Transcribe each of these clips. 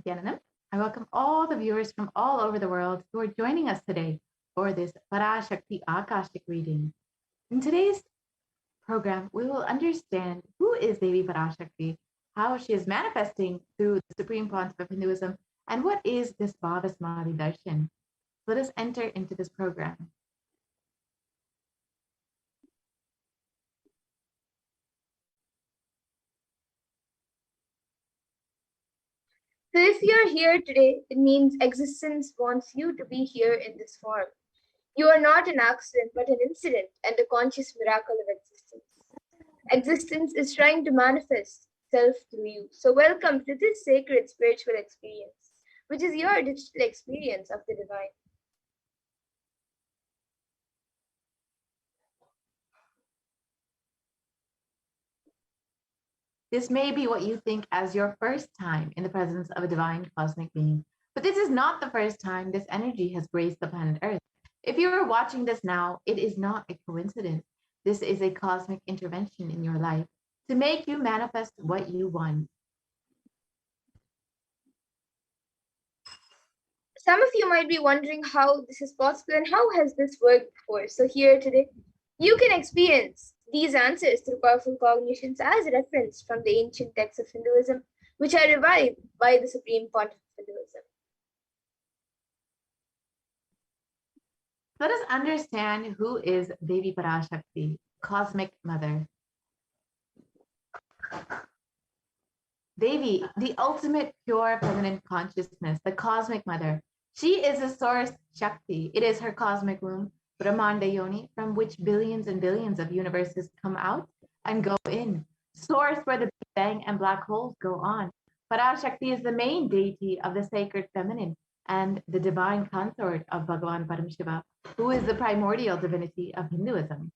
Nithyananda. I welcome all the viewers from all over the world who are joining us today for this Parashakti Akashic reading. In today's program, we will understand who is Devi Parashakti, how she is manifesting through the Supreme Concept of Hinduism, and what is this Bhava Samadhi Darshan. Let us enter into this program. So if you're here today, it means existence wants you to be here in this form. You are not an accident, but an incident and a conscious miracle of existence. Existence is trying to manifest self through you. So welcome to this sacred spiritual experience, which is your digital experience of the divine. This may be what you think as your first time in the presence of a divine cosmic being, but this is not the first time this energy has graced the planet Earth. If you are watching this now, it is not a coincidence. This is a cosmic intervention in your life to make you manifest what you want. Some of you might be wondering how this is possible and how has this worked before. So here today, you can experience these answers through powerful cognitions as a reference from the ancient texts of Hinduism, which are revived by the Supreme Pontiff of Hinduism. Let us understand who is Devi Parashakti, Cosmic Mother. Devi, the ultimate pure feminine consciousness, the Cosmic Mother. She is a source Shakti. It is her cosmic womb, Brahmanda Yoni, from which billions and billions of universes come out and go in. Source where the Big Bang and black holes go on. Parashakti is the main deity of the sacred feminine and the divine consort of Bhagavan Paramashiva, who is the primordial divinity of Hinduism.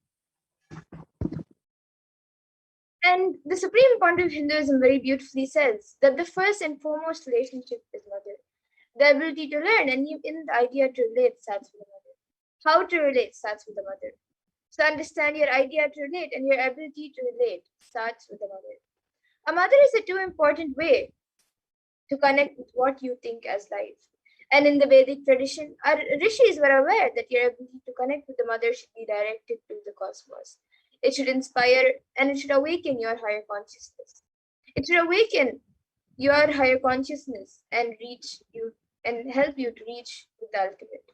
And the Supreme Pontiff of Hinduism very beautifully says that the first and foremost relationship is mother. The ability to learn and even the idea to relate starts with the mother. How to relate starts with the mother. So understand your idea to relate and your ability to relate starts with the mother. A mother is a too important way to connect with what you think as life. And in the Vedic tradition, our rishis were aware that your ability to connect with the mother should be directed to the cosmos. It should inspire and it should awaken your higher consciousness. It should awaken your higher consciousness and reach you and help you to reach the ultimate.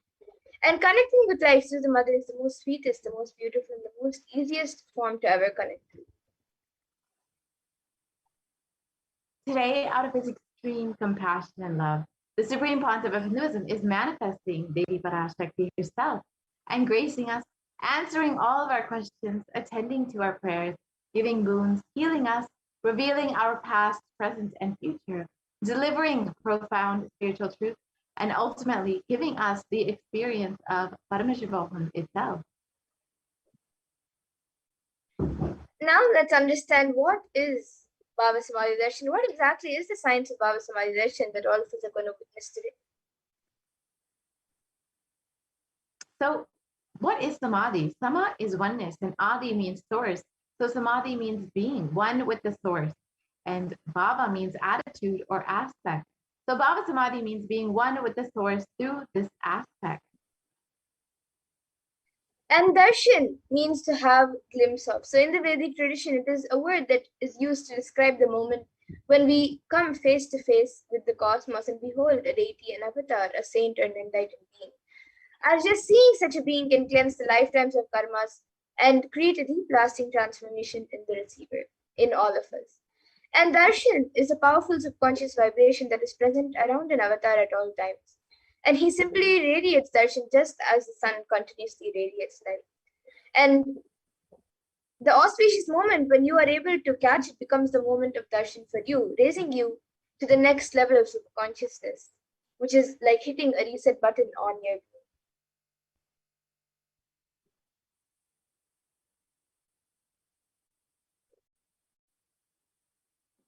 And connecting with life through the mother is the most sweetest, the most beautiful, and the most easiest form to ever connect to. Today, out of his extreme compassion and love, the Supreme Pontiff of Hinduism is manifesting Devi Parashakti herself and gracing us, answering all of our questions, attending to our prayers, giving boons, healing us, revealing our past, present, and future, delivering profound spiritual truth, and ultimately giving us the experience of Paramashivoham itself. Now let's understand what is Bhava Samadhi Darshan. What exactly is the science of Bhava Samadhi Darshan that all of us are going to witness today? So, what is Samadhi? Sama is oneness, and Adi means source. So, Samadhi means being one with the source, and Bhava means attitude or aspect. So, Bhava Samadhi means being one with the source through this aspect. And darshan means to have glimpse of. So in the Vedic tradition, it is a word that is used to describe the moment when we come face to face with the cosmos and behold a deity, an avatar, a saint, or an enlightened being. As just seeing such a being can cleanse the lifetimes of karmas and create a deep lasting transformation in the receiver, in all of us. And darshan is a powerful subconscious vibration that is present around an avatar at all times. And he simply radiates darshan just as the sun continuously radiates light. And the auspicious moment when you are able to catch it becomes the moment of darshan for you, raising you to the next level of superconsciousness, which is like hitting a reset button on your brain.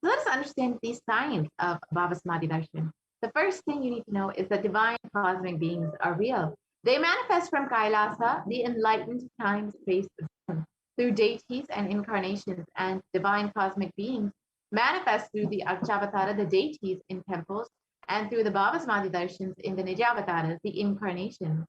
Let us understand the science of Bhava Samadhi Darshan. The first thing you need to know is that divine cosmic beings are real. They manifest from Kailasa, the enlightened time-space zone, through deities and incarnations, and divine cosmic beings manifest through the Akshavatara, the deities in temples, and through the Bhavasmadhi darshans in the Nijavataras, the incarnation.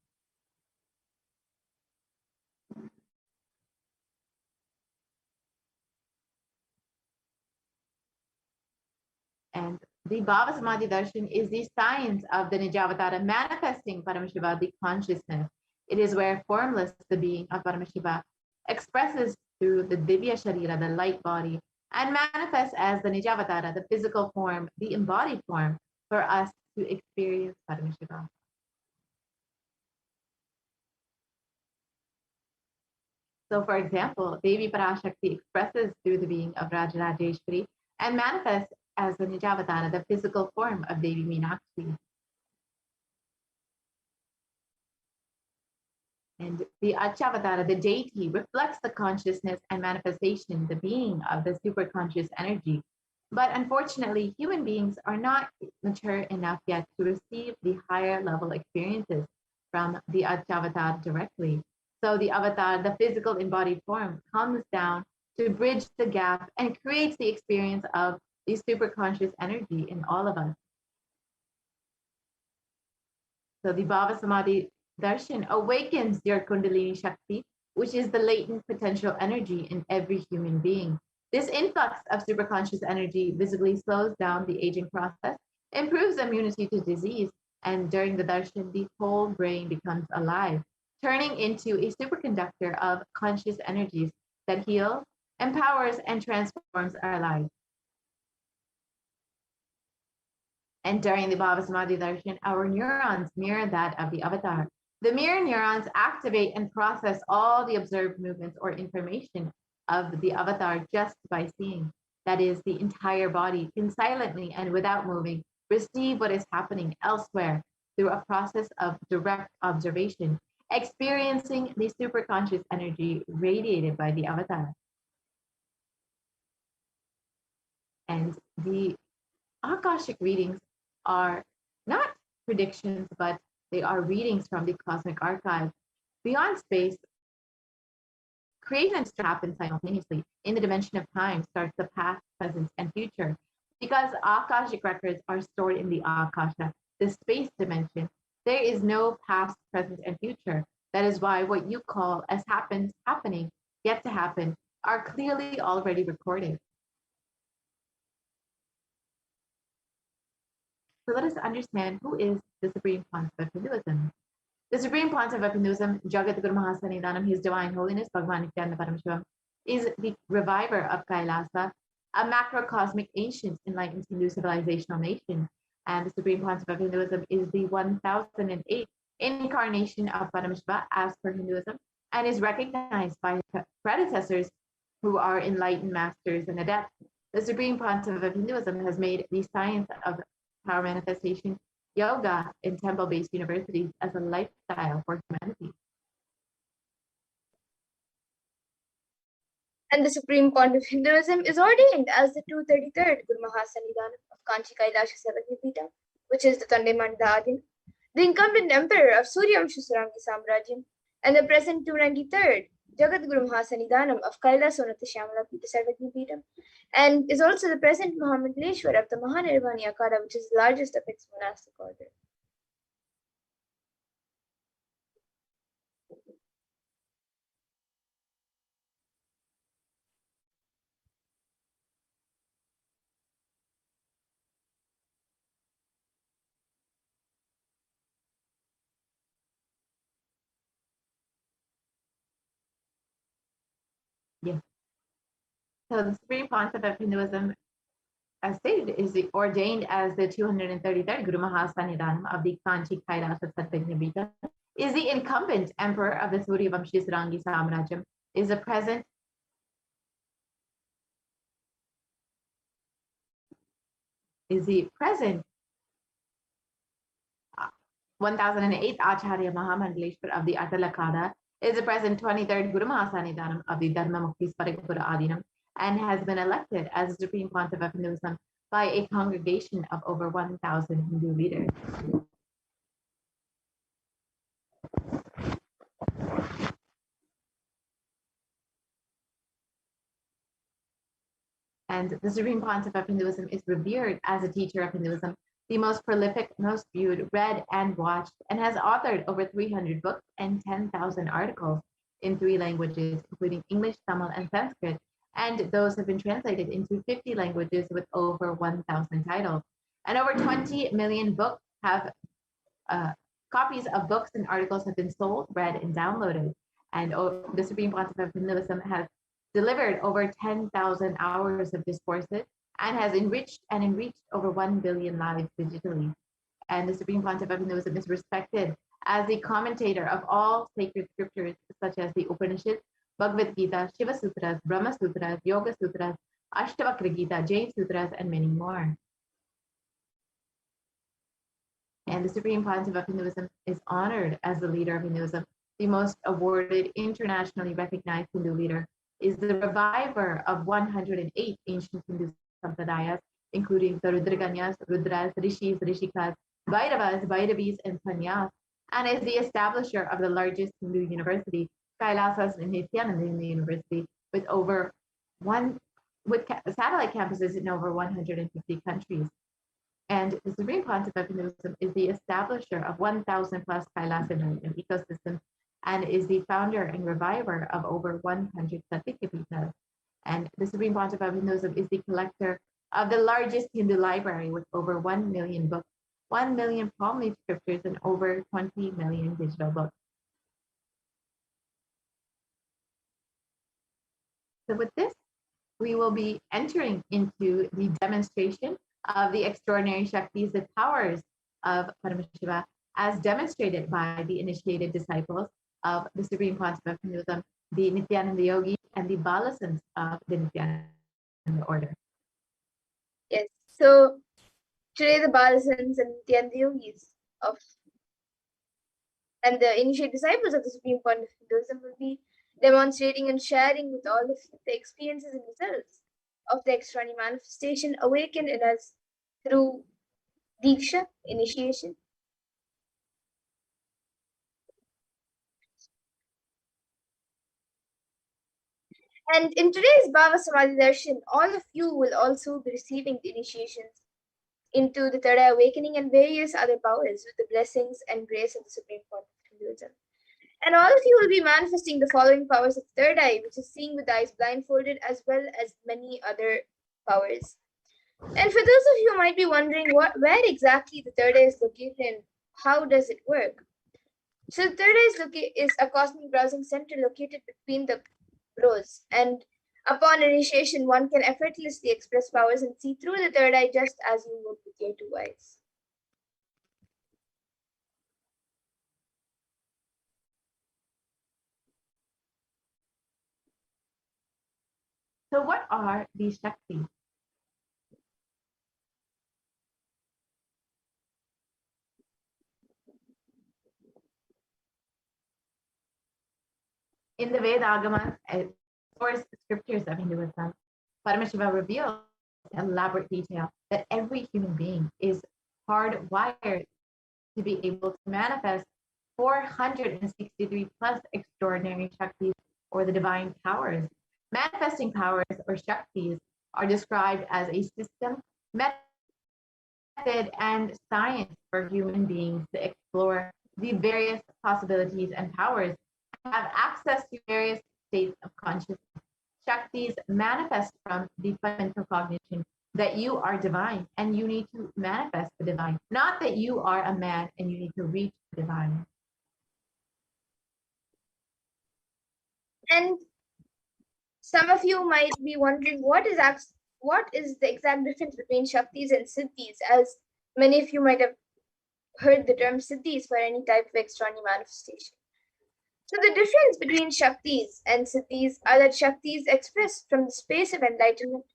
And the Bhavasamadhi darshan is the science of the Nijavatara manifesting Paramashiva, the consciousness. It is where formless, the being of Paramashiva, expresses through the Divya Sharira, the light body, and manifests as the Nijavatara, the physical form, the embodied form, for us to experience Paramashiva. So, for example, Devi Parashakti expresses through the being of Rajarajeshwari and manifests as the Nijavatara, the physical form of Devi Meenakshi. And the Achavatara, the deity, reflects the consciousness and manifestation, the being of the superconscious energy. But unfortunately, human beings are not mature enough yet to receive the higher level experiences from the Achavatara directly. So the avatar, the physical embodied form, comes down to bridge the gap and creates the experience of the superconscious energy in all of us. So the Bhava Samadhi darshan awakens your Kundalini Shakti, which is the latent potential energy in every human being. This influx of superconscious energy visibly slows down the aging process, improves immunity to disease, and during the darshan, the whole brain becomes alive, turning into a superconductor of conscious energies that heals, empowers, and transforms our lives. And during the Bhava Samadhi darshan, our neurons mirror that of the avatar. The mirror neurons activate and process all the observed movements or information of the avatar just by seeing. That is, the entire body can silently and without moving receive what is happening elsewhere through a process of direct observation, experiencing the superconscious energy radiated by the avatar. And the Akashic readings are not predictions, but they are readings from the cosmic archive. Beyond space, creation happens simultaneously. In the dimension of time starts the past, present, and future. Because Akashic records are stored in the Akasha, the space dimension, there is no past, present, and future. That is why what you call as happening, yet to happen, are clearly already recorded. So let us understand who is the Supreme Pontiff of Hinduism. The Supreme Pontiff of Hinduism, Jagat Guru Mahasanidanam, His Divine Holiness, Bhagavan Nithyananda Paramashivam, is the reviver of Kailasa, a macrocosmic ancient enlightened Hindu civilizational nation. And the Supreme Pontiff of Hinduism is the 1008th incarnation of Paramashiva as per Hinduism, and is recognized by his predecessors who are enlightened masters and adepts. The Supreme Pontiff of Hinduism has made the science of power manifestation yoga in temple-based universities as a lifestyle for humanity. And the Supreme Pontiff of Hinduism is ordained as the 233rd Guru Mahasanidanam of Kanchi Kailasa Sept, which is the Tandemanda Adin, the incumbent emperor of Suryamsha Surangi Samrajyam, and the present 293rd Jagat Guru Mahasanidanam of Kailasa Shamala Pita Sarvagni, and is also the present Mahamangaleshwar of the Mahanirvani Akara, which is the largest of its monastic order. Yes. So the Supreme Pontiff of Hinduism, as stated, is ordained as the 233rd Guru Mahasanidanam of the Kanchi Kailasa Satvagni, is the incumbent emperor of the Suryavamshi Sarangi Samrajyam, is the present is the present 1008th Acharya Mahamangaleshwar of the Atalakada, is the present 23rd Guru Mahasanidanam of the Dharma Mukti Sparikapura Adinam, and has been elected as the Supreme Pontiff of Hinduism by a congregation of over 1,000 Hindu leaders. And the Supreme Pontiff of Hinduism is revered as a teacher of Hinduism the most prolific, most viewed, read, and watched, and has authored over 300 books and 10,000 articles in 3 languages, including English, Tamil, and Sanskrit, and those have been translated into 50 languages with over 1,000 titles. And over 20 million books have copies of books and articles have been sold, read, and downloaded. And the Supreme Pontiff of Hinduism has delivered over 10,000 hours of discourses and has enriched and enriched over 1 billion lives digitally. And the Supreme Pontiff of Hinduism is respected as the commentator of all sacred scriptures, such as the Upanishads, Bhagavad Gita, Shiva Sutras, Brahma Sutras, Yoga Sutras, Ashtavakra Gita, Jain Sutras, and many more. And the Supreme Pontiff of Hinduism is honored as the leader of Hinduism. The most awarded, internationally recognized Hindu leader is the reviver of 108 ancient Hindu sampradayas, including the Rudraganyas, Rudras, Rishis, Rishikas, Bhairavas, Bhairavis, and Sanyas, and is the establisher of the largest Hindu university, Kailasa Nithyananda University, with satellite campuses in over 150 countries. And the Supreme Pontiff of Hinduism is the establisher of 1,000 plus Kailasa ecosystems and is the founder and reviver of over 100 Satyapitas. And the Supreme Pontiff of Hinduism is the collector of the largest Hindu library with over 1 million books, 1 million palm leaf scriptures, and over 20 million digital books. So with this, we will be entering into the demonstration of the extraordinary Shaktis, the powers of Paramashiva, as demonstrated by the initiated disciples of the Supreme Pontiff of Hinduism, the Nithyananda Yogis, and the Balasans of the Nithyananda order. Yes. So today the Balasans and Nithyananda Yogis and the initiate disciples of the Supreme Pontiff of Hinduism will be demonstrating and sharing with all of you the experiences and results of the extraordinary manifestation awakened in us through Diksha, initiation. And in today's Bhava Samadhi Darshan, all of you will also be receiving the initiations into the third eye awakening and various other powers with the blessings and grace of the Supreme Pontiff of Hinduism. And all of you will be manifesting the following powers of third eye, which is seeing with eyes blindfolded, as well as many other powers. And for those of you who might be wondering where exactly the third eye is located and how does it work? So the third eye is a cosmic browsing center located between the brows, and upon initiation, one can effortlessly express powers and see through the third eye just as you would with your 2 eyes. So what are these Shaktis? In the Veda source scriptures of Hinduism, Paramashiva reveals in elaborate detail that every human being is hardwired to be able to manifest 463 plus extraordinary Shaktis, or the divine powers. Manifesting powers, or Shaktis, are described as a system, method, and science for human beings to explore the various possibilities and powers, have access to various states of consciousness. Shaktis manifest from the fundamental cognition that you are divine and you need to manifest the divine, not that you are a man and you need to reach the divine. And some of you might be wondering what is the exact difference between Shaktis and Siddhis, as many of you might have heard the term Siddhis for any type of extraordinary manifestation. So the difference between Shaktis and Siddhis are that Shaktis express from the space of enlightenment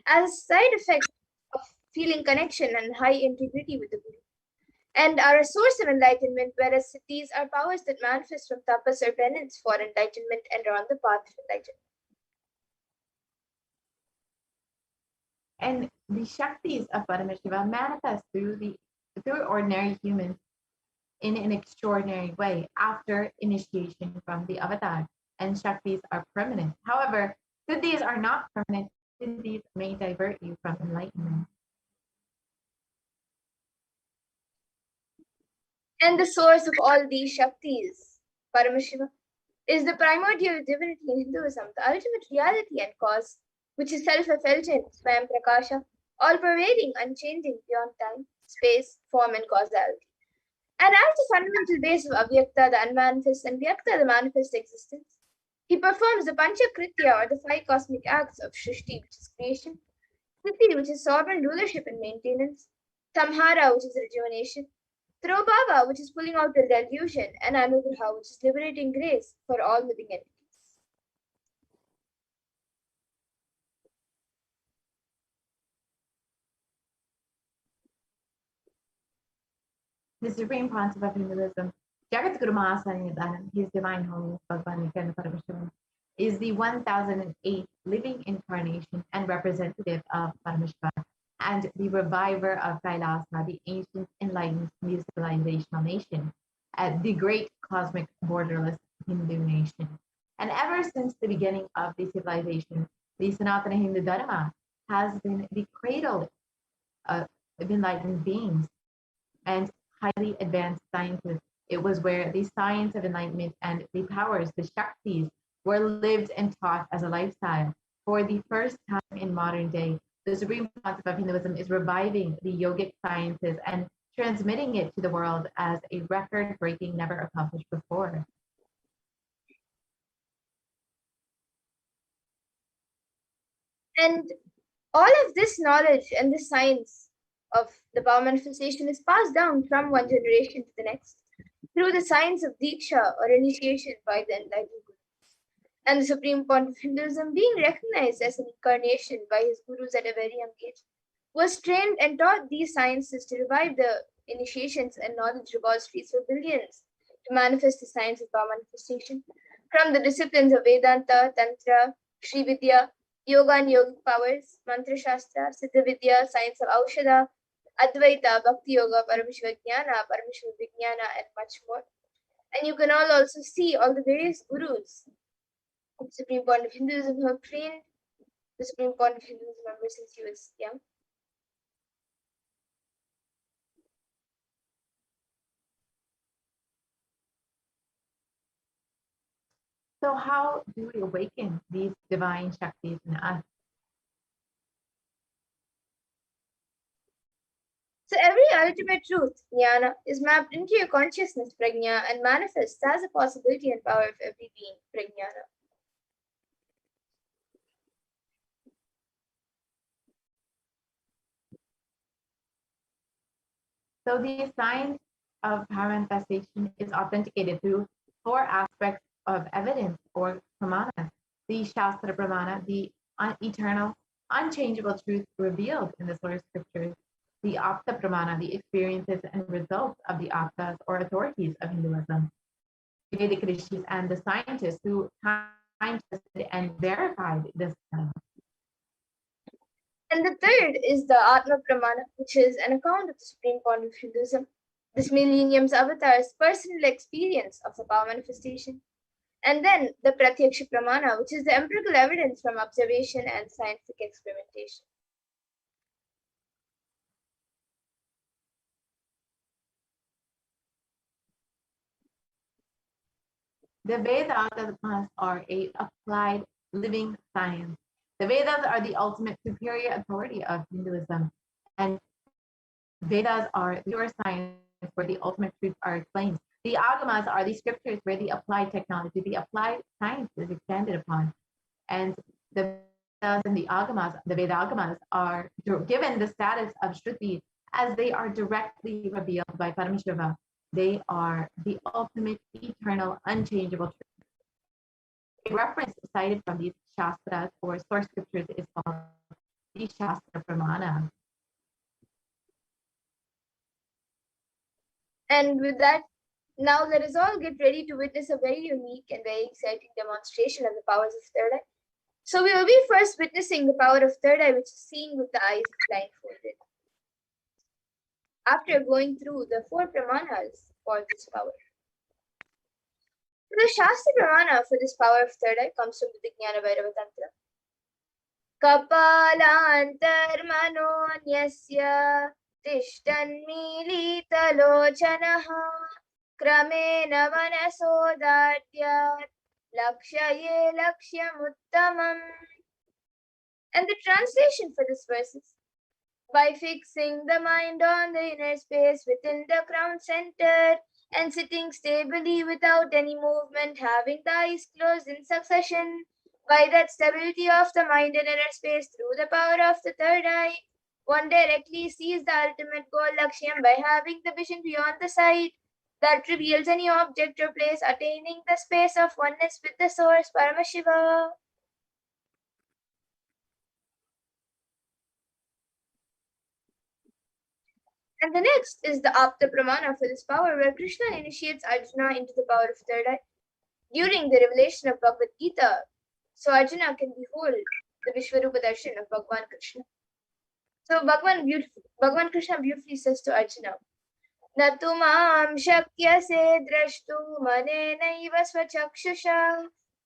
as a side effect of feeling connection and high integrity with the Guru, and are a source of enlightenment, whereas Siddhis are powers that manifest from tapas or penance for enlightenment and are on the path of enlightenment. And the Shaktis of Paramashiva manifest through ordinary humans in an extraordinary way after initiation from the avatar, and Shaktis are permanent. However, Siddhis are not permanent. Siddhis may divert you from enlightenment. And the source of all these Shaktis, Paramashiva, is the primordial divinity in Hinduism, the ultimate reality and cause, which is self-effulgent, Swayam Prakasha, all-pervading, unchanging beyond time, space, form, and causality. And as the fundamental base of Avyakta, the unmanifest, and Vyakta, the manifest existence, he performs the Pancha Kritya, or the five cosmic acts of Shrishti, which is creation, Kriti, which is sovereign rulership and maintenance, Samhara, which is rejuvenation, Trobhava, which is pulling out the delusion, and Anugraha, which is liberating grace for all living entities. The Supreme Concept of Hinduism, Jagatguru Mahasannidhanam, His Divine Holiness Bhagavan Nithyananda Paramashivam, is the 1008th living incarnation and representative of Paramashiva, and the reviver of Kailasa, the ancient enlightened new civilizational nation, the great cosmic borderless Hindu nation. And ever since the beginning of the civilization, the Sanatana Hindu Dharma has been the cradle of enlightened beings and highly advanced scientists. It was where the science of enlightenment and the powers, the Shaktis, were lived and taught as a lifestyle. For the first time in modern day, the supreme concept of Hinduism is reviving the yogic sciences and transmitting it to the world as a record-breaking, never accomplished before. And all of this knowledge and this science of the power manifestation is passed down from one generation to the next through the science of Diksha, or initiation, by the enlightened Gurus. And the Supreme Pontiff of Hinduism, being recognized as an incarnation by his Gurus at a very young age, was trained and taught these sciences to revive the initiations and knowledge repositories for billions to manifest the science of power manifestation from the disciplines of Vedanta, Tantra, Sri Vidya, Yoga and yogic powers, Mantra Shastra, Siddha Vidya, science of Aushadha, Advaita, Bhakti Yoga, Paramashiva Jnana, Paramashiva Vijnana, and much more. And you can all also see all the various gurus of the Supreme Point of Hinduism who have trained the Supreme Point of Hinduism ever since he was young. So how do we awaken these divine Shaktis in us? So every ultimate truth, jnana, is mapped into your consciousness, prajna, and manifests as a possibility and power of every being, prajnana. So the science of power manifestation is authenticated through four aspects of evidence, or pramana: the Shastra Pramana, the eternal, unchangeable truth revealed in the source scriptures; the Apta Pramana, the experiences and results of the Aptas, or authorities of Hinduism; the Vedic rishis and the scientists who time tested and verified this. And the third is the Atma Pramana, which is an account of the Supreme Point of Hinduism, this millennium's avatar's personal experience of the power manifestation. And then the Pratyaksha Pramana, which is the empirical evidence from observation and scientific experimentation. The Vedas are a applied living science. The Vedas are the ultimate superior authority of Hinduism, and Vedas are pure science where the ultimate truths are explained. The Agamas are the scriptures where the applied technology, the applied science is expanded upon. And the Vedas and the Agamas, the Veda Agamas, are given the status of Shruti as they are directly revealed by Paramashiva. They are the ultimate, eternal, unchangeable truth. A reference cited from these Shastras or source scriptures is called the Shastra Pramana. And with that, now let us all get ready to witness a very unique and very exciting demonstration of the powers of third eye. So we will be first witnessing the power of third eye, which is seeing with the eyes blindfolded. After going through the four pramanas for this power. The Shastra Pramana for this power of third eye comes from the Vijnana Bhairava Tantra. Kapalantar manonyasya तिष्ठन्मीलितलोचनः क्रमेण मनसोदार्यात् लक्ष्ये लक्ष्यमुत्तमम्. And the translation for this verse is: by fixing the mind on the inner space within the crown center and sitting stably without any movement, having the eyes closed in succession, by that stability of the mind in inner space through the power of the third eye, one directly sees the ultimate goal Lakshyam by having the vision beyond the sight that reveals any object or place, attaining the space of oneness with the source Paramashiva. And the next is the Apta Pramana for this power, where Krishna initiates Arjuna into the power of third eye during the revelation of Bhagavad Gita, so Arjuna can behold the Vishwarupa Darshan of Bhagavan Krishna. So Bhagavan Krishna beautifully says to Arjuna, Natu mam shakyase drashtu manenaiva swachakshusha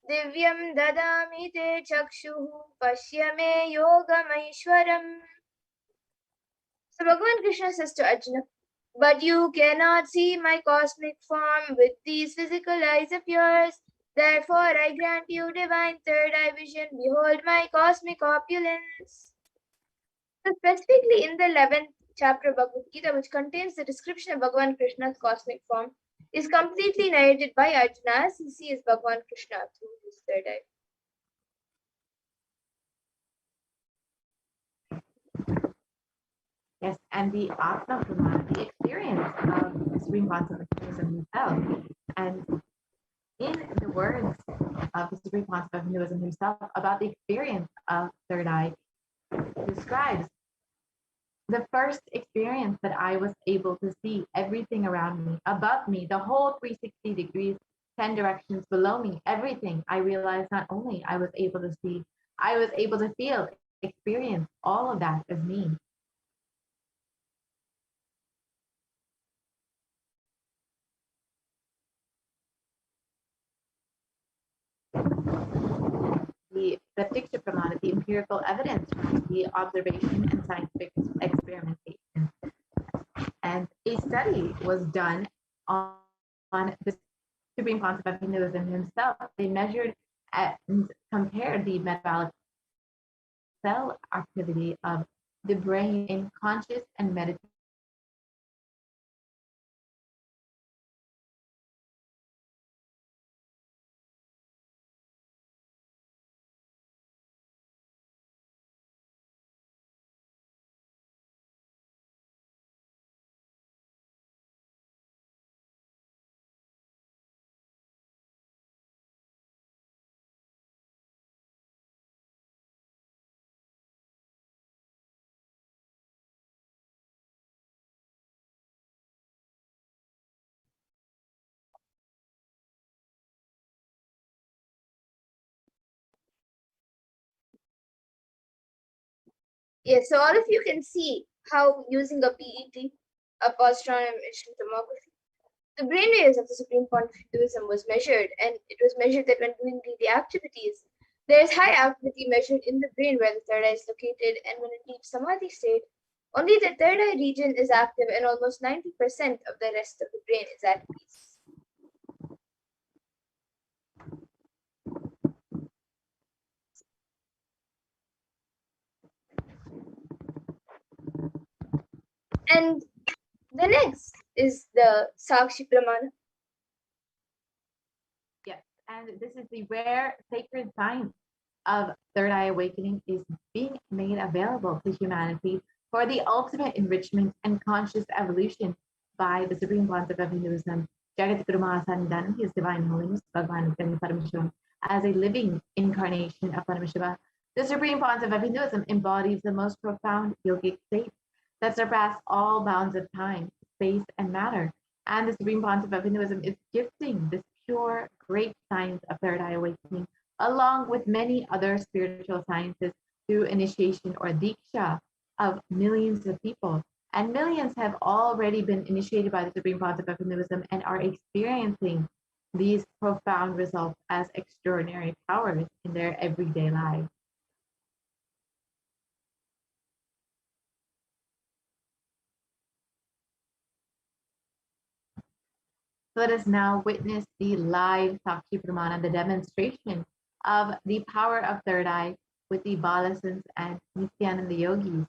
divyam dadami te chakshuhu pashya me yogamaishwaram. So Bhagavan Krishna says to Arjuna, but you cannot see my cosmic form with these physical eyes of yours. Therefore, I grant you divine third eye vision. Behold my cosmic opulence. So specifically in the 11th chapter of Bhagavad Gita, which contains the description of Bhagavan Krishna's cosmic form, is completely narrated by Arjuna as he sees Bhagavan Krishna through his third eye. Yes, and the Atma Pramana, the experience of the Supreme Concept of Hinduism himself. And in the words of the Supreme Concept of Hinduism himself about the experience of third eye, describes the first experience that I was able to see everything around me, above me, the whole 360 degrees, 10 directions below me, everything. I realized not only I was able to see, I was able to feel, experience all of that as me. The Pratiksha Pramana, the empirical evidence from the observation and scientific experimentation. And a study was done on the Supreme Concept of Hinduism himself. They measured and compared the metabolic cell activity of the brain in conscious and meditative Yes, so all of you can see how using a PET, a positron emission tomography, the brainwaves of the Supreme Point of Hinduism was measured, and it was measured that when doing daily activities, there is high activity measured in the brain where the third eye is located, and when in deep samadhi state, only the third eye region is active and almost 90% of the rest of the brain is at peace. And the next is the Sakshi Pramana. Yes, and this is the rare sacred science of third eye awakening is being made available to humanity for the ultimate enrichment and conscious evolution by the Supreme Concept of Hinduism, Jagat Guru Mahasanidhanam, His Divine Holiness, Bhagavan Paramashivoham, as a living incarnation of Paramashiva. The Supreme Concept of Hinduism embodies the most profound yogic state that surpass all bounds of time, space, and matter. And the Supreme Concept of Hinduism is gifting this pure, great science of third eye awakening, along with many other spiritual sciences, through initiation or diksha of millions of people. And millions have already been initiated by the Supreme Concept of Hinduism and are experiencing these profound results as extraordinary powers in their everyday lives. Let us now witness the live Sakshi Pramana, the demonstration of the power of third eye with the Balasans and Nithyananda yogis.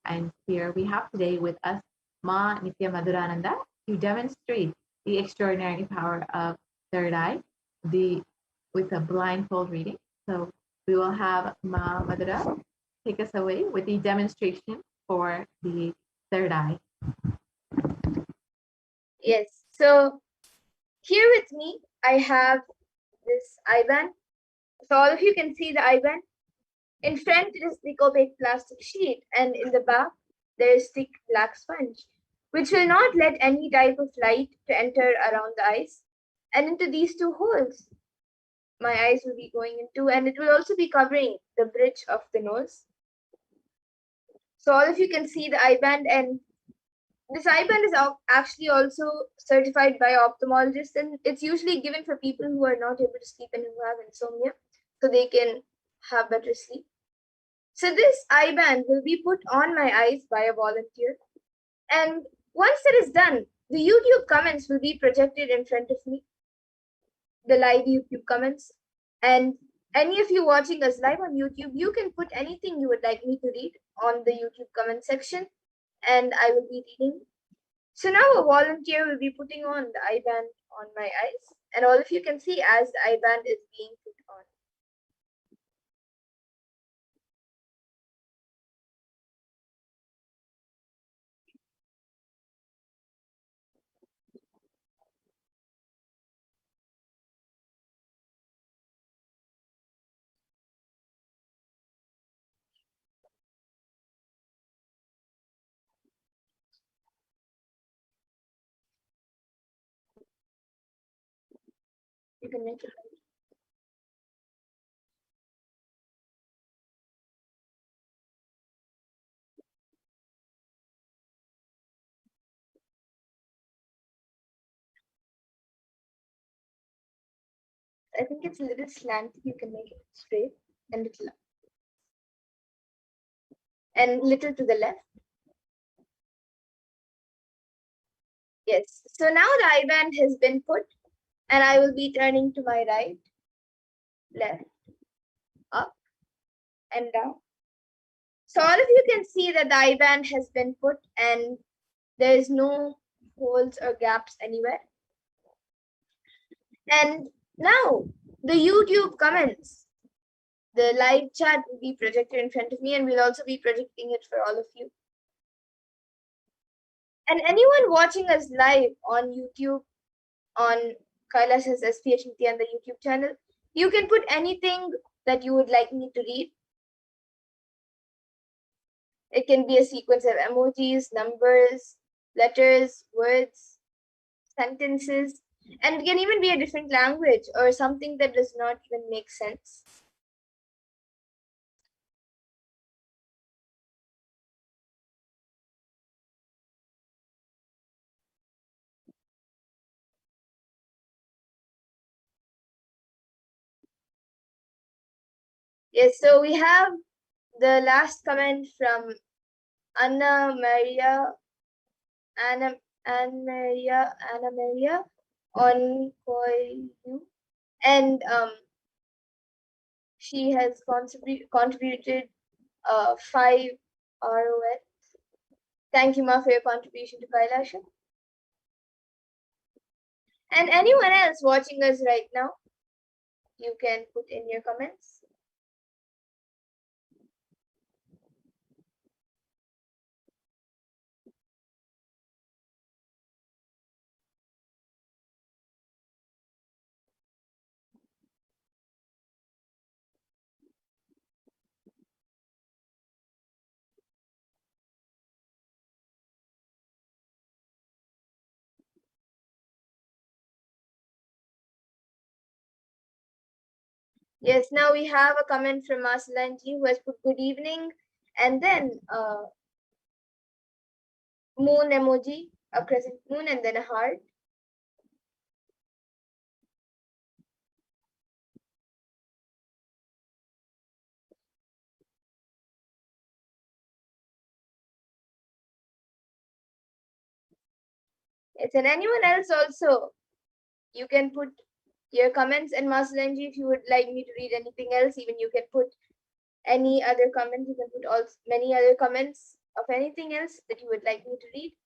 And here we have today with us Ma Nitya Madhurananda to demonstrate the extraordinary power of third eye with a blindfold reading. So we will have Ma Madhura take us away with the demonstration for the third eye. Yes. So here with me, I have this IBAN. So all of you can see the IBAN. In front, it is the opaque plastic sheet, and in the back, there is thick black sponge, which will not let any type of light to enter around the eyes. And into these two holes, my eyes will be going into, and it will also be covering the bridge of the nose. So all of you can see the eyeband, and this eyeband is actually also certified by ophthalmologists, and it's usually given for people who are not able to sleep and who have insomnia, so they can have better sleep. So this eyeband will be put on my eyes by a volunteer, and once that is done, the YouTube comments will be projected in front of me, the live YouTube comments, and any of you watching us live on YouTube, you can put anything you would like me to read on the YouTube comment section, and I will be reading. So now a volunteer will be putting on the eyeband on my eyes, and all of you can see as the eyeband is being put on. You can make it. I think it's a little slanted. You can make it straight and little to the left. Yes. So now the eyeband has been put, and I will be turning to my right, left, up, and down. So all of you can see that the eyeband has been put, and there is no holes or gaps anywhere. And now the YouTube comments, the live chat will be projected in front of me, and we'll also be projecting it for all of you. And anyone watching us live on YouTube, on Kailasa's HDH Nithyananda YouTube channel, you can put anything that you would like me to read. It can be a sequence of emojis, numbers, letters, words, sentences, and it can even be a different language or something that does not even make sense. Yes, so we have the last comment from Anna Maria on Koyu, and she has contributed 5 ROS. Thank you, Ma, for your contribution to Kailasa. And anyone else watching us right now, you can put in your comments. Yes, now we have a comment from Masalanji who has put good evening, and then moon emoji, a crescent moon, and then a heart. Yes, and anyone else also you can put your comments. And Masalanji, if you would like me to read anything else, even you can put any other comment. You can put all many other comments of anything else that you would like me to read.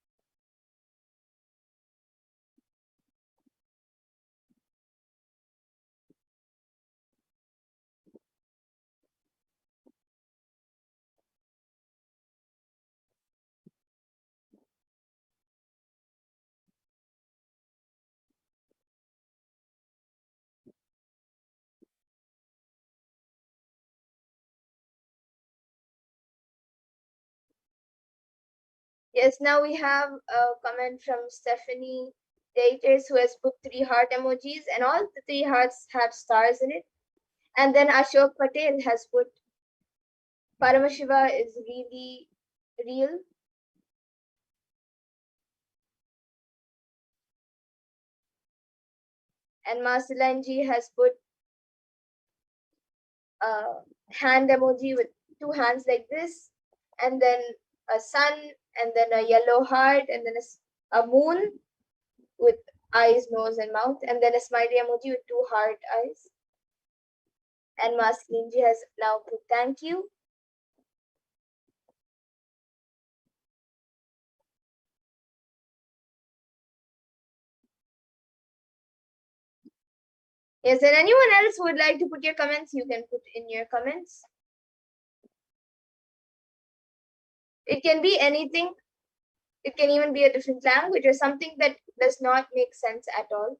Yes, now we have a comment from Stephanie Daters, who has put 3 heart emojis, and all the 3 hearts have stars in it. And then Ashok Patel has put Paramashiva is really real. And Masilanji has put a hand emoji with 2 hands like this, and then a sun, and then a yellow heart, and then a moon with eyes, nose, and mouth, and then a smiley emoji with 2 heart eyes. And Masilanji has now put thank you. Yes, and anyone else who would like to put your comments, you can put in your comments. It can be anything. It can even be a different language or something that does not make sense at all.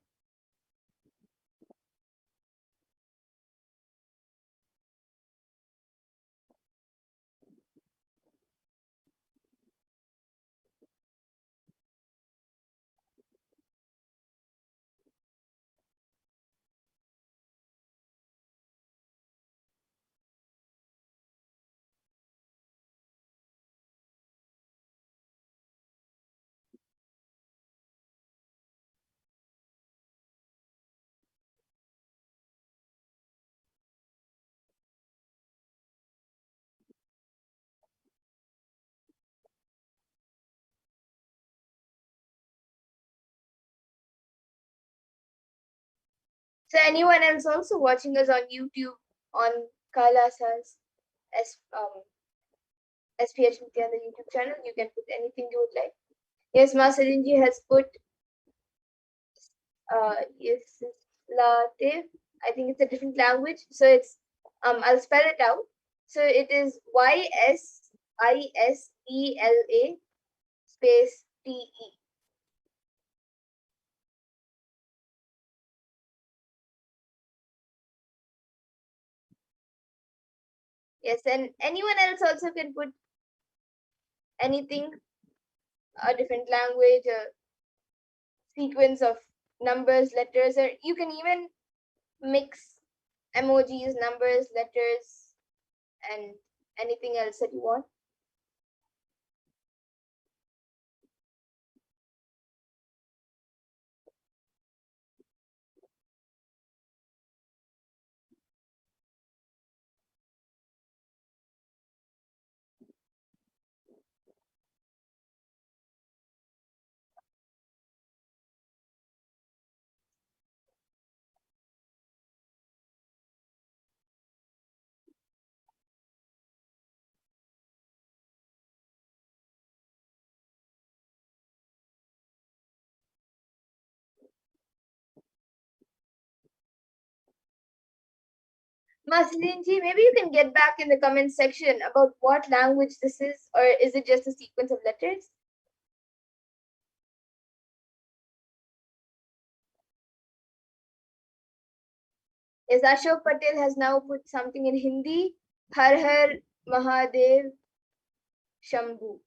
So anyone else also watching us on YouTube on Kailasa's SPH Nithyananda YouTube channel, you can put anything you would like. Yes, Masalinji has put yes, Latte. I think it's a different language. So it's I'll spell it out. So it is YSISELA space TE. Yes, and anyone else also can put anything, a different language, a sequence of numbers, letters, or you can even mix emojis, numbers, letters, and anything else that you want. Maslinji, maybe you can get back in the comment section about what language this is, or is it just a sequence of letters? Yes, Ashok Patel has now put something in Hindi. Har Har Mahadev Shambhu.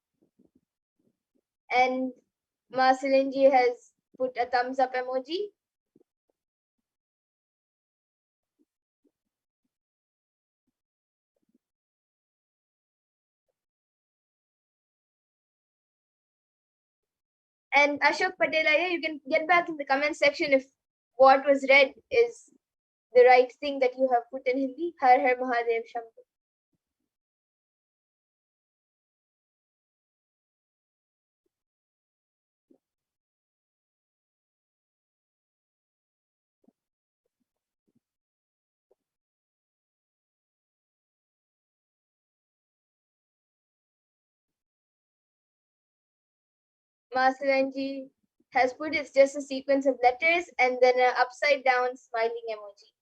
And Masilinji has put a thumbs up emoji. And Ashok Patel, you can get back in the comment section if what was read is the right thing that you have put in Hindi. Har Har Mahadev Shambhu. Masilanji has put it's just a sequence of letters and then an upside down smiling emoji.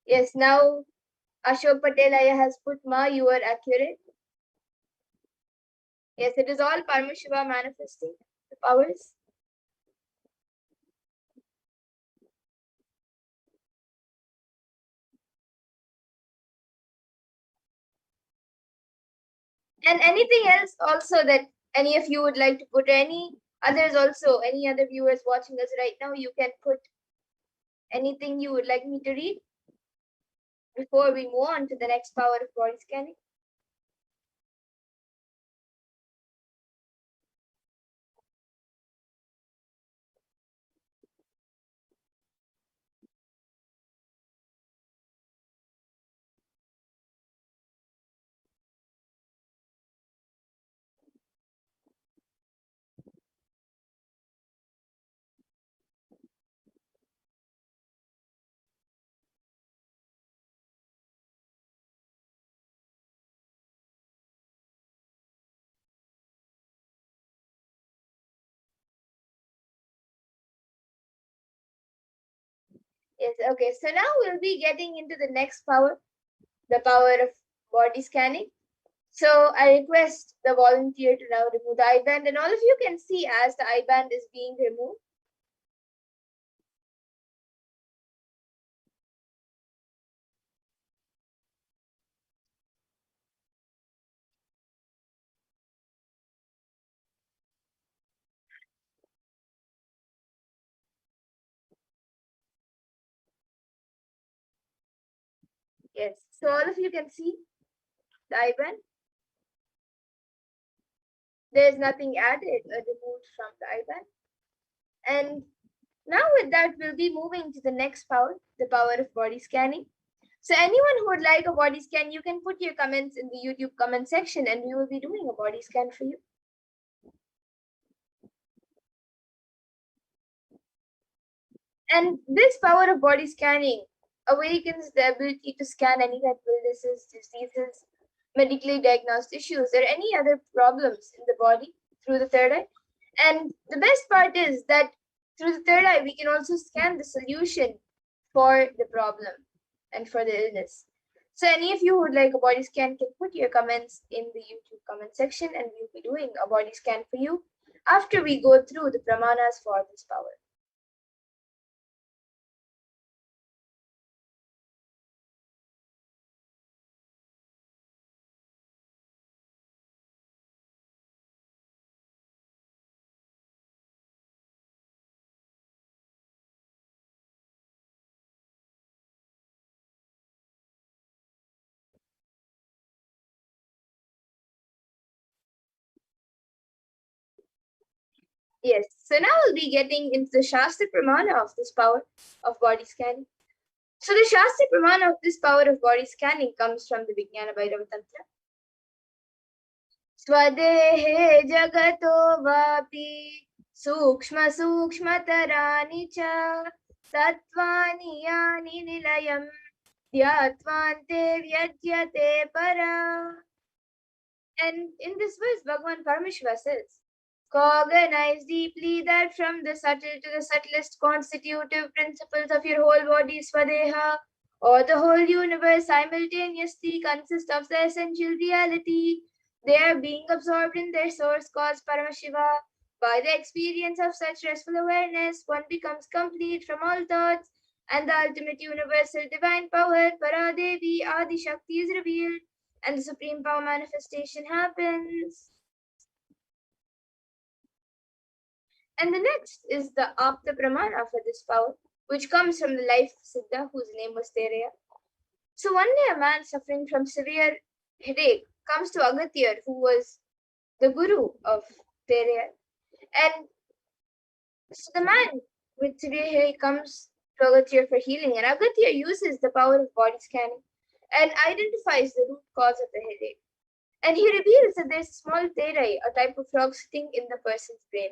Yes, now Ashok Patel has put Ma, you are accurate. Yes, it is all Paramashiva manifesting the powers. And anything else also that any of you would like to put, any others also, any other viewers watching us right now, you can put anything you would like me to read before we move on to the next power of body scanning. Yes, okay. So now we'll be getting into the next power, the power of body scanning. So I request the volunteer to now remove the eye band, and all of you can see as the eye band is being removed. Yes, so all of you can see the eye band. There is nothing added or removed from the eye band. And now with that, we'll be moving to the next power, the power of body scanning. So anyone who would like a body scan, you can put your comments in the YouTube comment section and we will be doing a body scan for you. And this power of body scanning awakens the ability to scan any type of illnesses, diseases, medically diagnosed issues, or any other problems in the body through the third eye. And the best part is that through the third eye, we can also scan the solution for the problem and for the illness. So any of you who would like a body scan can put your comments in the YouTube comment section and we'll be doing a body scan for you after we go through the pramanas for this power. Yes, so now we'll be getting into the Shastra Pramana of this power of body scanning. So the Shastra Pramana of this power of body scanning comes from the Vijnana Bhairava Tantra. Swadehe jagato vapi sukshma sukshmatarani cha tattvani yani nilayam dhyatvante vyajyate para. And in this verse, Bhagavan Paramashiva says, cognize deeply that from the subtle to the subtlest constitutive principles of your whole body, Swadeha, or the whole universe simultaneously consist of the essential reality. They are being absorbed in their source cause Paramashiva. By the experience of such restful awareness, one becomes complete from all thoughts, and the ultimate universal divine power, Paradevi Adi Shakti, is revealed, and the supreme power manifestation happens. And the next is the Apta Pramana for this power, which comes from the life of Siddha, whose name was Tereya. So one day a man suffering from severe headache comes to Agathya, who was the guru of Tereya. And so the man with severe headache comes to Agathya for healing, and Agathya uses the power of body scanning and identifies the root cause of the headache. And he reveals that there's a small terai, a type of frog sitting in the person's brain.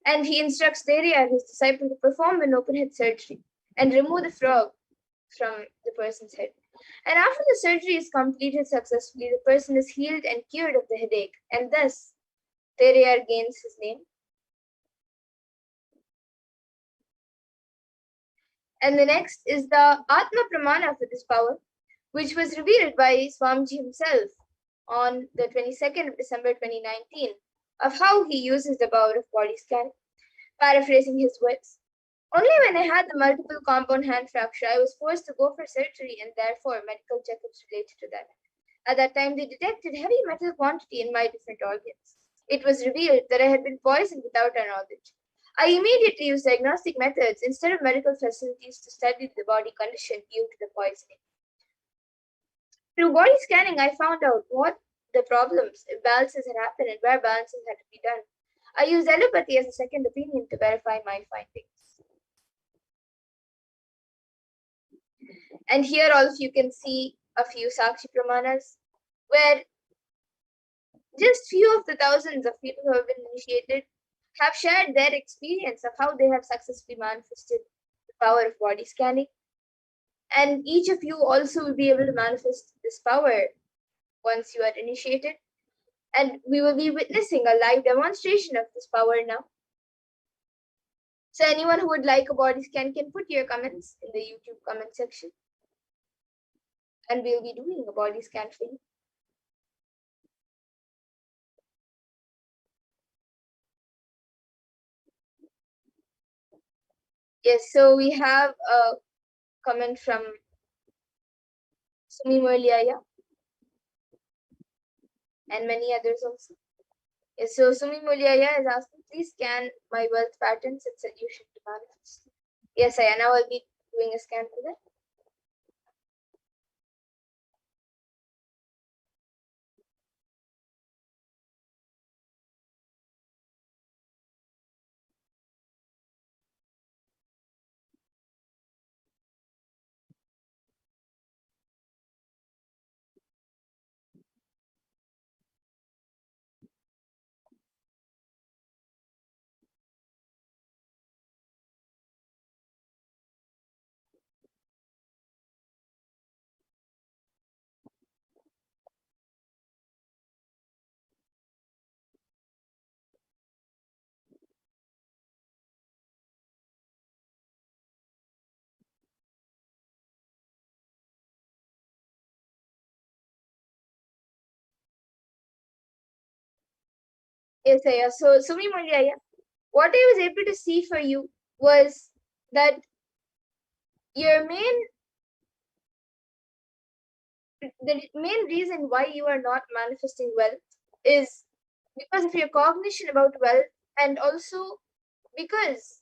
And he instructs Tereya and his disciple to perform an open head surgery and remove the frog from the person's head. And after the surgery is completed successfully, the person is healed and cured of the headache, and thus Tereya gains his name. And the next is the Atma Pramana for this power, which was revealed by Swamiji himself on the 22nd of December 2019, of how he uses the power of body scanning. Paraphrasing his words, "Only when I had the multiple compound hand fracture, I was forced to go for surgery and therefore medical checkups related to that. At that time, they detected heavy metal quantity in my different organs. It was revealed that I had been poisoned without our knowledge. I immediately used diagnostic methods instead of medical facilities to study the body condition due to the poisoning. Through body scanning, I found out what the problems, imbalances had happened, and where balances had to be done. I used allopathy as a second opinion to verify my findings." And here all of you can see a few Sakshi Pramanas, where just few of the thousands of people who have been initiated have shared their experience of how they have successfully manifested the power of body scanning. And each of you also will be able to manifest this power once you are initiated. And we will be witnessing a live demonstration of this power now. So anyone who would like a body scan can put your comments in the YouTube comment section. And we'll be doing a body scan for you. Yes, so we have a comment from Sumi Murliaya and many others also. Yes, so Sumi Murliaya is asking, please scan my wealth patterns and solution to manifest. Yes, Ayana will be doing a scan for that. Yes, Aya. So Sumi Murliaya, what I was able to see for you was that your the main reason why you are not manifesting wealth is because of your cognition about wealth, and also because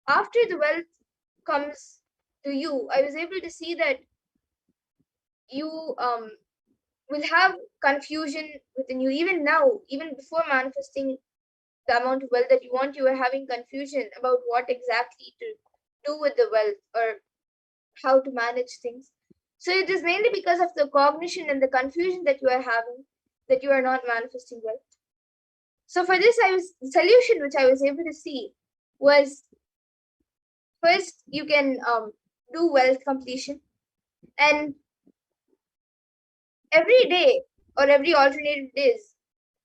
after the wealth comes to you, I was able to see that you will have confusion within you. Even now, even before manifesting the amount of wealth that you want, you are having confusion about what exactly to do with the wealth or how to manage things. So it is mainly because of the cognition and the confusion that you are having that you are not manifesting wealth. So for this, the solution which I was able to see was, first you can do wealth completion, and every day or every alternative days,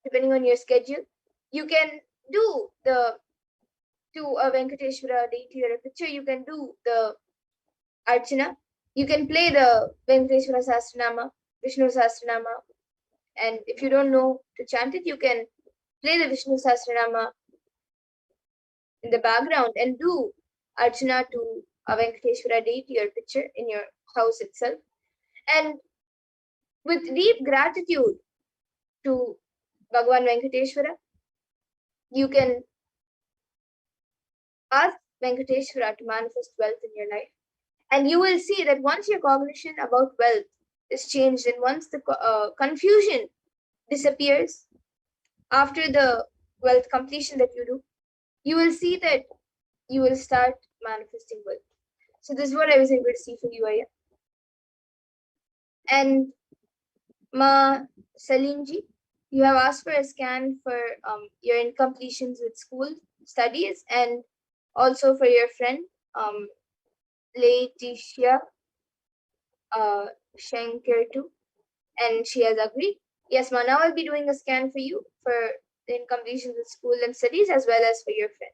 depending on your schedule, you can do to a Venkateshwara deity or a picture, you can do the Archana. You can play the Venkateshwara Sahasranama, Vishnu Sahasranama, and if you don't know to chant it, you can play the Vishnu Sahasranama in the background and do Archana to a Venkateshwara deity or picture in your house itself. And with deep gratitude to Bhagavan Venkateshwara, you can ask Venkateshwara to manifest wealth in your life. And you will see that once your cognition about wealth is changed, and once the confusion disappears after the wealth completion that you do, you will see that you will start manifesting wealth. So this is what I was able to see for you, Aya. And Ma Salimji, you have asked for a scan for your incompletions with school studies, and also for your friend Letitia Shankertu, and she has agreed. Yes, Ma, now I'll be doing a scan for you for the incompletions with school and studies, as well as for your friend.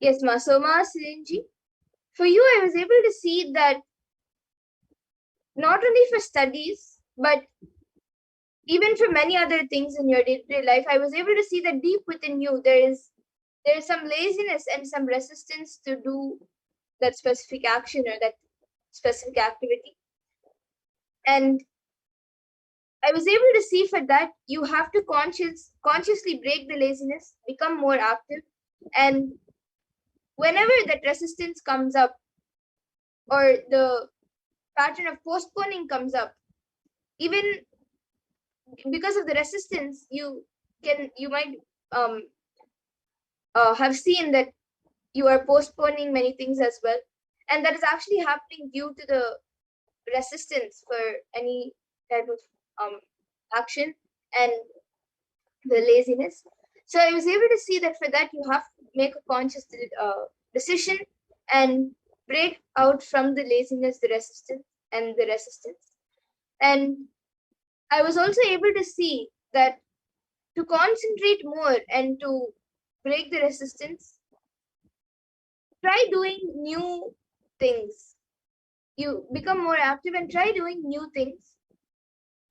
Yes, Ma. So, Ma Sirinji, for you, I was able to see that not only for studies, but even for many other things in your day-to-day life, I was able to see that deep within you there is some laziness and some resistance to do that specific action or that specific activity. And I was able to see for that you have to consciously break the laziness, become more active, and whenever that resistance comes up or the pattern of postponing comes up, even because of the resistance, you might have seen that you are postponing many things as well, and that is actually happening due to the resistance for any type of action and the laziness. So I was able to see that for that you have to make a conscious decision and break out from the laziness, the resistance. And I was also able to see that to concentrate more and to break the resistance, try doing new things. You become more active and try doing new things.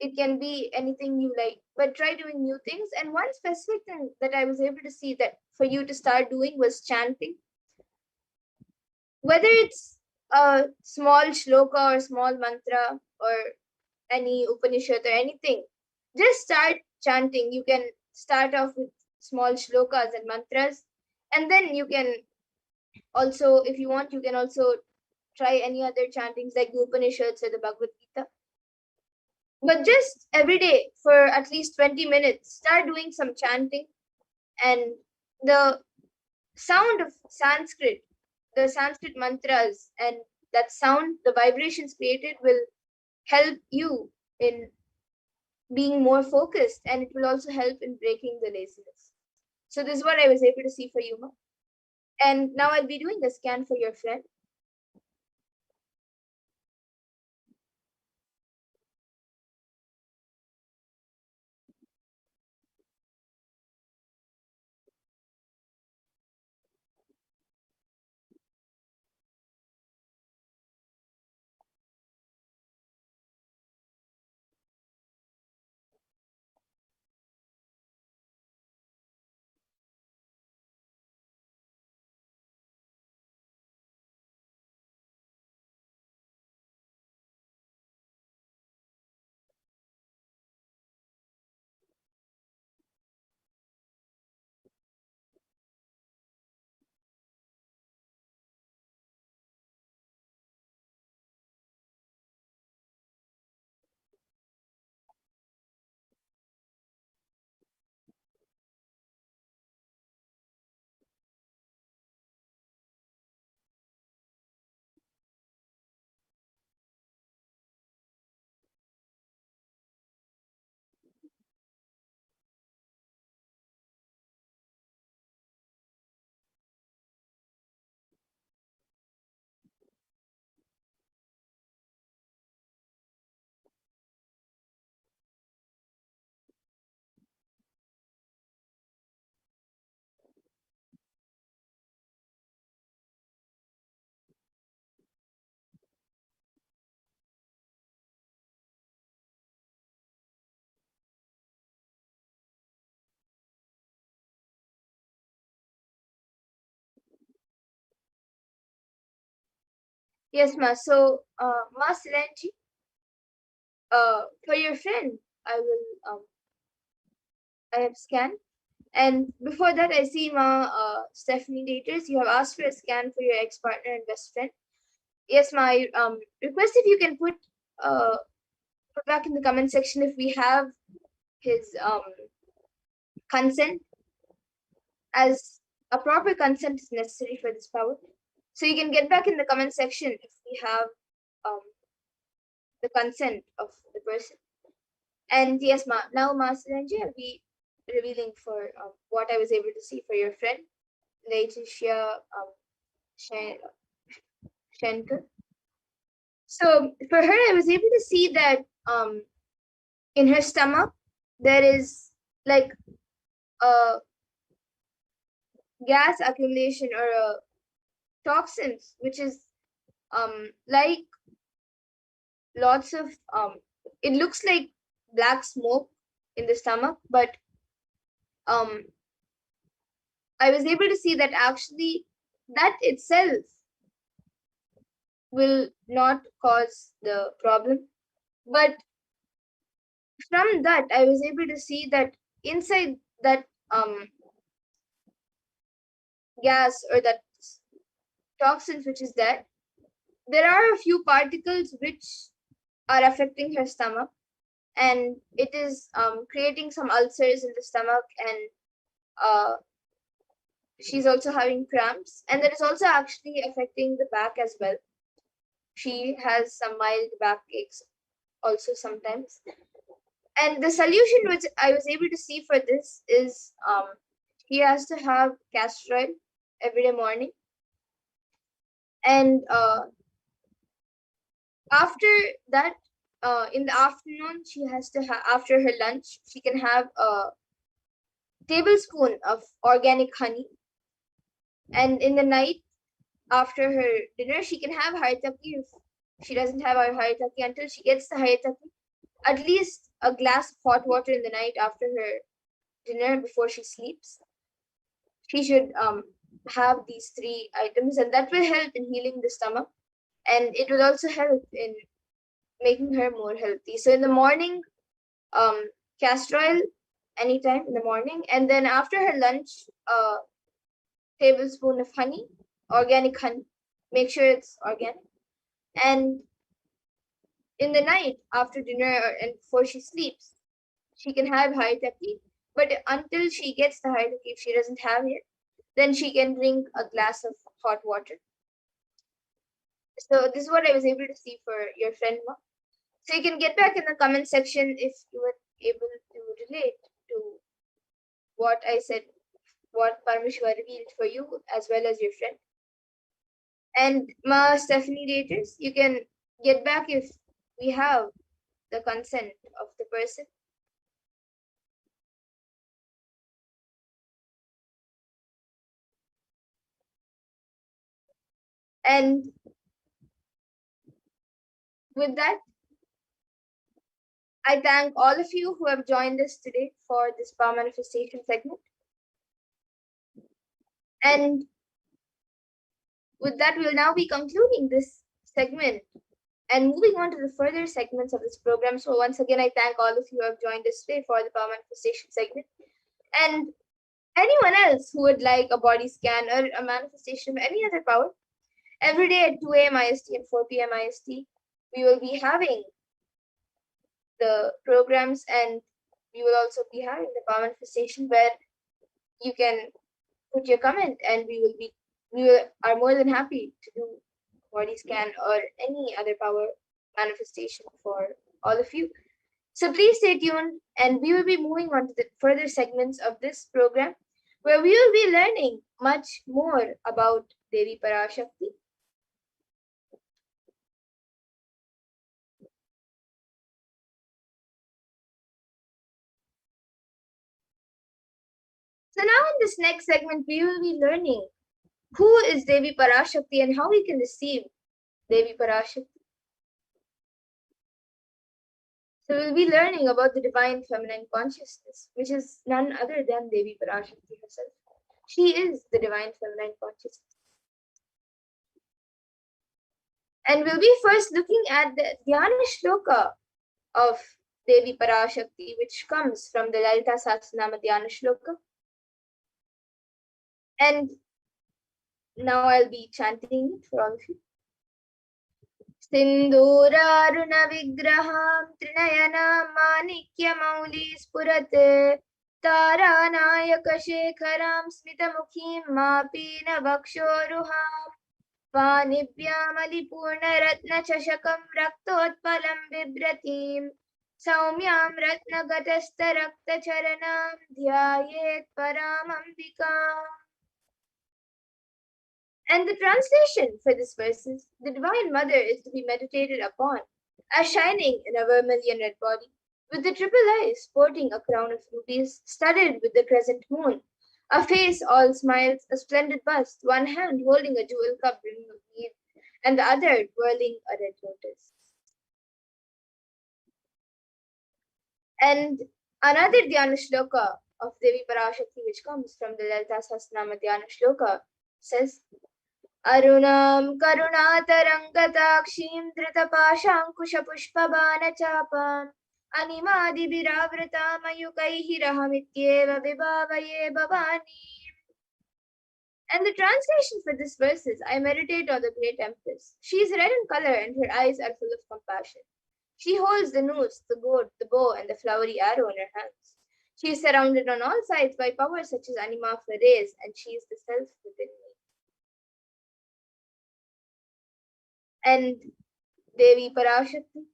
It can be anything you like, but try doing new things. And one specific thing that I was able to see that for you to start doing was chanting. Whether it's a small shloka or small mantra or any Upanishad or anything, just start chanting. You can start off with small shlokas and mantras, and then you can also, if you want, you can also try any other chantings like the Upanishads or the Bhagavad Gita. But just every day for at least 20 minutes, start doing some chanting, and the sound of Sanskrit, the Sanskrit mantras, and that sound, the vibrations created will help you in being more focused, and it will also help in breaking the laziness. So this is what I was able to see for you, Ma. And now I'll be doing a scan for your friend. Yes, ma. So, Ma Silanji, for your friend, I will I have scanned. And before that, I see Ma Stephanie Daters. You have asked for a scan for your ex-partner and best friend. Yes, ma. I request if you can put back in the comment section if we have his consent, as a proper consent is necessary for this power. So you can get back in the comment section if we have um, the consent of the person. And yes, now Silanji, I'll be revealing for what I was able to see for your friend, Laetitia Shankar. So for her, I was able to see that in her stomach, there is like a gas accumulation or toxins, which is like lots of it looks like black smoke in the stomach, but I was able to see that actually that itself will not cause the problem. But from that, I was able to see that inside that gas or that toxins which is there are a few particles which are affecting her stomach, and it is creating some ulcers in the stomach, and she's also having cramps, and that is also actually affecting the back as well. She has some mild backaches also sometimes. And the solution which I was able to see for this is she has to have castor oil every day morning, and after that in the afternoon she has to have, after her lunch, she can have a tablespoon of organic honey, and in the night after her dinner she can have haritaki. If she doesn't have her haritaki until she gets the haritaki, at least a glass of hot water in the night after her dinner before she sleeps. She should have these three items, and that will help in healing the stomach, and it will also help in making her more healthy. So in the morning, castor oil anytime in the morning, and then after her lunch, a tablespoon of honey, organic honey. Make sure it's organic. And in the night after dinner and before she sleeps, she can have haritaki. But until she gets the haritaki, if she doesn't have it, then she can drink a glass of hot water. So this is what I was able to see for your friend, Ma. So you can get back in the comment section if you were able to relate to what I said, what Paramashiva revealed for you as well as your friend. And Ma Stephanie Daters, you can get back if we have the consent of the person. And with that, I thank all of you who have joined us today for this power manifestation segment. And with that, we'll now be concluding this segment and moving on to the further segments of this program. So once again, I thank all of you who have joined us today for the power manifestation segment. And anyone else who would like a body scan or a manifestation of any other power, every day at 2 a.m. IST and 4 p.m. IST, we will be having the programs, and we will also be having the power manifestation where you can put your comment, and we are more than happy to do body scan or any other power manifestation for all of you. So please stay tuned, and we will be moving on to the further segments of this program where we will be learning much more about Devi Parashakti. So now in this next segment, we will be learning who is Devi Parashakti and how we can receive Devi Parashakti. So we'll be learning about the divine feminine consciousness, which is none other than Devi Parashakti herself. She is the divine feminine consciousness. And we'll be first looking at the Dhyana Shloka of Devi Parashakti, which comes from the Lalita Sahasranama Dhyana Shloka. And now I'll be chanting it for all of you. सिन्दूरारुण विग्रहां त्रिनयनां माणिक्यमौली स्फुरते तारानायकशेखरां स्मितमुखीं मापीनवक्षोरुहां पाणिभ्यामलिपूर्णरत्नचषकं रक्तोत्पलं बिभ्रतीं सौम्यां रत्नगतस्थरक्तचरणां ध्यायेत् परामम्बिकाम्. And the translation for this verse is, the Divine Mother is to be meditated upon as shining in a vermilion red body, with the triple eyes sporting a crown of rubies studded with the crescent moon, a face all smiles, a splendid bust, one hand holding a jewel cup brimming with mead, and the other twirling a red lotus. And another Dhyana Shloka of Devi Parashakti, which comes from the Lalita Sahasranama Dhyana Shloka, says, Arunam karunatarangataakshim dhritapaashankushpushpabanachapam animadibhiravratam ayukaihi rahamityeva vibhavaye bhavani. And the translation for this verse is, I meditate on the great Empress. She is red in color and her eyes are full of compassion. She holds the noose, the gourd, the bow, and the flowery arrow in her hands. She is surrounded on all sides by powers such as anima rays, and she is the self within me. And Devi Parashakti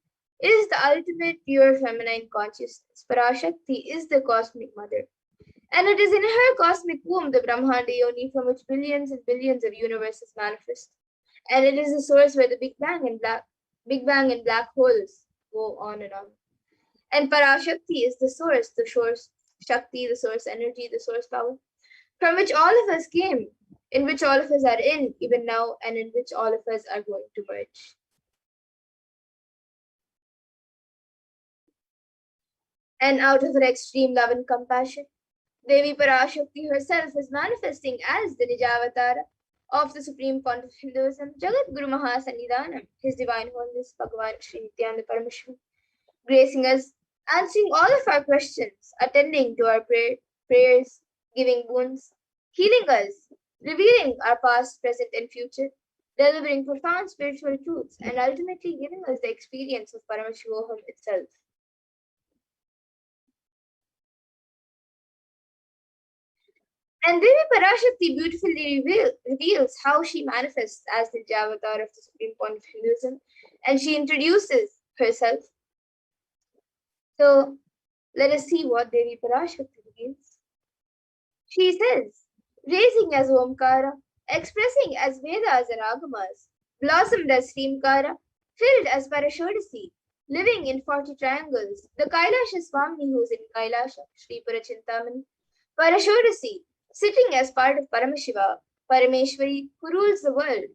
is the ultimate pure feminine consciousness. Parashakti is the cosmic mother. And it is in her cosmic womb, the Brahmanda Yoni, from which billions and billions of universes manifest. And it is the source where the Big Bang and black holes go on and on. And Parashakti is the source Shakti, the source energy, the source power, from which all of us came, in which all of us are in even now, and in which all of us are going to merge. And out of her extreme love and compassion, Devi Parashakti herself is manifesting as the Nijavatara of the Supreme Font of Hinduism, Jagat Guru Mahasannidhanam, His Divine Holiness Bhagavan Shri Nithyananda Paramashivam, gracing us, answering all of our questions, attending to our prayers, giving boons, healing us, revealing our past, present, and future, delivering profound spiritual truths, and ultimately giving us the experience of Paramashivoham itself. And Devi Parashakti beautifully reveals how she manifests as the Avatar of the Supreme Point of Hinduism, and she introduces herself. So let us see what Devi Parashakti reveals. She says, raising as Omkara, expressing as Vedas and Agamas, blossomed as Srimkara, filled as Parashodasi, living in 40 triangles, the Kailasa Swami who is in Kailasa, Sri Parachintamani, Parashodasi, sitting as part of Paramashiva, Parameshwari, who rules the world,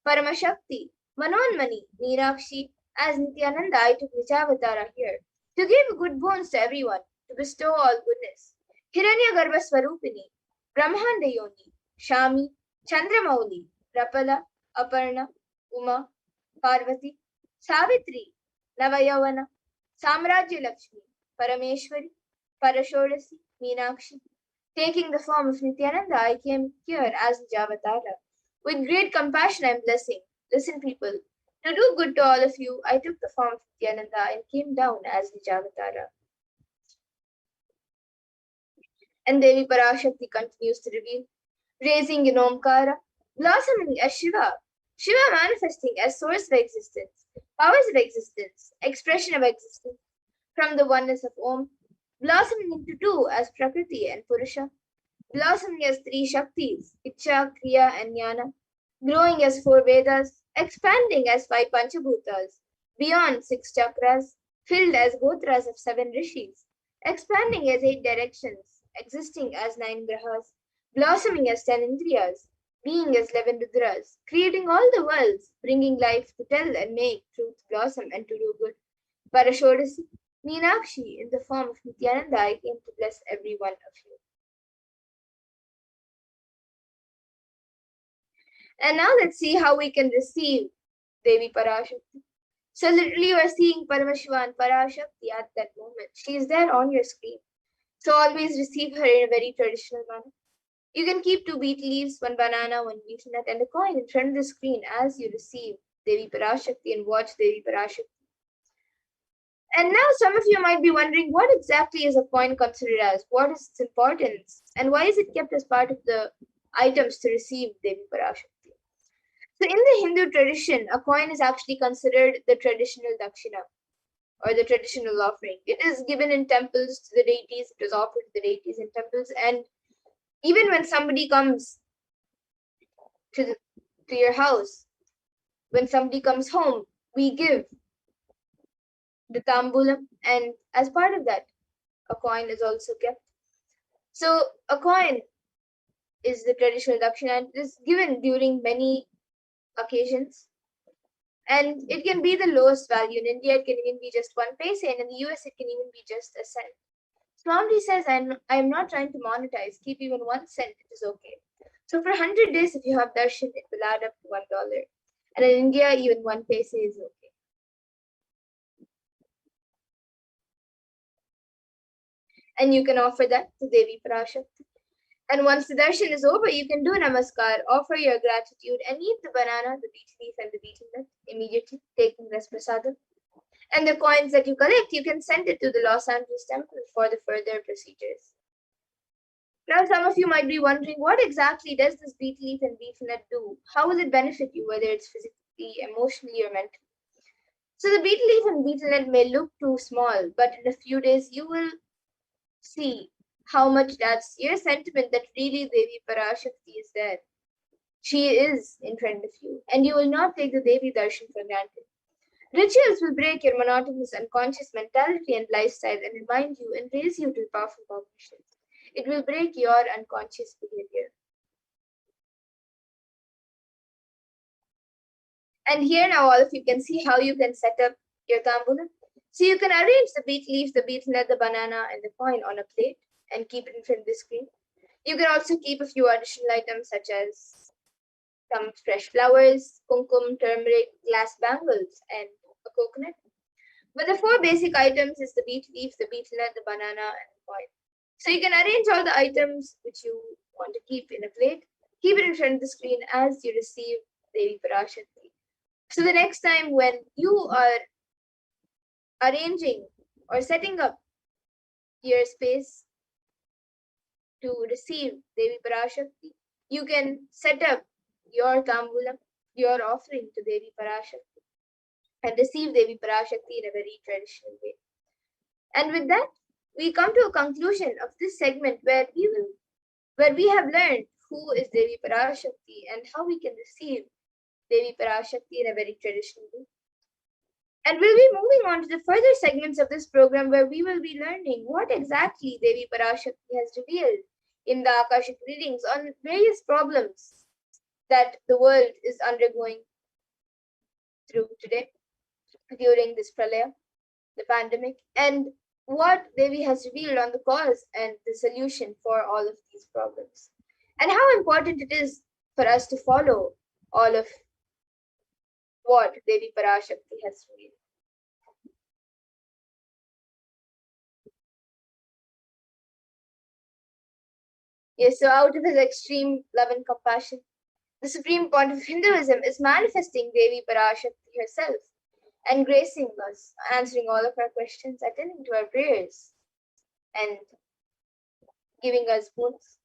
Paramashakti, Manonmani, Meenakshi, as Nithyananda, I took Nijavatara here, to give good boons to everyone, to bestow all goodness. Hiranyagarbha Swarupini, Brahmanda Yoni, Shami, Chandramauli, Rapala, Aparna, Uma, Parvati, Savitri, Navayavana, Samrajya Lakshmi, Parameshwari, Parashodasi, Meenakshi. Taking the form of Nithyananda, I came here as Nijavatara. With great compassion and blessing, listen people, to do good to all of you, I took the form of Nithyananda and came down as Nijavatara. And Devi Parashakti continues to reveal, raising in Omkara, blossoming as Shiva, Shiva manifesting as source of existence, powers of existence, expression of existence, from the oneness of Om, blossoming into two as Prakriti and Purusha, blossoming as three Shaktis, Icha, Kriya, and Jnana, growing as 4 Vedas, expanding as 5 Panchabhutas, beyond 6 chakras, filled as Gotras of 7 Rishis, expanding as 8 directions, existing as 9 Grahas, blossoming as 10 Indriyas, being as 11 Rudras, creating all the worlds, bringing life to tell and make truth blossom and to do good. Parashodasi, Meenakshi, in the form of Nithyananda, I came to bless every one of you. And now let's see how we can receive Devi Parashakti. So literally you are seeing Paramashiva and Parashakti at that moment. She is there on your screen. So always receive her in a very traditional manner. You can keep 2 betel leaves, 1 banana, 1 betel nut, and a coin in front of the screen as you receive Devi Parashakti and watch Devi Parashakti. And now some of you might be wondering, what exactly is a coin considered as? What is its importance? And why is it kept as part of the items to receive Devi Parashakti? So in the Hindu tradition, a coin is actually considered the traditional dakshina or the traditional offering. It is given in temples to the deities, it was offered to the deities in temples, and even when somebody comes to your house, when somebody comes home, we give the tambulam, and as part of that, a coin is also kept. So a coin is the traditional dakshina and it is given during many occasions. And it can be the lowest value. In India, it can even be just 1 paise, and in the US, it can even be just a cent. Swamiji says, I'm not trying to monetize. Keep even 1 cent, it is okay. So for 100 days, if you have darshan, it will add up to $1. And in India, even 1 paise is okay. And you can offer that to Devi Parashakti. And once the darshan is over, you can do namaskar, offer your gratitude, and eat the banana, the betel leaf, and the betel nut immediately, taking this prasadam. And the coins that you collect, you can send it to the Los Angeles temple for the further procedures. Now, some of you might be wondering, what exactly does this betel leaf and betel nut do? How will it benefit you, whether it's physically, emotionally, or mentally? So the betel leaf and betel nut may look too small, but in a few days, you will see how much that's your sentiment that really Devi Parashakti is there. She is in front of you, and you will not take the Devi Darshan for granted. Rituals will break your monotonous unconscious mentality and lifestyle and remind you and raise you to powerful cognitions. It will break your unconscious behavior. And here now all of you can see how you can set up your tambulam. So you can arrange the betel leaves, the betel nut, the banana, and the coin on a plate and keep it in front of the screen. You can also keep a few additional items such as some fresh flowers, kumkum, turmeric, glass bangles, and a coconut. But the 4 basic items is the betel leaf, the betel nut, the banana, and the coin. So you can arrange all the items which you want to keep in a plate, keep it in front of the screen as you receive Devi Parashakti. So the next time when you are arranging or setting up your space to receive Devi Parashakti, you can set up your tambulam, your offering to Devi Parashakti, and receive Devi Parashakti in a very traditional way. And with that, we come to a conclusion of this segment where we have learned who is Devi Parashakti and how we can receive Devi Parashakti in a very traditional way. And we'll be moving on to the further segments of this program where we will be learning what exactly Devi Parashakti has revealed in the Akashic readings on various problems that the world is undergoing through today during this pralaya, the pandemic, and what Devi has revealed on the cause and the solution for all of these problems, and how important it is for us to follow all of what Devi Parashakti has revealed. Yes, so out of his extreme love and compassion, the supreme point of Hinduism is manifesting Devi Parashakti herself and gracing us, answering all of our questions, attending to our prayers, and giving us boons.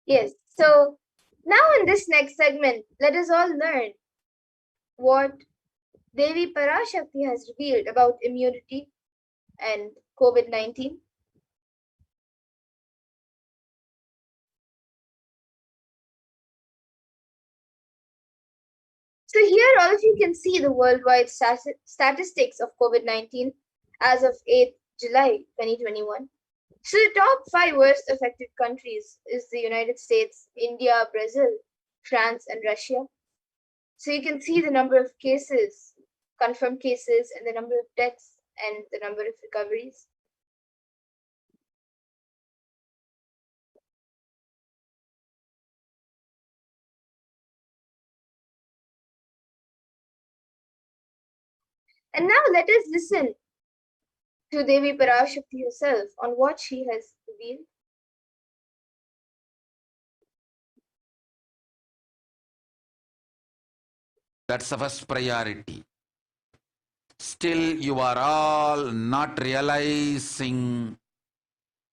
Yes. So now in this next segment, let us all learn what Devi Parashakti has revealed about immunity and COVID-19. So here all of you can see the worldwide statistics of COVID-19 as of 8th July 2021. So the top 5 worst affected countries is the United States, India, Brazil, France, and Russia. So you can see the number of cases, confirmed cases, and the number of deaths and the number of recoveries. And now let us listen to Devi Parashakti herself on what she has revealed. That's the first priority. Still, you are all not realizing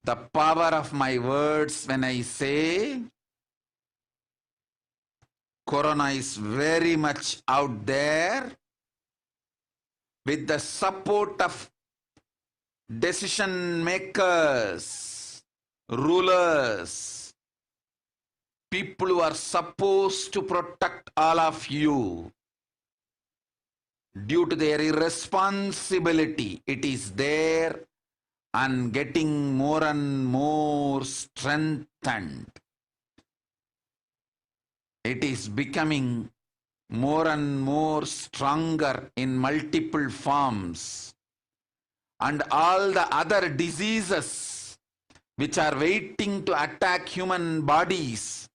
the power of my words when I say Corona is very much out there with the support of decision makers, rulers, people who are supposed to protect all of you. Due to their irresponsibility, it is there and getting more and more strengthened. It is becoming more and more stronger in multiple forms. And all the other diseases which are waiting to attack human bodies,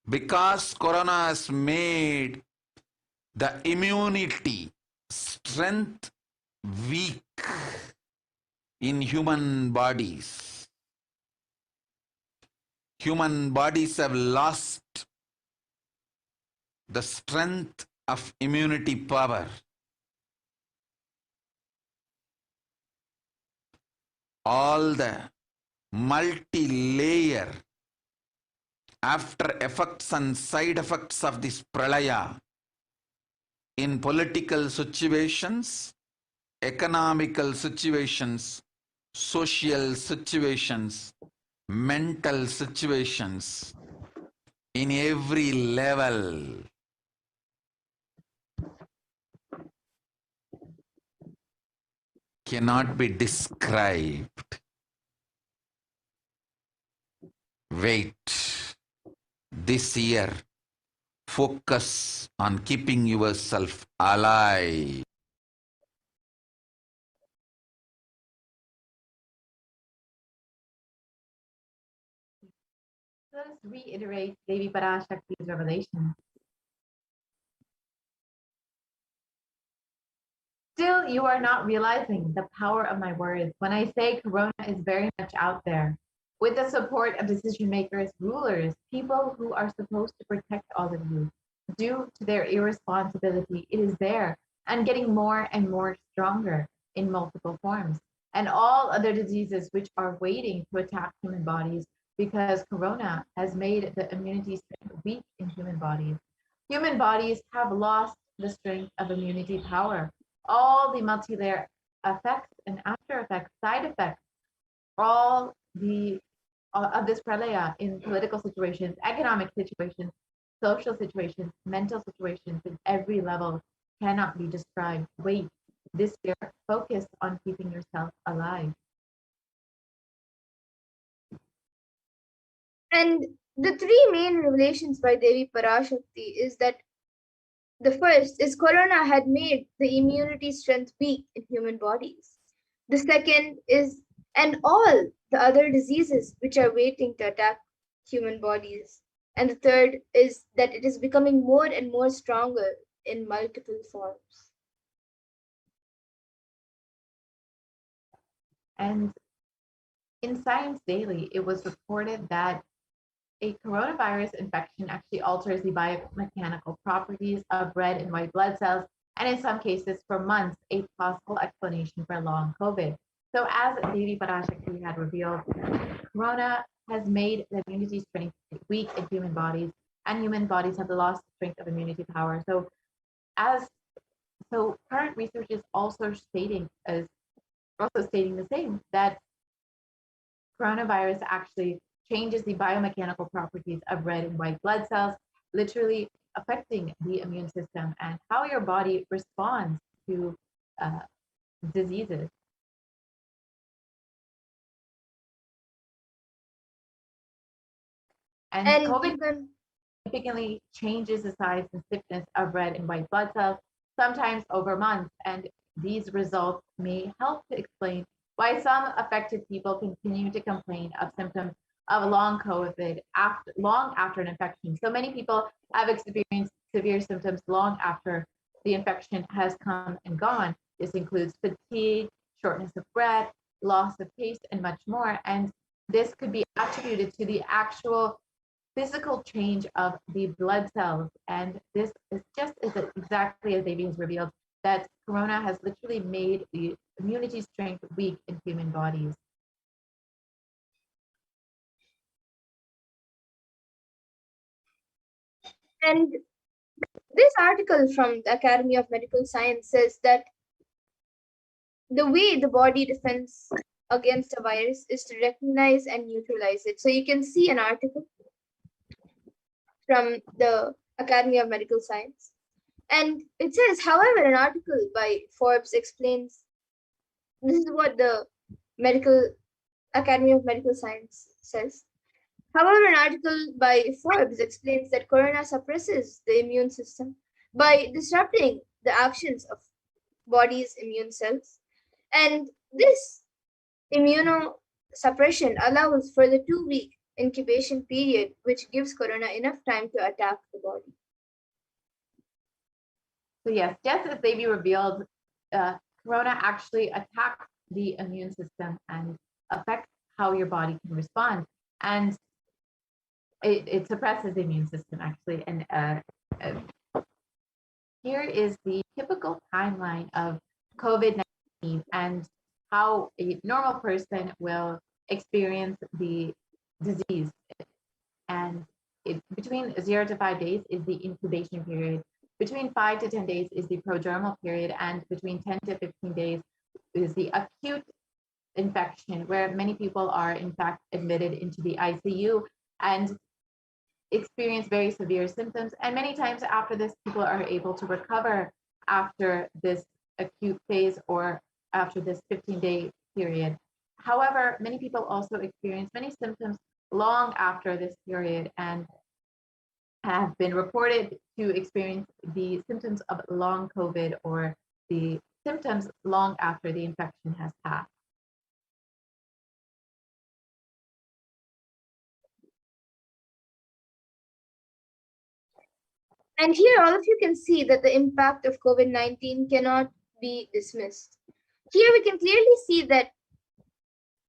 because Corona has made the immunity strength weak in human bodies. Human bodies have lost the strength of immunity power. All the multi-layer after effects and side effects of this pralaya in political situations, economical situations, social situations, mental situations, in every level. Cannot be described. Wait. This year, focus on keeping yourself alive. Let us reiterate Devi Parashakti's revelation. Still, you are not realizing the power of my words when I say Corona is very much out there. With the support of decision makers, rulers, people who are supposed to protect all of you, due to their irresponsibility, it is there and getting more and more stronger in multiple forms. And all other diseases which are waiting to attack human bodies because Corona has made the immunity strength weak in human bodies. Human bodies have lost the strength of immunity power. All the multi-layer effects and after effects, side effects, all the of this pralaya in political situations, economic situations, social situations, mental situations, in every level cannot be described. Wait, this year, focus on keeping yourself alive. And the 3 main revelations by Devi Parashakti is that the first is Corona had made the immunity strength weak in human bodies. The second is, and all the other diseases which are waiting to attack human bodies. And the third is that it is becoming more and more stronger in multiple forms. And in Science Daily, it was reported that a coronavirus infection actually alters the biomechanical properties of red and white blood cells, and in some cases, for months, a possible explanation for long COVID. So as Devi Parashakti had revealed, Corona has made the immunity strength weak in human bodies, and human bodies have lost strength of immunity power. As so current research is also stating the same, that coronavirus actually changes the biomechanical properties of red and white blood cells, literally affecting the immune system and how your body responds to uh, diseases. And COVID significantly changes the size and stiffness of red and white blood cells, sometimes over months, and these results may help to explain why some affected people continue to complain of symptoms of long COVID long after an infection. So many people have experienced severe symptoms long after the infection has come and gone. This includes fatigue, shortness of breath, loss of taste, and much more. And this could be attributed to the actual physical change of the blood cells. And this is just exactly as Devi has revealed, that corona has literally made the immunity strength weak in human bodies. And this article from the Academy of Medical Science says that the way the body defends against a virus is to recognize and neutralize it. So you can see an article from the Academy of Medical Science. And it says, however, an article by Forbes explains, this is what the Academy of Medical Science says. However, an article by Forbes explains that corona suppresses the immune system by disrupting the actions of body's immune cells. And this immunosuppression allows for the 2-week incubation period, which gives corona enough time to attack the body. So yes, just as Devi revealed, corona actually attacks the immune system and affects how your body can respond. And it suppresses the immune system actually. And here is the typical timeline of COVID-19 and how a normal person will experience the disease. And between 0 to 5 days is the incubation period. Between 5 to 10 days is the prodromal period, and between 10 to 15 days is the acute infection, where many people are in fact admitted into the ICU and experience very severe symptoms. And many times after this, people are able to recover after this acute phase or after this 15-day period. However, many people also experience many symptoms long after this period and have been reported to experience the symptoms of long COVID or the symptoms long after the infection has passed. And here, all of you can see that the impact of COVID-19 cannot be dismissed. Here we can clearly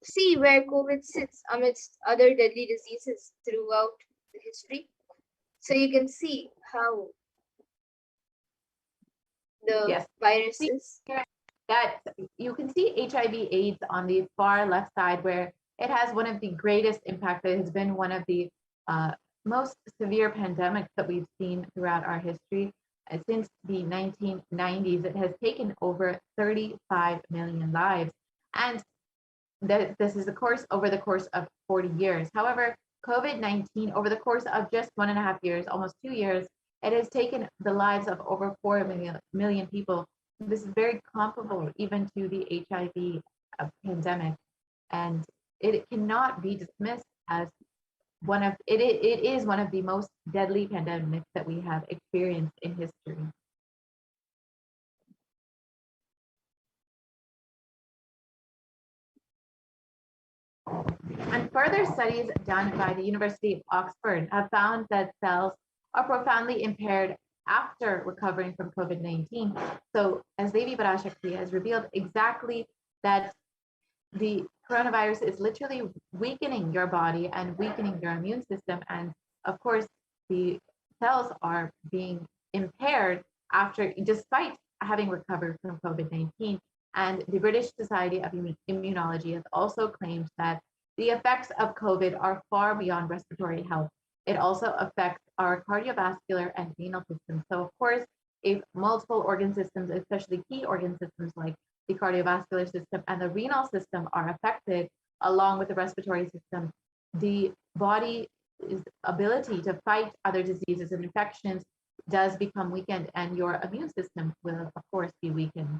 see where COVID sits amidst other deadly diseases throughout the history. So you can see how the virus is. That you can see HIV/AIDS on the far left side, where it has one of the greatest impact. It has been one of the most severe pandemics that we've seen throughout our history. Since the 1990s, it has taken over 35 million lives. And this is over the course of 40 years. However, COVID-19, over the course of just 1.5 years, almost 2 years, it has taken the lives of over 4 million people. This is very comparable even to the HIV pandemic. And it cannot be dismissed as it is one of the most deadly pandemics that we have experienced in history. And further studies done by the University of Oxford have found that cells are profoundly impaired after recovering from COVID-19. So as Devi Parashakti has revealed exactly that the coronavirus is literally weakening your body and weakening your immune system. And of course, the cells are being impaired despite having recovered from COVID-19. And the British Society of Immunology has also claimed that the effects of COVID are far beyond respiratory health. It also affects our cardiovascular and renal systems. So, of course, if multiple organ systems, especially key organ systems like the cardiovascular system and the renal system, are affected, along with the respiratory system, the body's ability to fight other diseases and infections does become weakened, and your immune system will, of course, be weakened.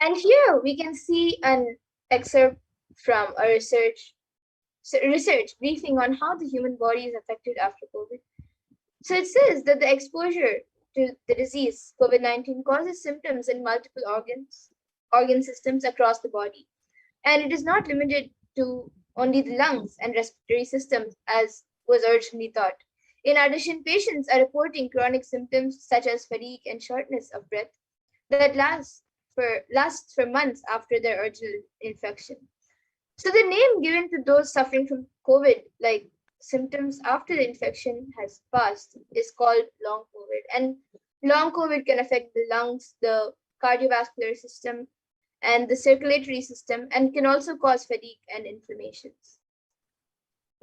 And here we can see an excerpt from a research briefing on how the human body is affected after COVID. So it says that the exposure to the disease COVID-19 causes symptoms in multiple organ systems across the body, and it is not limited to only the lungs and respiratory systems as was originally thought. In addition, patients are reporting chronic symptoms such as fatigue and shortness of breath that lasts for months after their original infection. So the name given to those suffering from COVID, like symptoms after the infection has passed, is called long COVID. And long COVID can affect the lungs, the cardiovascular system, and the circulatory system, and can also cause fatigue and inflammations.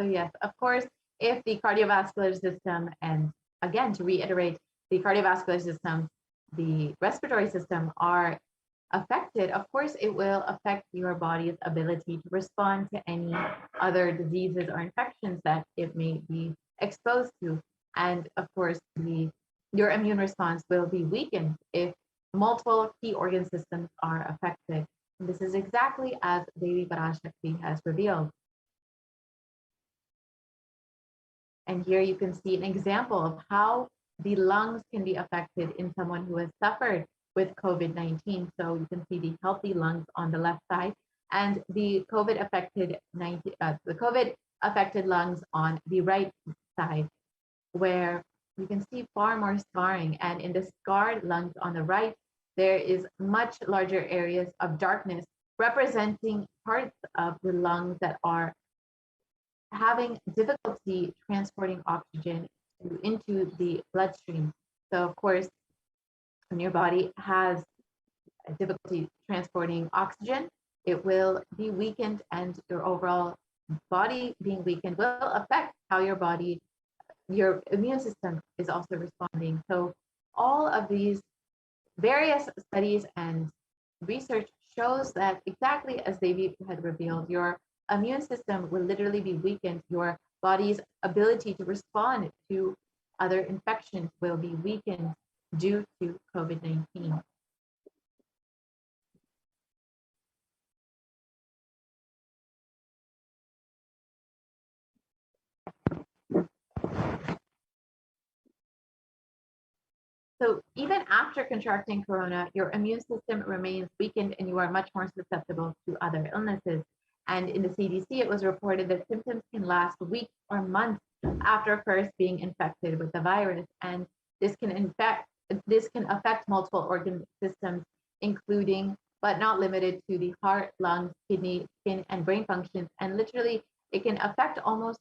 So yes, of course, if the cardiovascular system, and again, to reiterate, the cardiovascular system, the respiratory system are affected, of course, it will affect your body's ability to respond to any other diseases or infections that it may be exposed to. And of course, your immune response will be weakened if multiple key organ systems are affected. And this is exactly as Devi Parashakti has revealed. And here you can see an example of how the lungs can be affected in someone who has suffered with COVID-19. So you can see the healthy lungs on the left side and the COVID affected lungs on the right side, where you can see far more scarring. And in the scarred lungs on the right, there is much larger areas of darkness representing parts of the lungs that are having difficulty transporting oxygen into the bloodstream. So of course, when your body has difficulty transporting oxygen, it will be weakened, and your overall body being weakened will affect how your immune system is also responding. So all of these various studies and research shows that exactly as Devi had revealed, your immune system will literally be weakened. Your body's ability to respond to other infections will be weakened due to COVID-19. So even after contracting corona, your immune system remains weakened and you are much more susceptible to other illnesses. And in the CDC, it was reported that symptoms can last weeks or months after first being infected with the virus. And this can affect multiple organ systems, including but not limited to the heart, lungs, kidney, skin, and brain functions. And literally, it can affect almost,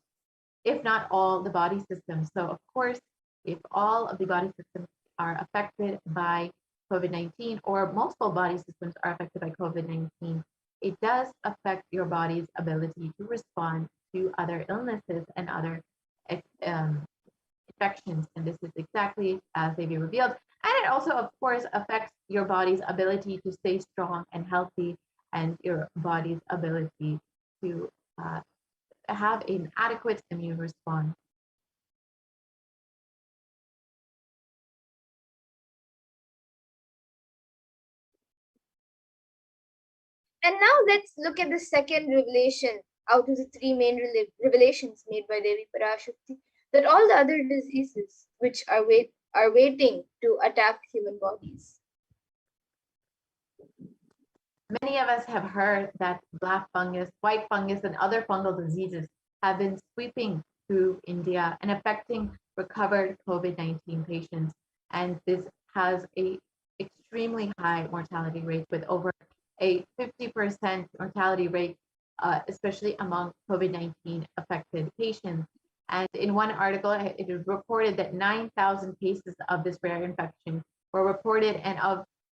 if not all, the body systems. So of course, if all of the body systems are affected by COVID-19, or multiple body systems are affected by COVID-19, it does affect your body's ability to respond to other illnesses and other infections. And this is exactly as they be revealed. And it also, of course, affects your body's ability to stay strong and healthy, and your body's ability to have an adequate immune response. And now let's look at the second revelation out of the three main revelations made by Devi Parashakti, that all the other diseases which are waiting to attack human bodies. Many of us have heard that black fungus, white fungus, and other fungal diseases have been sweeping through India and affecting recovered COVID-19 patients. And this has a extremely high mortality rate, with over a 50% mortality rate, especially among COVID-19 affected patients. And in one article, it reported that 9,000 cases of this rare infection were reported, and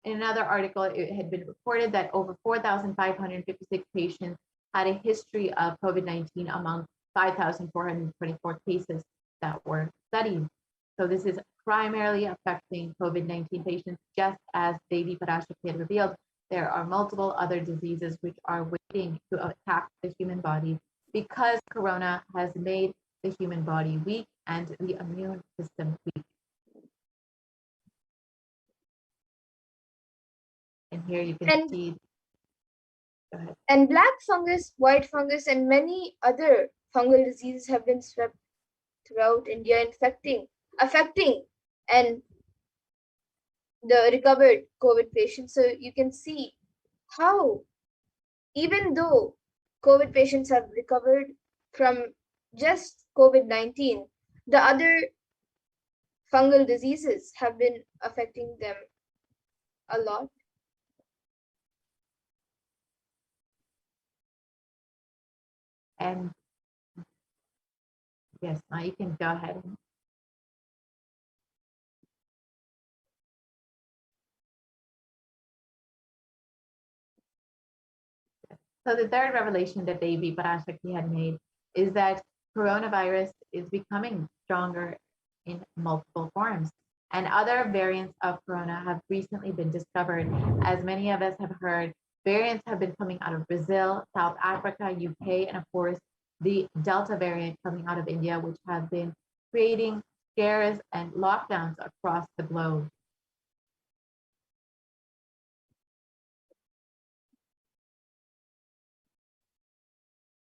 in another article, it had been reported that over 4,556 patients had a history of COVID-19 among 5,424 cases that were studied. So this is primarily affecting COVID-19 patients, just as Devi Parashakti had revealed. There are multiple other diseases which are waiting to attack the human body because corona has made the human body weak and the immune system weak. And here you can see. Go ahead. And black fungus, white fungus, and many other fungal diseases have been swept throughout India, affecting and the recovered COVID patients. So you can see how, even though COVID patients have recovered from just COVID-19, the other fungal diseases have been affecting them a lot. And yes, now you can go ahead. So the third revelation that Devi Parashakti had made is that coronavirus is becoming stronger in multiple forms. And other variants of corona have recently been discovered. As many of us have heard, variants have been coming out of Brazil, South Africa, UK, and of course, the Delta variant coming out of India, which have been creating scares and lockdowns across the globe.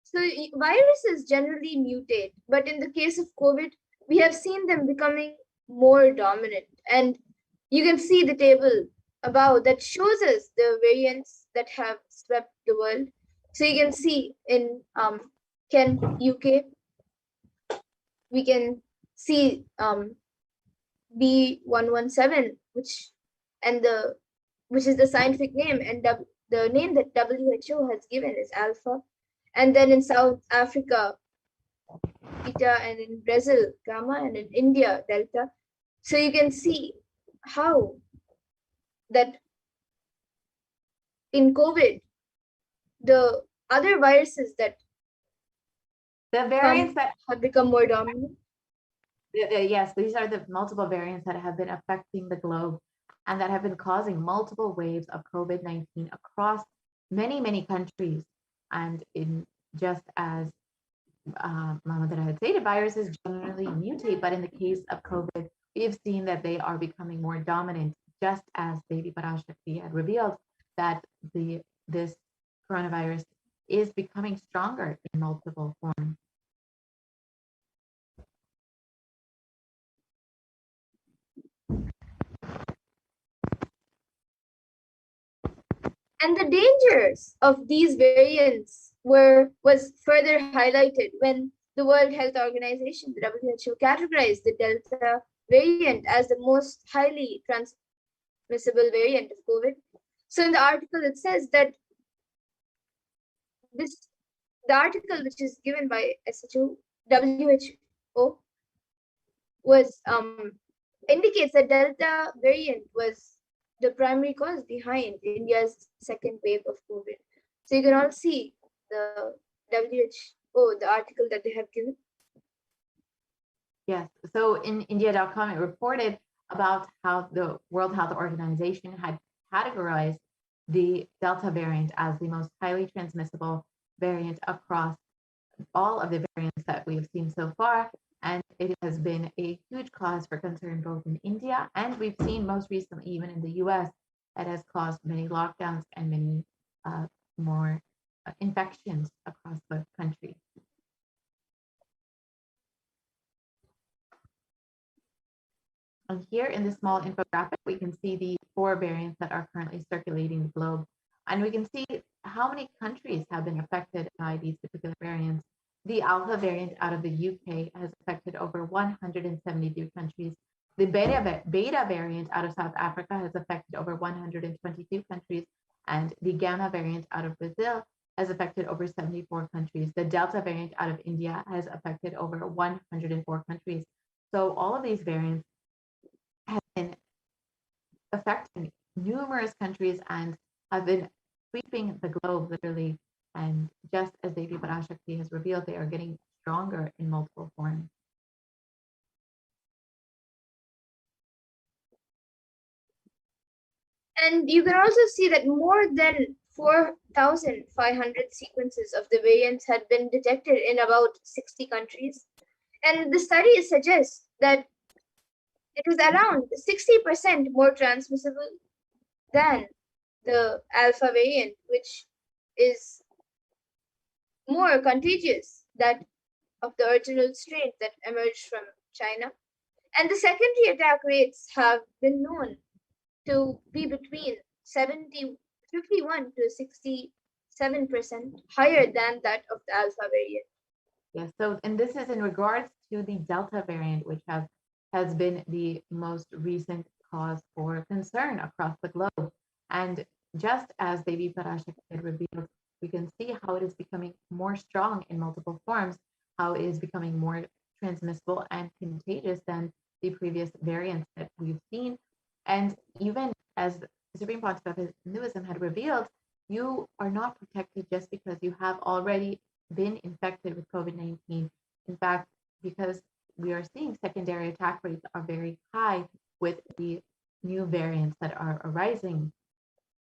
So viruses generally mutate, but in the case of COVID, we have seen them becoming more dominant. And you can see the table above that shows us the variants that have swept the world. So you can see in Kent, UK, we can see B117, which is the scientific name, and the name that WHO has given is alpha. And then in South Africa, beta, and in Brazil, gamma, and in India, delta. So you can see how that in COVID, the other viruses that the variants that have become more dominant. Yes, these are the multiple variants that have been affecting the globe and that have been causing multiple waves of COVID-19 across many, many countries. And in just as Mamadana had stated, viruses generally mutate, but in the case of COVID, we have seen that they are becoming more dominant, just as Devi Parashakti had revealed that this coronavirus is becoming stronger in multiple forms. And the dangers of these variants was further highlighted when the World Health Organization, the WHO, categorized the Delta variant as the most highly transmissible variant of COVID. So in the article, it says that the article which is given by WHO was indicates that Delta variant was the primary cause behind India's second wave of COVID. So you can all see the WHO, the article that they have given. Yes, so in India.com, it reported about how the World Health Organization had categorized the Delta variant as the most highly transmissible variant across all of the variants that we have seen so far. And it has been a huge cause for concern both in India and we've seen most recently even in the US that has caused many lockdowns and many more infections across the country. And here in this small infographic, we can see the 4 variants that are currently circulating the globe. And we can see how many countries have been affected by these particular variants. The Alpha variant out of the UK has affected over 172 countries. The beta variant out of South Africa has affected over 122 countries. And the Gamma variant out of Brazil has affected over 74 countries. The Delta variant out of India has affected over 104 countries. So all of these variants have been affecting numerous countries and have been sweeping the globe literally. And just as Devi Parashakti has revealed, they are getting stronger in multiple forms. And you can also see that more than 4,500 sequences of the variants had been detected in about 60 countries. And the study suggests that it was around 60% more transmissible than the alpha variant, which is more contagious that of the original strain that emerged from China. And the secondary attack rates have been known to be between 51 to 67% higher than that of the alpha variant. Yes, so, and this is in regards to the Delta variant, which has been the most recent cause for concern across the globe. And just as Devi Parashakti had revealed, we can see how it is becoming more strong in multiple forms, how it is becoming more transmissible and contagious than the previous variants that we've seen. And even as the Supreme Pontiff of Hinduism had revealed, you are not protected just because you have already been infected with COVID-19. In fact, because we are seeing secondary attack rates are very high with the new variants that are arising.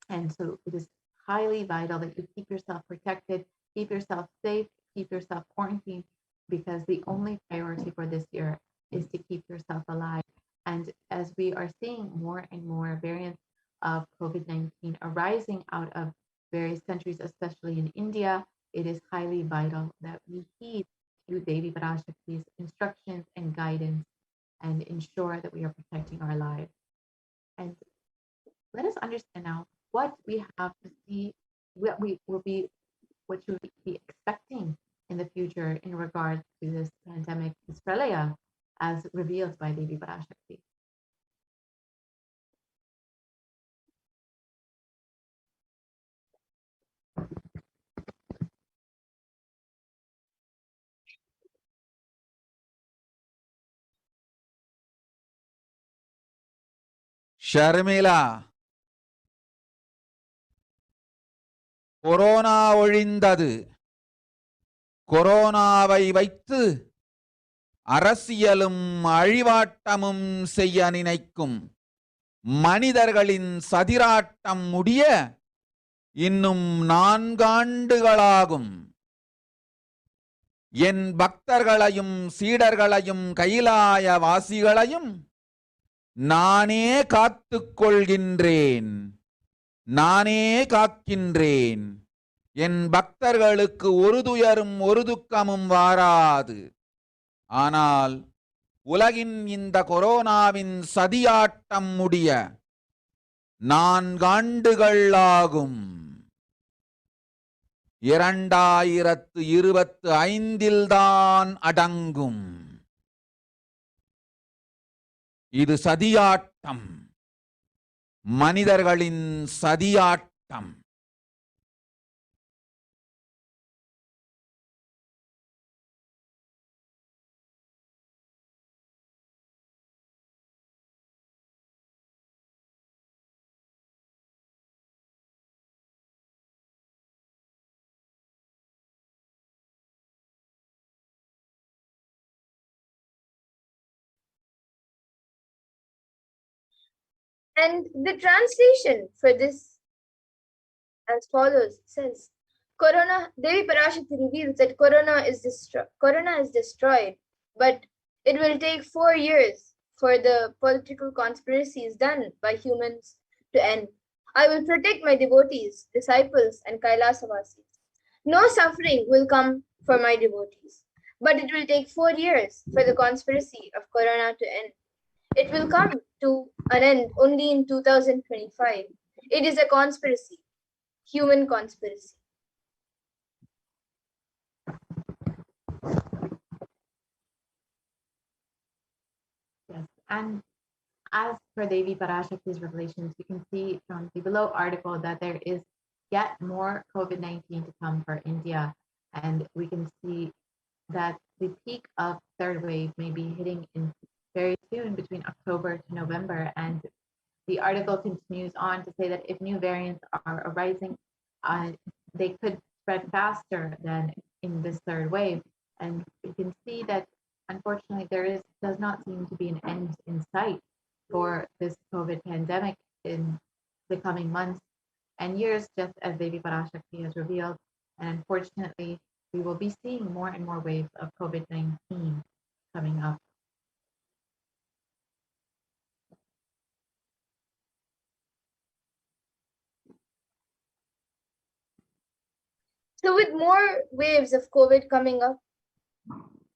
And so it is highly vital that you keep yourself protected, keep yourself safe, keep yourself quarantined, because the only priority for this year is to keep yourself alive. And as we are seeing more and more variants of COVID-19 arising out of various countries, especially in India, it is highly vital that we heed to Devi Parashakti's instructions and guidance and ensure that we are protecting our lives. And let us understand now what we have to see, what we will be, what you will be expecting in the future in regards to this pandemic, this pralaya, as revealed by Devi Parashakti. Sharmila, corona ஒழிந்தது. கொரோனாவை வைத்து அரசியலும் அழிவாட்டமும் செய்ய நினைக்கும் மனிதர்களின் சதிராட்டம் முடிய இன்னும் 4 ஆண்டுகளாகும். என் பக்தர்களையும் சீடர்களையும் கைலாய வாசிகளையும் நானே காத்துக் கொள்கின்றேன், நானே காக்கின்றேன். என் பக்தர்களுக்கு ஒரு துயரும் ஒரு துக்கமும் வாராது. ஆனால் உலகின் இந்த கொரோனாவின் சதியாட்டம் முடிய 4 ஆண்டுகள் ஆகும். 2025 தான் அடங்கும். இது சதியாட்டம், மனிதர்களின் சதியாட்டம். And the translation for this as follows says, Corona, Devi Parashakti reveals that Corona is destroyed, but it will take 4 years for the political conspiracies done by humans to end. I will protect my devotees, disciples, and Kailasa vasis. No suffering will come for my devotees, but it will take 4 years for the conspiracy of Corona to end. It will come to an end only in 2025. It is a conspiracy, human conspiracy. Yes, and as per Devi Parashakti's revelations, you can see from the below article that there is yet more COVID-19 to come for India. And we can see that the peak of third wave may be hitting in very soon between October to November. And the article continues on to say that if new variants are arising, they could spread faster than in this third wave. And you can see that unfortunately does not seem to be an end in sight for this COVID pandemic in the coming months and years, just as Devi Parashakti has revealed. And unfortunately, we will be seeing more and more waves of COVID-19 coming up. So, with more waves of COVID coming up,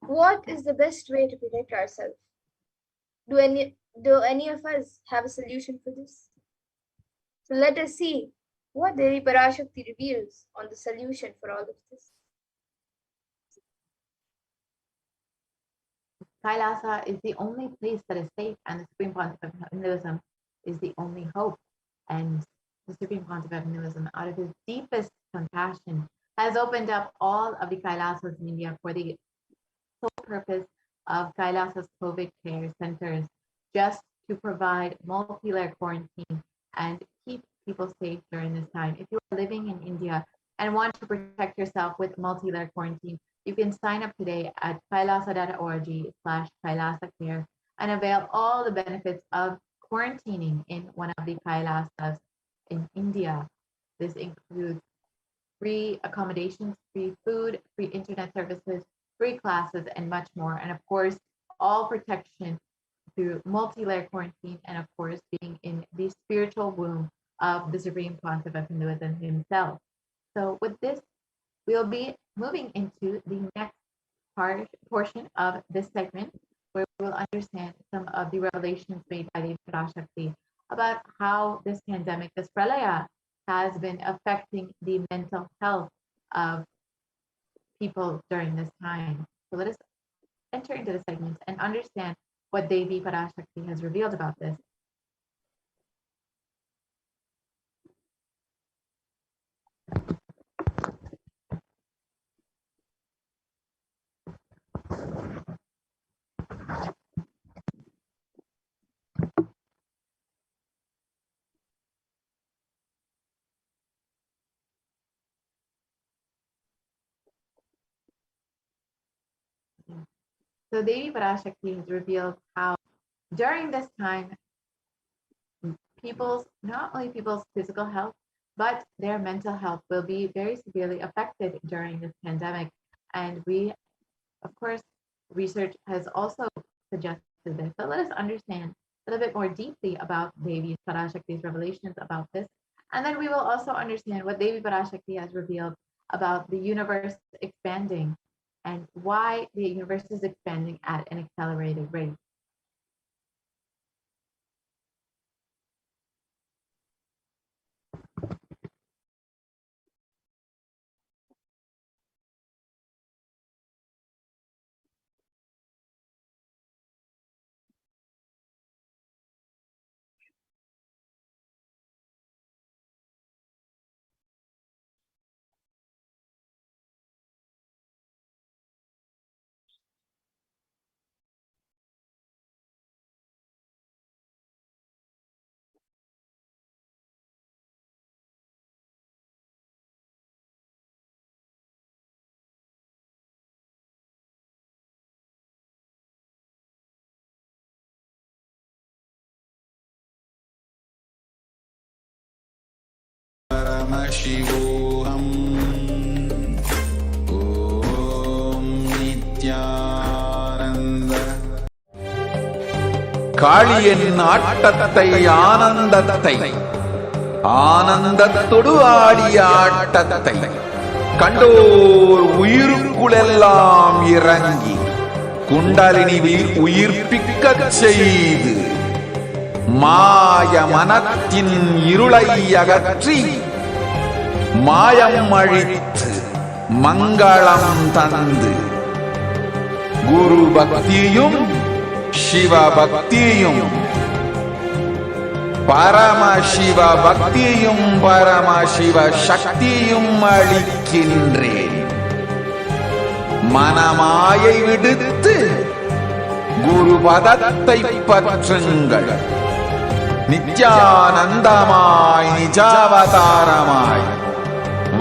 what is the best way to protect ourselves? Do any of us have a solution for this? So let us see what Devi Parashakti reveals on the solution for all of this. Kailasa is the only place that is safe, and the Supreme Pontiff of Hinduism is the only hope. And the Supreme Pontiff of Hinduism, out of his deepest compassion, has opened up all of the Kailasas in India for the sole purpose of Kailasa's COVID care centers, just to provide multi-layer quarantine and keep people safe during this time. If you are living in India and want to protect yourself with multi-layer quarantine, you can sign up today at kailasa.org/Kailasa Care and avail all the benefits of quarantining in one of the Kailasas in India. This includes free accommodations, free food, free internet services, free classes, and much more. And of course, all protection through multi-layer quarantine, and of course, being in the spiritual womb of the Supreme Pontiff of Hinduism himself. So with this, we'll be moving into the next portion of this segment, where we will understand some of the revelations made by the Parashakti about how this pandemic, this pralaya, has been affecting the mental health of people during this time. So let us enter into the segment and understand what Devi Parashakti has revealed about this. So Devi Parashakti has revealed how during this time, not only people's physical health, but their mental health will be very severely affected during this pandemic. And of course, research has also suggested this. So let us understand a little bit more deeply about Devi Parashakti's revelations about this. And then we will also understand what Devi Parashakti has revealed about the universe expanding and why the universe is expanding at an accelerated rate. Paramashivoham. Om Nithyananda. காளியின் ஆட்டத்தை ஆனந்தத்தை ஆனந்தத்தொடு ஆடிய ஆட்டத்தை கண்டோர் உயிருக்குளெல்லாம் இறங்கி குண்டலினிவில் உயிர்ப்பிக்கச் செய்து மாய மனத்தின் இருளை அகற்றி மாயம் அழித்து மங்களம் தந்து குரு பக்தியும் சிவ பக்தியும் பரமசிவ பக்தியும் பரமசிவ சக்தியும் அளிக்கின்றேன். மனமாயை விடுத்து குரு பதத்தை பற்றுங்கள். நித்யானந்தமாய் நிஜாவதாரமாய்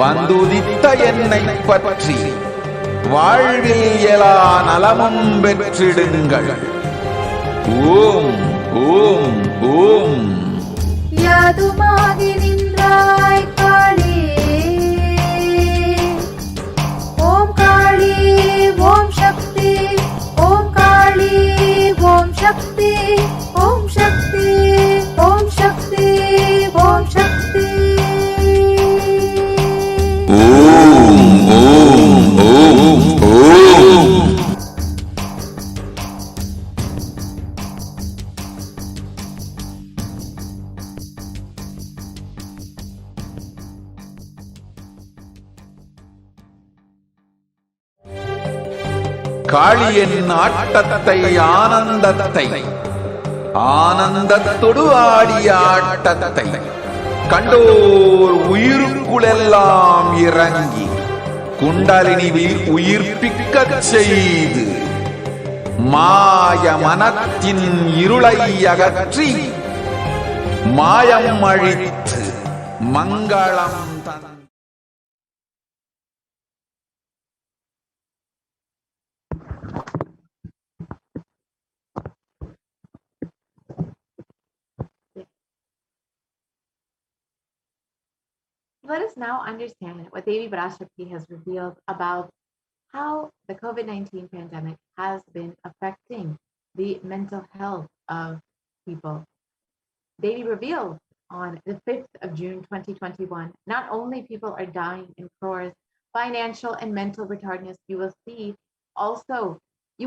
வந்துதித்த என்னை பற்றி வாழ்வில் எல்லா நலமும் பெற்றிடுங்கள். ஓம் ஓம் ஓம். யாதுமாகி நின்றாய் காளி, ஓம் காளி ஓம் சக்தி, ஓம் காளி ஓம் சக்தி, ஓம் சக்தி ஓம் சக்தி ஓம் சக்தி. ஓம் ஓம் ஓம் ஓம். காளியின் ஆட்டத்தை ஆனந்தத்தை ஆனந்தத்தொடு ஆடிய ஆட்டத்தை கண்டோர் உயிருக்குளெல்லாம் இறங்கி குண்டலினி உயிர்ப்பிக்கச் செய்து மாய மனத்தின் இருளை அகற்றி மாயம் அழித்து மங்களம் தன். Let us now understand what Devi Parashakti has revealed about how the COVID-19 pandemic has been affecting the mental health of people. Devi revealed on the 5th of June 2021, not only people are dying in crores, financial and mental retardedness, you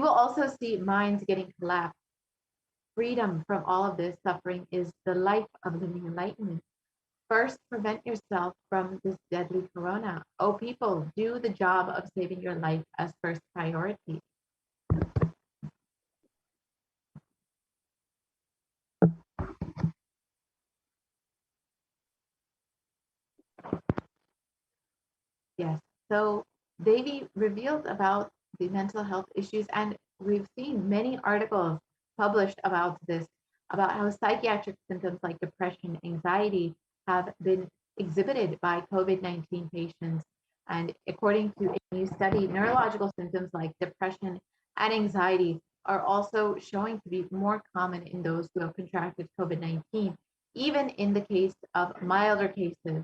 will also see minds getting collapsed. Freedom from all of this suffering is the life of living enlightenment. First, prevent yourself from this deadly corona. Oh, people, do the job of saving your life as first priority. Yes, so Devi revealed about the mental health issues, and we've seen many articles published about this, about how psychiatric symptoms like depression, anxiety have been exhibited by COVID-19 patients. And according to a new study, neurological symptoms like depression and anxiety are also showing to be more common in those who have contracted COVID-19, even in the case of milder cases.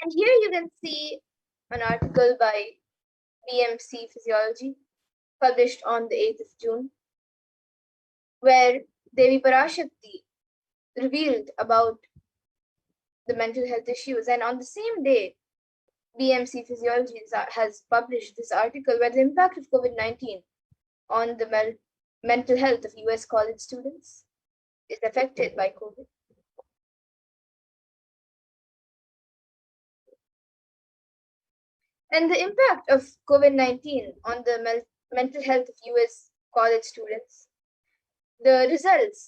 And here you can see an article by BMC Physiology published on the 8th of June, where Devi Parashakti revealed about the mental health issues. And on the same day, BMC Physiology has published this article where the impact of COVID-19 on the mental health of US college students is affected by COVID. And the impact of COVID-19 on the mental health of US college students, the results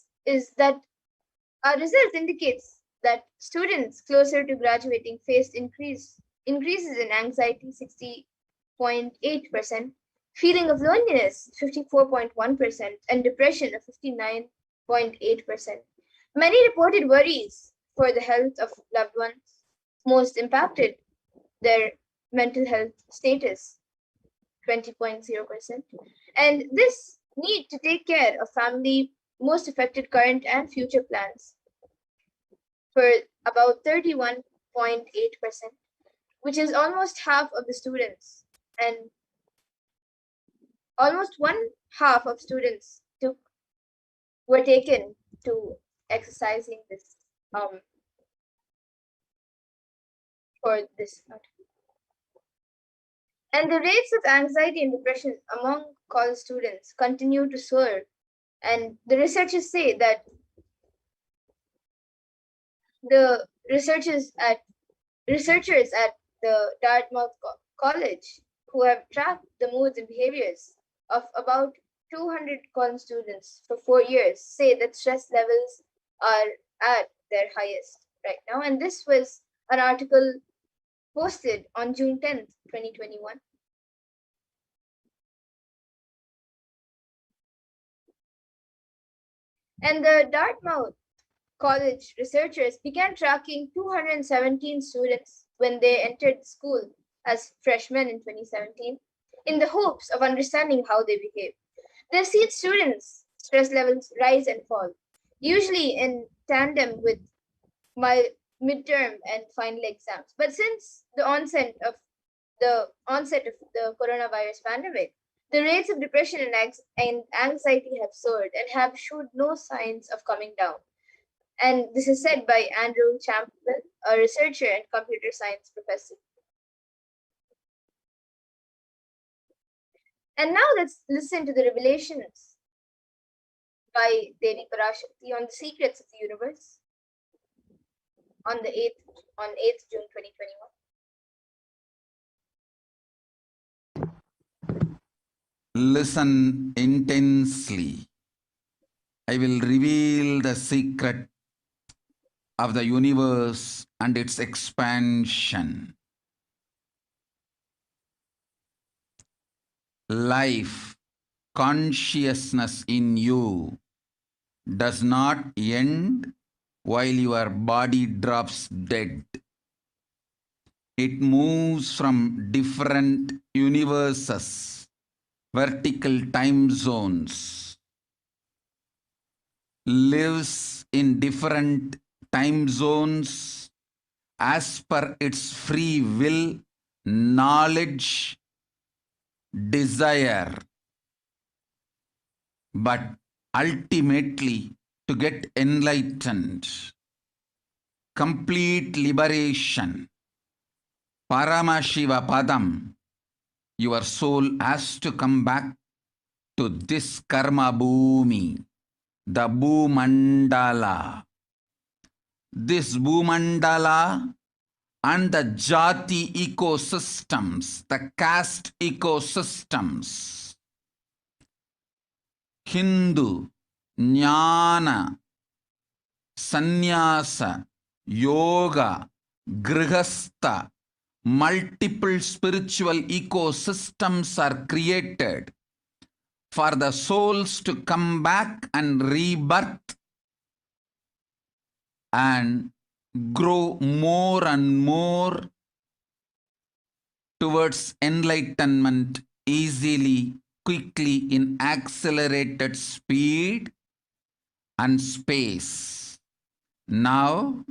indicates that students closer to graduating faced increases in anxiety 60.8%, feeling of loneliness 54.1%, and depression of 59.8%. Many reported worries for the health of loved ones. Most impacted their mental health status 20.0%, and this need to take care of family most affected current and future plans for about 31.8%, which is almost half of the students, and almost one half of students were taken to exercising this for this article. And the rates of anxiety and depression among college students continue to soar. And the researchers say that the researchers at the Dartmouth College, who have tracked the moods and behaviors of about 200 college students for 4 years say that stress levels are at their highest right now. And this was an article posted on June 10th, 2021. And the Dartmouth College researchers began tracking 217 students when they entered school as freshmen in 2017 in the hopes of understanding how they behave. They've seen students' stress levels rise and fall, usually in tandem with midterm and final exams. But since the onset of the coronavirus pandemic, the rates of depression and anxiety have soared and have showed no signs of coming down. And this is said by Andrew Champwell, a researcher and computer science professor. And now let's listen to the revelations by Devi Parashakti on the secrets of the universe on 8th June 2021. Listen intensely. I will reveal the secret of the universe and its expansion. Life, consciousness in you does not end while your body drops dead. It moves from different universes, vertical time zones, lives in different time zones as per its free will, knowledge, desire, but ultimately to get enlightened, complete liberation, Paramashiva Padam, your soul has to come back to this karma bhumi, the Bhumandala. This Bhumandala and the Jati ecosystems, the caste ecosystems, Hindu, Jnana, Sannyasa, Yoga, Grihastha, multiple spiritual ecosystems are created for the souls to come back and rebirth and grow more and more towards enlightenment easily, quickly, in accelerated speed and space. Now,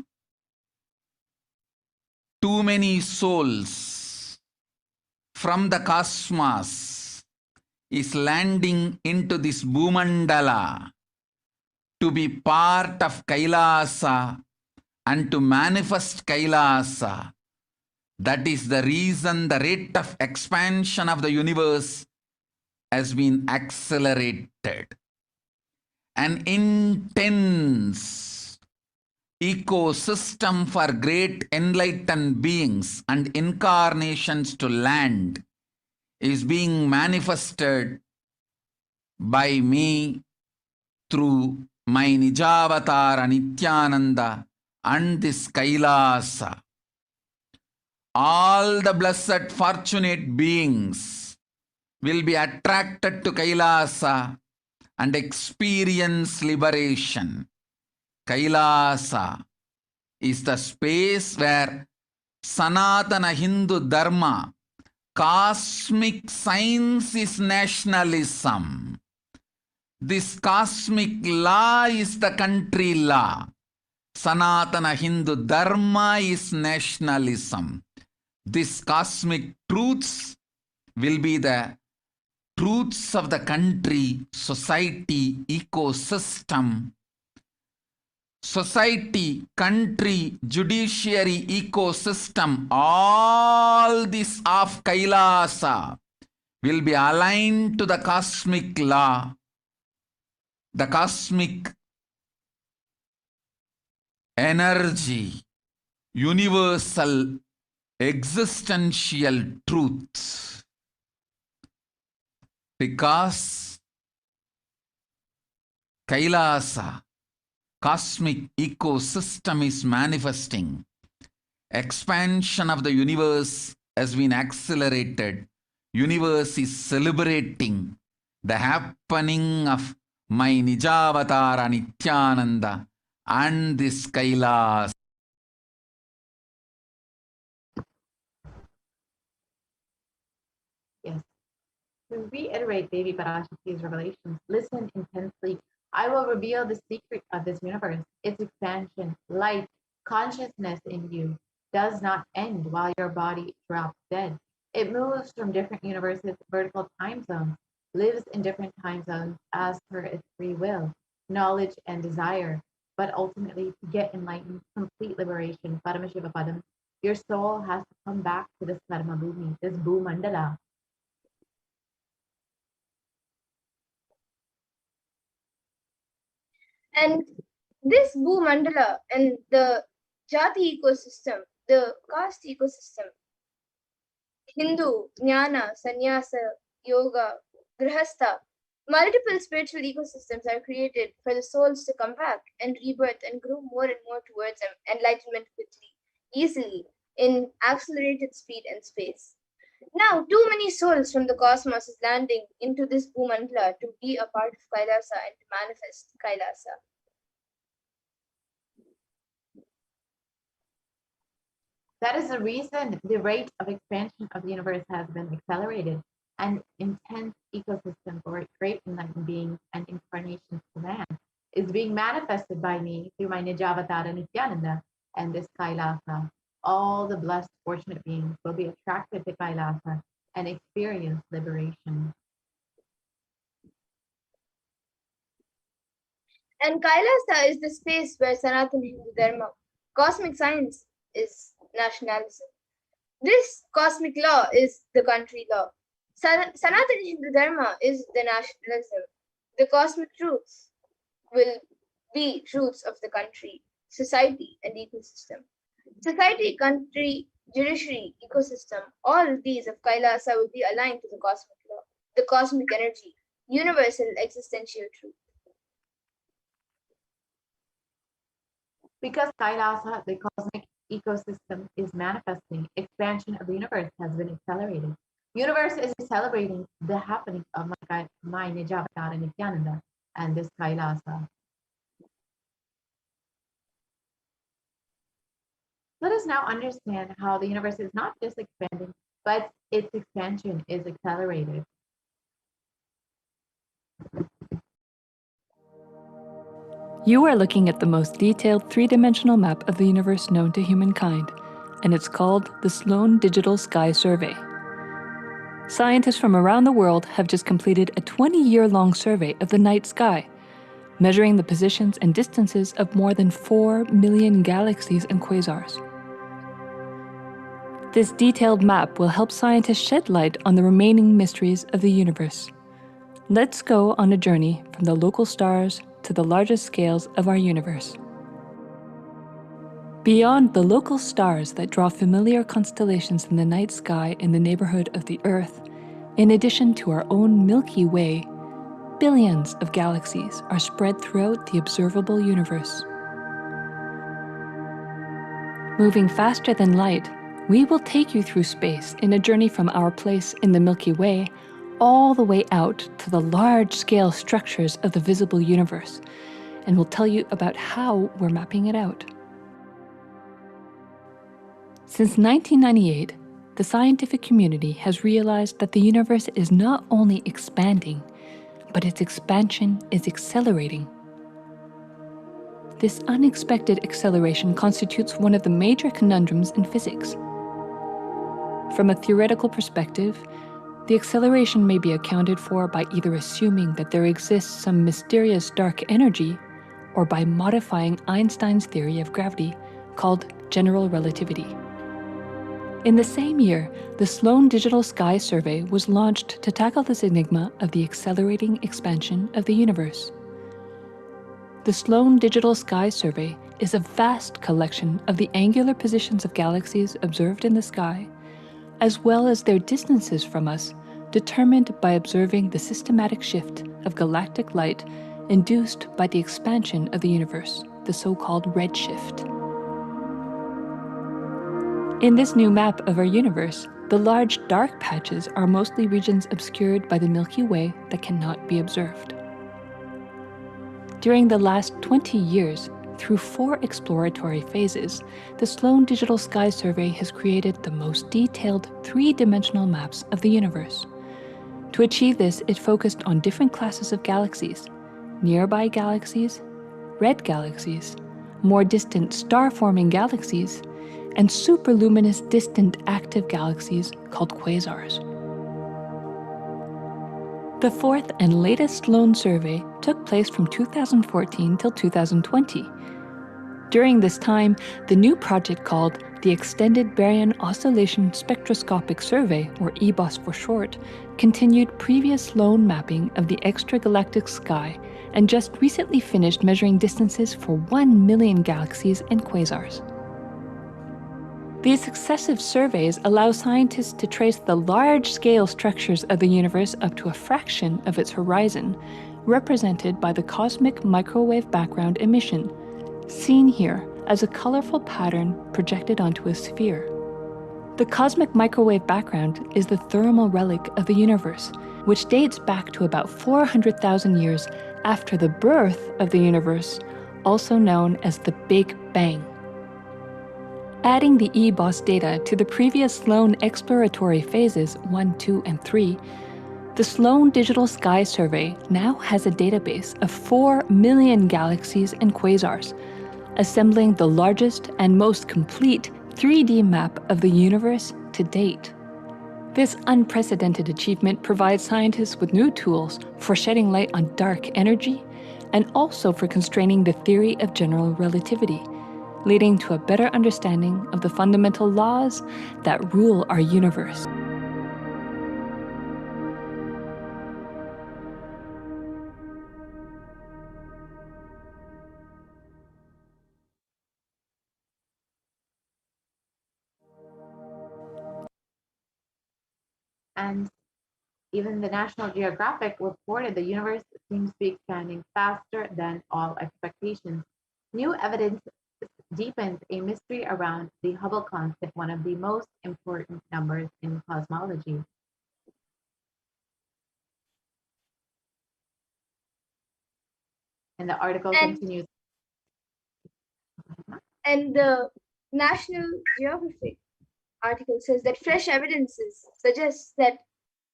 too many souls from the cosmos is landing into this Bhumandala to be part of Kailasa and to manifest Kailasa. That is the reason the rate of expansion of the universe has been accelerated. An intense ecosystem for great enlightened beings and incarnations to land is being manifested by me through my Nijavatara Nithyananda and this Kailasa. All the blessed fortunate beings will be attracted to Kailasa and experience liberation. Kailasa is the space where Sanatana Hindu Dharma, cosmic science is nationalism. This cosmic law is the country law. Sanatana Hindu Dharma is nationalism. These cosmic truths will be the truths of the country, society, ecosystem. Society, country, judiciary, ecosystem, all this of Kailasa will be aligned to the cosmic law, the cosmic energy, universal existential truth. Because Kailasa, cosmic ecosystem is manifesting. Expansion of the universe has been accelerated. Universe is celebrating the happening of my Nijavatara Nithyananda and this Kailasa. Yes. To reiterate Devi Parashakti's revelations, listen intensely. I will reveal the secret of this universe, its expansion, light, consciousness in you does not end while your body drops dead. It moves from different universes, vertical time zones, lives in different time zones as per its free will, knowledge, and desire. But ultimately, to get enlightened, complete liberation, Paramashivoham, your soul has to come back to this Karma Bhumi, this Bhumandala. And this Bhumandala and the Jati ecosystem, the caste ecosystem, Hindu, Jnana, Sannyasa, Yoga, Grihastha, multiple spiritual ecosystems are created for the souls to come back and rebirth and grow more and more towards enlightenment quickly, easily, in accelerated speed and space. Now, too many souls from the cosmos is landing into this Bhumandala to be a part of Kailasa and to manifest Kailasa. That is the reason the rate of expansion of the universe has been accelerated. An intense ecosystem for great enlightened beings and incarnations to man is being manifested by me through my Nijavatara Nithyananda and this Kailasa. All the blessed, fortunate beings will be attracted to Kailasa and experience liberation. And Kailasa is the space where Sanatana Hindu Dharma, cosmic science, is nationalism. This cosmic law is the country law. Sanatana Hindu Dharma is the nationalism. The cosmic truths will be truths of the country, society, and ecosystem. Society, country, judiciary, ecosystem, all these of Kailasa will be aligned to the cosmic law, the cosmic energy, universal existential truth. Because Kailasa, the cosmic ecosystem, is manifesting, expansion of the universe has been accelerated. Universe is celebrating the happening of my Nijavatara Nithyananda and this Kailasa. Let us now understand how the universe is not just expanding, but its expansion is accelerated. You are looking at the most detailed three-dimensional map of the universe known to humankind, and it's called the Sloan Digital Sky Survey. Scientists from around the world have just completed a 20-year-long survey of the night sky, measuring the positions and distances of more than 4 million galaxies and quasars. This detailed map will help scientists shed light on the remaining mysteries of the universe. Let's go on a journey from the local stars to the largest scales of our universe. Beyond the local stars that draw familiar constellations in the night sky in the neighborhood of the Earth, in addition to our own Milky Way, billions of galaxies are spread throughout the observable universe. Moving faster than light, we will take you through space in a journey from our place in the Milky Way all the way out to the large-scale structures of the visible universe, and we'll tell you about how we're mapping it out. Since 1998, the scientific community has realized that the universe is not only expanding, but its expansion is accelerating. This unexpected acceleration constitutes one of the major conundrums in physics. From a theoretical perspective, the acceleration may be accounted for by either assuming that there exists some mysterious dark energy, or by modifying Einstein's theory of gravity, called general relativity. In the same year, the Sloan Digital Sky Survey was launched to tackle this enigma of the accelerating expansion of the universe. The Sloan Digital Sky Survey is a vast collection of the angular positions of galaxies observed in the sky, as well as their distances from us, determined by observing the systematic shift of galactic light induced by the expansion of the universe, the so-called redshift. In this new map of our universe, the large dark patches are mostly regions obscured by the Milky Way that cannot be observed. During the last 20 years, through 4 exploratory phases, the Sloan Digital Sky Survey has created the most detailed 3-dimensional maps of the universe. To achieve this, it focused on different classes of galaxies: nearby galaxies, red galaxies, more distant star-forming galaxies, and superluminous distant active galaxies called quasars. The 4th and latest Sloan survey took place from 2014 till 2020. During this time, the new project called the Extended Baryon Oscillation Spectroscopic Survey, or EBOS for short, continued previous Sloan mapping of the extragalactic sky and just recently finished measuring distances for 1 million galaxies and quasars. These successive surveys allow scientists to trace the large-scale structures of the universe up to a fraction of its horizon, represented by the cosmic microwave background emission, seen here as a colorful pattern projected onto a sphere. The cosmic microwave background is the thermal relic of the universe, which dates back to about 400,000 years after the birth of the universe, also known as the Big Bang. Adding the EBOS data to the previous Sloan exploratory phases 1, 2, and 3, the Sloan Digital Sky Survey now has a database of 4 million galaxies and quasars, assembling the largest and most complete 3D map of the universe to date. This unprecedented achievement provides scientists with new tools for shedding light on dark energy and also for constraining the theory of general relativity, leading to a better understanding of the fundamental laws that rule our universe. And even the National Geographic reported the universe seems to be expanding faster than all expectations. New evidence deepens a mystery around the Hubble constant, one of the most important numbers in cosmology. And the article continues. And the National Geographic article says that fresh evidences suggests that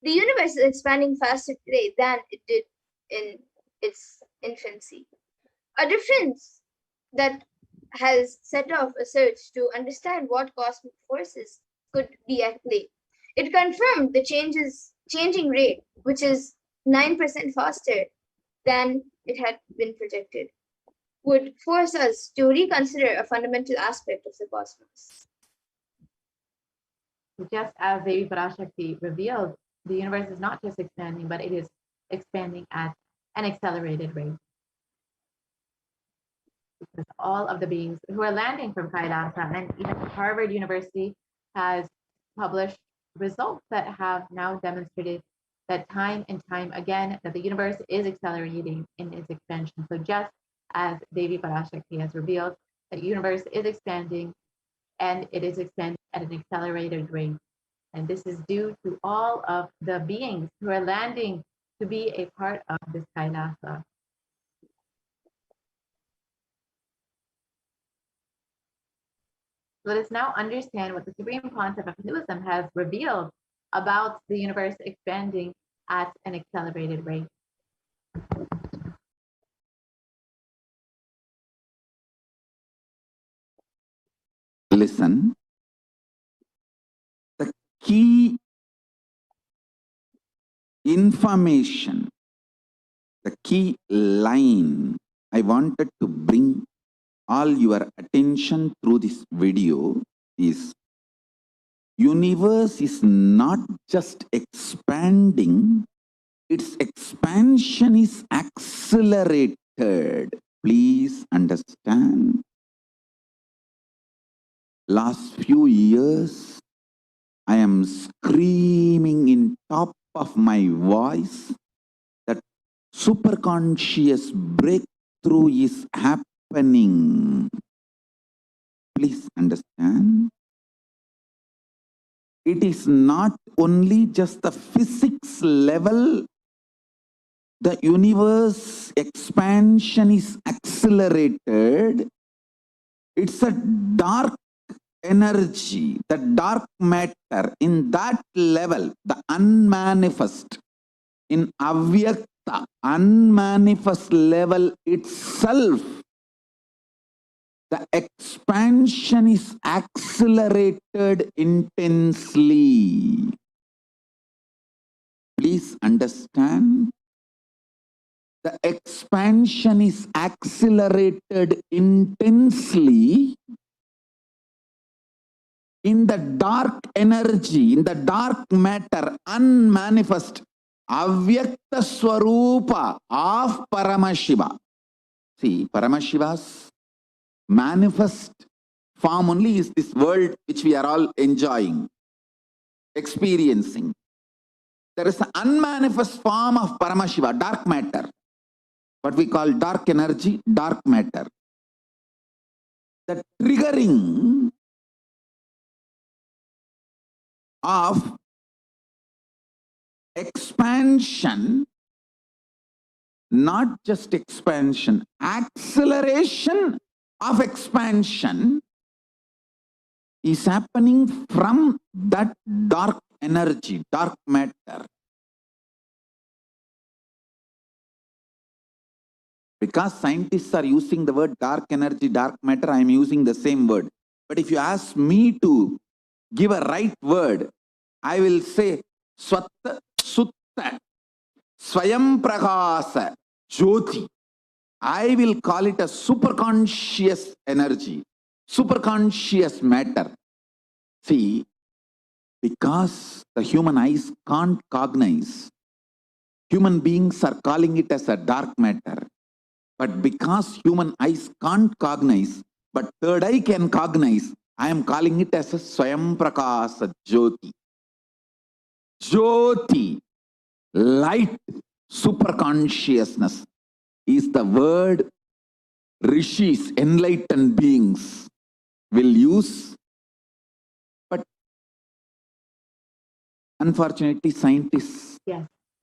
the universe is expanding faster today than it did in its infancy. A difference that has set off a search to understand what cosmic forces could be at play. It confirmed the changing rate, which is 9% faster than it had been projected, would force us to reconsider a fundamental aspect of the cosmos. Just as Devi Parashakti revealed, the universe is not just expanding, but it is expanding at an accelerated rate. Because all of the beings who are landing from Kailasa, and even Harvard University has published results that have now demonstrated that time and time again that the universe is accelerating in its expansion. So just as Devi Parashakti has revealed, that the universe is expanding, and it is expanding at an accelerated rate. And this is due to all of the beings who are landing to be a part of this Kailasa. Let us now understand what the Supreme Pontiff of Hinduism has revealed about the universe expanding at an accelerated rate. Listen, the key information, the key line I wanted to bring all your attention through this video is: universe is not just expanding, its expansion is accelerated. Please understand. Last few years, I am screaming in top of my voice that superconscious breakthrough is happening. Please understand. It is not only just the physics level. The universe expansion is accelerated. It's a dark energy, the dark matter in that level, the unmanifest, in avyakta, unmanifest level itself, the expansion is accelerated intensely. Please understand. The expansion is accelerated intensely in the dark energy, in the dark matter, unmanifest, avyakta swarupa of Paramashiva. See, Paramashiva's manifest form only is this world which we are all enjoying, experiencing. There is an unmanifest form of Paramashiva, dark matter. What we call dark energy, dark matter. The triggering of expansion, not just expansion, acceleration of expansion is happening from that dark energy, dark matter. Because scientists are using the word dark energy, dark matter, I am using the same word. But if you ask me to give a right word, I will say Swatta Sutta Swayam Prakasa Jyoti. I will call it a superconscious energy, superconscious matter. See, because the human eyes can't cognize, human beings are calling it as a dark matter. But because human eyes can't cognize, but third eye can cognize, I am calling it as a Swayam Prakasa Jyoti. Jyoti, light, superconsciousness is the word rishis, enlightened beings will use. But unfortunately, scientists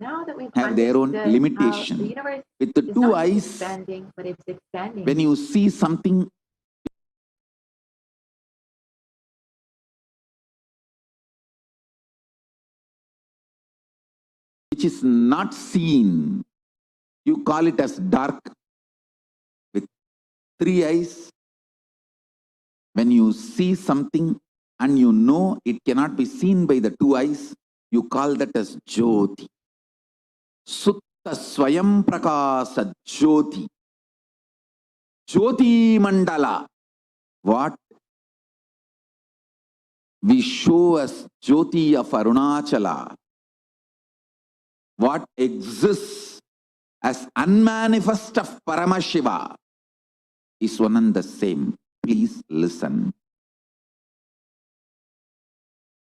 Now that we've have their own understood limitation. how the universe With the is two not eyes, expanding, but it's expanding. when you see something which is not seen, you call it as dark. With three eyes, when you see something and you know it cannot be seen by the two eyes, you call that as Jyoti. Sutta Swayam Prakasa Jyoti. Jyoti Mandala. What we show as Jyoti of Arunachala, what exists as unmanifest of Paramashiva, is one and the same. Please listen.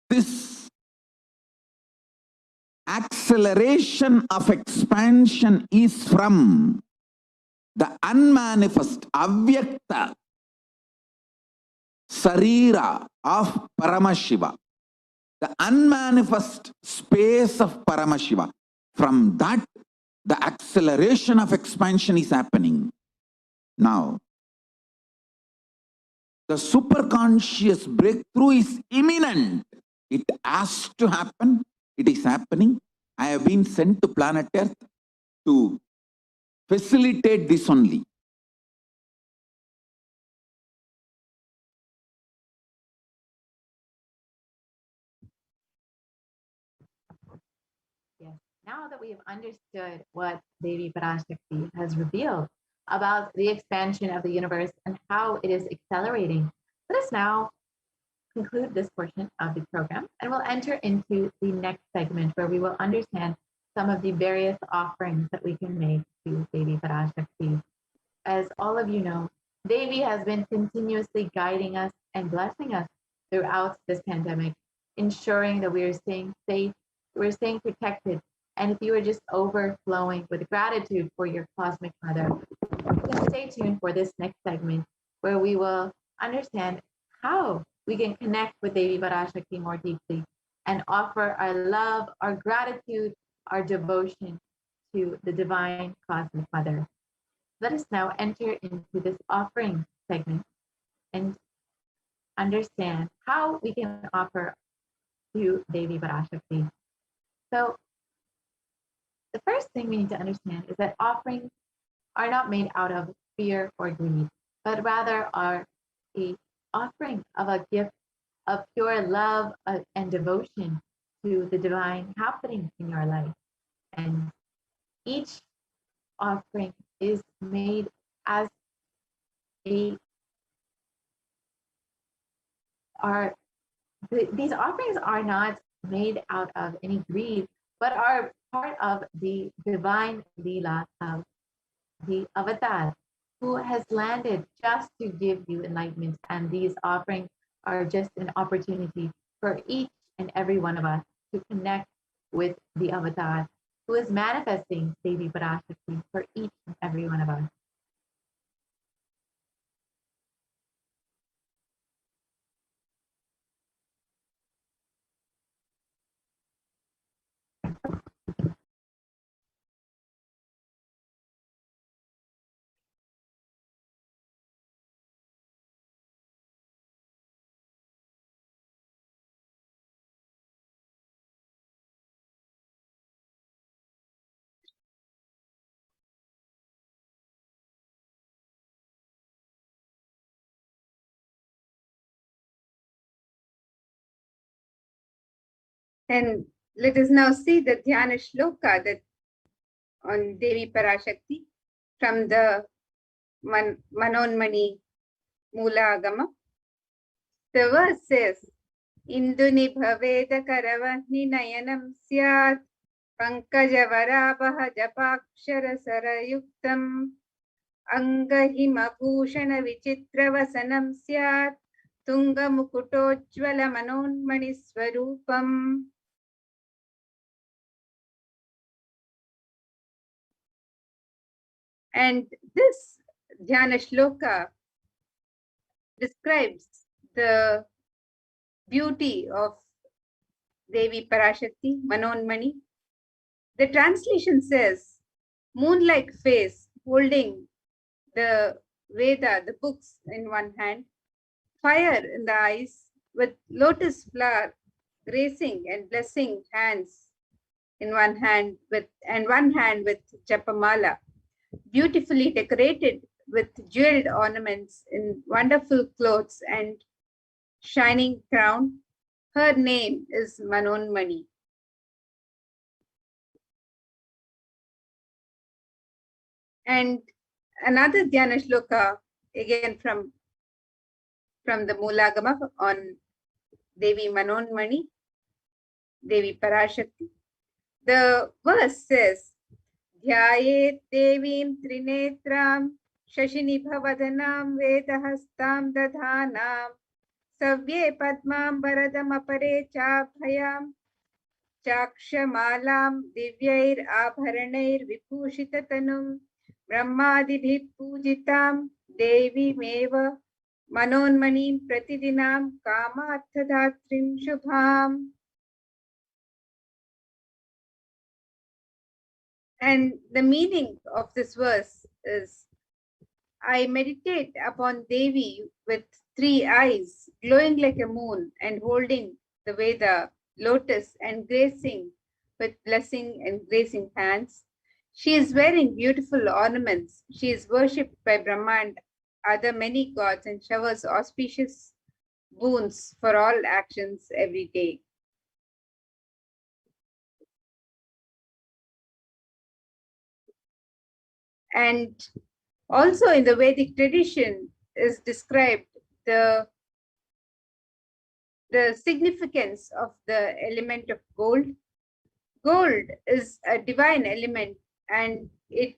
This acceleration of expansion is from the unmanifest, avyakta, sarira of Paramashiva, the unmanifest space of Paramashiva. From that, the acceleration of expansion is happening. Now, the superconscious breakthrough is imminent. It has to happen. It is happening. I have been sent to planet Earth to facilitate this only. Yes. Now that we have understood what Devi Parashakti has revealed about the expansion of the universe and how it is accelerating, let us now conclude this portion of the program, and we'll enter into the next segment where we will understand some of the various offerings that we can make to Devi Parashakti. As all of you know, Devi has been continuously guiding us and blessing us throughout this pandemic, ensuring that we are staying safe, we're staying protected, And if you are just overflowing with gratitude for your cosmic mother, then stay tuned for this next segment where we will understand how we can connect with Devi Parashakti more deeply and offer our love, our gratitude, our devotion to the divine cosmic mother. Let us now enter into this offering segment and understand how we can offer to Devi Parashakti. So the first thing we need to understand is that offerings are not made out of fear or greed, but rather are a offering of a gift of pure love and devotion to the divine happening in your life. And each offering is made as these offerings are not made out of any greed, but are part of the divine Leela of the avatar who has landed just to give you enlightenment. And these offerings are just an opportunity for each and every one of us to connect with the avatar who is manifesting Devi Parashakti for each and every one of us. And let us now see the Dhyana Shloka that on Devi Parashakti from the Manonmani Mula Agama. The verse says, Induni Bhaveda Karavahni Nayanam Syat Pankaja Varabaha Japakshara Sarayuktam Angahima Bhushana Vichitra Vasanam Syat Tunga Mukutojvala Manonmani Swarupam. And this Dhyana Shloka describes the beauty of Devi Parashakti, Manonmani. The translation says, moon-like face holding the Veda, the books in one hand, fire in the eyes, with lotus flower gracing and blessing hands in one hand with Japamala, beautifully decorated with jeweled ornaments in wonderful clothes and shining crown. Her name is Manonmani. And another Dhyana Shloka, again from the Mulagama on Devi Manonmani, Devi Parashakti. The verse says, Dhyayet Devim Trinetram Shashini Bhavadanam Vedahastam Dadhanam Savye Padmam Baradam Apare Chabhayam Chakshamalam Divyair Abharanair Vibhushitatanum Brahmadibhi Pujitam Devi Meva Manonmanim Pratidinam Kamarthadatrim Shubham. And the meaning of this verse is, I meditate upon Devi with 3 eyes, glowing like a moon and holding the Veda, lotus and gracing with blessing and gracing hands. She is wearing beautiful ornaments. She is worshipped by Brahma and other many gods and showers auspicious boons for all actions every day. And also in the Vedic tradition is described the significance of the element of gold. Gold is a divine element and it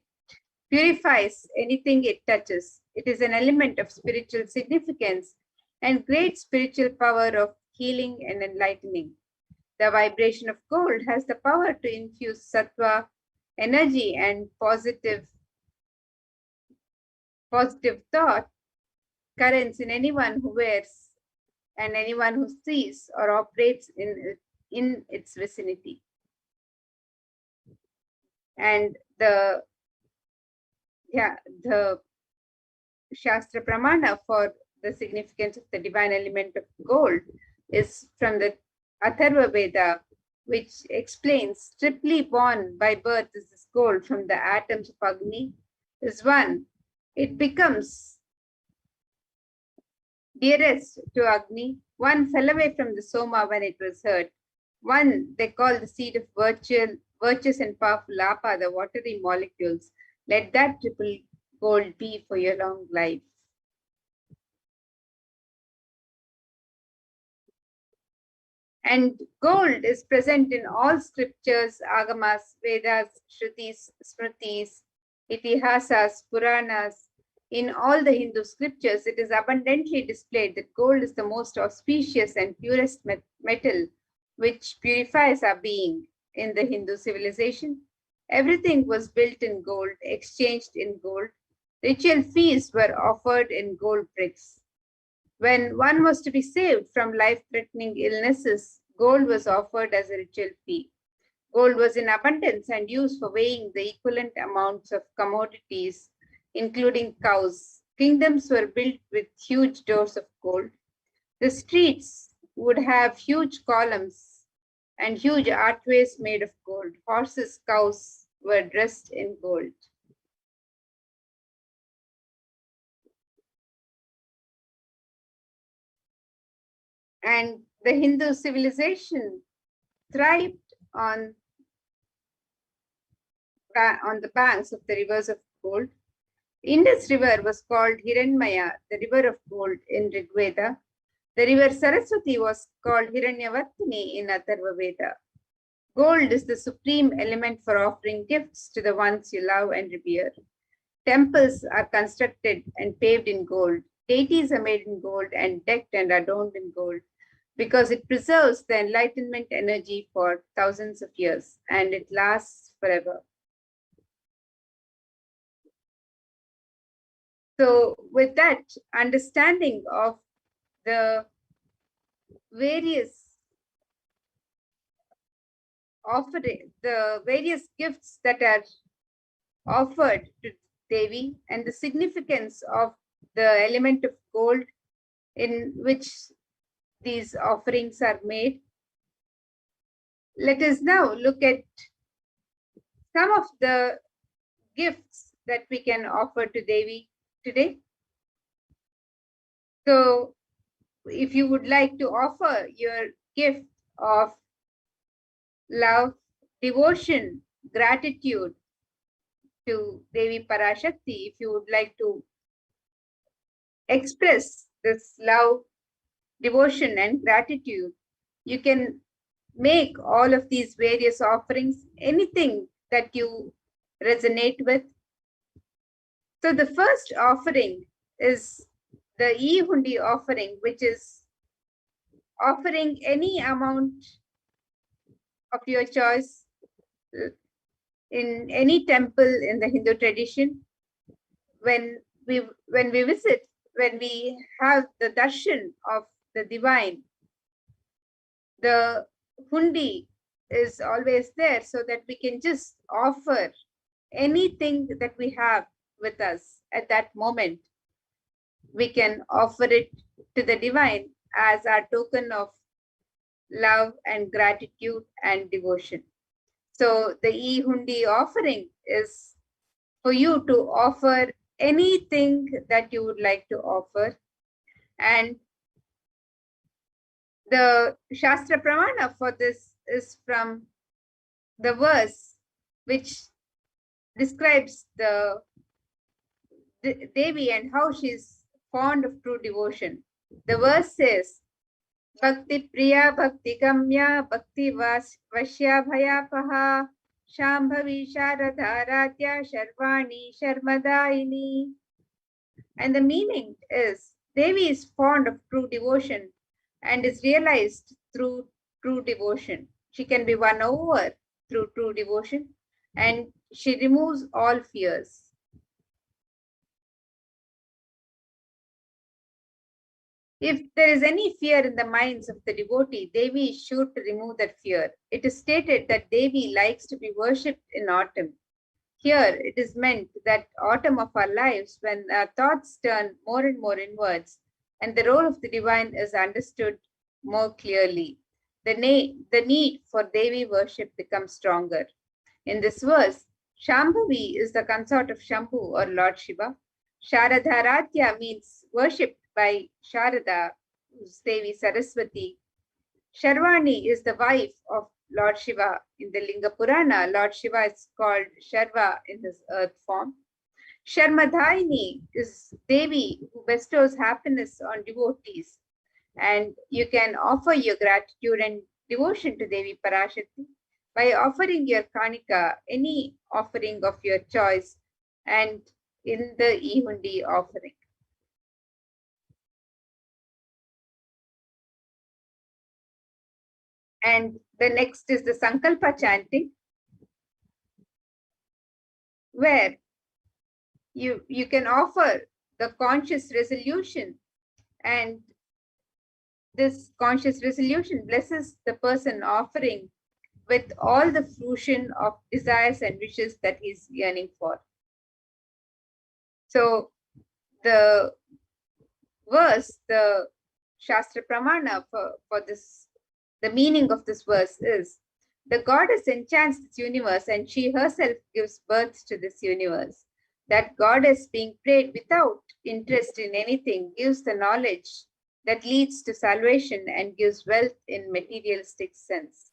purifies anything it touches. It is an element of spiritual significance and great spiritual power of healing and enlightening. The vibration of gold has the power to infuse sattva energy and positive thought currents in anyone who wears and anyone who sees or operates in its vicinity. And the Shastra Pramana for the significance of the divine element of gold is from the Atharva Veda, which explains triply born by birth is this gold from the atoms of Agni is one. It becomes dearest to Agni. One fell away from the Soma when it was heard. One they call the seed of virtuous and powerful Apa, the watery molecules. Let that triple gold be for your long life. And gold is present in all scriptures, agamas, Vedas, Shrutis, Smritis, Itihasas, Puranas. In all the Hindu scriptures, it is abundantly displayed that gold is the most auspicious and purest metal which purifies our being. In the Hindu civilization, everything was built in gold, exchanged in gold. Ritual feasts were offered in gold bricks. When one was to be saved from life-threatening illnesses, gold was offered as a ritual fee. Gold was in abundance and used for weighing the equivalent amounts of commodities, including cows. Kingdoms were built with huge doors of gold. The streets would have huge columns and huge archways made of gold. Horses, cows were dressed in gold. And the Hindu civilization thrived on the banks of the rivers of gold. Indus River was called Hiranmaya, the river of gold in Rig Veda. The river Saraswati was called Hiranyavartini in Atharva Veda. Gold is the supreme element for offering gifts to the ones you love and revere. Temples are constructed and paved in gold. Deities are made in gold and decked and adorned in gold because it preserves the enlightenment energy for thousands of years and it lasts forever. So with that understanding of the various gifts that are offered to Devi and the significance of the element of gold in which these offerings are made, let us now look at some of the gifts that we can offer to Devi today. So if you would like to offer your gift of love, devotion, gratitude to Devi Parashakti, if you would like to express this love, devotion and gratitude, you can make all of these various offerings, anything that you resonate with. So the first offering is the E-Hundi offering, which is offering any amount of your choice in any temple in the Hindu tradition. When we visit, when we have the darshan of the divine, the hundi is always there so that we can just offer anything that we have with us at that moment. We can offer it to the divine as our token of love and gratitude and devotion. So the E-Hundi offering is for you to offer anything that you would like to offer. And the Shastra Pramana for this is from the verse which describes the Devi and how she's fond of true devotion. The verse says, Bhakti Priya Bhakti Gamya Bhakti Vashya Bhayapaha Shambhavi Sharadharatya Sharvani Sharmadaini. And the meaning is Devi is fond of true devotion and is realized through true devotion. She can be won over through true devotion, and she removes all fears. If there is any fear in the minds of the devotee, Devi is sure to remove that fear. It is stated that Devi likes to be worshipped in autumn. Here, it is meant that autumn of our lives, when our thoughts turn more and more inwards, and the role of the divine is understood more clearly. The need for Devi worship becomes stronger. In this verse, Shambhavi is the consort of Shambhu or Lord Shiva. Sharadharatya means worshipped by Sharada, who's Devi Saraswati. Sharvani is the wife of Lord Shiva. In the Linga Purana, Lord Shiva is called Sharva in his earth form. Sharmadhaini is Devi who bestows happiness on devotees. And you can offer your gratitude and devotion to Devi Parashakti by offering your Kanika, any offering of your choice, and in the Ihundi offering. And the next is the Sankalpa chanting, where you can offer the conscious resolution, and this conscious resolution blesses the person offering with all the fruition of desires and wishes that he's yearning for. So the verse, the Shastra Pramana for this, the meaning of this verse is, the goddess enchants this universe and she herself gives birth to this universe. That goddess being prayed without interest in anything gives the knowledge that leads to salvation and gives wealth in materialistic sense.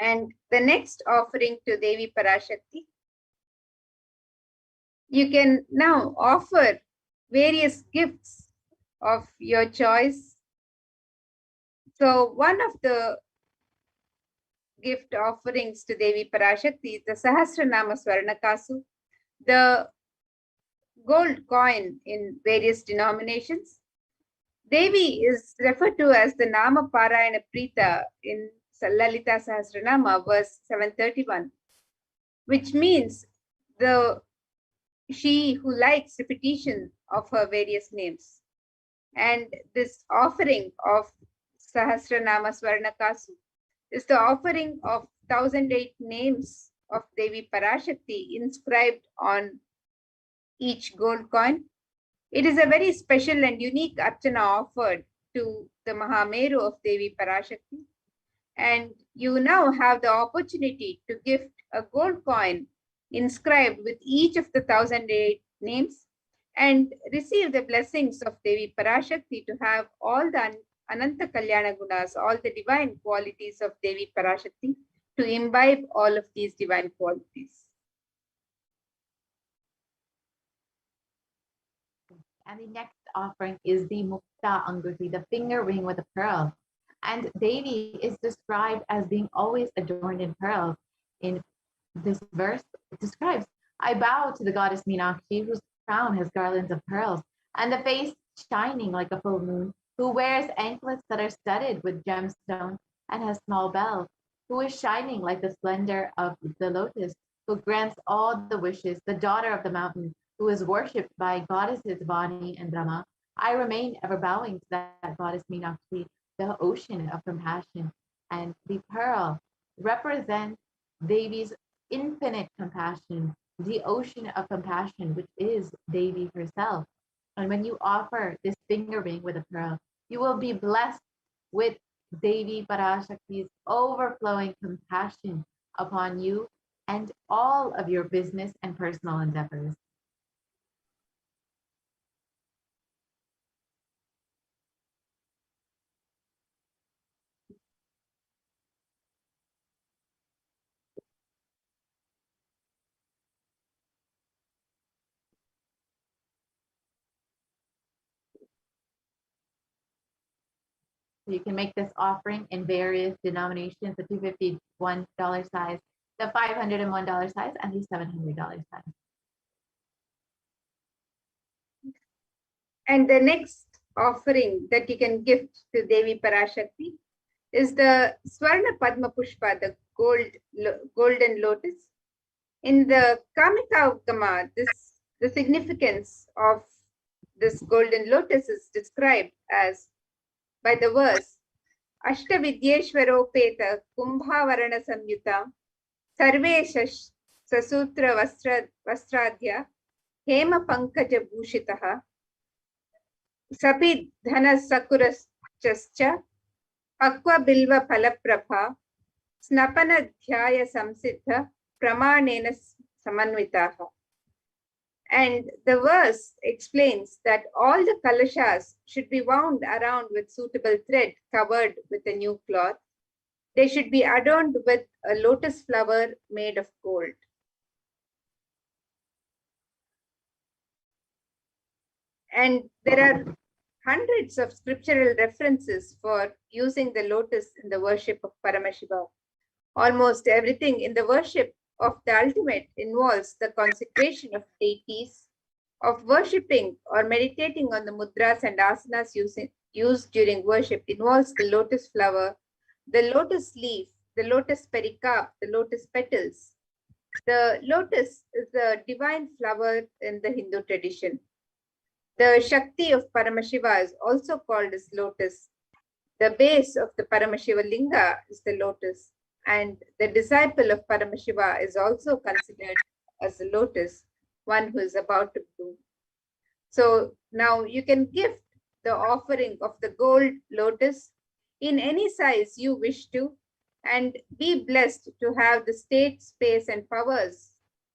And the next offering to Devi Parashakti, you can now offer various gifts of your choice. So one of the gift offerings to Devi Parashakti is the Sahasranama Swarnakasu, the gold coin in various denominations. Devi is referred to as the Nama Parayana Prita in Lalita Sahasranama, verse 731, which means she who likes repetition of her various names. And this offering of Sahasranama Swarnakasu is the offering of 1008 names of Devi Parashakti inscribed on each gold coin. It is a very special and unique archana offered to the Mahameru of Devi Parashakti. And you now have the opportunity to gift a gold coin inscribed with each of the 1008 names and receive the blessings of Devi Parashakti to have all the Ananta Kalyana Gunas, all the divine qualities of Devi Parashakti, to imbibe all of these divine qualities. And the next offering is the Mukta Anguti, the finger ring with a pearl. And Devi is described as being always adorned in pearls. In this verse, it describes, I bow to the goddess Meenakshi, whose crown has garlands of pearls, and the face shining like a full moon, who wears anklets that are studded with gemstones and has small bells, who is shining like the splendor of the lotus, who grants all the wishes, the daughter of the mountain, who is worshipped by goddesses Vani and Brahma. I remain ever bowing to that goddess Meenakshi, the ocean of compassion. And the pearl represents Devi's infinite compassion, the ocean of compassion, which is Devi herself. And when you offer this finger ring with a pearl, you will be blessed with Devi Parashakti's overflowing compassion upon you and all of your business and personal endeavors. So you can make this offering in various denominations, the $251 size, the $501 size, and the $700 size. And the next offering that you can gift to Devi Parashakti is the Swarna Padma Pushpa, the golden lotus. In the Kamika Ugama, the significance of this golden lotus is described as by the verse Ashtavidyeshwaropeta Kumbhavarana Samyuta Sarve Sasutra Vastradhya Hema Pankaja Bhushitaha Sapi Dhana Sakurascha Akwa Bilva Palaprabha Snapana Dhyaya Samsiddha Pramanena Samanvitaha. And the verse explains that all the kalashas should be wound around with suitable thread covered with a new cloth. They should be adorned with a lotus flower made of gold. And there are hundreds of scriptural references for using the lotus in the worship of Paramashiva. Almost everything in the worship of the ultimate involves the consecration of deities, of worshipping or meditating on the mudras and asanas used during worship involves the lotus flower, the lotus leaf, the lotus pericarp, the lotus petals. The lotus is the divine flower in the Hindu tradition. The Shakti of Paramashiva is also called as lotus. The base of the Paramashiva Linga is the lotus. And the disciple of Paramashiva is also considered as a lotus, one who is about to bloom. So now you can gift the offering of the gold lotus in any size you wish to, and be blessed to have the state, space, and powers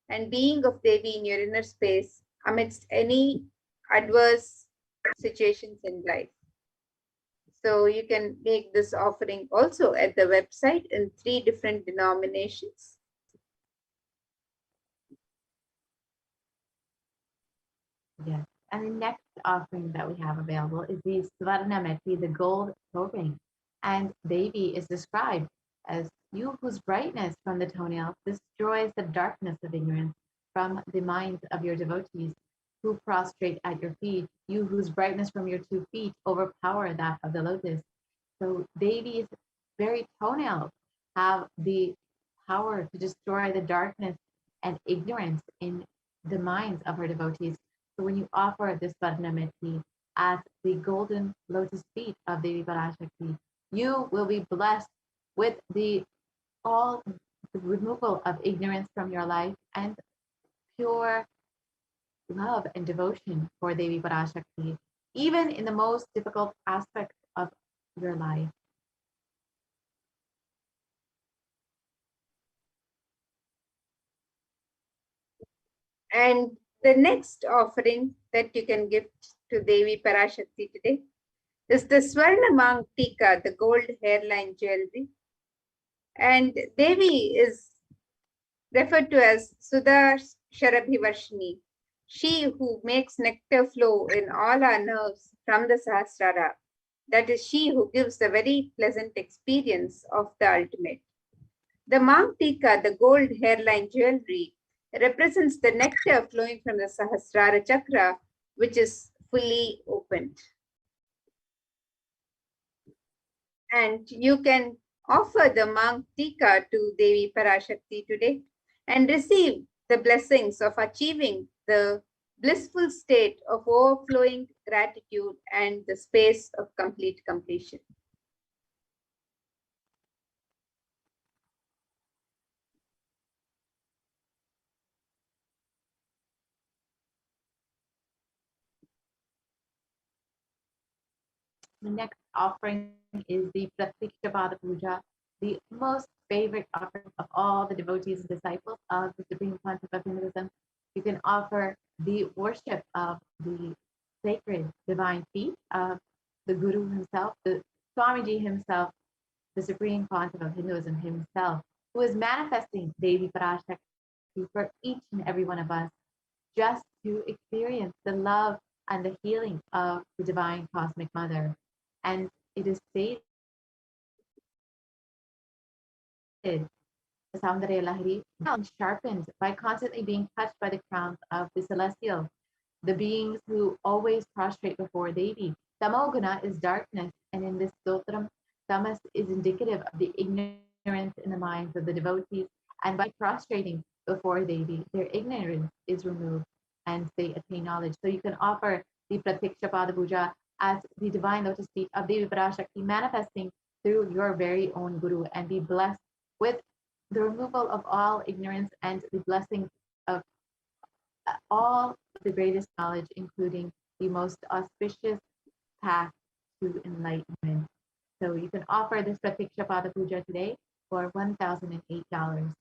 and being of Devi in your inner space amidst any adverse situations in life. So you can make this offering also at the website in 3 different denominations. Yes. And the next offering that we have available is the Svarnameti, the gold ring. And Devi is described as you whose brightness from the toenails destroys the darkness of ignorance from the minds of your devotees who prostrate at your feet, you whose brightness from your 2 feet overpower that of the lotus. So Devi's very toenails have the power to destroy the darkness and ignorance in the minds of her devotees. So when you offer this Varnameti at the golden lotus feet of Devi Parashakti, you will be blessed with all the removal of ignorance from your life and pure love and devotion for Devi Parashakti, even in the most difficult aspects of your life. And the next offering that you can give to Devi Parashakti today is the Swarna Mang Tika, the gold hairline jewelry. And Devi is referred to as Sudha Sharabhivarshini, she who makes nectar flow in all our nerves from the Sahasrara. That is she who gives the very pleasant experience of the ultimate. The Mang Tika, the gold hairline jewelry, represents the nectar flowing from the Sahasrara chakra, which is fully opened. And you can offer the Mang Tika to Devi Parashakti today and receive the blessings of achieving the blissful state of overflowing gratitude and the space of complete completion. The next offering is the Pratikshapada Puja, the most favorite offering of all the devotees and disciples of the Supreme Concept of Hinduism. You can offer the worship of the sacred divine feet of the Guru himself, the Swamiji himself, the Supreme Concept of Hinduism himself, who is manifesting Devi Parashakti for each and every one of us, just to experience the love and the healing of the Divine Cosmic Mother. And it is stated, Soundarya Lahiri, sharpened by constantly being touched by the crowns of the celestial, the beings who always prostrate before Devi. Tamoguna is darkness, and in this stotram, tamas is indicative of the ignorance in the minds of the devotees, and by prostrating before Devi, their ignorance is removed and they attain knowledge. So you can offer the Pratiksha Pada Puja as the divine lotus feet of Devi Parashakti manifesting through your very own Guru and be blessed with the removal of all ignorance and the blessings of all the greatest knowledge, including the most auspicious path to enlightenment. So you can offer this Pratiksha Pada Puja today for $1,008.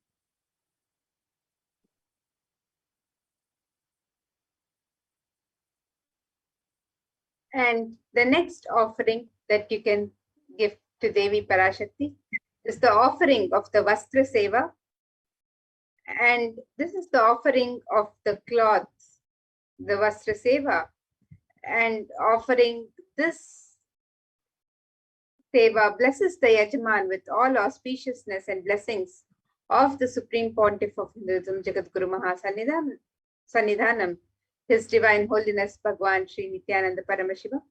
And the next offering that you can give to Devi Parashakti is the offering of the Vastra Seva. And this is the offering of the cloths, the Vastra Seva, and offering this Seva blesses the Yajaman with all auspiciousness and blessings of the Supreme Pontiff of Hinduism, Jagadguru Sannidhanam, His Divine Holiness Bhagwan Sri Nithyananda Paramashivam.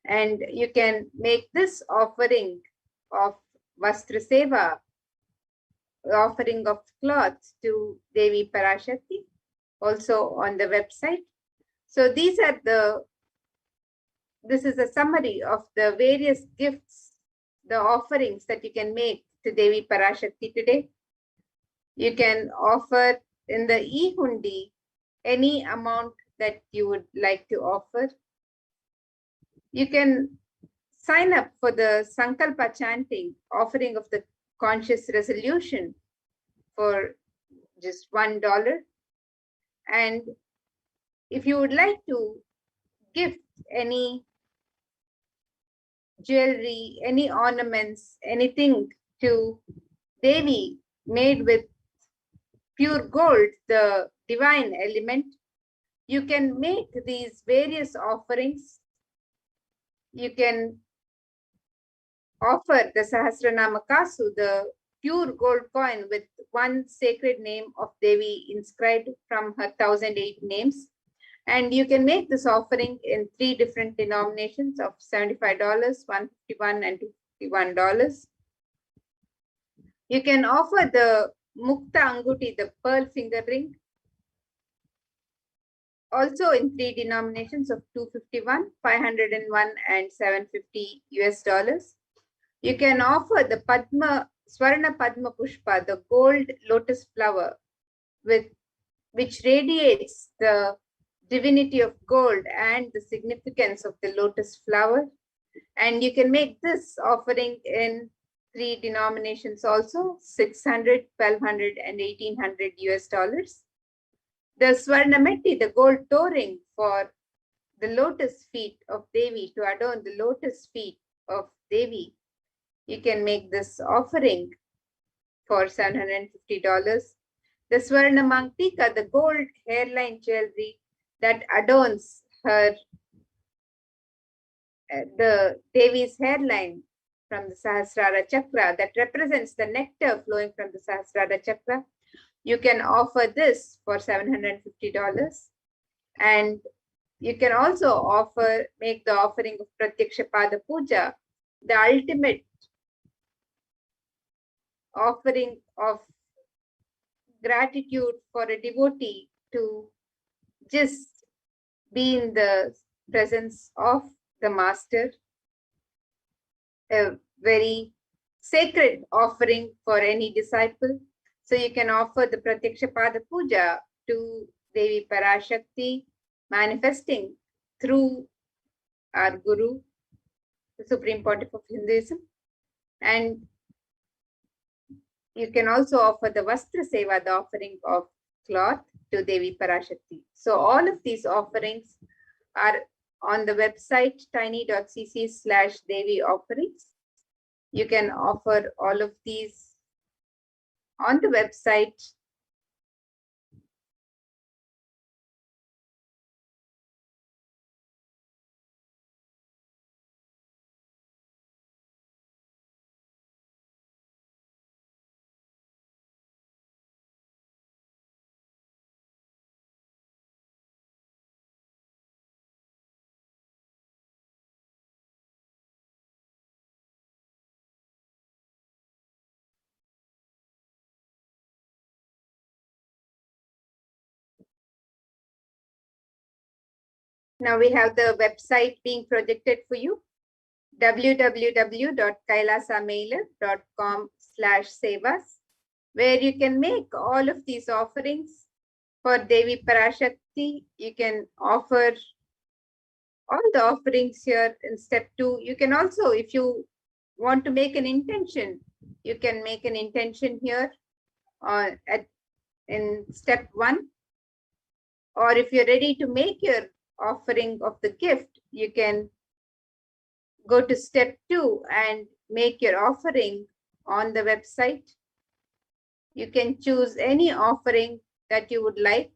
And you can make this offering of Vastra Seva, offering of cloths to Devi Parashakti, also on the website. So this is a summary of the various gifts, the offerings that you can make to Devi Parashakti today. You can offer in the e-hundi any amount that you would like to offer. You can sign up for the Sankalpa chanting, offering of the conscious resolution for just $1. And if you would like to gift any jewelry, any ornaments, anything to Devi made with pure gold, the divine element, you can make these various offerings. You can offer the Sahasranama Kasu, the pure gold coin with one sacred name of Devi inscribed from her 1008 names. And you can make this offering in 3 different denominations of $75, $151, and $251. You can offer the Mukta Anguti, the pearl finger ring, also in 3 denominations of $251, $501, and $750. You can offer the Swarna Padma Pushpa, the gold lotus flower, which radiates the divinity of gold and the significance of the lotus flower. And you can make this offering in 3 denominations also, $600, $1,200, and $1,800. The Swarnametti, the gold toe ring for the lotus feet of Devi, to adorn the lotus feet of Devi. You can make this offering for $750. The Swarna Mangtika, the gold hairline jewelry that adorns her, the Devi's hairline from the Sahasrara Chakra, that represents the nectar flowing from the Sahasrara Chakra. You can offer this for $750. And you can also make the offering of Pratyaksha Pada Puja, the ultimate offering of gratitude for a devotee to just be in the presence of the master, a very sacred offering for any disciple. So you can offer the Pratyaksha Pada Puja to Devi Parashakti, manifesting through our Guru, the Supreme Pontiff of Hinduism. And you can also offer the Vastra Seva, the offering of cloth, to Devi Parashakti. So all of these offerings are on the website tiny.cc/Devi offerings. You can offer all of these on the website Now we have the website being projected for you, www.kailasamailer.com/sevas, where you can make all of these offerings for Devi Parashakti. You can offer all the offerings here in step 2. You can also, if you want to make an intention, you can make an intention here in step 1. Or if you're ready to make your offering of the gift, you can go to step 2 and make your offering on the website. You can choose any offering that you would like.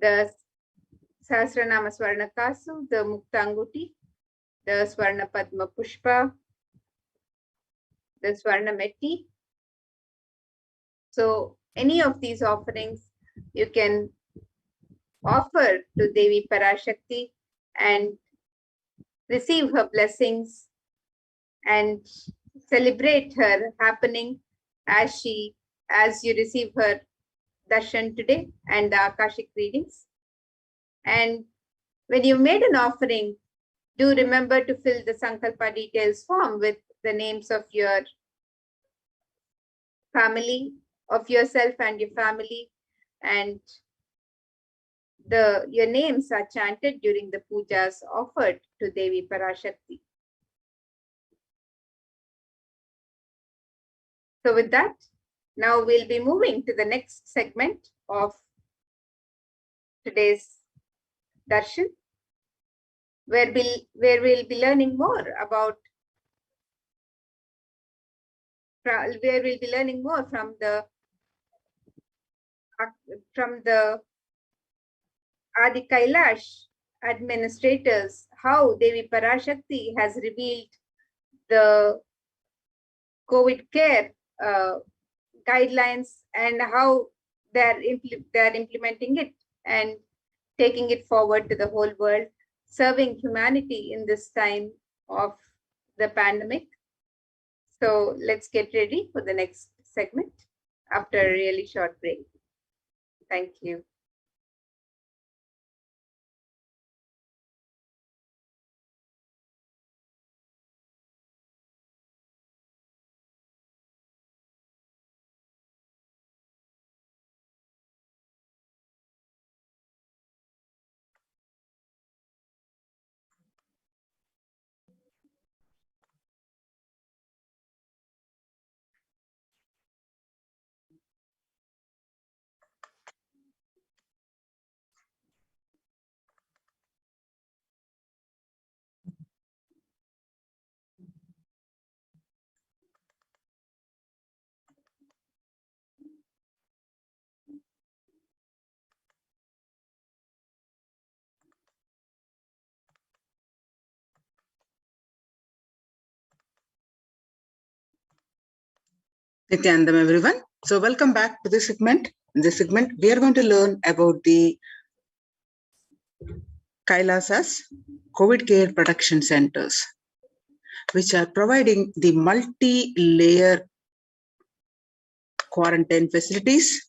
The Sahasranama Swarna Kasu, the Muktanguti, the Swarna Padma Pushpa, the Swarna Meti. So any of these offerings you can offer to Devi Parashakti and receive her blessings and celebrate her happening as you receive her darshan today and the Akashic readings. And when you made an offering, do remember to fill the Sankalpa details form with the names of your family, of yourself and your family, and your names are chanted during the pujas offered to Devi Parashakti. So with that, now we'll be moving to the next segment of today's darshan, where we'll be learning more from the Adi Kailash administrators, how Devi Parashakti has revealed the COVID care guidelines and how they're implementing it and taking it forward to the whole world, serving humanity in this time of the pandemic. So let's get ready for the next segment after a really short break. Thank you. Nithyanandam, everyone. So welcome back to this segment. In this segment, we are going to learn about the Kailasas COVID Care Protection Centers, which are providing the multi-layer quarantine facilities,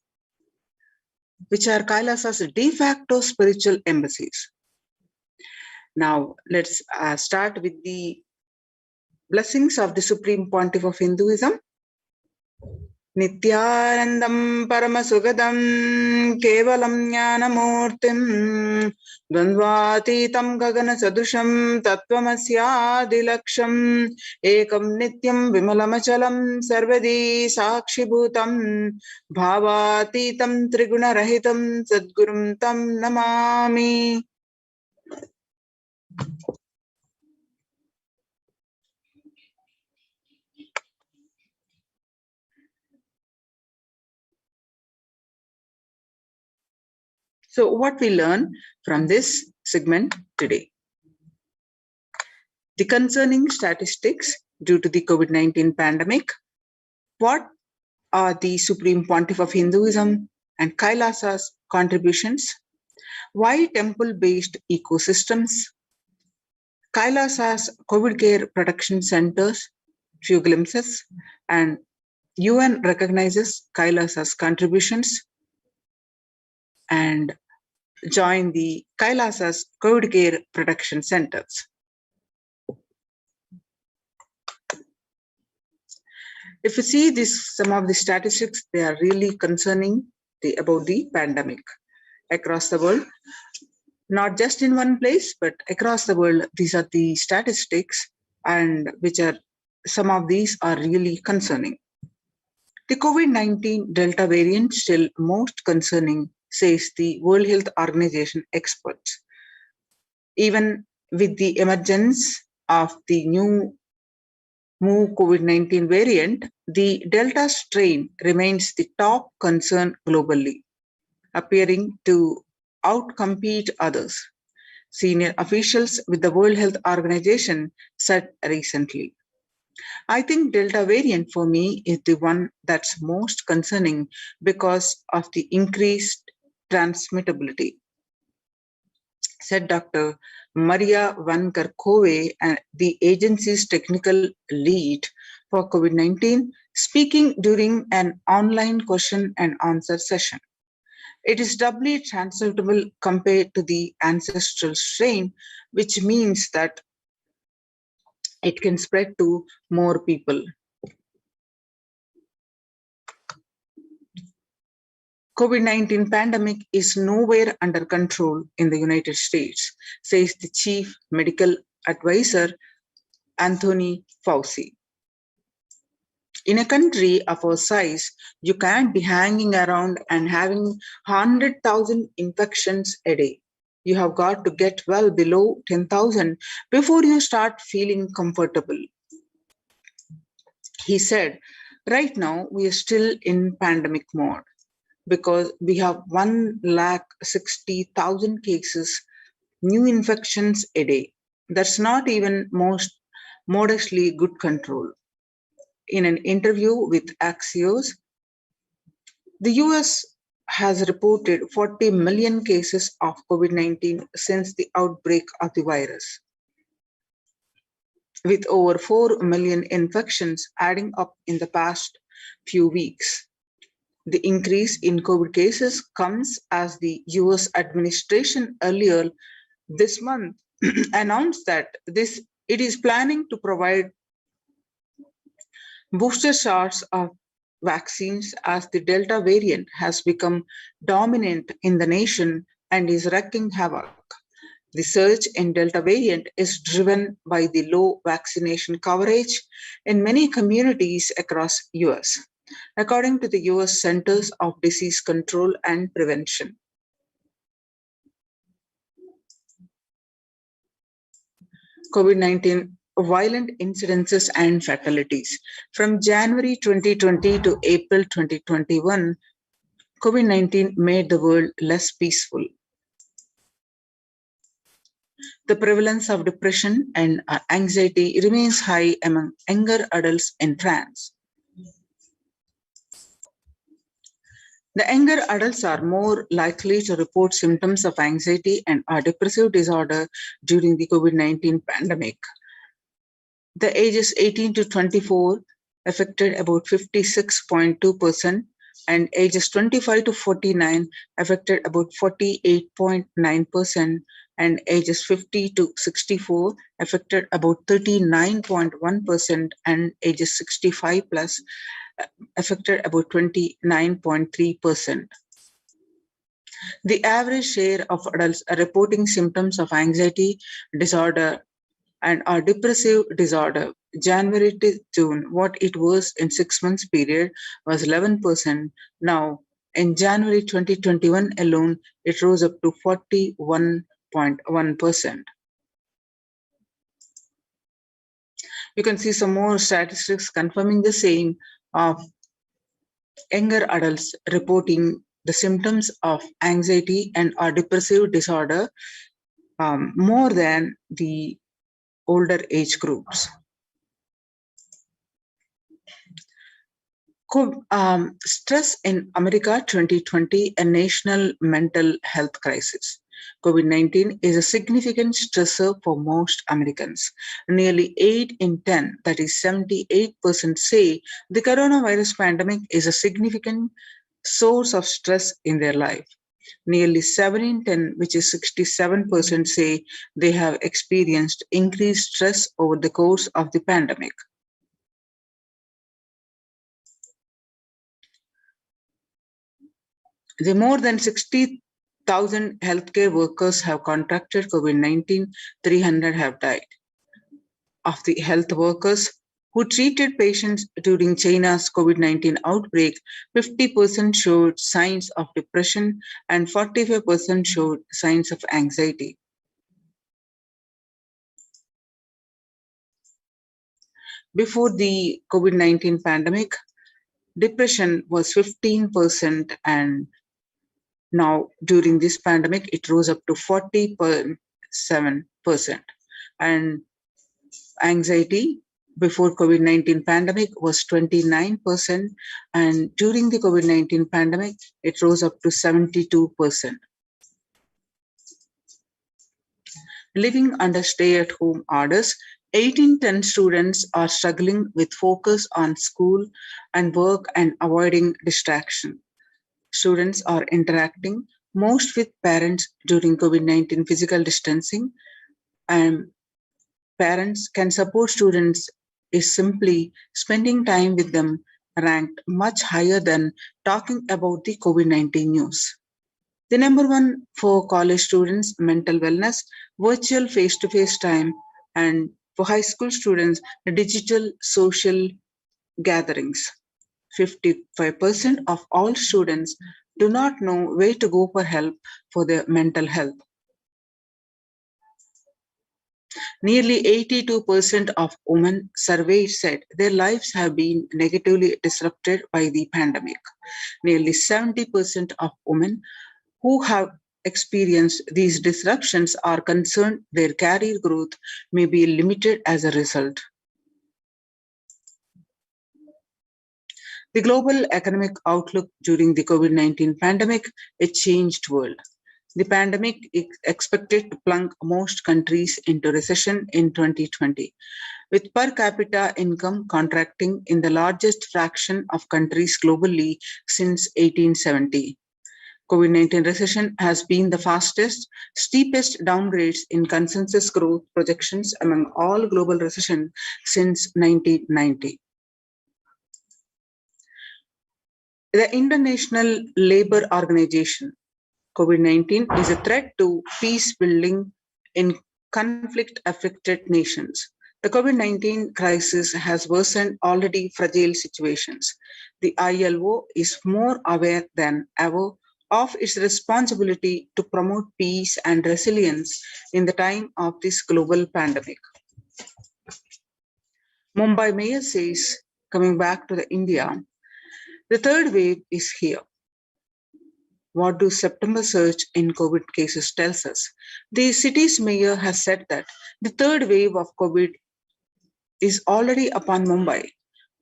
which are Kailasa's de facto spiritual embassies. Now, let's start with the blessings of the Supreme Pontiff of Hinduism. Nithyanandam Paramashivoham Kevalam Jnanamurtim Dvandvatitam Gagana Sadrusham Tattvamasya Ekam Nityam Vimalamachalam Sarvadi Sakshibhutam Bhavatitam Triguna Rahitam Sadgurum Tam Namami. So what we learn from this segment today? The concerning statistics due to the COVID-19 pandemic. What are the Supreme Pontiff of Hinduism and Kailasa's contributions? Why temple-based ecosystems? Kailasa's COVID care protection centers, few glimpses, and UN recognizes Kailasa's contributions, and join the Kailasa's COVID care protection centers. If you see this, some of the statistics, they are really concerning about the pandemic across the world, not just in one place, but across the world. These are the statistics, and which are some of these are really concerning. The COVID-19 Delta variant still most concerning, says the World Health Organization experts. Even with the emergence of the new COVID-19 variant, the Delta strain remains the top concern globally, appearing to outcompete others, senior officials with the World Health Organization said recently. I think Delta variant for me is the one that's most concerning because of the increased transmittability, said Dr. Maria Van Kerkhove, the agency's technical lead for COVID-19, speaking during an online question and answer session. It is doubly transmittable compared to the ancestral strain, which means that it can spread to more people. COVID-19 pandemic is nowhere under control in the United States, says the chief medical advisor, Anthony Fauci. In a country of our size, you can't be hanging around and having 100,000 infections a day. You have got to get well below 10,000 before you start feeling comfortable. He said, right now we are still in pandemic mode because we have 160,000 cases, new infections a day. That's not even modestly good control. In an interview with Axios, the US has reported 40 million cases of COVID-19 since the outbreak of the virus, with over 4 million infections adding up in the past few weeks. The increase in COVID cases comes as the US administration earlier this month announced that it is planning to provide booster shots of vaccines as the Delta variant has become dominant in the nation and is wreaking havoc. The surge in Delta variant is driven by the low vaccination coverage in many communities across US, according to the US Centers of Disease Control and Prevention. COVID-19 violent incidences and fatalities. From January 2020 to April 2021, COVID-19 made the world less peaceful. The prevalence of depression and anxiety remains high among younger adults in France. The younger adults are more likely to report symptoms of anxiety and depressive disorder during the COVID-19 pandemic. The ages 18 to 24 affected about 56.2%, and ages 25 to 49 affected about 48.9%, and ages 50 to 64 affected about 39.1%, and ages 65 plus affected about 29.3%. The average share of adults reporting symptoms of anxiety disorder and depressive disorder, January to June, what it was in 6 months period was 11%. Now, in January 2021 alone, it rose up to 41.1%. You can see some more statistics confirming the same of younger adults reporting the symptoms of anxiety and depressive disorder more than the older age groups. Stress in America 2020, a national mental health crisis. COVID-19 is a significant stressor for most Americans. Nearly 8 in 10, that is 78%, say the coronavirus pandemic is a significant source of stress in their life. Nearly 7 in 10, which is 67%, say they have experienced increased stress over the course of the pandemic. The more than 60,000 healthcare workers have contracted COVID-19, 300 have died. Of the health workers who treated patients during China's COVID-19 outbreak, 50% showed signs of depression and 45% showed signs of anxiety. Before the COVID-19 pandemic, depression was 15%, and now during this pandemic, it rose up to 47%. And anxiety before COVID-19 pandemic was 29%, and during the COVID-19 pandemic, it rose up to 72%. Living under stay-at-home orders, 8 in 10 students are struggling with focus on school and work and avoiding distraction. Students are interacting most with parents during COVID-19 physical distancing, and parents can support students is simply spending time with them, ranked much higher than talking about the COVID-19 news. The number one for college students, mental wellness, virtual face-to-face time, and for high school students, digital social gatherings. 55% of all students do not know where to go for help for their mental health. Nearly 82% of women surveyed said their lives have been negatively disrupted by the pandemic. Nearly 70% of women who have experienced these disruptions are concerned their career growth may be limited as a result. The global economic outlook during the COVID-19 pandemic, a changed world. The pandemic is expected to plunge most countries into recession in 2020, with per capita income contracting in the largest fraction of countries globally since 1870. COVID-19 recession has been the fastest, steepest downgrades in consensus growth projections among all global recession since 1990. The International Labour Organization, COVID-19 is a threat to peace building in conflict-affected nations. The COVID-19 crisis has worsened already fragile situations. The ILO is more aware than ever of its responsibility to promote peace and resilience in the time of this global pandemic. Mumbai Mayor says, coming back to the India, the third wave is here. What do September surge in COVID cases tells us? The city's mayor has said that the third wave of COVID is already upon Mumbai,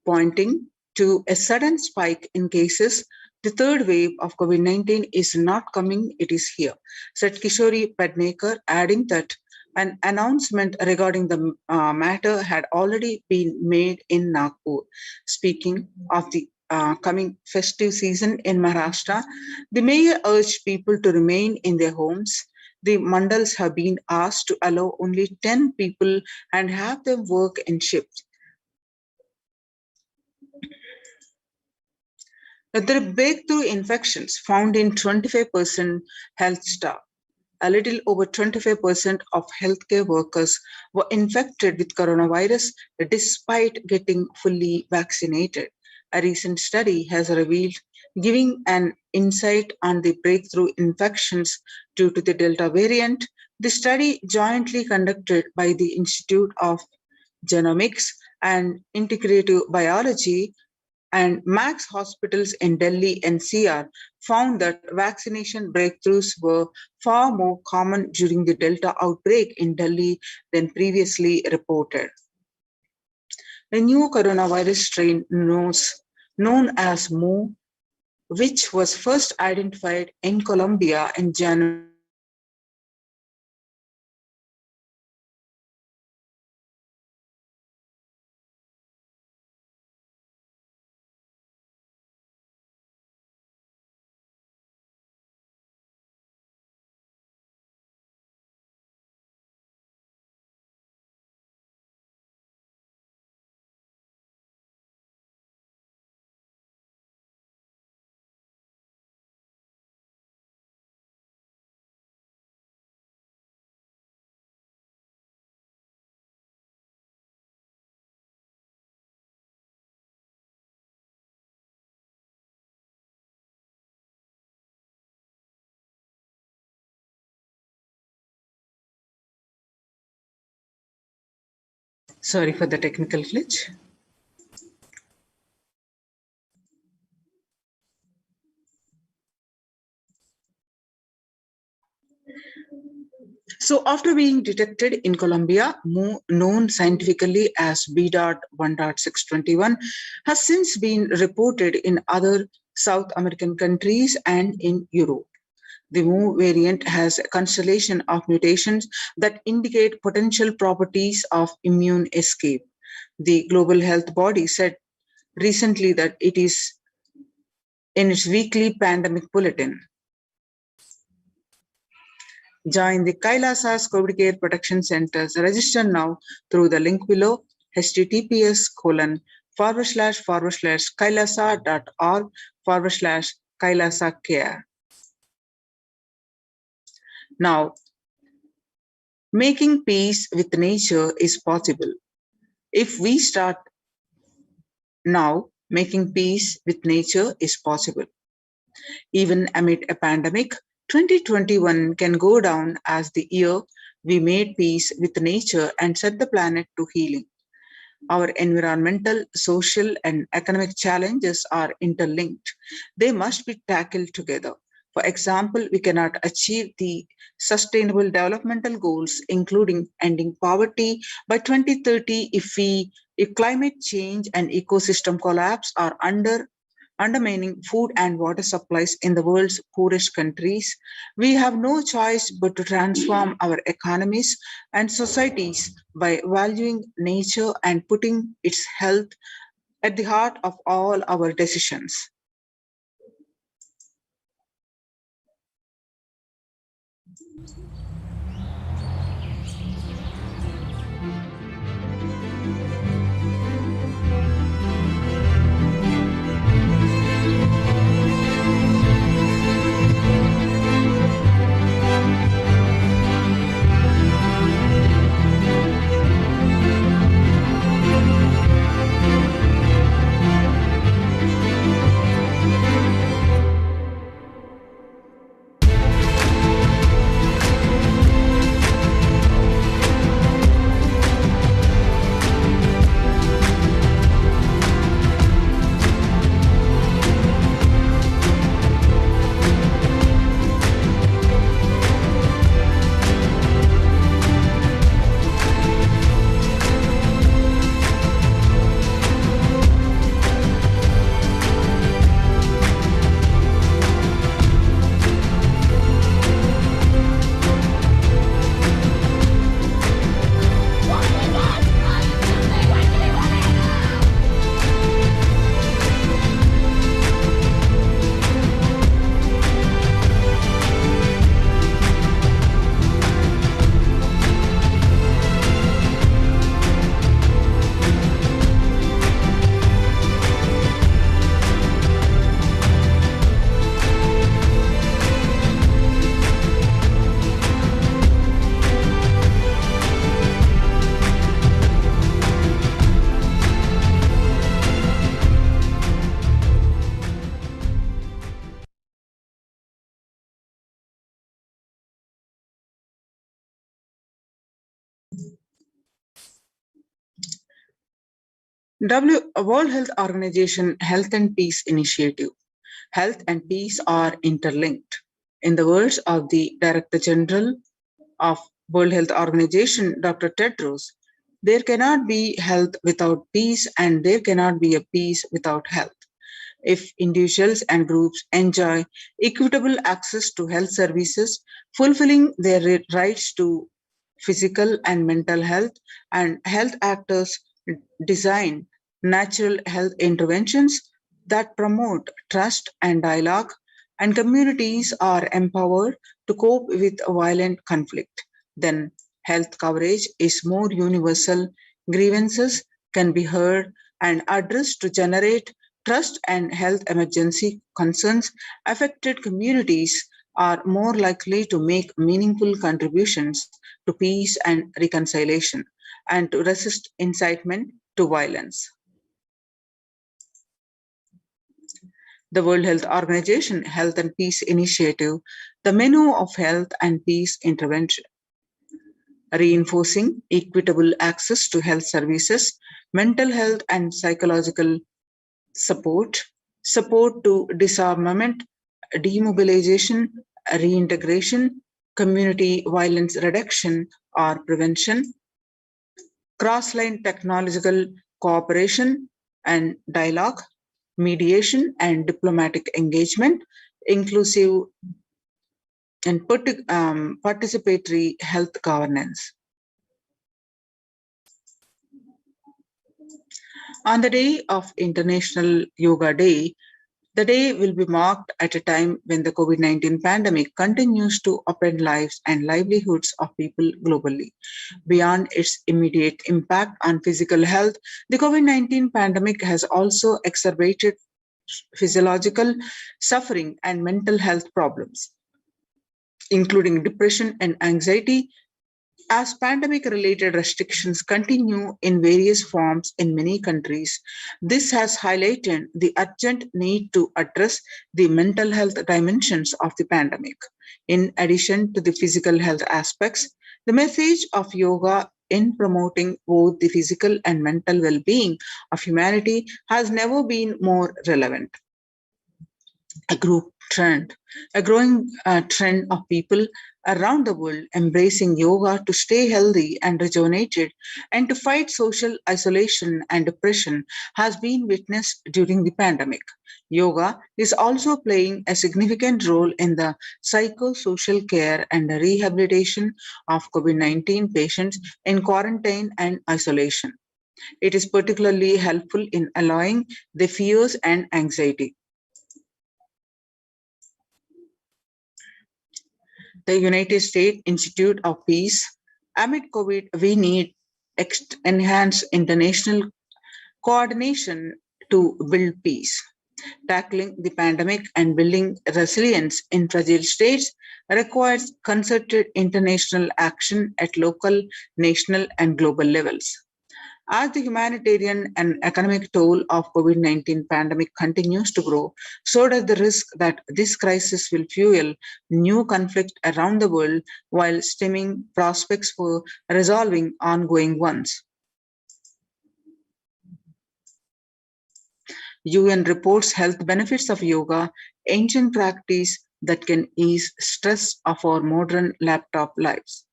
pointing to a sudden spike in cases. The third wave of COVID-19 is not coming, it is here, said Kishori Pednekar, adding that an announcement regarding the matter had already been made in Nagpur. Speaking of the coming festive season in Maharashtra, the mayor urged people to remain in their homes. The mandals have been asked to allow only 10 people and have them work in shifts. There are breakthrough infections found in 25% health staff. A little over 25% of healthcare workers were infected with coronavirus despite getting fully vaccinated. A recent study has revealed, giving an insight on the breakthrough infections due to the Delta variant. The study, jointly conducted by the Institute of Genomics and Integrative Biology and Max hospitals in Delhi NCR, found that vaccination breakthroughs were far more common during the Delta outbreak in Delhi than previously reported. A new coronavirus strain known as Mu, which was first identified in Colombia in January Sorry for the technical glitch. So after being detected in Colombia, known scientifically as B.1.621, has since been reported in other South American countries and in Europe. The Mu variant has a constellation of mutations that indicate potential properties of immune escape. The Global Health Body said recently that it is in its weekly pandemic bulletin. Join the Kailasa's COVID Care Protection Centers. Register now through the link below, https://kailasa.org/kailasa care. Now, making peace with nature is possible. If we start now, making peace with nature is possible. Even amid a pandemic, 2021 can go down as the year we made peace with nature and set the planet to healing. Our environmental, social, and economic challenges are interlinked. They must be tackled together. For example, we cannot achieve the Sustainable Developmental Goals, including ending poverty, by 2030 if climate change and ecosystem collapse are undermining food and water supplies in the world's poorest countries. We have no choice but to transform our economies and societies by valuing nature and putting its health at the heart of all our decisions. World Health Organization Health and Peace Initiative. Health and peace are interlinked. In the words of the Director General of World Health Organization, Dr. Tedros, there cannot be health without peace and there cannot be a peace without health. If individuals and groups enjoy equitable access to health services, fulfilling their rights to physical and mental health, and health actors design natural health interventions that promote trust and dialogue, and communities are empowered to cope with violent conflict, then health coverage is more universal, grievances can be heard and addressed to generate trust, and health emergency concerns affected communities are more likely to make meaningful contributions to peace and reconciliation and to resist incitement to violence. The World Health Organization Health and Peace Initiative, the menu of health and peace intervention. reinforcing equitable access to health services, mental health and psychological support, support to disarmament, demobilization, reintegration, community violence reduction or prevention, cross-line technological cooperation and dialogue, mediation and diplomatic engagement, inclusive and participatory health governance. On the day of International Yoga Day, the day will be marked at a time when the COVID-19 pandemic continues to upend lives and livelihoods of people globally. Beyond its immediate impact on physical health, the COVID-19 pandemic has also exacerbated physiological suffering and mental health problems, including depression and anxiety. As pandemic-related restrictions continue in various forms in many countries, this has highlighted the urgent need to address the mental health dimensions of the pandemic. In addition to the physical health aspects, the message of yoga in promoting both the physical and mental well-being of humanity has never been more relevant. A growing trend of people around the world embracing yoga to stay healthy and rejuvenated and to fight social isolation and depression has been witnessed during the pandemic. Yoga is also playing a significant role in the psychosocial care and rehabilitation of COVID-19 patients in quarantine and isolation. It is particularly helpful in allaying the fears and anxiety. The United States Institute of Peace, amid COVID, we need enhanced international coordination to build peace. Tackling the pandemic and building resilience in fragile states requires concerted international action at local, national, and global levels. As the humanitarian and economic toll of COVID-19 pandemic continues to grow, so does the risk that this crisis will fuel new conflict around the world while stemming prospects for resolving ongoing ones. UN reports health benefits of yoga, ancient practice that can ease stress of our modern laptop lives.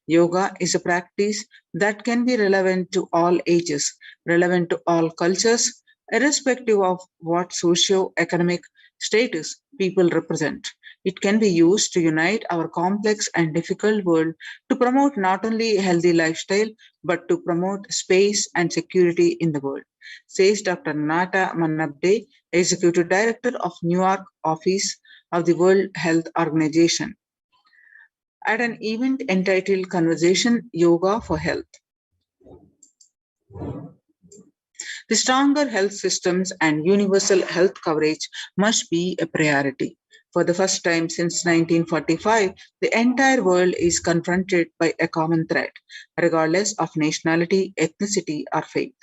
Yoga is a practice that can be relevant to all ages, relevant to all cultures, irrespective of what socio-economic status people represent. It can be used to unite our complex and difficult world to promote not only a healthy lifestyle, but to promote space and security in the world, says Dr. Nata Manabde, Executive Director of New York Office of the World Health Organization, at an event entitled Conversation Yoga for Health. The stronger health systems and universal health coverage must be a priority. For the first time since 1945, the entire world is confronted by a common threat, regardless of nationality, ethnicity, or faith.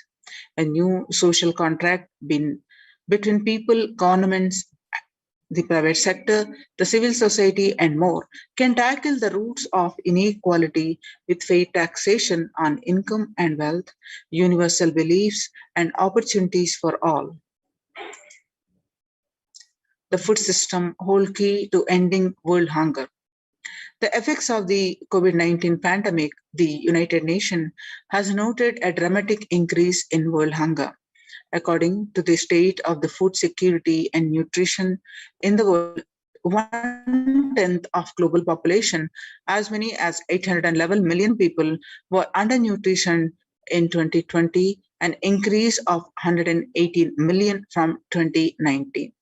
A new social contract between people, governments, the private sector, the civil society, and more can tackle the roots of inequality with fair taxation on income and wealth, universal beliefs, and opportunities for all. The food system hold key to ending world hunger. The effects of the COVID-19 pandemic, the United Nations has noted a dramatic increase in world hunger. According to the state of the food security and nutrition in the world, 1/10 of global population, as many as 811 million people, were undernutrition in 2020, an increase of 118 million from 2019.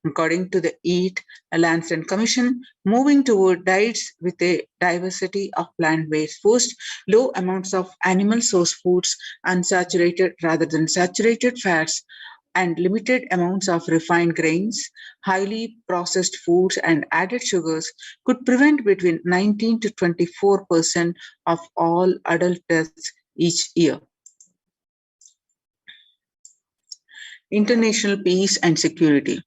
According to the Eat Lancet Commission, moving toward diets with a diversity of plant-based foods, low amounts of animal source foods, unsaturated rather than saturated fats, and limited amounts of refined grains, highly processed foods, and added sugars could prevent between 19 to 24% of all adult deaths each year. International peace and security.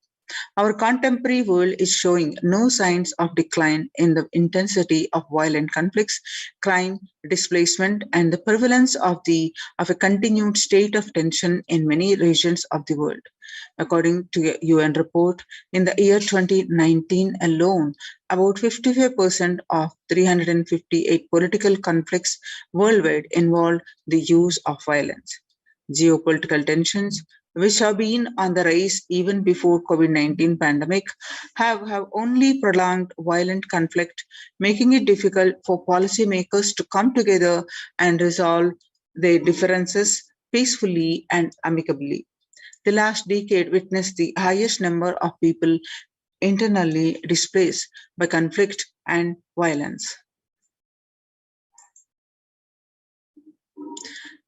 Our contemporary world is showing no signs of decline in the intensity of violent conflicts, crime, displacement, and the prevalence of a continued state of tension in many regions of the world. According to a UN report, in the year 2019 alone, about 55% of 358 political conflicts worldwide involved the use of violence. Geopolitical tensions, which have been on the rise even before COVID-19 pandemic, have only prolonged violent conflict, making it difficult for policymakers to come together and resolve their differences peacefully and amicably. The last decade witnessed the highest number of people internally displaced by conflict and violence.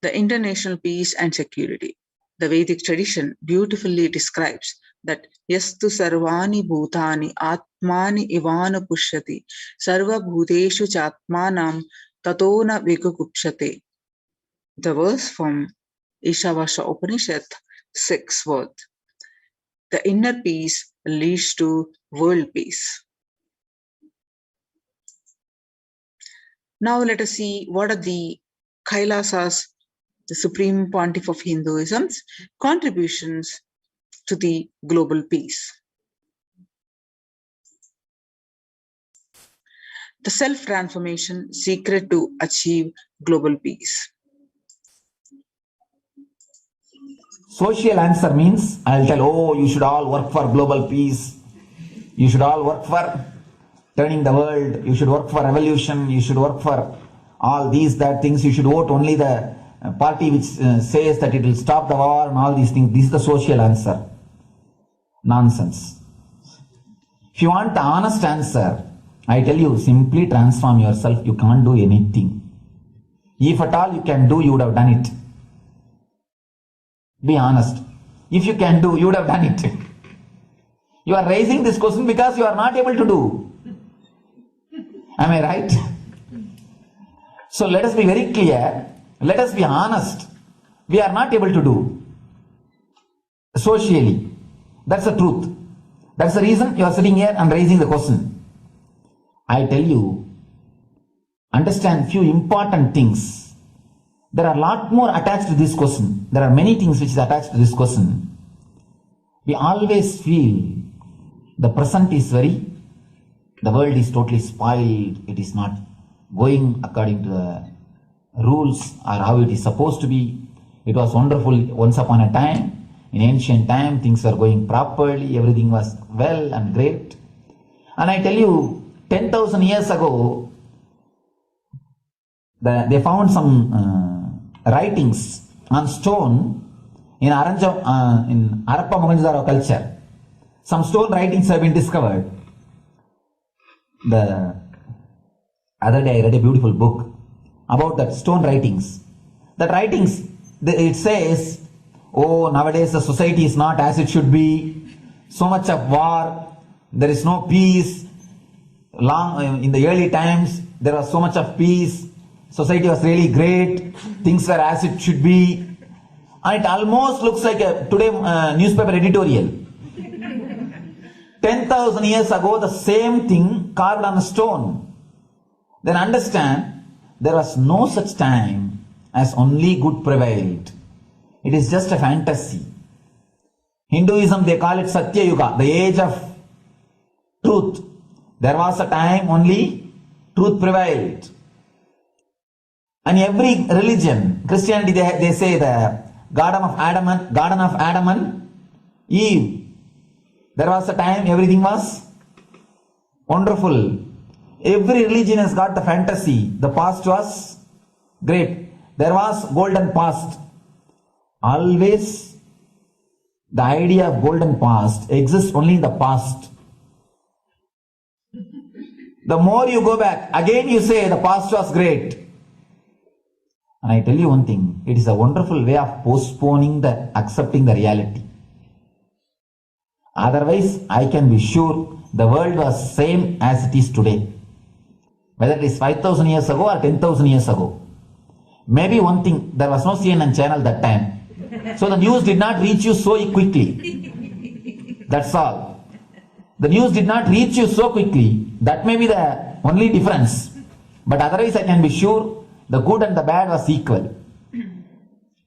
The international peace and security. The Vedic tradition beautifully describes that yastu sarvani bhutani atmani ivana pushyati sarva bhuteshu chatmanam tatona vigugupshate. The verse from Ishavasya Upanishad 6 words. The inner peace leads to world peace. Now let us see what are the Kailasas, the Supreme Pontiff of Hinduism's contributions to the global peace. The self-transformation secret to achieve global peace. Social answer means I'll tell, oh, you should all work for global peace. You should all work for turning the world. You should work for revolution. You should work for all these, that things. You should vote only the party which says that it will stop the war and all these things. This is the social answer. Nonsense. If you want the honest answer, I tell you, simply transform yourself. You can't do anything. If at all you can do, you would have done it. Be honest. If you can do, you would have done it. You are raising this question because you are not able to do. Am I right? So let us be very clear. Let us be honest. We are not able to do. Socially. That's the truth. That's the reason you are sitting here and raising the question. I tell you, understand few important things. There are a lot more attached to this question. There are many things which is attached to this question. We always feel the present is the world is totally spoiled. It is not going according to the rules or how it is supposed to be. It was wonderful once upon a time. In ancient time, things were going properly. Everything was well and great. And I tell you, 10,000 years ago, they found some writings on stone in Harappa Mohenjo-daro culture. Some stone writings have been discovered. The other day I read a beautiful book about that stone writings. That writings, it says, oh, nowadays the society is not as it should be. So much of war. There is no peace. In the early times, there was so much of peace. Society was really great. Things were as it should be. And it almost looks like a today newspaper editorial. 10,000 years ago, the same thing carved on a stone. Then understand, there was no such time as only good prevailed. It is just a fantasy. Hinduism, they call it Satya Yuga, the age of truth. There was a time only truth prevailed. And every religion, Christianity, they say the Garden of Adam and Eve. There was a time everything was wonderful. Every religion has got the fantasy. The past was great. There was golden past. Always the idea of golden past exists only in the past. The more you go back, again you say the past was great. And I tell you one thing, it is a wonderful way of postponing accepting the reality. Otherwise, I can be sure the world was same as it is today. Whether it is 5,000 years ago or 10,000 years ago. Maybe one thing, there was no CNN channel that time. So the news did not reach you so quickly. That's all. the news did not reach you so quickly. That may be the only difference. But otherwise, I can be sure the good and the bad was equal.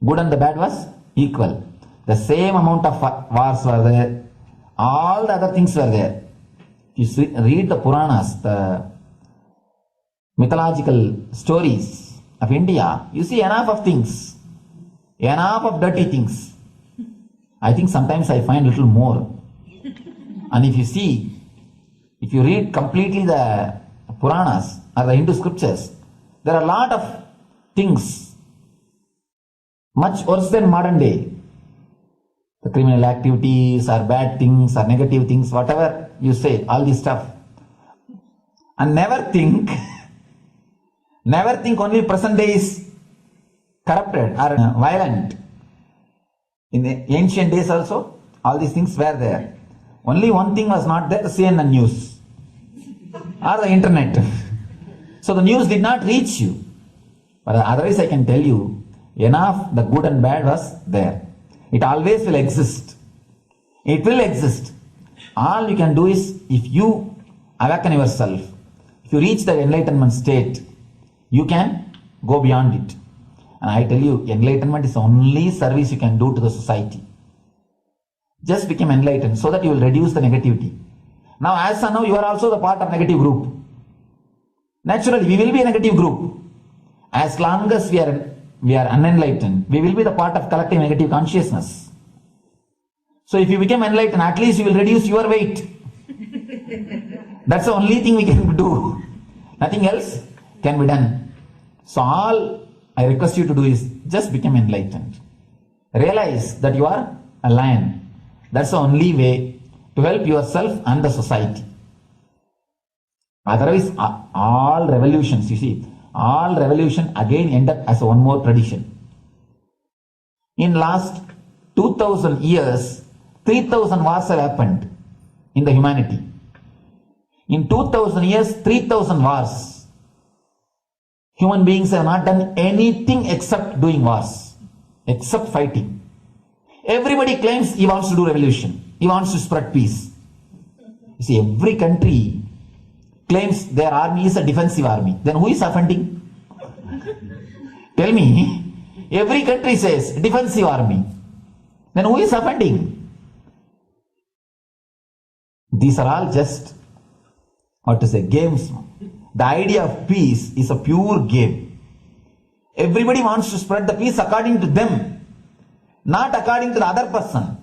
Good and the bad was equal. The same amount of wars were there. All the other things were there. You see, read the Puranas, the mythological stories of India, you see enough of things, enough of dirty things. I think sometimes I find a little more. And if you read completely the Puranas or the Hindu scriptures, there are a lot of things much worse than modern day. The criminal activities or bad things or negative things, whatever you say, all this stuff. And never think only present day is corrupted or violent. In the ancient days also, all these things were there. Only one thing was not there, the CNN news or the internet. So the news did not reach you. But otherwise I can tell you, enough the good and bad was there. It always will exist. It will exist. All you can do is, if you awaken yourself, if you reach the enlightenment state, you can go beyond it. And I tell you, enlightenment is the only service you can do to the society. Just become enlightened so that you will reduce the negativity. Now, as of now, you are also the part of negative group. Naturally, we will be a negative group. As long as we are unenlightened, we will be the part of collective negative consciousness. So if you become enlightened, at least you will reduce your weight. That's the only thing we can do. Nothing else can be done. So all I request you to do is just become enlightened. Realize that you are a lion. That's the only way to help yourself and the society. Otherwise, all revolutions, you see, all revolution again end up as one more tradition. In last 2000 years, 3000 wars have happened in the humanity. In 2000 years, 3000 wars. Human beings have not done anything except doing wars, except fighting. Everybody claims he wants to do revolution. He wants to spread peace. You see, every country claims their army is a defensive army. Then who is offending? Tell me. Every country says defensive army. Then who is offending? These are all just, games. The idea of peace is a pure game. Everybody wants to spread the peace according to them, not according to the other person.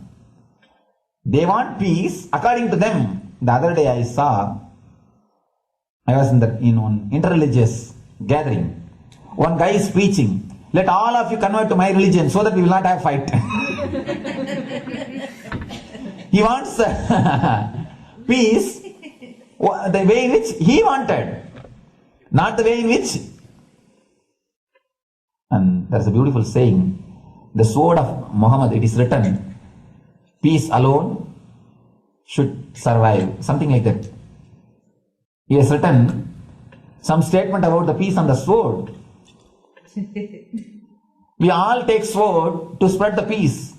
They want peace according to them. The other day I was in one interreligious gathering. One guy is preaching, let all of you convert to my religion so that we will not have fight. He wants peace the way in which he wanted, not the way in which. And there's a beautiful saying, the sword of Muhammad, it is written, peace alone should survive, something like that. He has written some statement about the peace on the sword. We all take sword to spread the peace.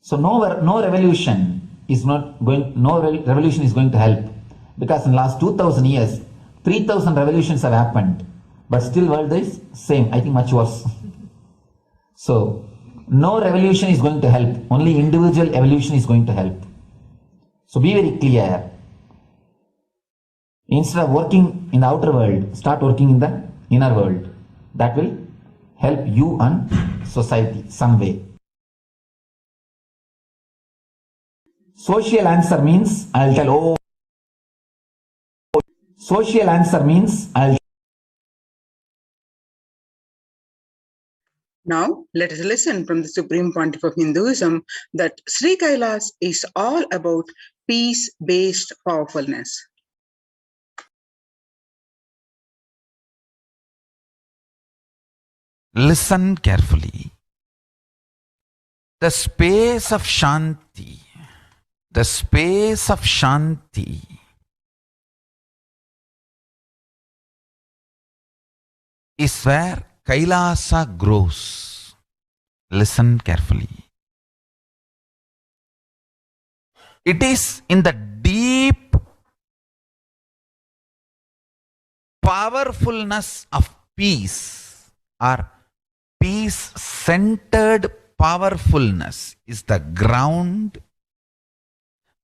So no revolution is going to help, because in the last 2000 years 3000 revolutions have happened, but still world is same, I think much worse. So no revolution is going to help, only individual evolution is going to help. So be very clear. Instead of working in the outer world, start working in the inner world. That will help you and society some way. Social answer means I'll tell, social answer means I'll. Now, let us listen from the Supreme Pontiff of Hinduism that Sri Kailasa is all about peace-based powerfulness. Listen carefully. The space of Shanti, is where Kailasa grows. Listen carefully. It is in the deep powerfulness of peace or peace-centered powerfulness is the ground,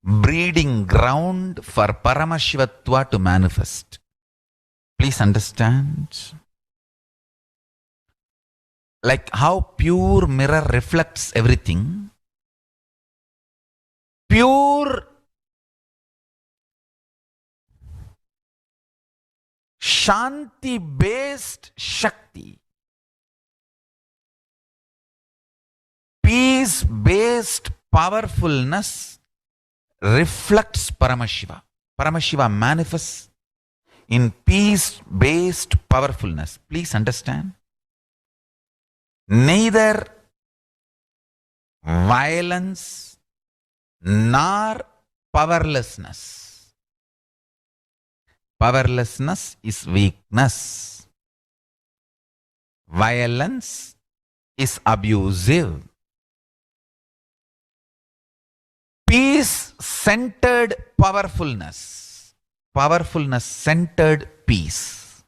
breeding ground for Paramashivatva to manifest. Please understand. Like how pure mirror reflects everything, pure Shanti-based Shakti, peace-based powerfulness reflects Paramashiva. Paramashiva manifests in peace-based powerfulness. Please understand. Neither violence nor powerlessness. Powerlessness is weakness. Violence is abusive. Peace-centered powerfulness. Powerfulness-centered peace.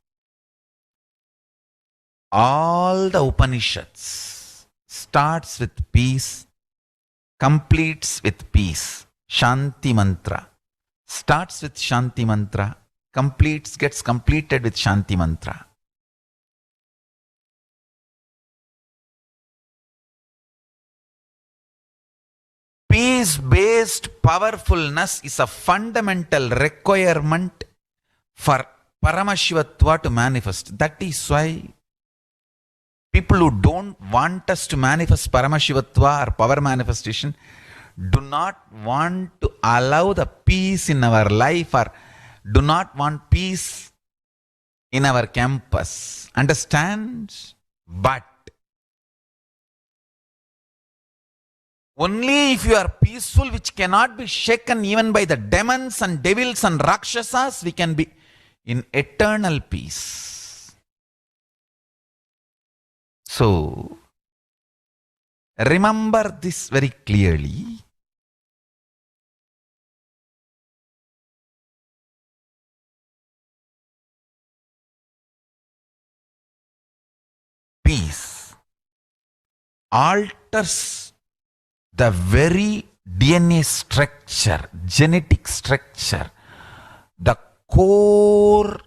All the Upanishads starts with peace, completes with peace. Shanti mantra starts with Shanti mantra, gets completed with Shanti mantra. Peace-based powerfulness is a fundamental requirement for Paramashivatva to manifest. That is why people who don't want us to manifest Paramashivatva or power manifestation do not want to allow the peace in our life or do not want peace in our campus. Understand? But only if you are peaceful, which cannot be shaken even by the demons and devils and rakshasas, we can be in eternal peace. So, remember this very clearly. Peace alters the very DNA structure, genetic structure, the core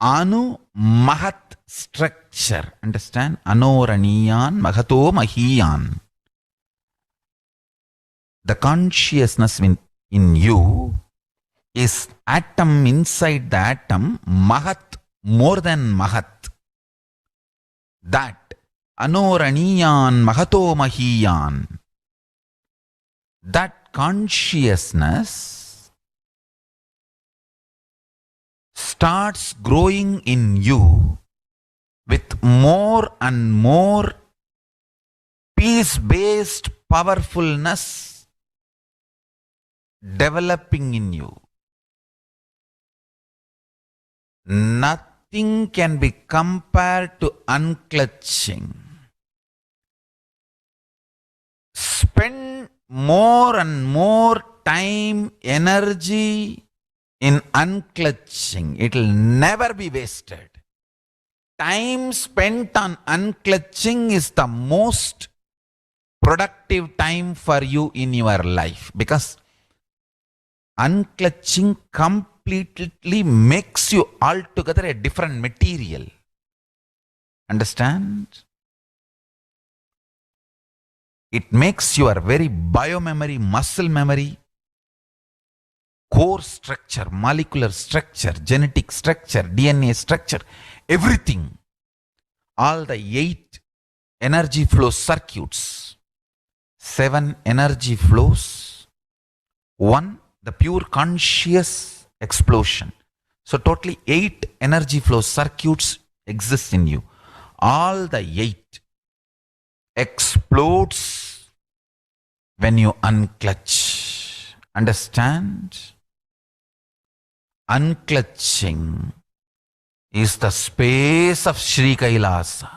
Anu Mahat structure. Understand? Anoraniyan Magato Mahiyan. The consciousness in you is atom inside the atom, Mahat, more than Mahat. That Anoraniyan Magato Mahiyan. That consciousness starts growing in you with more and more peace-based powerfulness developing in you. Nothing can be compared to unclutching. Spend more and more time, energy in unclutching. It will never be wasted. Time spent on unclutching is the most productive time for you in your life, because unclutching completely makes you altogether a different material. Understand? It makes your very biomemory, muscle memory, core structure, molecular structure, genetic structure, DNA structure, everything. All the 8 energy flow circuits, 7 energy flows, 1 the pure conscious explosion. So totally 8 energy flow circuits exist in you. All the 8 explodes when you unclutch. Understand? Unclutching is the space of Sri Kailasa.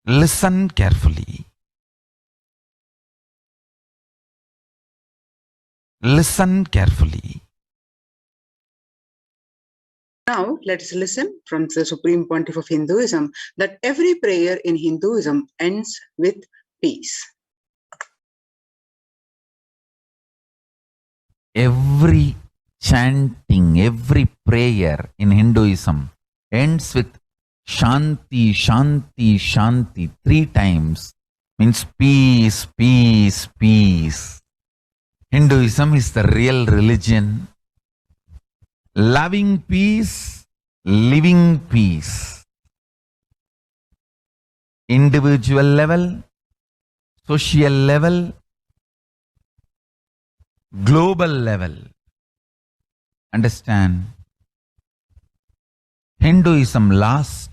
Listen carefully. Listen carefully. Now, let us listen from the Supreme Pontiff of Hinduism that every prayer in Hinduism ends with peace. Every chanting, every prayer in Hinduism ends with Shanti, Shanti, Shanti 3 times. Means peace, peace, peace. Hinduism is the real religion. Loving peace, living peace. Individual level, social level, global level. Understand? Hinduism lasts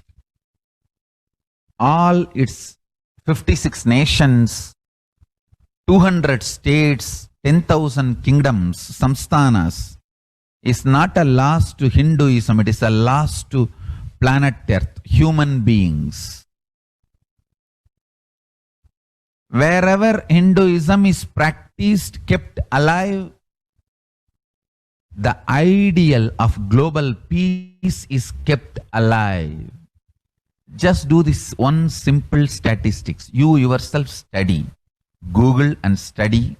all its 56 nations, 200 states, 10,000 kingdoms, samsthanas, is not a loss to Hinduism, it is a loss to planet Earth, human beings. Wherever Hinduism is practiced, kept alive, the ideal of global peace is kept alive. Just do this one simple statistics. You yourself study. Google and study.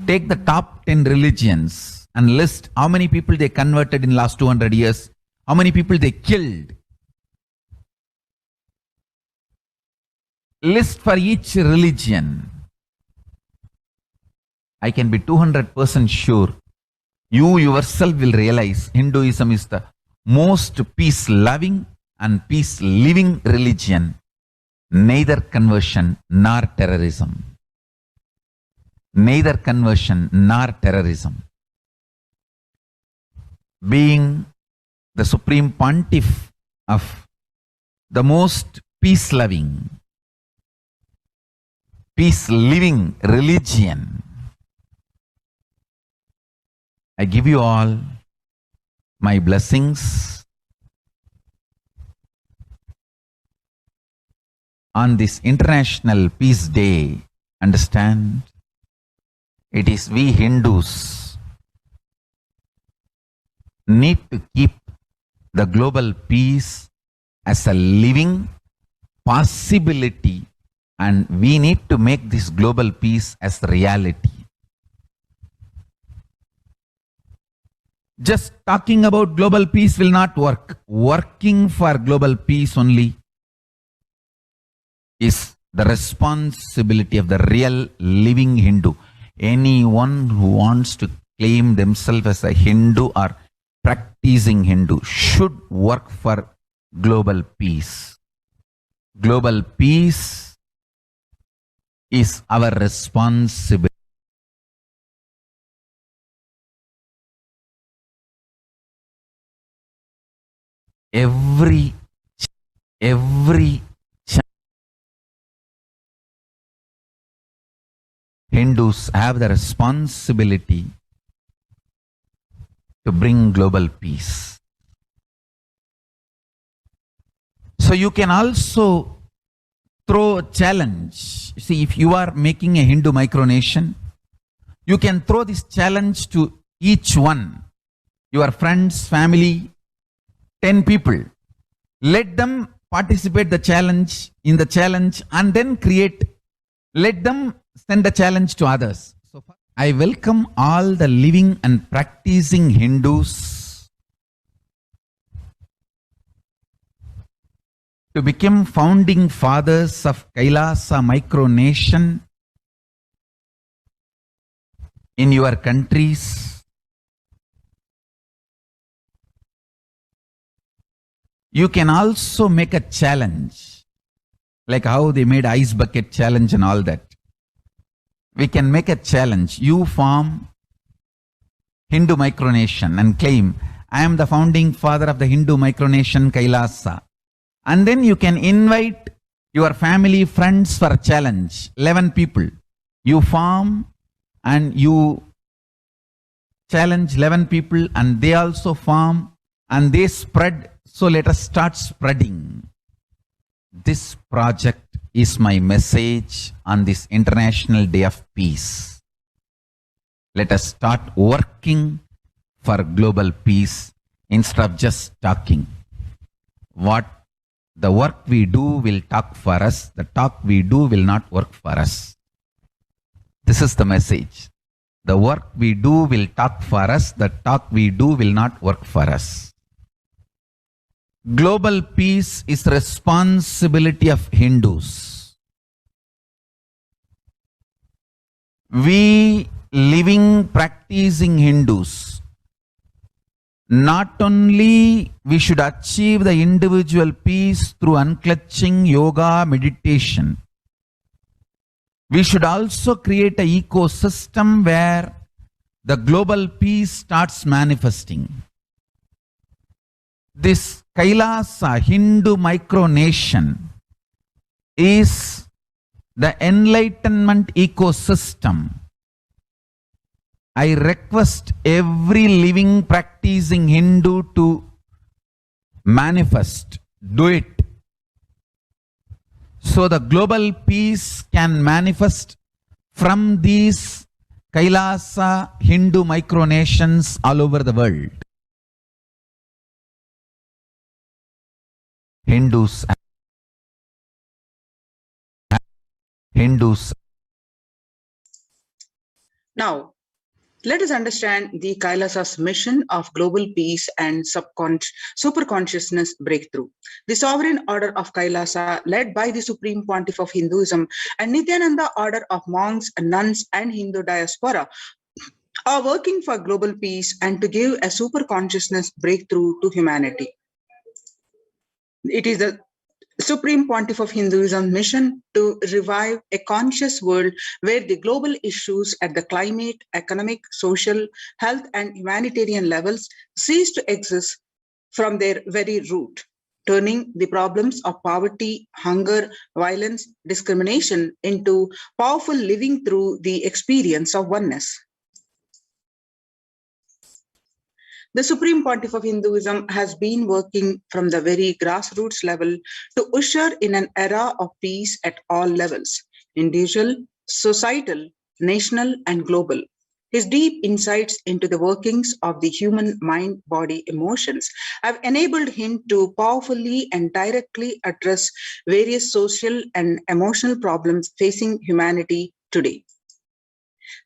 Take the top 10 religions and list how many people they converted in last 200 years, how many people they killed. List for each religion. I can be 200% sure you yourself will realize Hinduism is the most peace-loving and peace-living religion, neither conversion nor terrorism. Neither conversion nor terrorism. Being the Supreme Pontiff of the most peace-loving, peace-living religion, I give you all my blessings on this International Peace Day. Understand? It is we Hindus need to keep the global peace as a living possibility, and we need to make this global peace as reality. Just talking about global peace will not work. Working for global peace only is the responsibility of the real living Hindu. Anyone who wants to claim themselves as a Hindu or practicing Hindu should work for global peace. Global peace is our responsibility. Every Hindus have the responsibility to bring global peace. So you can also throw a challenge. See, if you are making a Hindu micronation, you can throw this challenge to each one, your friends, family, 10 people. Let them participate in the challenge and then let them send a challenge to others. So I welcome all the living and practicing Hindus to become founding fathers of Kailasa micronation in your countries. You can also make a challenge, like how they made ice bucket challenge and all that. We can make a challenge. You form Hindu micronation and claim, I am the founding father of the Hindu micronation Kailasa. And then you can invite your family, friends for a challenge. 11 people. You form and you challenge 11 people and they also form and they spread. So let us start spreading. This project is my message on this International Day of Peace. Let us start working for global peace instead of just talking. What the work we do will talk for us, the talk we do will not work for us. This is the message. The work we do will talk for us, the talk we do will not work for us. Global peace is the responsibility of Hindus. We living, practicing Hindus, not only we should achieve the individual peace through unclutching yoga, meditation, we should also create an ecosystem where the global peace starts manifesting. This Kailasa Hindu micronation is the enlightenment ecosystem. I request every living, practicing Hindu to manifest, do it. So the global peace can manifest from these Kailasa Hindu micronations all over the world. Hindus. Now, let us understand the Kailasa's mission of global peace and superconsciousness breakthrough. The sovereign order of Kailasa, led by the Supreme Pontiff of Hinduism and Nithyananda order of monks, nuns, and Hindu diaspora, are working for global peace and to give a superconsciousness breakthrough to humanity. It is the Supreme Pontiff of Hinduism mission to revive a conscious world where the global issues at the climate, economic, social, health, and humanitarian levels cease to exist from their very root, turning the problems of poverty, hunger, violence, discrimination into powerful living through the experience of oneness. The Supreme Pontiff of Hinduism has been working from the very grassroots level to usher in an era of peace at all levels, individual, societal, national, and global. His deep insights into the workings of the human mind, body, emotions have enabled him to powerfully and directly address various social and emotional problems facing humanity today.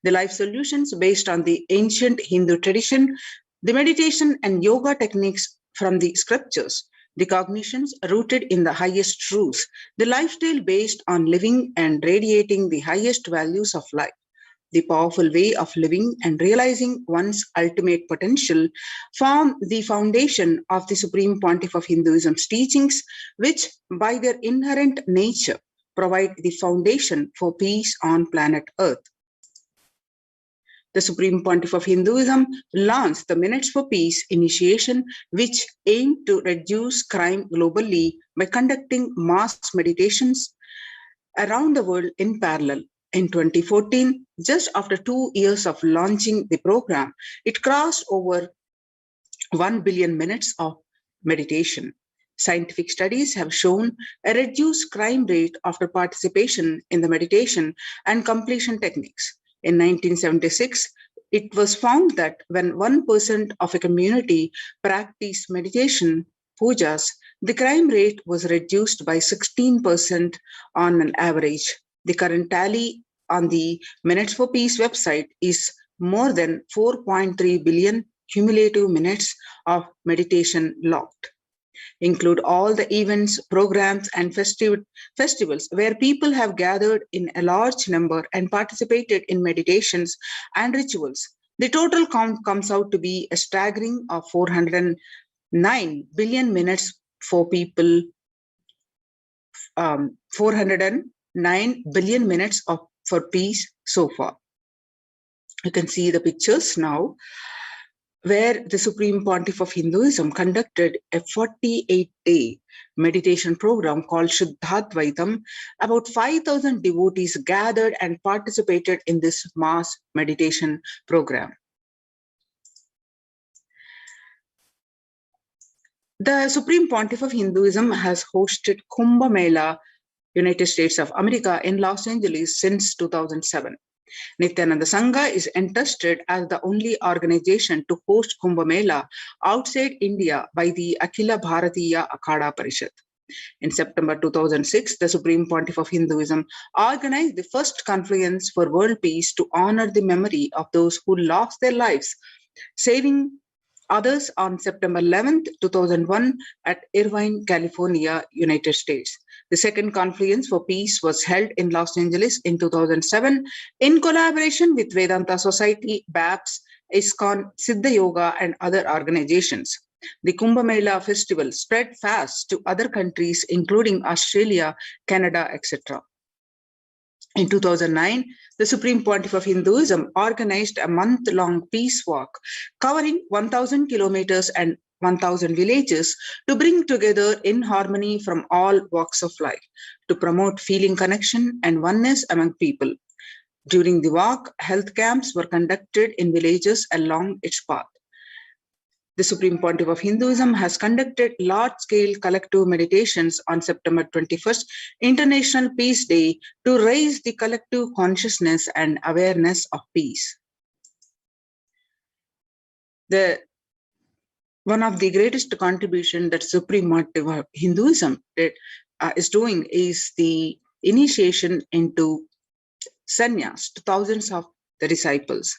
The life solutions based on the ancient Hindu tradition, the meditation and yoga techniques from the scriptures, the cognitions rooted in the highest truths, the lifestyle based on living and radiating the highest values of life, the powerful way of living and realizing one's ultimate potential form the foundation of the Supreme Pontiff of Hinduism's teachings, which by their inherent nature provide the foundation for peace on planet Earth. The Supreme Pontiff of Hinduism launched the Minutes for Peace initiation, which aimed to reduce crime globally by conducting mass meditations around the world in parallel. In 2014, just after 2 years of launching the program, it crossed over 1 billion minutes of meditation. Scientific studies have shown a reduced crime rate after participation in the meditation and completion techniques. In 1976, it was found that when 1% of a community practiced meditation, pujas, the crime rate was reduced by 16% on an average. The current tally on the Minutes for Peace website is more than 4.3 billion cumulative minutes of meditation logged. Include all the events, programs, and festivals where people have gathered in a large number and participated in meditations and rituals. The total count comes out to be a staggering of 409 billion minutes for people, 409 billion minutes for peace so far. You can see the pictures now, where the Supreme Pontiff of Hinduism conducted a 48-day meditation program called Shuddhadvaitam. About 5,000 devotees gathered and participated in this mass meditation program. The Supreme Pontiff of Hinduism has hosted Kumbh Mela, United States of America, in Los Angeles since 2007. Nithyananda Sangha is entrusted as the only organization to host Kumbh Mela outside India by the Akhila Bharatiya Akhada Parishad. In September 2006, the Supreme Pontiff of Hinduism organized the first confluence for world peace to honor the memory of those who lost their lives, saving others on September 11, 2001 at Irvine, California, United States. The second confluence for peace was held in Los Angeles in 2007 in collaboration with Vedanta Society, BAPS, ISKCON, Siddha Yoga, and other organizations. The Kumbh Mela festival spread fast to other countries, including Australia, Canada, etc. In 2009, the Supreme Pontiff of Hinduism organized a month-long peace walk covering 1,000 kilometers and 1,000 villages to bring together in harmony from all walks of life, to promote feeling connection and oneness among people. During the walk, health camps were conducted in villages along its path. The Supreme Pontiff of Hinduism has conducted large-scale collective meditations on September 21st, International Peace Day, to raise the collective consciousness and awareness of peace. One of the greatest contribution that Supreme Pontiff of Hinduism is doing is the initiation into sannyas to thousands of the disciples.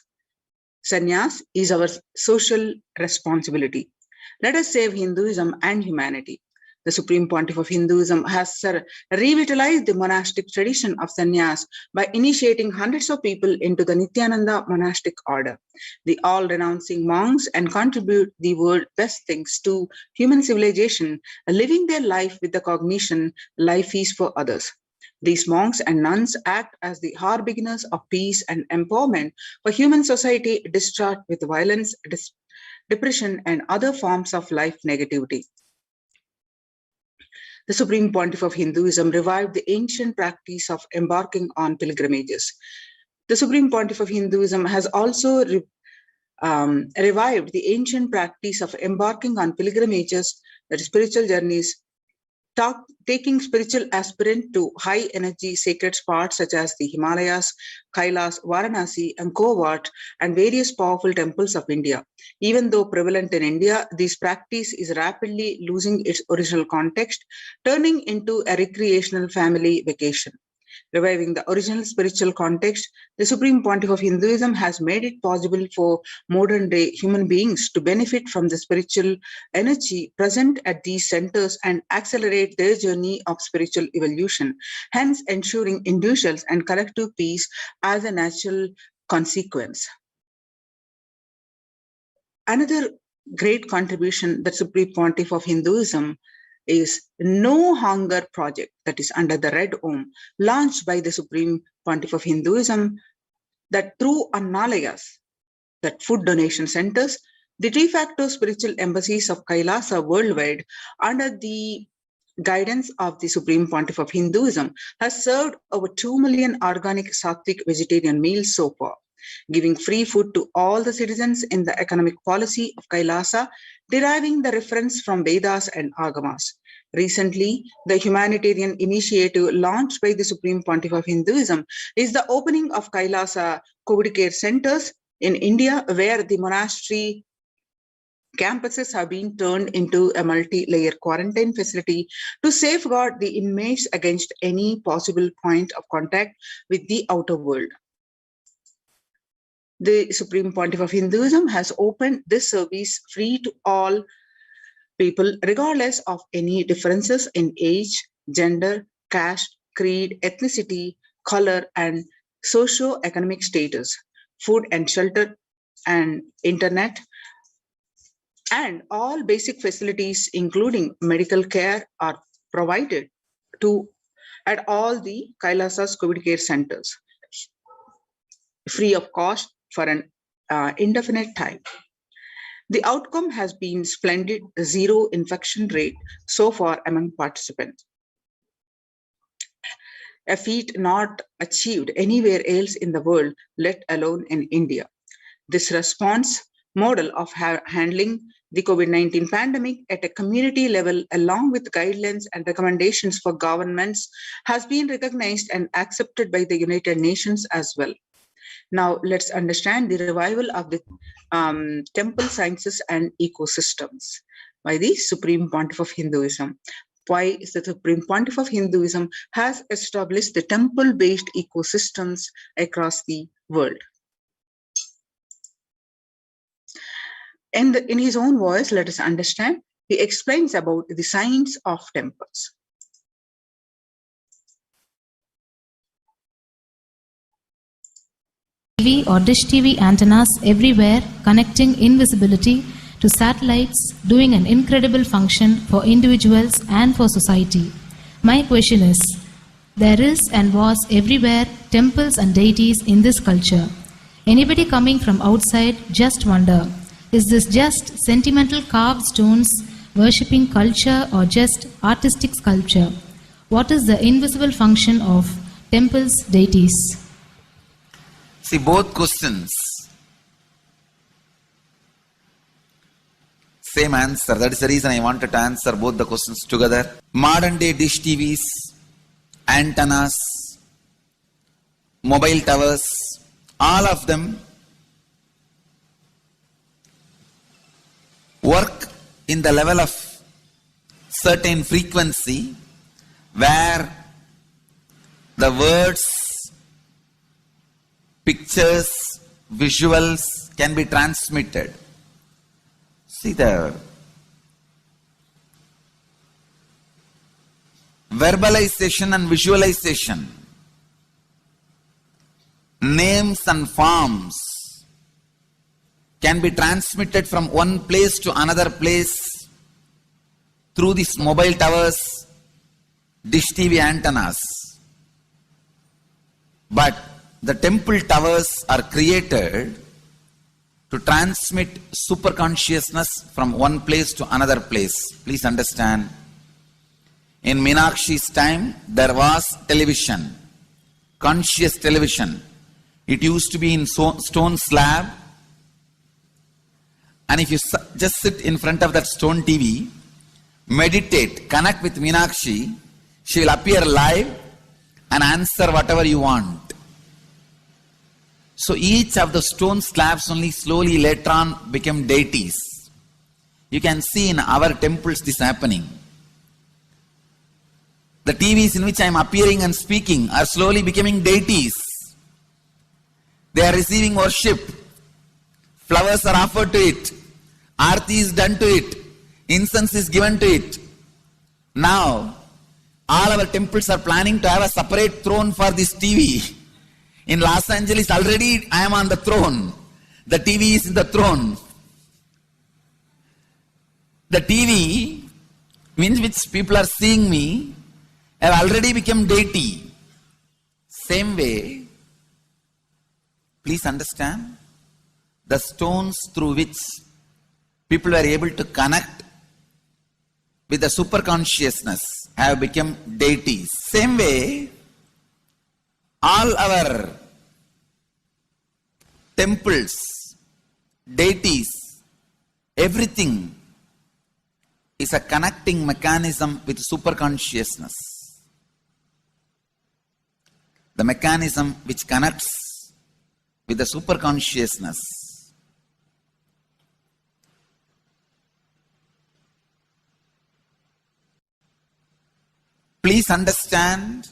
Sannyas is our social responsibility. Let us save Hinduism and humanity. The Supreme Pontiff of Hinduism has revitalized the monastic tradition of sannyas by initiating hundreds of people into the Nithyananda monastic order. The all-renouncing monks and contribute the world's best things to human civilization, living their life with the cognition life is for others. These monks and nuns act as the harbingers of peace and empowerment for human society discharged with violence, depression, and other forms of life negativity. The Supreme Pontiff of Hinduism revived the ancient practice of embarking on pilgrimages. The Supreme Pontiff of Hinduism has also revived the ancient practice of embarking on pilgrimages, that is, spiritual journeys, taking spiritual aspirant to high energy sacred spots such as the Himalayas, Kailasa, Varanasi, and Kovat, and various powerful temples of India. Even though prevalent in India, this practice is rapidly losing its original context, turning into a recreational family vacation. Reviving the original spiritual context, the Supreme Pontiff of Hinduism has made it possible for modern-day human beings to benefit from the spiritual energy present at these centers and accelerate their journey of spiritual evolution, hence ensuring individuals and collective peace as a natural consequence. Another great contribution that Supreme Pontiff of Hinduism is No Hunger Project, that is under the Red Om, launched by the Supreme Pontiff of Hinduism, that through Annalayas, that food donation centers, the de facto spiritual embassies of Kailasa worldwide, under the guidance of the Supreme Pontiff of Hinduism, has served over 2 million organic sattvic vegetarian meals so far, giving free food to all the citizens in the economic policy of Kailasa, deriving the reference from Vedas and Agamas. Recently, the humanitarian initiative launched by the Supreme Pontiff of Hinduism is the opening of Kailasa COVID care centers in India, where the monastery campuses have been turned into a multi-layer quarantine facility to safeguard the inmates against any possible point of contact with the outer world. The Supreme Pontiff of Hinduism has opened this service free to all people, regardless of any differences in age, gender, caste, creed, ethnicity, color, and socio-economic status. Food and shelter and internet and all basic facilities, including medical care, are provided at all the Kailasa's COVID care centers, free of cost for an indefinite time. The outcome has been splendid, zero infection rate so far among participants, a feat not achieved anywhere else in the world, let alone in India. This response model of handling The COVID-19 pandemic at a community level, along with guidelines and recommendations for governments, has been recognized and accepted by the United Nations as well. Now, let's understand the revival of the temple sciences and ecosystems by the Supreme Pontiff of Hinduism. Why is the Supreme Pontiff of Hinduism has established the temple-based ecosystems across the world? In his own voice, let us understand. He explains about the science of temples. TV or dish TV antennas everywhere, connecting invisibility to satellites, doing an incredible function for individuals and for society. My question is, there is and was everywhere temples and deities in this culture. Anybody coming from outside just wonder, is this just sentimental carved stones, worshipping culture, or just artistic sculpture? What is the invisible function of temples, deities? See, both questions, same answer. That is the reason I wanted to answer both the questions together. Modern day dish TVs, antennas, mobile towers, all of them work in the level of certain frequency where the words, pictures, visuals can be transmitted. See, the verbalization and visualization, names and forms can be transmitted from one place to another place through these mobile towers, dish TV antennas. But the temple towers are created to transmit super consciousness from one place to another place. Please understand, in Meenakshi's time, there was television, conscious television. It used to be in stone slab, and if you just sit in front of that stone TV, meditate, connect with Meenakshi, she will appear live and answer whatever you want. So each of the stone slabs only slowly later on became deities. You can see in our temples this happening. The TVs in which I am appearing and speaking are slowly becoming deities. They are receiving worship. Flowers are offered to it. Aarti is done to it. Incense is given to it. Now, all our temples are planning to have a separate throne for this TV. In Los Angeles, already I am on the throne. The TV is in the throne. The TV, in which people are seeing me, have already become deity. Same way, please understand, the stones through which people were able to connect with the super consciousness have become deities. Same way, all our temples, deities, everything is a connecting mechanism with super consciousness. The mechanism which connects with the super consciousness. Please understand,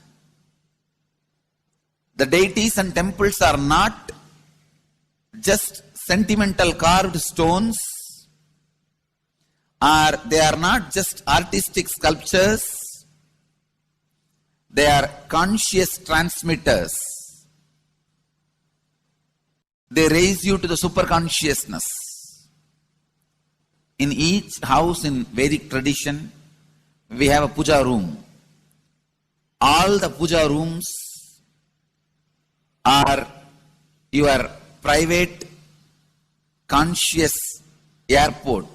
the deities and temples are not just sentimental carved stones, or they are not just artistic sculptures. They are conscious transmitters. They raise you to the super consciousness. In each house in Vedic tradition, we have a puja room. All the puja rooms are your private conscious airport.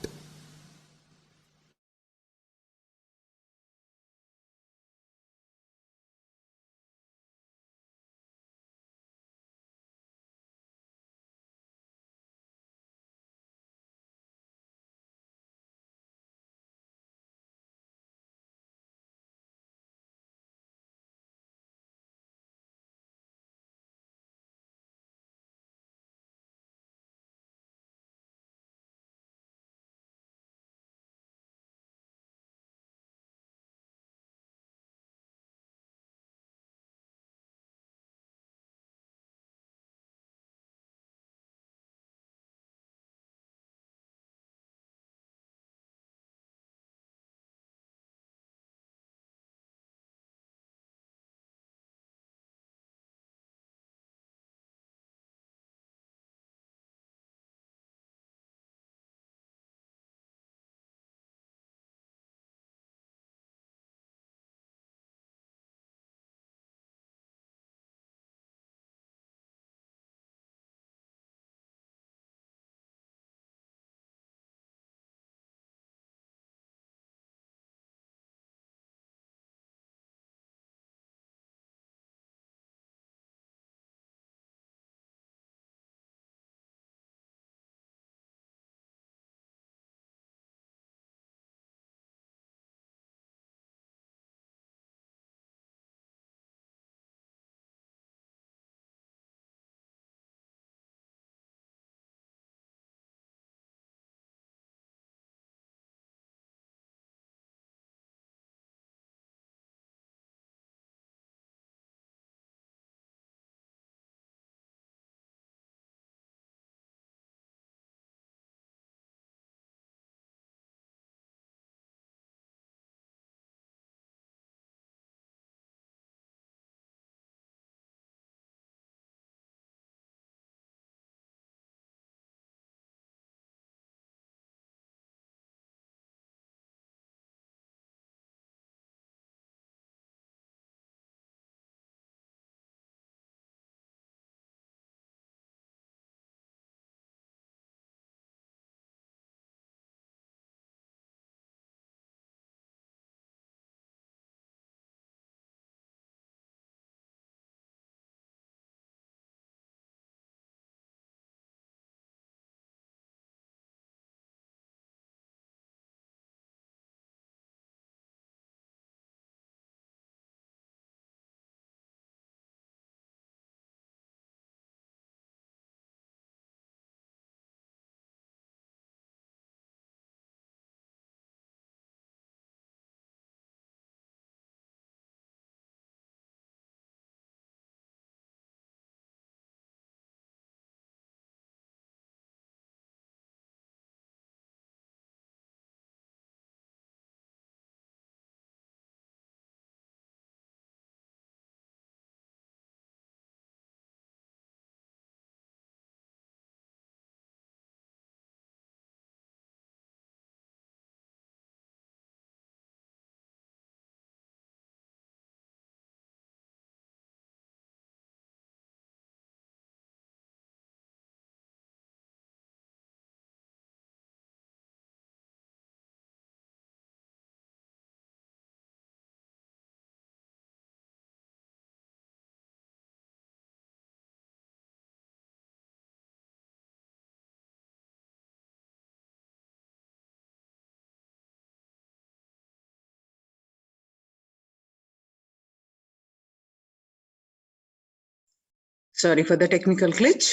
Sorry for the technical glitch.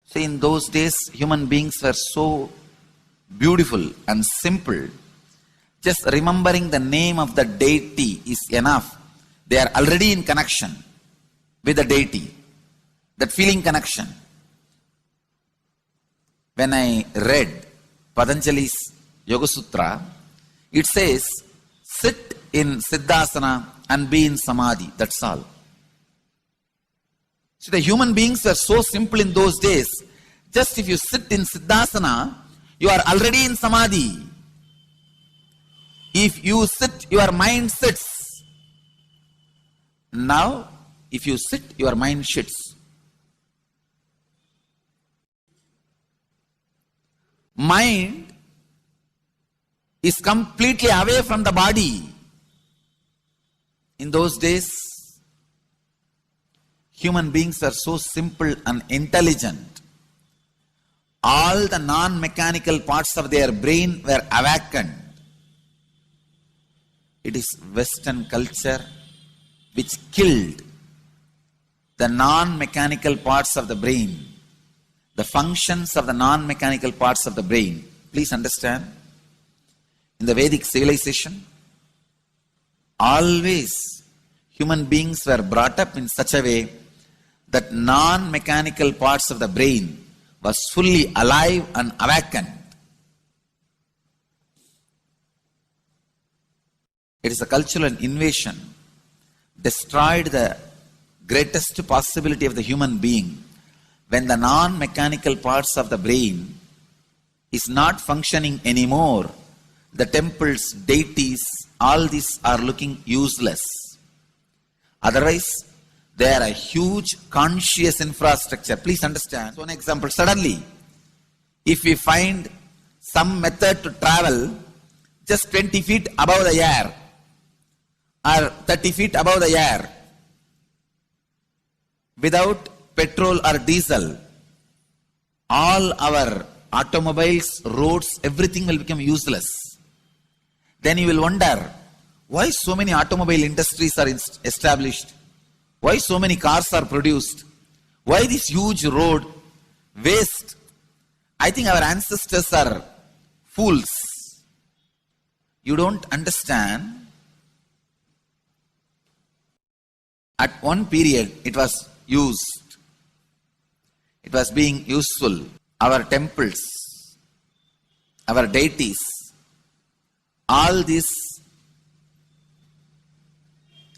See, in those days, human beings were so beautiful and simple. Just remembering the name of the deity is enough. They are already in connection with the deity. That feeling connection. When I read Patanjali's Yoga Sutra, it says, sit in Siddhasana and be in Samadhi. That's all. So the human beings were so simple in those days. Just if you sit in Siddhasana, you are already in Samadhi. If you sit, your mind sits. Now, if you sit, your mind sits. Mind is completely away from the body. In those days, human beings are so simple and intelligent. All the non-mechanical parts of their brain were awakened. It is Western culture which killed the non-mechanical parts of the brain, the functions of the non-mechanical parts of the brain. Please understand, in the Vedic civilization, always human beings were brought up in such a way that non-mechanical parts of the brain was fully alive and awakened. It is a cultural invasion, destroyed the greatest possibility of the human being when the non-mechanical parts of the brain is not functioning anymore. The temples, deities, all these are looking useless. Otherwise, they are a huge conscious infrastructure. Please understand. So, an example, suddenly, if we find some method to travel just 20 feet above the air or 30 feet above the air without petrol or diesel, all our automobiles, roads, everything will become useless. Then you will wonder, why so many automobile industries are established? Why so many cars are produced? Why this huge road waste? I think our ancestors are fools. You don't understand. At one period, it was used. It was being useful. Our temples, our deities, all these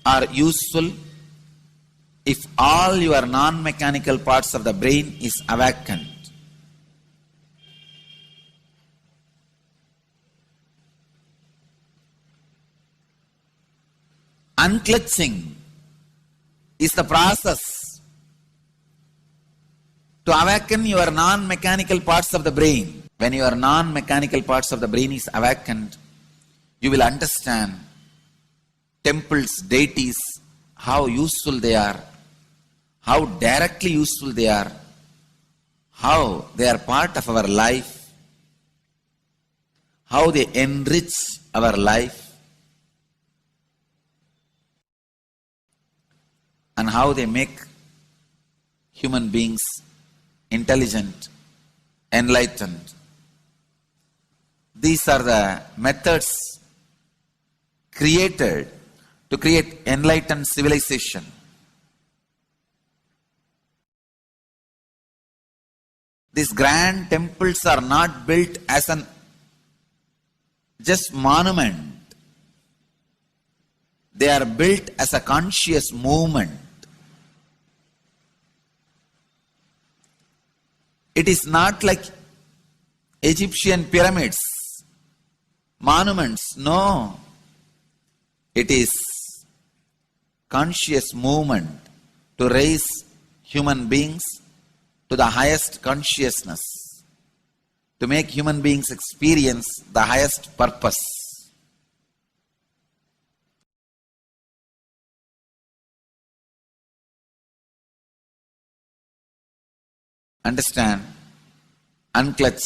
are useful if all your non-mechanical parts of the brain is awakened. Unclutching is the process to awaken your non-mechanical parts of the brain. When your non-mechanical parts of the brain is awakened, you will understand temples, deities, how useful they are, how directly useful they are, how they are part of our life, how they enrich our life, and how they make human beings intelligent, enlightened. These are the methods created to create enlightened civilization. These grand temples are not built as an just monument. They are built as a conscious movement. It is not like Egyptian pyramids, monuments. No. It is conscious movement to raise human beings to the highest consciousness, to make human beings experience the highest purpose. Understand, unclutch,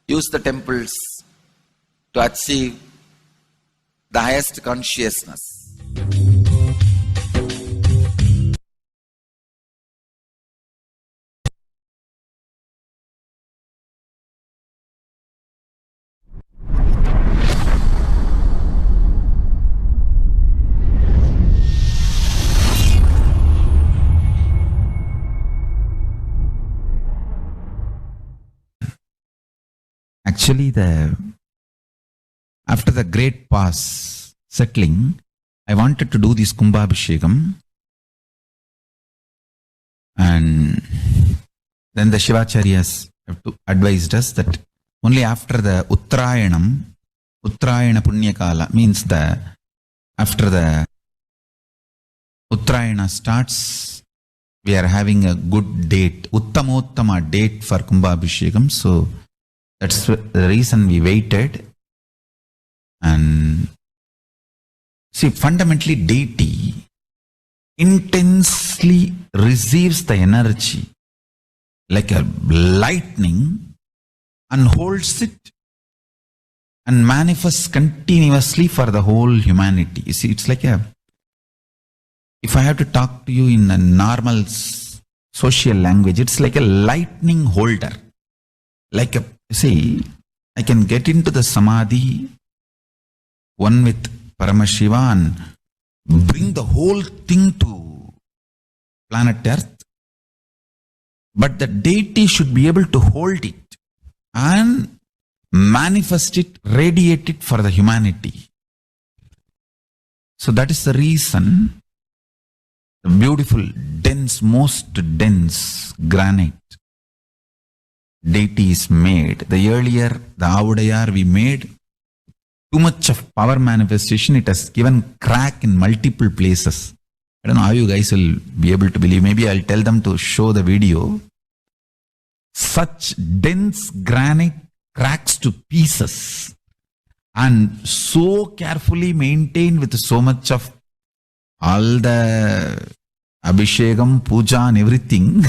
use the temples, to achieve the highest consciousness. Actually, after the great pause settling, I wanted to do this Kumbhabhishekam, and then the Shivacharyas have advised us that only after the Uttrayanam, Uttrayana Punyakala, means after the Uttrayana starts, we are having a good date, Uttamottama date for Kumbhabhishekam. So that's the reason we waited. And see, fundamentally, deity intensely receives the energy like a lightning and holds it and manifests continuously for the whole humanity. You see, it's like if I have to talk to you in a normal social language, it's like a lightning holder. See, I can get into the Samadhi, one with Paramashiva, and bring the whole thing to planet Earth. But the deity should be able to hold it and manifest it, radiate it for the humanity. So that is the reason the beautiful, dense, most dense granite deity is made. The earlier, the Avudayar we made, too much of power manifestation, it has given crack in multiple places. I don't know how you guys will be able to believe. Maybe I'll tell them to show the video. Such dense granite cracks to pieces and so carefully maintained with so much of all the Abhishekam, Puja and everything.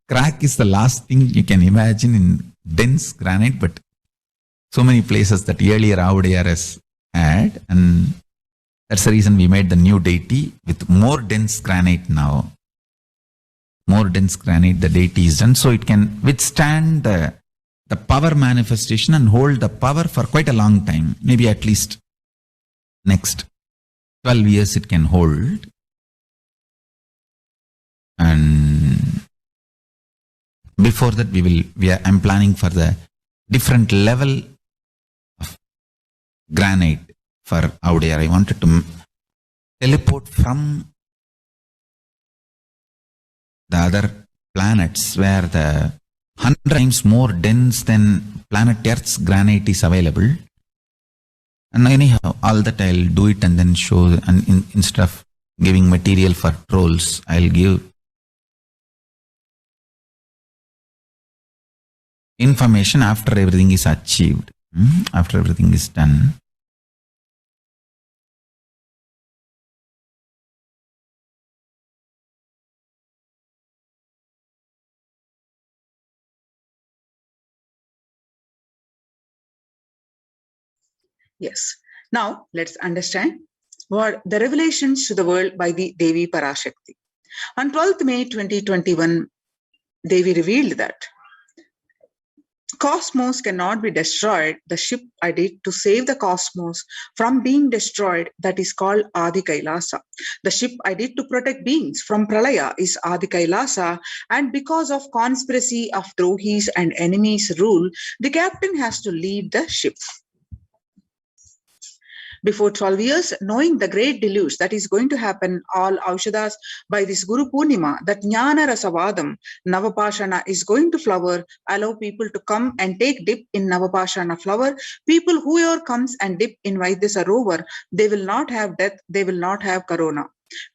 Crack is the last thing you can imagine in dense granite, but so many places that earlier Avudayar has had, and that's the reason we made the new deity with more dense granite now. More dense granite, the deity is done, so it can withstand the power manifestation and hold the power for quite a long time. Maybe at least next 12 years it can hold. And before that I'm planning for the different level of granite for Avudayar. I wanted to teleport from the other planets where the 100 times more dense than planet Earth's granite is available. And anyhow, all that I'll do it and then show, and instead of giving material for trolls, I'll give information after everything is achieved, after everything is done. Yes. Now let's understand what the revelations to the world by the Devi Parashakti. On 12th May 2021, Devi revealed that cosmos cannot be destroyed. The ship I did to save the cosmos from being destroyed, that is called Adi Kailasa. The ship I did to protect beings from Pralaya is Adi Kailasa, and because of conspiracy of Drohis and enemies rule, the captain has to leave the ship. Before 12 years, knowing the great deluge that is going to happen, all Aushadas by this Guru Purnima, that Jnana Rasavadam, Navapashana is going to flower, allow people to come and take dip in Navapashana flower. People whoever comes and dip in Vaidyasarovar, they will not have death, they will not have corona.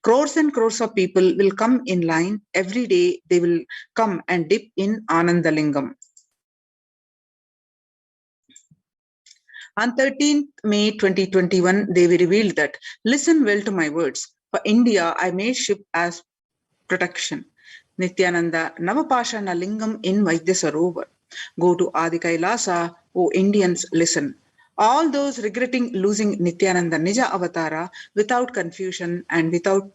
Crores and crores of people will come in line. Every day they will come and dip in Anandalingam. On 13th May 2021, they revealed that, listen well to my words. For India, I made ship as protection. Nithyananda Navapashana Lingam in Vaidyasarovar. Go to Adi Kailasa, O Indians, listen. All those regretting losing Nithyananda Nija Avatara without confusion and without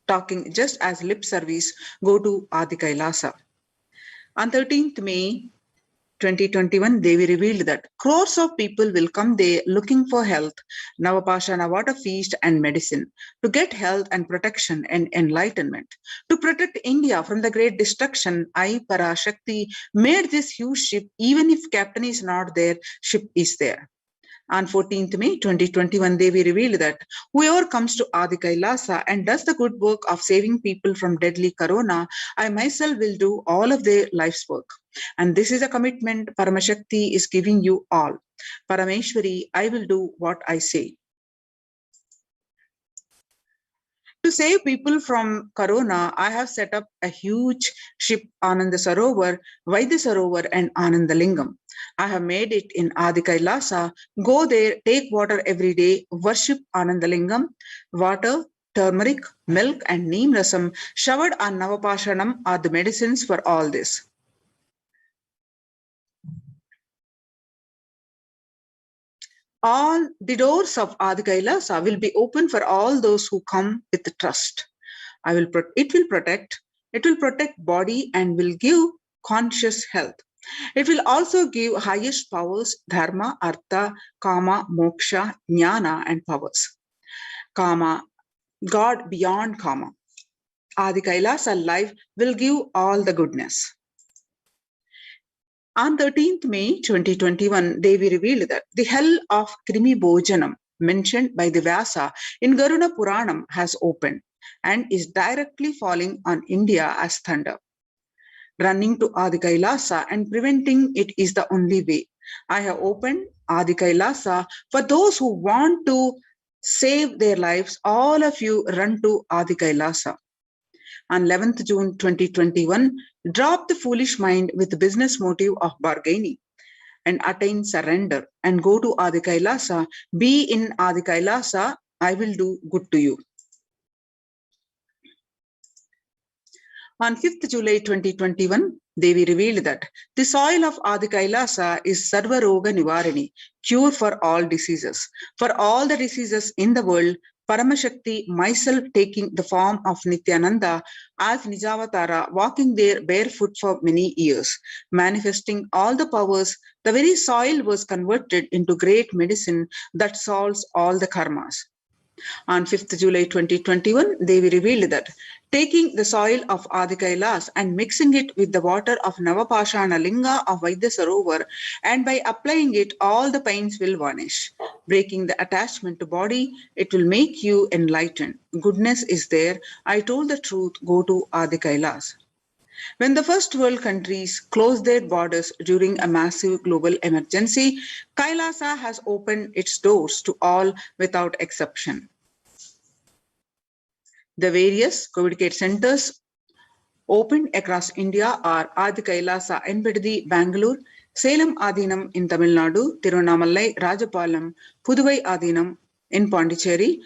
talking just as lip service go to Adi Kailasa. On 13th May 2021, Devi revealed that crores of people will come there looking for health, Navapashana water feast and medicine, to get health and protection and enlightenment. To protect India from the great destruction, I, Parashakti, made this huge ship. Even if captain is not there, ship is there. On 14th May 2021, Devi revealed that whoever comes to Adi Kailasa and does the good work of saving people from deadly corona, I myself will do all of their life's work. And this is a commitment Paramashakti is giving you all. Parameshwari, I will do what I say. To save people from corona, I have set up a huge ship, Ananda Sarovar, Vaidya Sarovar and Anandalingam. I have made it in Adi Kailasa. Go there, take water every day, worship Anandalingam. Water, turmeric, milk and neem rasam showered on Navapashanam are the medicines for all this. All the doors of Adi Kailasa will be open for all those who come with trust. It will protect body and will give conscious health. It will also give highest powers, dharma, artha, kama, moksha, jnana and powers. Kama, God beyond kama. Adi Kailasa life will give all the goodness. On 13th May 2021, Devi revealed that the hell of Krimi Bhojanam mentioned by the Vyasa in Garuda Puranam has opened and is directly falling on India as thunder. Running to Adi Kailasa and preventing it is the only way. I have opened Adi Kailasa for those who want to save their lives. All of you run to Adi Kailasa. On 11th June 2021, drop the foolish mind with the business motive of bargaining and attain surrender and go to Adi Kailasa. Be in Adi Kailasa. I will do good to you. On 5th July 2021, Devi revealed that the soil of Adi Kailasa is Sarva Roga Nivarani, cure for all diseases. For all the diseases in the world, Paramashakti, myself taking the form of Nithyananda as Nijavatara, walking there barefoot for many years, manifesting all the powers, the very soil was converted into great medicine that solves all the karmas. On 5th July 2021, Devi revealed that taking the soil of Adi Kailas and mixing it with the water of Navapashana Linga of Vaidya Sarovar, and by applying it, all the pains will vanish. Breaking the attachment to body, it will make you enlightened. Goodness is there. I told the truth. Go to Adi Kailas. When the first world countries closed their borders during a massive global emergency, Kailasa has opened its doors to all without exception. The various COVID care centers opened across India are Adi Kailasa Enbeddi, Bangalore, Salem Adinam in Tamil Nadu, Tirunamalai, Rajapalam, Puduvai Adinam in Pondicherry,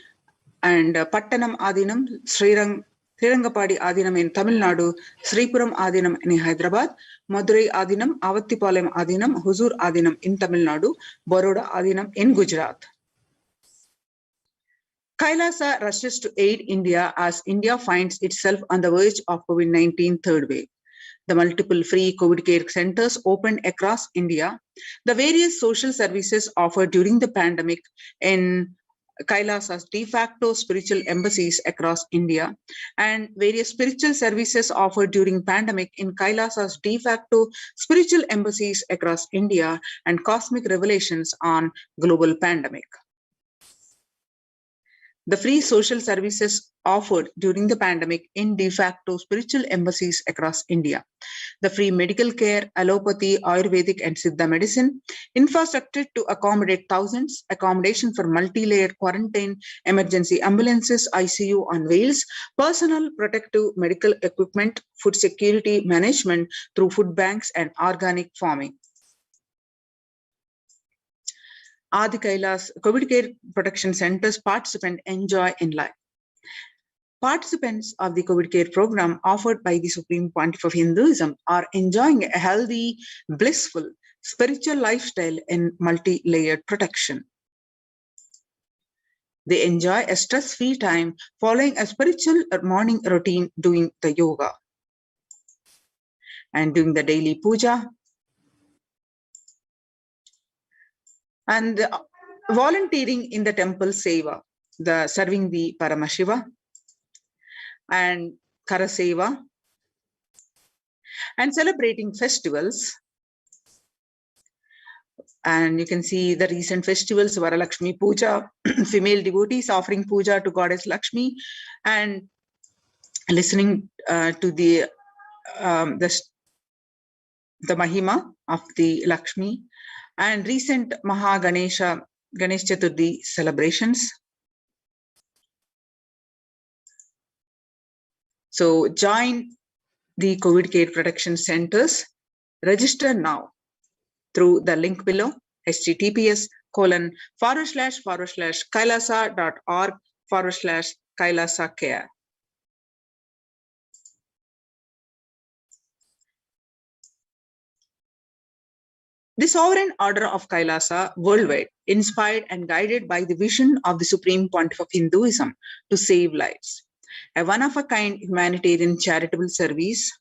and Pattanam Adinam, Srirangapadi Adinam in Tamil Nadu, Sripuram Adinam in Hyderabad, Madurai Adinam, Avattipalayam Adinam, Huzur Adinam in Tamil Nadu, Baroda Adinam in Gujarat. Kailasa rushes to aid India as India finds itself on the verge of COVID-19 third wave. The multiple free COVID care centers opened across India. The various social services offered during the pandemic in Kailasa's de facto spiritual embassies across India, and various spiritual services offered during pandemic in Kailasa's de facto spiritual embassies across India, and cosmic revelations on global pandemic. The free social services offered during the pandemic in de facto spiritual embassies across India. The free medical care, allopathy, Ayurvedic and Siddha medicine, infrastructure to accommodate thousands, accommodation for multi-layered quarantine, emergency ambulances, ICU on wheels, personal protective medical equipment, food security management through food banks and organic farming. Adi Kailas COVID Care Protection Centers participant enjoy in life. Participants of the COVID Care program offered by the Supreme Pontiff of Hinduism are enjoying a healthy, blissful, spiritual lifestyle in multi-layered protection. They enjoy a stress-free time following a spiritual morning routine, doing the yoga and doing the daily puja and volunteering in the temple seva, the serving the Paramashiva and Karaseva, and celebrating festivals. And you can see the recent festivals, Varalakshmi Puja, female devotees offering puja to Goddess Lakshmi and listening to the Mahima of the Lakshmi, and recent Ganesh Chaturthi celebrations. So join the COVID care protection centers. Register now through the link below, https://kailasa.org/Kailasa care. The sovereign order of Kailasa worldwide, inspired and guided by the vision of the Supreme Pontiff of Hinduism to save lives, a one-of-a-kind humanitarian charitable service,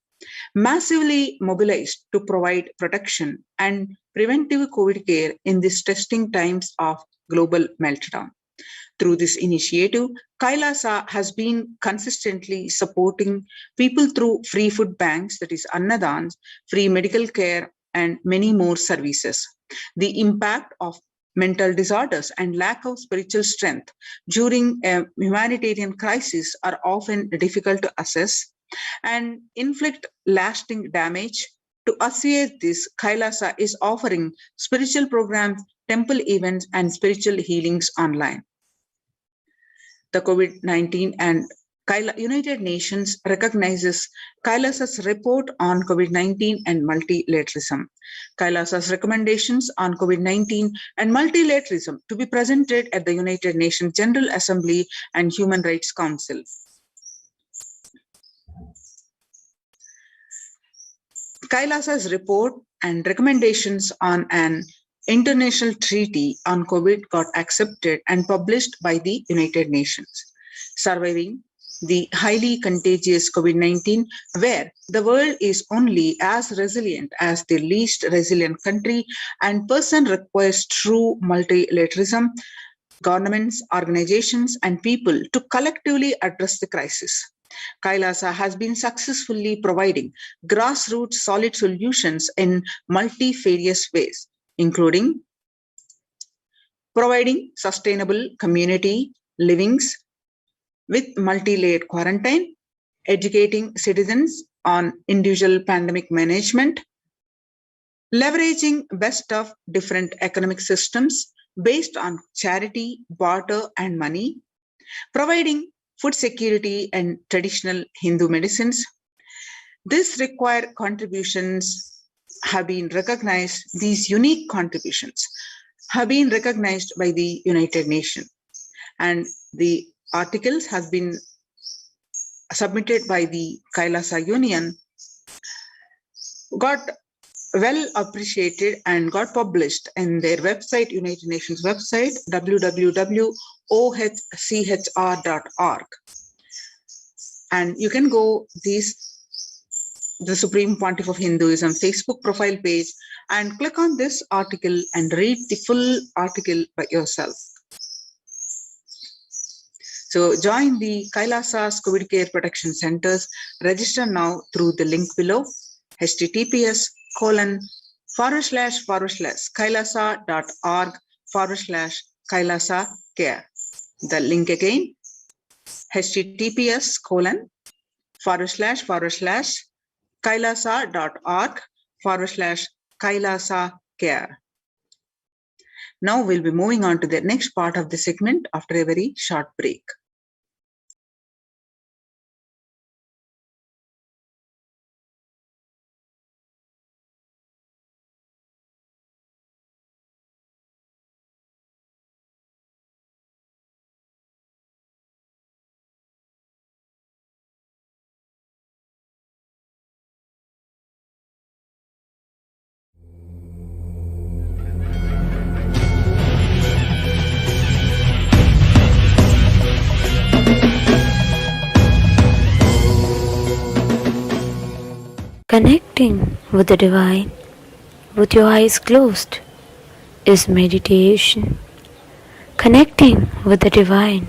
massively mobilized to provide protection and preventive COVID care in these testing times of global meltdown. Through this initiative, Kailasa has been consistently supporting people through free food banks, that is Annadans, free medical care, and many more services. The impact of mental disorders and lack of spiritual strength during a humanitarian crisis are often difficult to assess and inflict lasting damage. To assist this, Kailasa is offering spiritual programs, temple events, and spiritual healings online. The COVID-19 and United Nations recognizes Kailasa's report on COVID-19 and multilateralism. Kailasa's recommendations on COVID-19 and multilateralism to be presented at the United Nations General Assembly and Human Rights Council. Kailasa's report and recommendations on an international treaty on COVID got accepted and published by the United Nations. Surviving the highly contagious COVID-19, where the world is only as resilient as the least resilient country and person, requires true multilateralism, governments, organizations, and people to collectively address the crisis. Kailasa has been successfully providing grassroots solid solutions in multifarious ways, including providing sustainable community livings with multi-layered quarantine, educating citizens on individual pandemic management, leveraging best of different economic systems based on charity, barter, and money, providing food security and traditional Hindu medicines. These required contributions have been recognized, these unique contributions have been recognized by the United Nations, and the articles have been submitted by the Kailasa Union, got well appreciated and got published in their website, United Nations website, www.ohchr.org. And you can go the Supreme Pontiff of Hinduism Facebook profile page and click on this article and read the full article by yourself. So join the Kailasa's COVID Care Protection Centers. Register now through the link below, https://kailasa.org/Kailasa care. The link again, https://kailasa.org/Kailasa care. Now we'll be moving on to the next part of the segment after a very short break. Connecting with the divine with your eyes closed is meditation. Connecting with the divine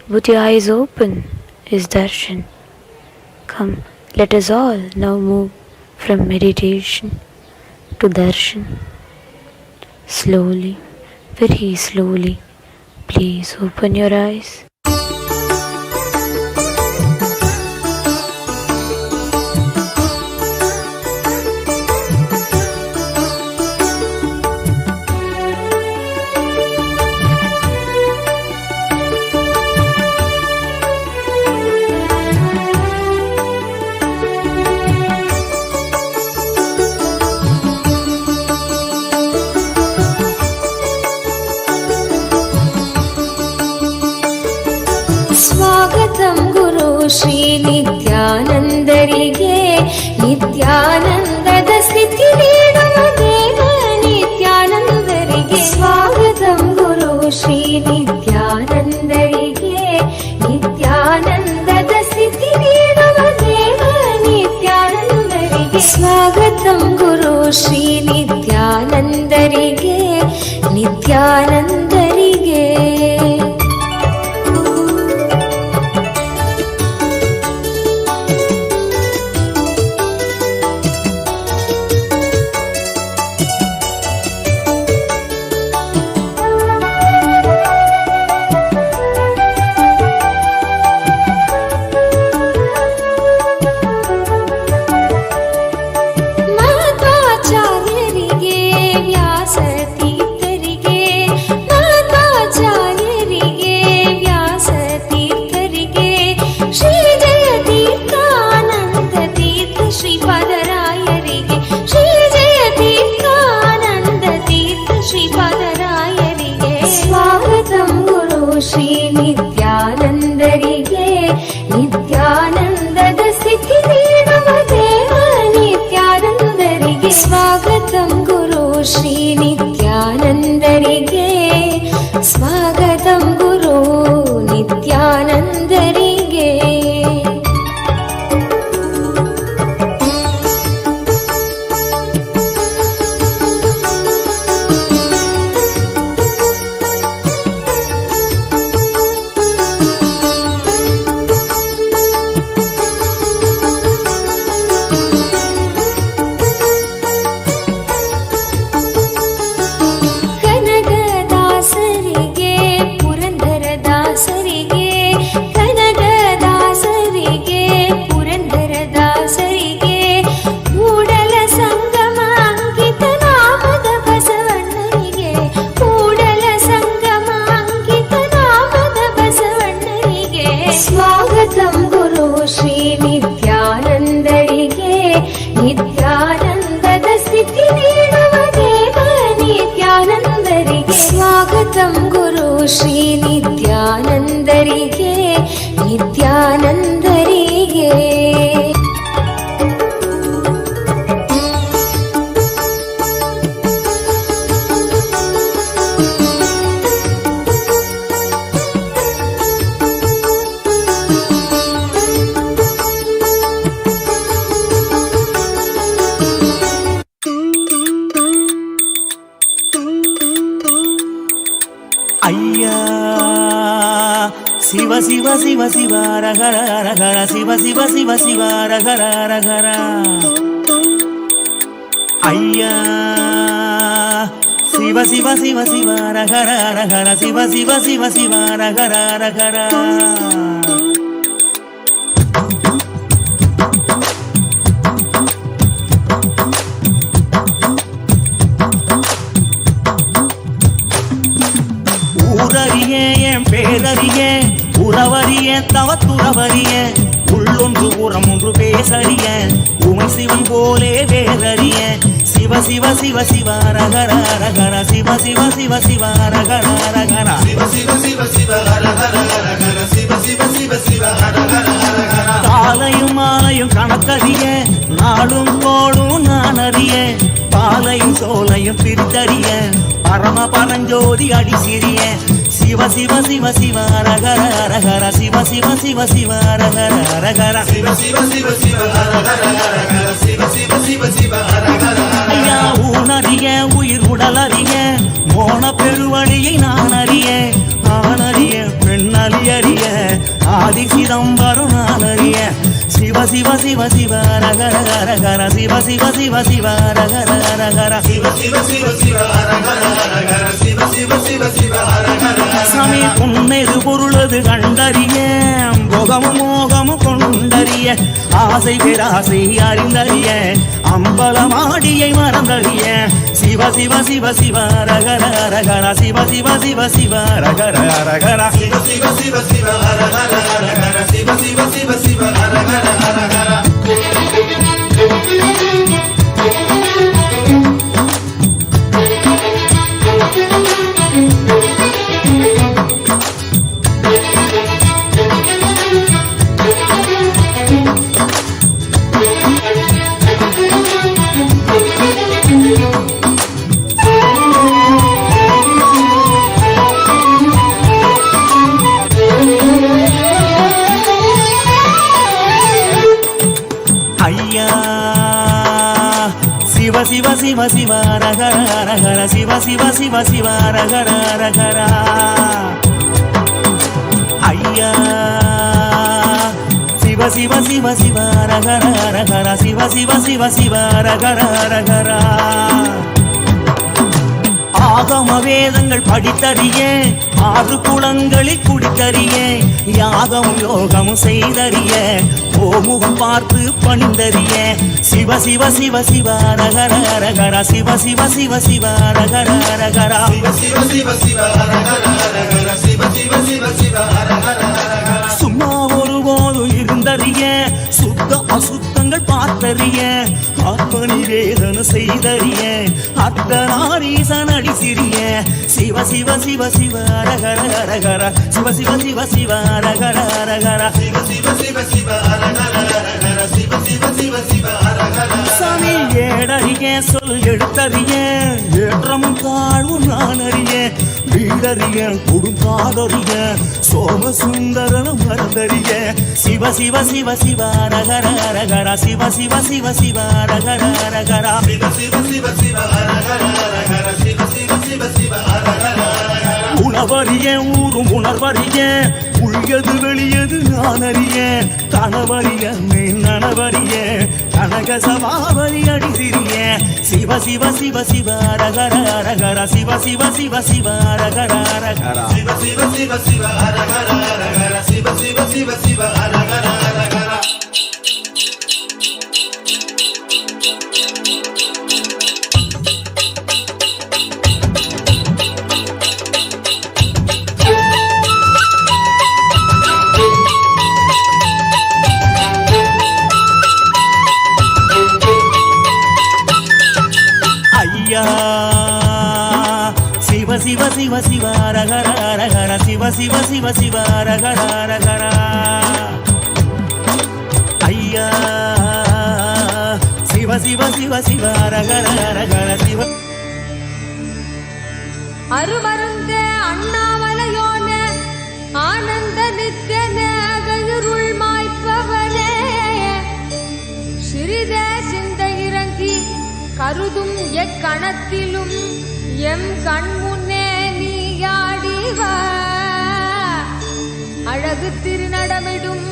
with your eyes open is darshan. Come, let us all now move from meditation to darshan. Slowly, very slowly, please open your eyes. Shri ನಿತ್ಯಾನಂದರಿಗೆ ನಿತ್ಯಾನಂದದ ಸ್ಥಿತಿ ನೀಡುವ ದೇವ ನಿತ್ಯಾನಂದರಿಗೆ ಸ್ವಾಗತಂ ಗುರು ಶ್ರೀ ನಿತ್ಯಾನಂದರಿಗೆ ನಿತ್ಯಾನಂದದ ಸ್ಥಿತಿ ನೀಡುವ ದೇವ ನಿತ್ಯಾನಂದರಿಗೆ ಸ್ವಾಗತಂ ಗುರು ಶ್ರೀ ನಿತ್ಯಾನಂದರಿಗೆ ನಿತ್ಯಾನಂದರಿಗೆ ಶ್ರೀ ನಿತ್ಯಾನಂದರಿಗೆ ನಿತ್ಯಾನಂದದ ಸ್ಥಿತಿ ನೀಡುವ ದೇವ ನಿತ್ಯಾನಂದರಿಗೆ ಸ್ವಾಗತಂ ಗುರು ಶ್ರೀ ನಿತ್ಯಾನಂದರಿಗೆ ಸ್ವಾಗತಂ ಗುರು ನಿತ್ಯಾನಂದರಿಗೆ ಸ್ವಾಗತಂ ಗುರು ಶ್ರೀ ನಿತ್ಯಾನಂದರಿಗೆ ನಿತ್ಯಾನಂದದ ಸ್ಥಿತಿ ನೀಡುವ ದೇವ ನಿತ್ಯಾನಂದರಿಗೆ ಸ್ವಾಗತಂ ಗುರು ಶ್ರೀ ನಿತ್ಯಾನಂದರಿಗೆ ನಿತ್ಯಾನಂದರಿಗೆ ಶಿವ ಶಿವ ಶಿವ ಶಿವ ರಘರ ರಘರ ಶಿವ ಶಿವ ಶಿವ ಶಿವ ರಘರ ರಘರ ಅಯ್ಯ ಶಿವ ಶಿವ ಶಿವ ಶಿವ ರಘರ ರಘರ ಶಿವ ಶಿವ ಶಿವ ಶಿವ ರಘರ ರಘರ ஊரறியே என் பேரறியே உறவறிய தவத்துறவறிய உள்ளொன்று உரம் ஒன்று பேசறிய உமை சிவன் போலே வேறறிய சிவ சிவ சிவ சிவ ரகர ரகர சிவ சிவ சிவ சிவ ரகர ரகர சிவ சிவ சிவ சிவ ரகர ரகர சிவ சிவ சிவ சிவ ரகர ரகர காலையும் மாலையும் கணக்கறிய நாடும் கோடும் நான் அறிய பாலையும் சோலையும் பிரித்தறிய பரம பரஞ்சோதி அடி சிறிய சிவ சிவ சிவ சிவ அரகர அரகர சிவ சிவ சிவ சிவ அரகர அரகர சிவ சிவ சிவ சிவ அரகர அரகர சிவ சிவ சிவ சிவ அரகர ஐயா ஊனறிய உயிர் உடலறிய மோன பெருவழியை நான் அறிய ஆனறிய பெண்ணறிய ஆதி சிதம்பரம் நான் அறிய சிவ சிவ சிவ சிவ அரகர அரகர சிவ சிவ சிவ சிவ அரகர அரகர சிவ சிவ சிவ சிவ அரகர அரகர சிவ சிவ சிவ சிவ அரகர சாமி உன்னைது பொருளது கண்டறிய போகமும் மோகமும் கொண்டறிய ஆசை பேராசை அறிந்தறிய அம்பலமாடியை மறந்தறிய சிவ சிவ சிவ சிவ அரகர அரகர சிவ சிவ சிவ சிவ அரகர அரகர சிவ சிவ சிவ சிவ அரகர அரகர சிவ சிவ சிவ சிவ அரகர அரகர சிவ சிவ சிவ அரகர அரகர சிவ சிவ சிவ சிவ அரகர அரகர ஐயா சிவ சிவ சிவ சிவ அரகர அரகர சிவ சிவ சிவ சிவ அரகர அரகர ஆகம வேதங்கள் படித்தறிய ஆறு குளங்களில் குடித்தறிய யாகமும் யோகமும் செய்தறிய ஓமுகம் பார்த்து பணிந்தறிய சிவ சிவ சிவ சிவ அரகர அரகர சிவ சிவ சிவ சிவ அரகர அரகர சிவ சிவ சிவ சிவ அரகர அரகர சிவ சிவ சிவ சிவ அரகர அரகர சும்மா ஒருபோது இருந்தறிய சுத்த அசுத்தங்கள் பார்த்தறிய ஆத்ம நிவேதன செய்தறிய அர்த்தநாரீசன் அடிசிறிய சிவ சிவ சிவ சிவ அரகர அரகர சிவ சிவ சிவ சிவ அரகர அரகர சிவ சிவ சிவ சிவ அரகர அரகர சிவ சிவ சிவ சிவ அரகர சாமி ஏடறிய சொல் எழுத்தறிய ஏற்றமும் தாழ்வும் நான் அறிய வீடறிய கொடுங்காதறிய சோம சுந்தரன மறந்தறிய சிவ சிவ சிவ சிவ அரகர அரகர சிவ சிவ சிவ சிவ அரகர அரகர சிவ சிவ சிவ சிவ அரகர அரகர சிவ சிவ சிவ சிவ அரகர உணவறிய ஊரும் உணர்வறிய உள்யது வெளியது நான் அறிய கணவறிய நனவறிய கனக சபாவரி அடிசிறிய சிவ சிவ சிவ சிவ அரகர அரகர சிவ சிவ சிவ சிவ அரகர அரகர சிவ சிவ சிவ சிவ அரகர அரகர சிவ சிவ சிவ சிவ அரகர அரகர சிவ சிவ சிவ சிவ அரகர அரகர சிவ சிவ சிவ சிவ அரகர அரகர ஐயா சிவ சிவ சிவ சிவ அரகர அரகர சிவ அருமருந்தே அண்ணாமலையோனே ஆனந்த நித்யனே அகருள் மாய்ப்பவனே சிறிதே சிந்தை இறங்கி கருதும் எக்கணத்திலும் எம் கண்முன்னே நீயாடிவ அழகு திருநடமிடும்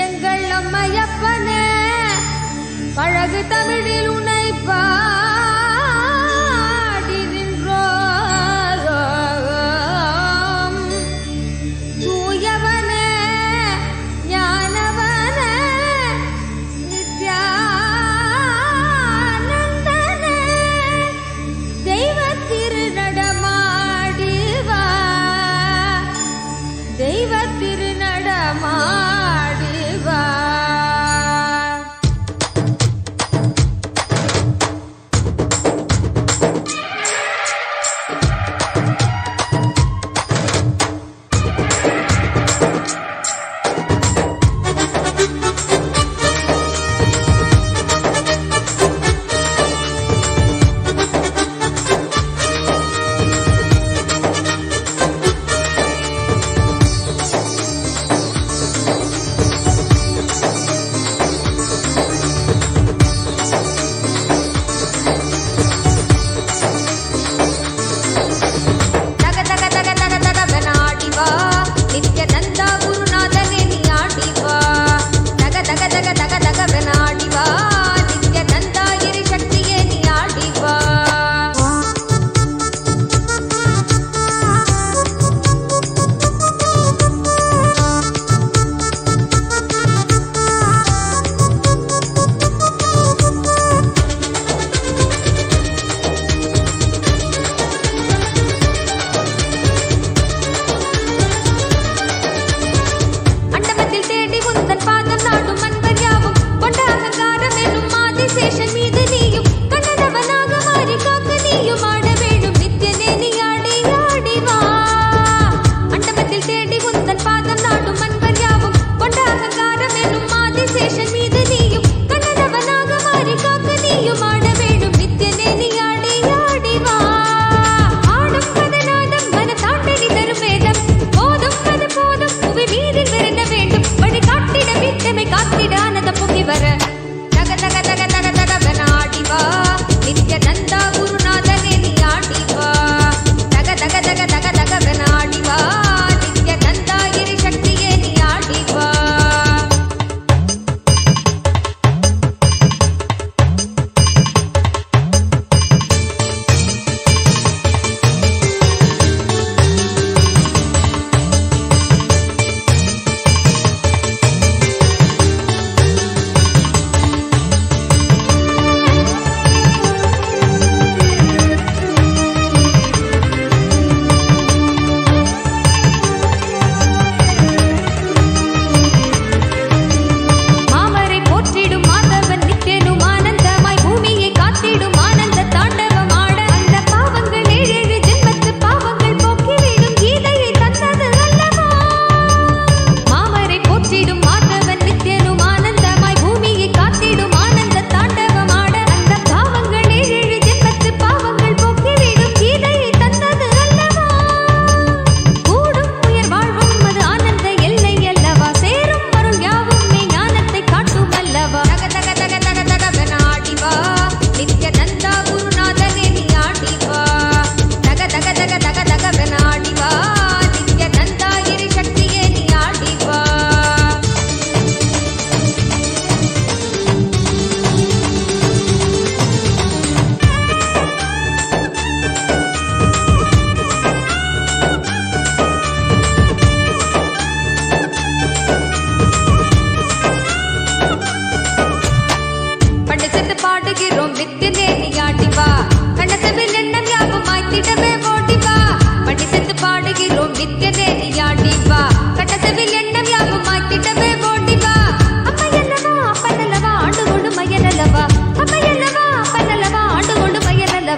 எங்கள் அம்மையப்பனே பழகு தமிழில் உனை பாடி நின்றோம் தூயவனே ஞானவனே நித்யானந்தனே தெய்வ திருநடமாடிவா தெய்வ திருநடமாடிவா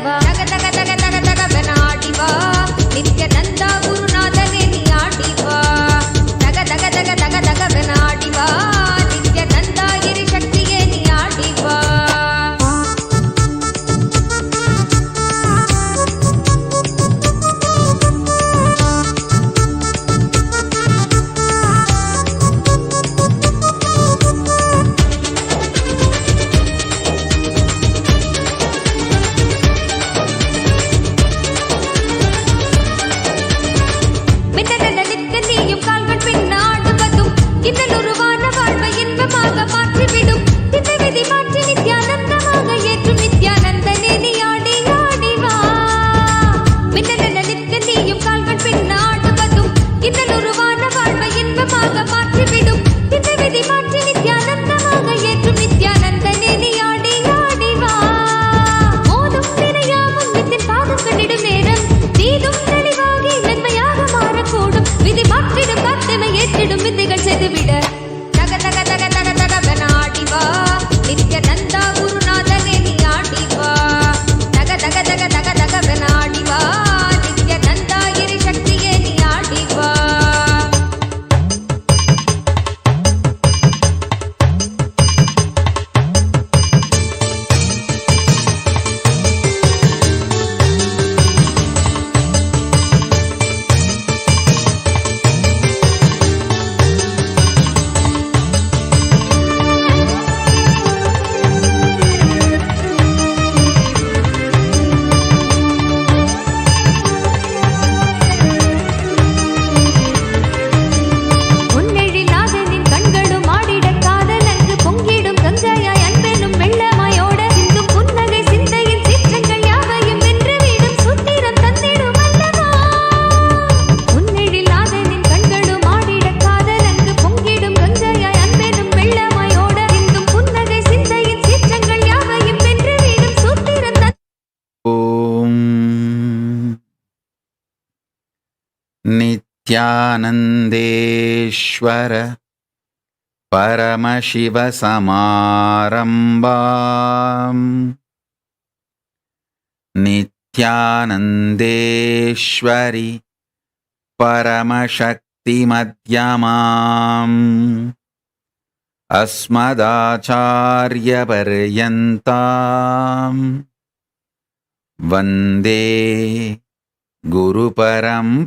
வா தக தக தக தக தகவென ஆடி வா நித்யானந்தா குருநாதனே நீ ஆடி வா தக தக தக தக தகவென ஆடி வா நித்யானந்தா கிரி சக்தியே நீ ஆடி வா नित्यानन्देश्वर परमशिवसमारम्भाम् नित्यानन्देश्वरि परमशक्तिमध्यमाम् अस्मदाचार्यपर्यन्ताम् वन्दे गुरुपरम्पराम्.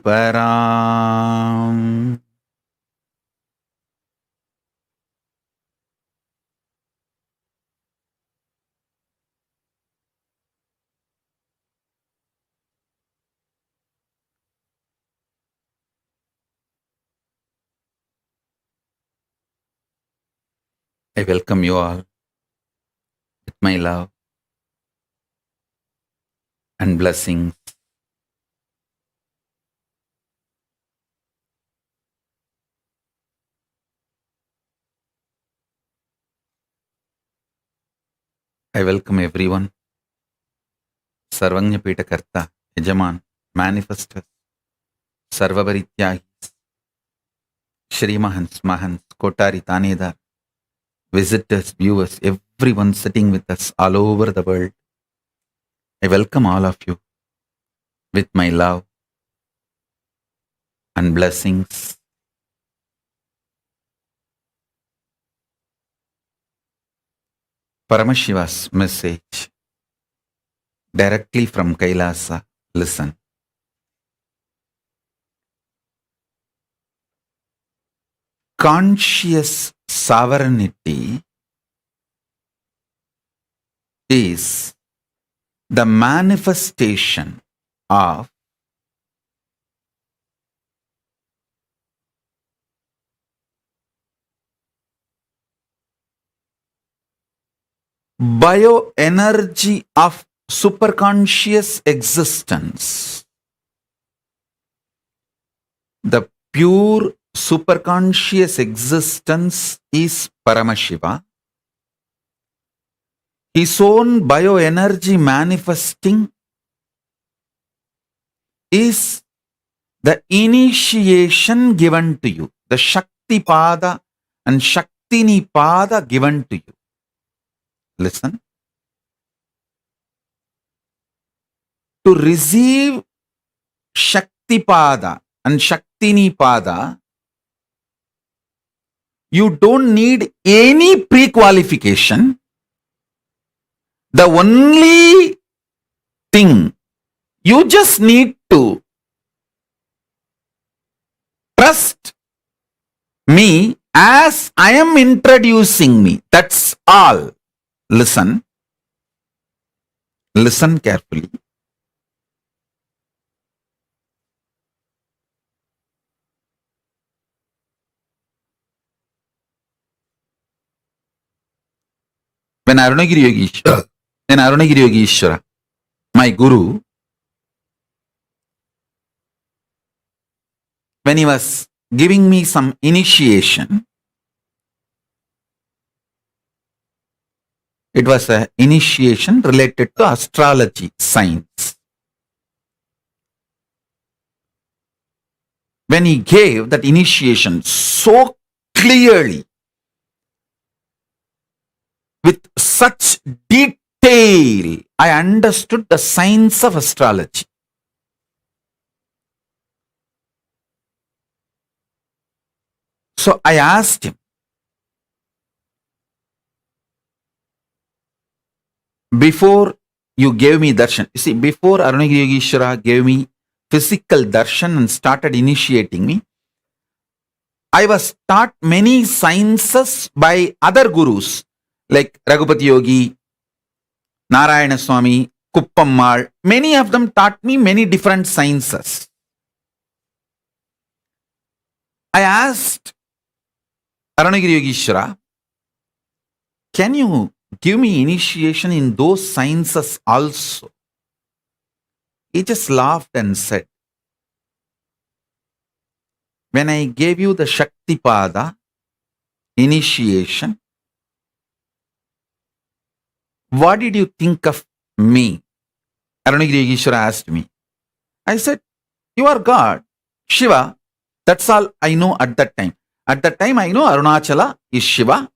I welcome you all with my love and blessings. I welcome everyone. Sarvanya Pita Karta, Yajaman, Manifestors, Sarvavarityagis, Shri Mahans, Mahans, Kotari, Tanedar, visitors, viewers, everyone sitting with us all over the world. I welcome all of you with my love and blessings. Paramashiva's message directly from Kailasa. Listen. Conscious sovereignty is the manifestation of bioenergy of superconscious existence. The pure superconscious existence is Paramashiva. His own bioenergy manifesting is the initiation given to you, the Shakti Pada and Shakti Nipada given to you. Listen. to receive Shaktipada and Shaktinipada, you don't need any pre-qualification. The only thing you just need to trust me as I am introducing me. That's all. Listen. Listen carefully. When Arunagiri Yogeshwara, my guru, when he was giving me some initiation, it was an initiation related to astrology science. When he gave that initiation so clearly, with such detail, I understood the science of astrology. So I asked him, before you gave me darshan, you see, before Arunagiri Yogeshwara gave me physical darshan and started initiating me, I was taught many sciences by other gurus like Raghupati Yogi, Narayana Swami, Kuppammal. Many of them taught me many different sciences. I asked Arunagiri Yogeshwara, can you give me initiation in those sciences also? He just laughed and said, when I gave you the Shaktipada initiation, what did you think of me? Arunagiri Yogeshwara asked me. I said, you are God, Shiva. That's all I know at that time. At that time, I know Arunachala is Shiva.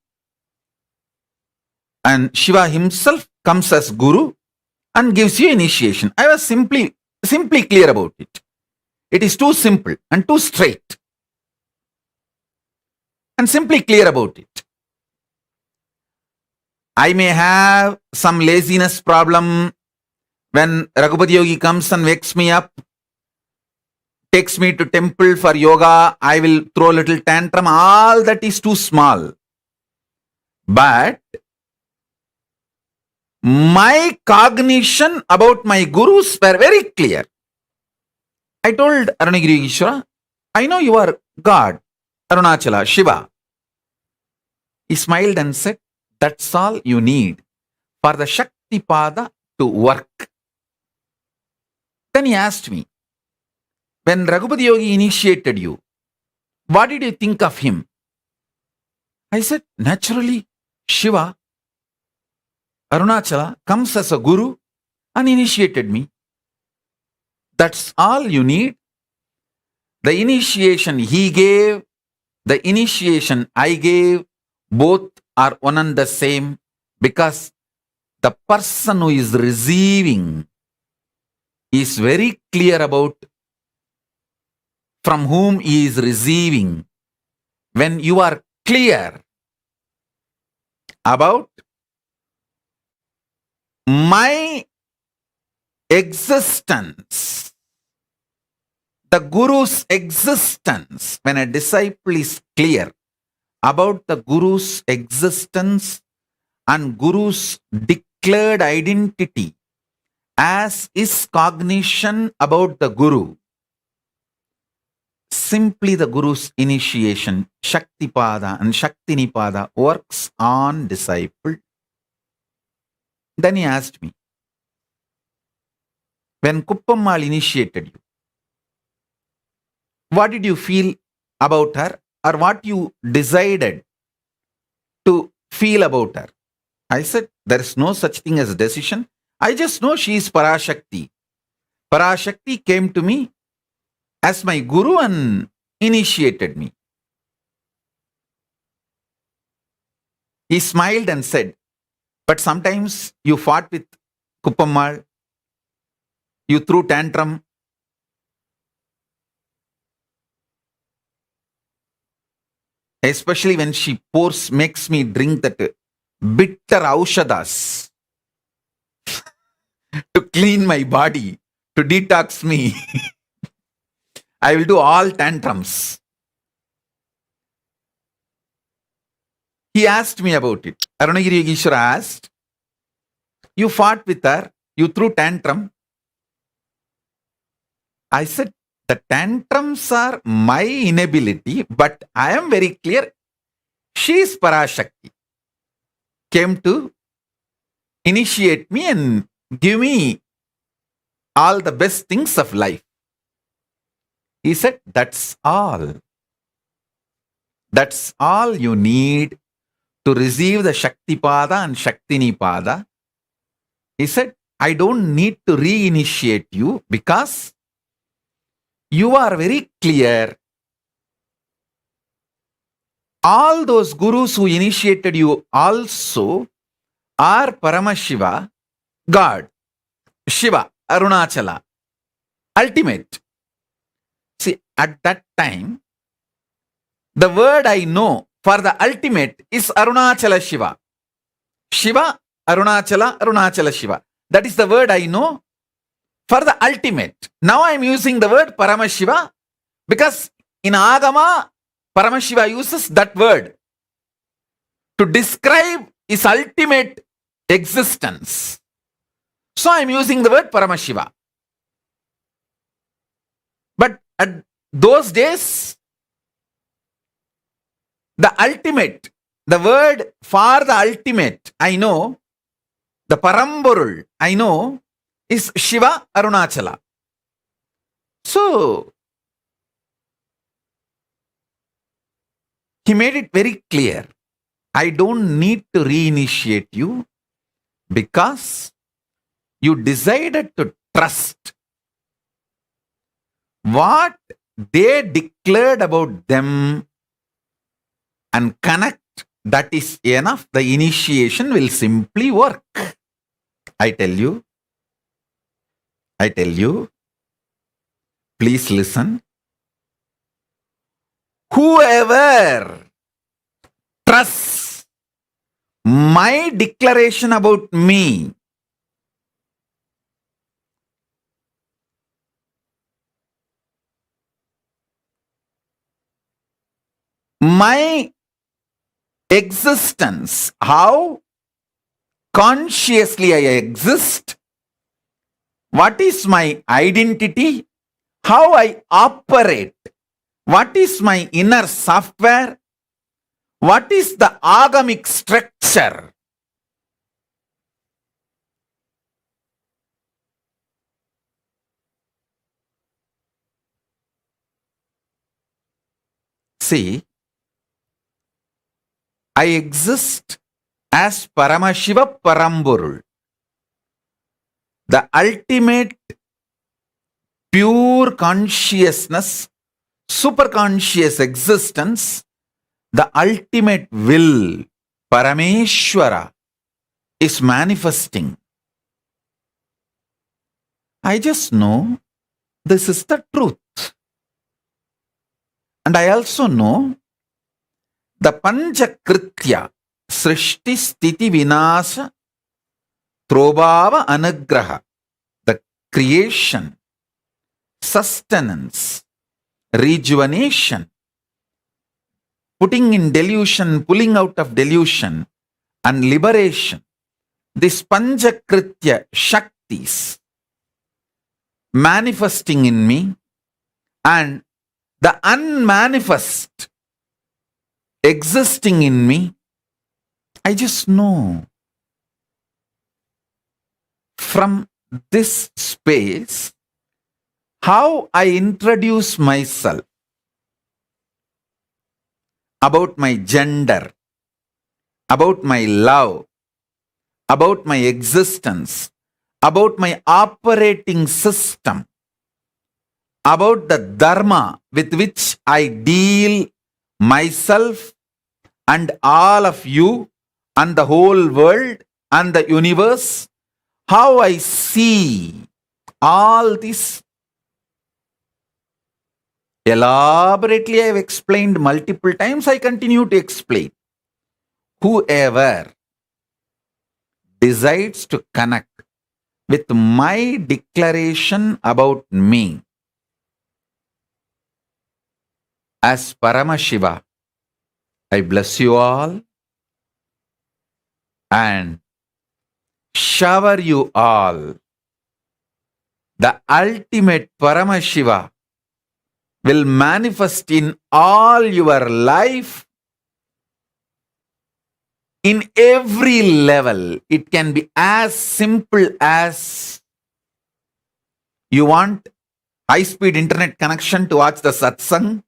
And Shiva himself comes as Guru and gives you initiation. I was simply clear about it. It is too simple and too straight. And simply clear about it. I may have some laziness problem when Raghupati Yogi comes and wakes me up, takes me to temple for yoga, I will throw a little tantrum. All that is too small. But my cognition about my gurus were very clear. I told Arunagiri Yogeshwara, I know you are God, Arunachala, Shiva. He smiled and said, that's all you need for the Shaktipada to work. Then he asked me, when Raghupati Yogi initiated you, what did you think of him? I said, naturally, Shiva, Arunachala comes as a guru and initiated me. That's all you need. The initiation he gave, the initiation I gave, both are one and the same, because the person who is receiving is very clear about from whom he is receiving. When you are clear about my existence, the Guru's existence, when a disciple is clear about the Guru's existence and Guru's declared identity as his cognition about the Guru, simply the Guru's initiation, Shaktipada and Shaktinipada, works on disciple. Then he asked me, when Kuppammal initiated you, what did you feel about her, or what you decided to feel about her? I said, there is no such thing as decision. I just know she is Parashakti. Parashakti came to me as my guru and initiated me. He smiled and said, but sometimes you fought with Kuppammal. You threw tantrum. Especially when she makes me drink that bitter aushadas to clean my body, to detox me. I will do all tantrums. He asked me about it. Arunagiri Yogeshwara asked, you fought with her, you threw tantrum. I said, the tantrums are my inability, but I am very clear. She is Parashakti. Came to initiate me and give me all the best things of life. He said, that's all. That's all you need to receive the Shaktipada and Shaktinipada. He said, I don't need to reinitiate you because you are very clear. All those gurus who initiated you also are Paramashiva, God, Shiva, Arunachala, ultimate. See, at that time, the word I know for the ultimate is Arunachala Shiva. Shiva, Arunachala, Arunachala Shiva. That is the word I know for the ultimate. Now I am using the word Paramashiva because in Agama, Paramashiva uses that word to describe his ultimate existence. So I am using the word Paramashiva. But at those days, the ultimate, the word for the ultimate, I know, the Paramborul, I know, is Shiva Arunachala. So, he made it very clear. I don't need to reinitiate you because you decided to trust what they declared about them and connect. That is enough. The initiation will simply work. I tell you, please listen. Whoever trusts my declaration about me, my existence, how consciously I exist, what is my identity, how I operate, what is my inner software, what is the agamic structure. See, I exist as Paramashiva Paramborul, the ultimate pure consciousness, superconscious existence, the ultimate will, Parameshwara, is manifesting. I just know this is the truth. And I also know the Panchakritya, Srishti Sthiti Vinasa Trobhava Anugraha, the creation, sustenance, rejuvenation, putting in delusion, pulling out of delusion, and liberation. This Panchakritya Shaktis manifesting in me and the unmanifest existing in me, I just know. From this space, how I introduce myself about my gender, about my love, about my existence, about my operating system, about the dharma with which I deal myself and all of you and the whole world and the universe, how I see All this elaborately I have explained multiple times. I continue to explain. Whoever decides to connect with my declaration about me as Paramashiva, I bless you all and shower you all. The ultimate Paramashiva will manifest in all your life in every level. It can be as simple as you want high-speed internet connection to watch the satsang,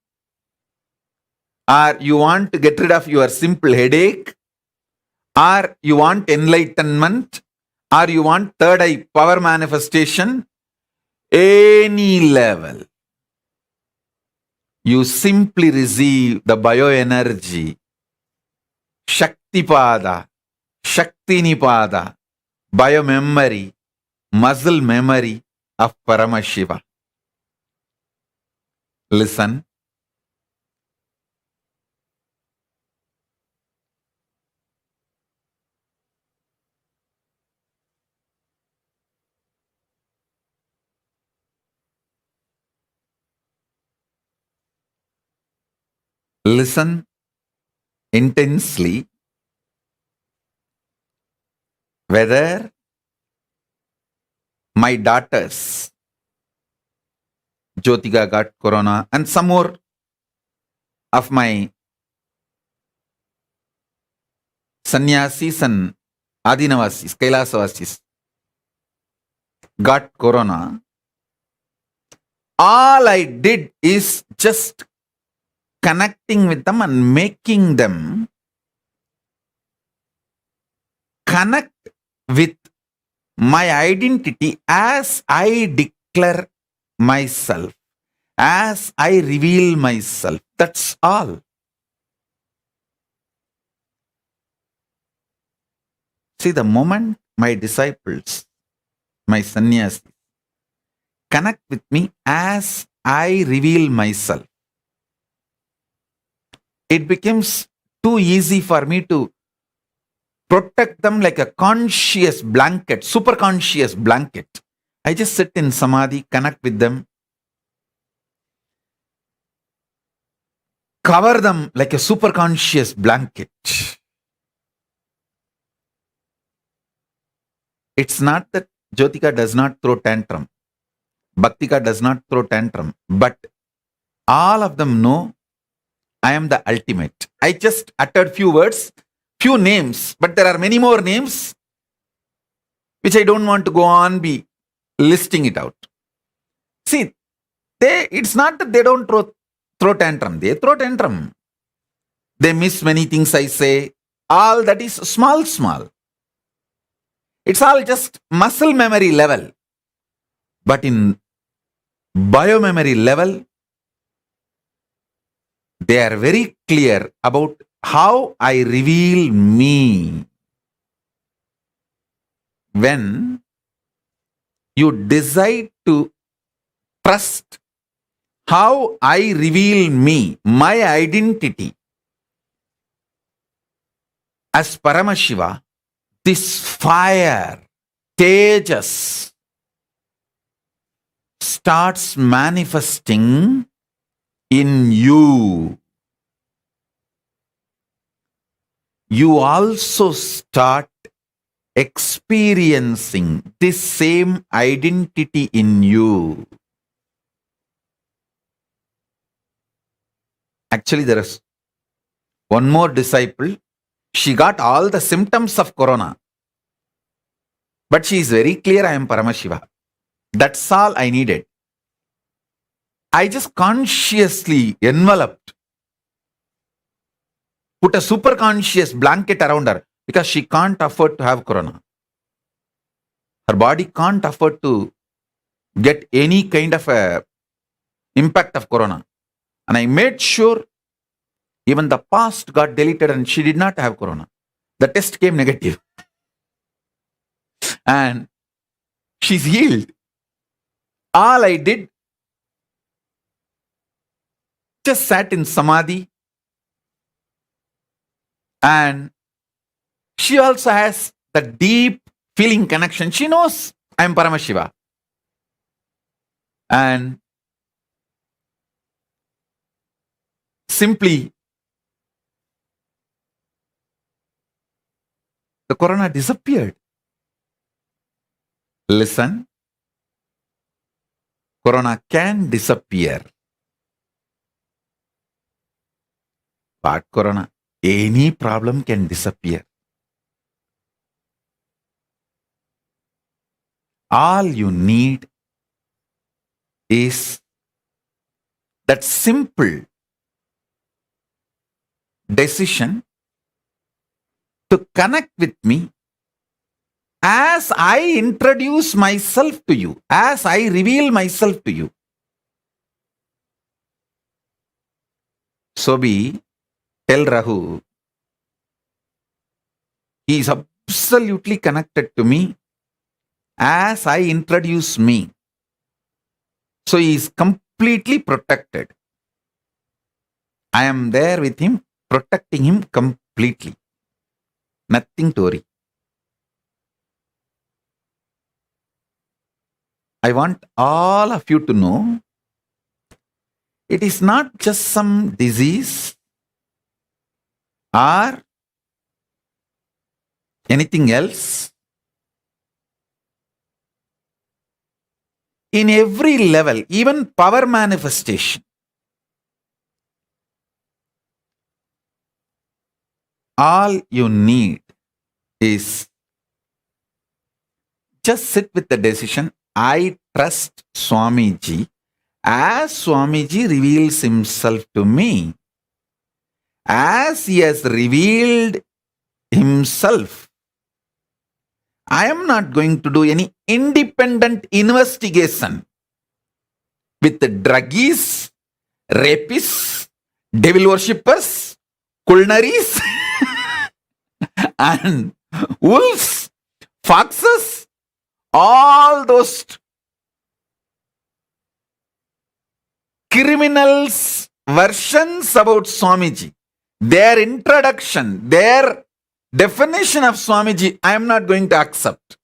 or you want to get rid of your simple headache, or you want enlightenment, or you want third eye power manifestation, any level. You simply receive the bioenergy, Shaktipada, Shaktinipada, biomemory, muscle memory of Paramashiva. Listen. Listen intensely. Whether my daughters, Jyotika got corona, and some more of my sannyasis and adinavasis, Kailasa got corona, all I did is just connecting with them and making them connect with my identity as I declare myself, as I reveal myself. That's all. See, the moment my disciples, my sannyasis, connect with me as I reveal myself, it becomes too easy for me to protect them like a conscious blanket, super conscious blanket. I just sit in samadhi, connect with them, cover them like a super conscious blanket. It's not that Jyotika does not throw tantrum, Bhaktika does not throw tantrum, but all of them know I am the ultimate. I just uttered few words, few names, but there are many more names which I don't want to go on be listing it out. See, it's not that they don't throw tantrum. They throw tantrum. They miss many things I say. All that is small. It's all just muscle memory level. But in biomemory level, they are very clear about how I reveal me. When you decide to trust how I reveal me, my identity as Paramashiva, this fire, Tejas, starts manifesting in you. You also start experiencing this same identity in you. Actually, there is one more disciple. She got all the symptoms of corona. But she is very clear, I am Paramashiva. That's all I needed. I just consciously enveloped, put a super conscious blanket around her because she can't afford to have corona. Her body can't afford to get any kind of a impact of corona. And I made sure even the past got deleted and she did not have corona. The test came negative. And she's healed. All I did, just sat in samadhi, and she also has the deep feeling connection. She knows I am Paramashiva. And simply the corona disappeared. Listen, corona can disappear. But corona, any problem can disappear. All you need is that simple decision to connect with me as I introduce myself to you, as I reveal myself to you. Sobi, tell Rahu, he is absolutely connected to me as I introduce me. So he is completely protected. I am there with him, protecting him completely. Nothing to worry. I want all of you to know it is not just some disease or anything else. In every level, even power manifestation, all you need is just sit with the decision. I trust Swamiji as Swamiji reveals himself to me. As he has revealed himself, I am not going to do any independent investigation with the druggies, rapists, devil worshippers, culinaries, and wolves, foxes, all those criminals' versions about Swamiji, their introduction, their definition of Swamiji, I am not going to accept.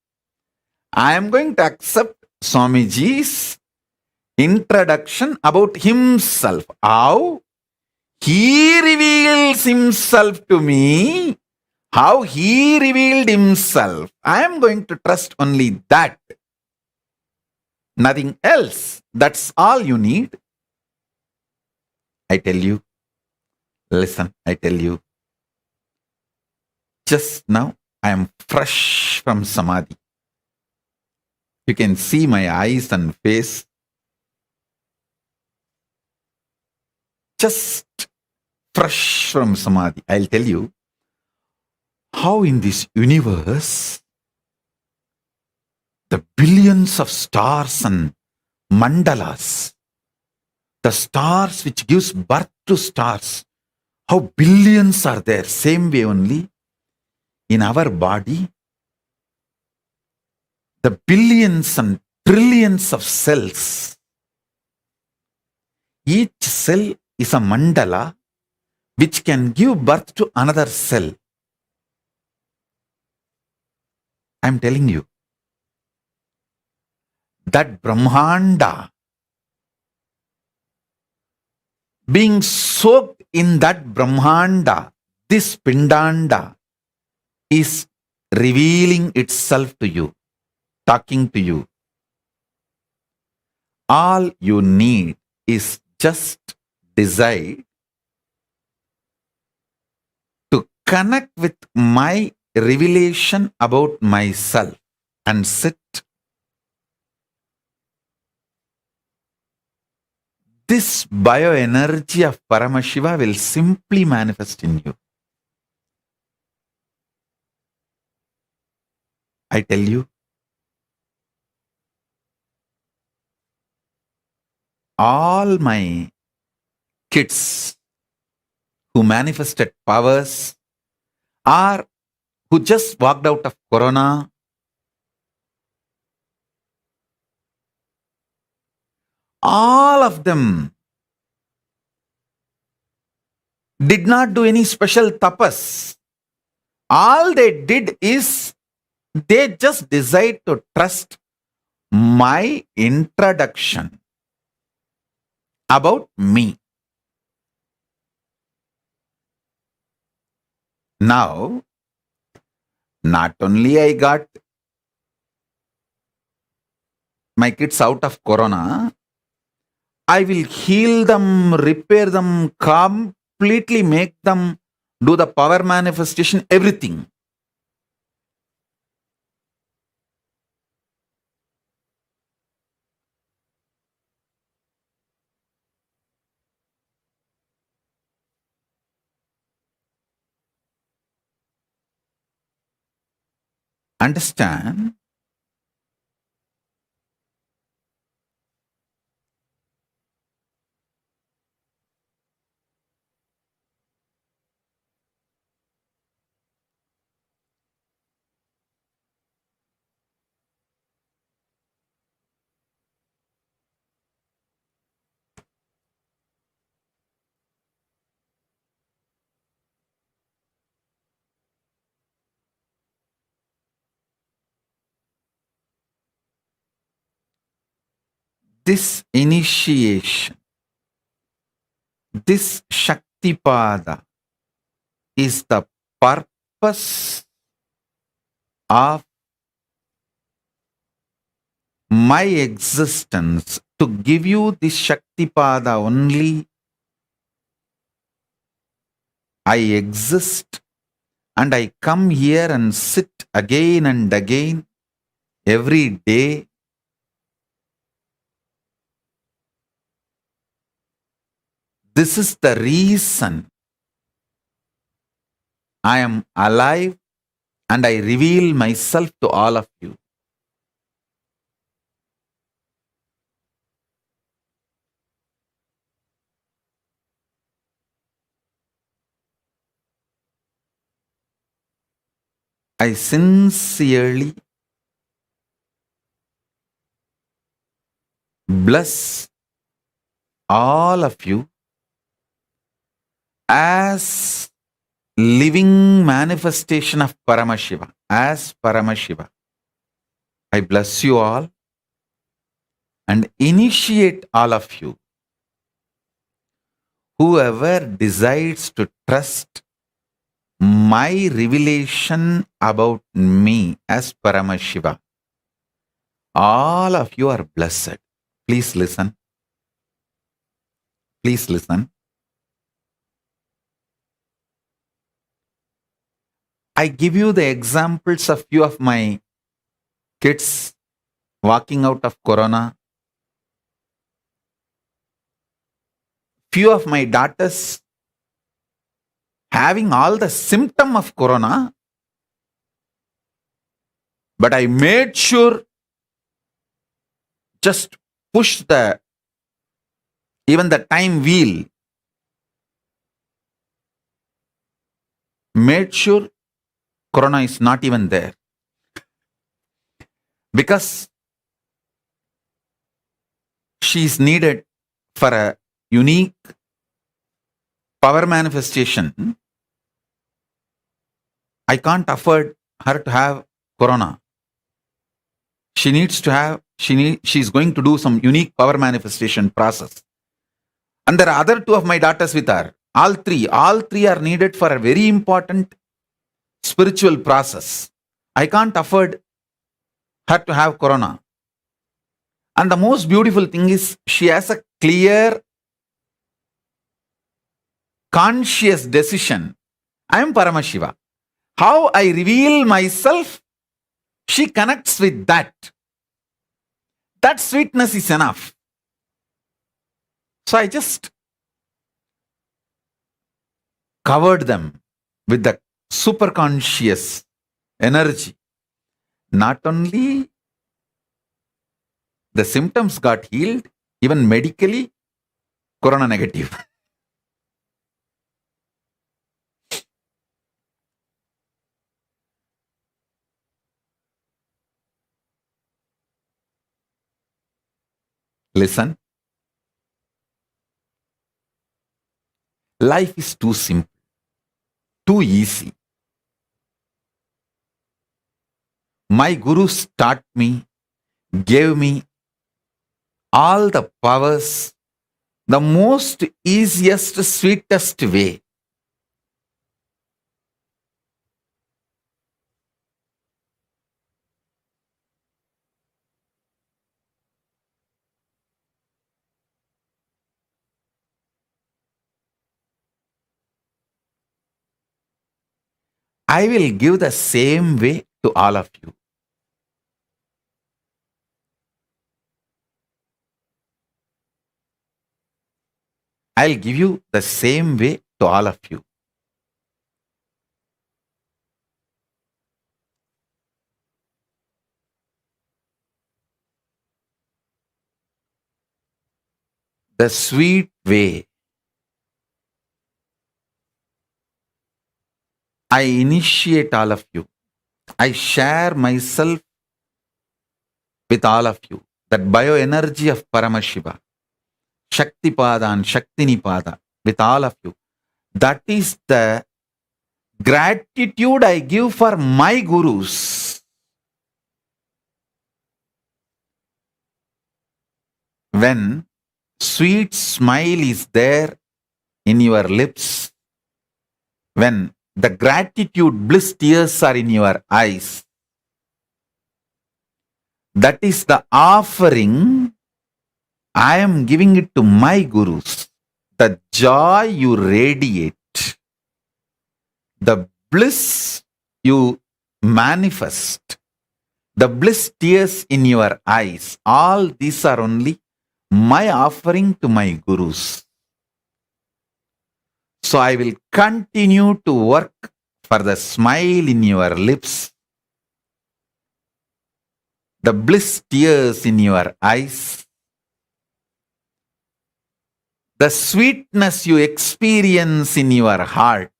I am going to accept Swamiji's introduction about himself. How he reveals himself to me, how he revealed himself. I am going to trust only that. Nothing else. That's all you need. I tell you. Listen, I tell you. Just now, I am fresh from samadhi. You can see my eyes and face. Just fresh from samadhi. I'll tell you how in this universe, the billions of stars and mandalas, the stars which gives birth to stars, how billions are there. Same way only in our body, the billions and trillions of cells. Each cell is a mandala which can give birth to another cell. I am telling you, that Brahmanda, being soaked in that Brahmanda, this Pindanda is revealing itself to you, talking to you. All you need is just decide to connect with my revelation about myself and sit. This bioenergy of Paramashiva will simply manifest in you. I tell you, all my kids who manifested powers or who just walked out of Corona, All of them did not do any special tapas. All they did is they just decide to trust my introduction about me. Now, not only I got my kids out of corona, I will heal them, repair them, completely make them do the power manifestation, everything. Understand? This initiation, this Shaktipada is the purpose of my existence, to give you this Shaktipada only. I exist and I come here and sit again and again every day. This is the reason I am alive and I reveal myself to all of you. I sincerely bless all of you as living manifestation of Paramashiva, as Paramashiva. I bless you all and initiate all of you. Whoever decides to trust my revelation about me as Paramashiva, all of you are blessed. Please listen. Please listen. I give you the examples of few of my kids walking out of corona. Few of my daughters having all the symptom of corona, but I made sure just push even the time wheel, made sure corona is not even there. Because she is needed for a unique power manifestation. I can't afford her to have corona. She needs to have, she's going to do some unique power manifestation process. And there are other two of my daughters with her. All three are needed for a very important spiritual process. I can't afford her to have corona. And the most beautiful thing is she has a clear, conscious decision. I am Paramashiva. How I reveal myself, she connects with that. That sweetness is enough. So I just covered them with the super conscious energy. Not only the symptoms got healed, even medically, corona negative. Listen, Life is too simple, too easy. My gurus taught me, gave me all the powers, the most easiest, sweetest way. I will give the same way to all of you. I'll give you the same way to all of you. The sweet way. I initiate all of you. I share myself with all of you. That bioenergy of Paramashiva, Shaktipada and Shaktinipada, with all of you. That is the gratitude I give for my gurus. When sweet smile is there in your lips, when the gratitude bliss tears are in your eyes, that is the offering I am giving it to my gurus. The joy you radiate, the bliss you manifest, the bliss tears in your eyes, all these are only my offering to my gurus. So I will continue to work for the smile in your lips, the bliss tears in your eyes, the sweetness you experience in your heart.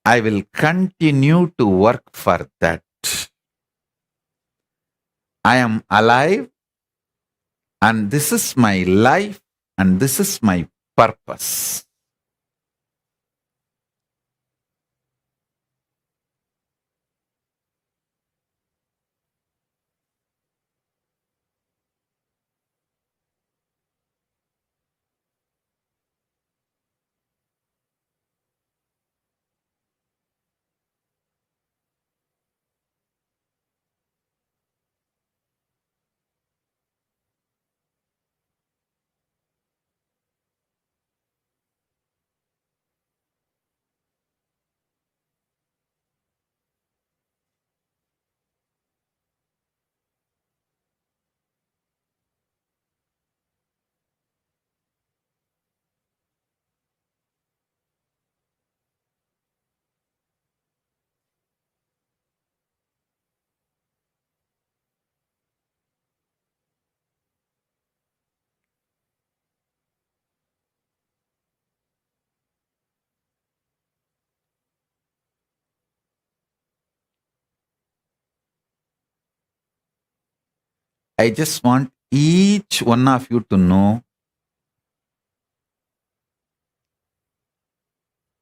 I will continue to work for that. I am alive, and this is my life, and this is my purpose. I just want each one of you to know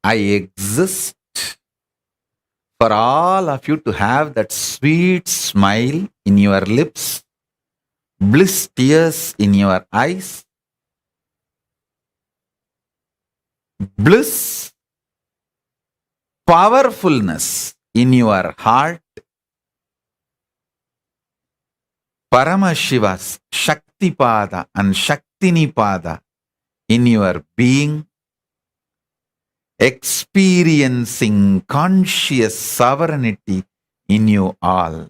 I exist for all of you to have that sweet smile in your lips, bliss tears in your eyes, bliss, powerfulness in your heart, Paramashiva's Shaktipada and Shaktinipada in your being, experiencing conscious sovereignty in you all.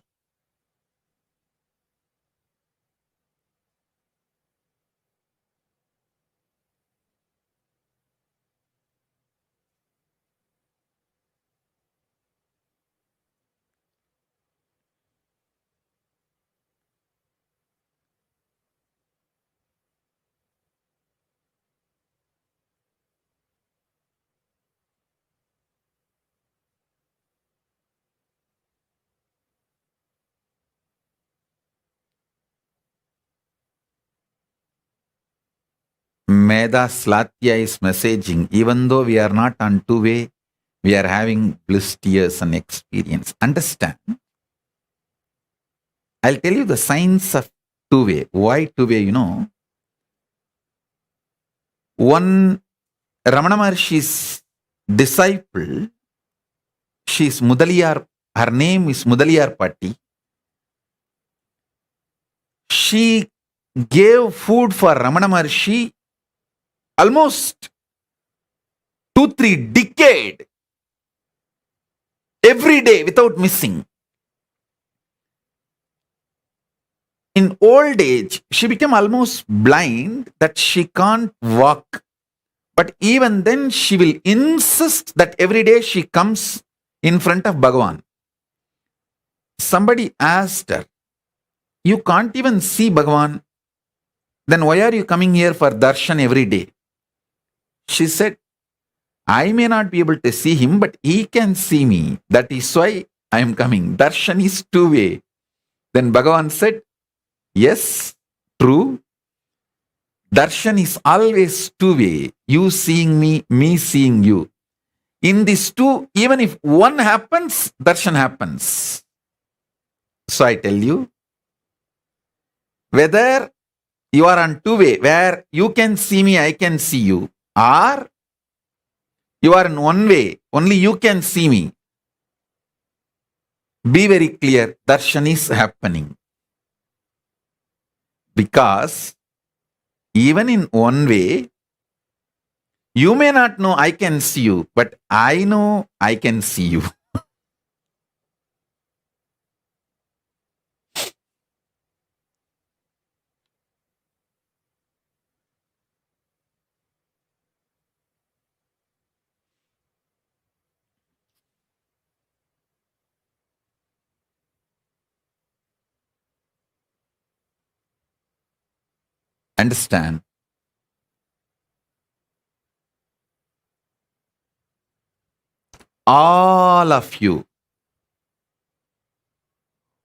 Meda Slatya is messaging, even though we are not on two-way, we are having bliss tears and experience. Understand? I'll tell you the science of two-way. Why two-way, One Ramana Maharshi's disciple, she's Mudaliyar, her name is Mudaliyar Patti. She gave food for Ramana Maharshi almost 2-3 decades, every day without missing. In old age, she became almost blind that she can't walk. But even then, she will insist that every day she comes in front of Bhagavan. Somebody asked her, "You can't even see Bhagavan. Then why are you coming here for darshan every day?" She said, "I may not be able to see him, but he can see me. That is why I am coming. Darshan is two-way." Then Bhagavan said, "Yes, true. Darshan is always two-way. You seeing me, me seeing you. In these two, even if one happens, darshan happens." So I tell you, whether you are on two-way, where you can see me, I can see you, or you are in one way, only you can see me, be very clear, darshan is happening. Because even in one way, you may not know I can see you, but I know I can see you. Understand? All of you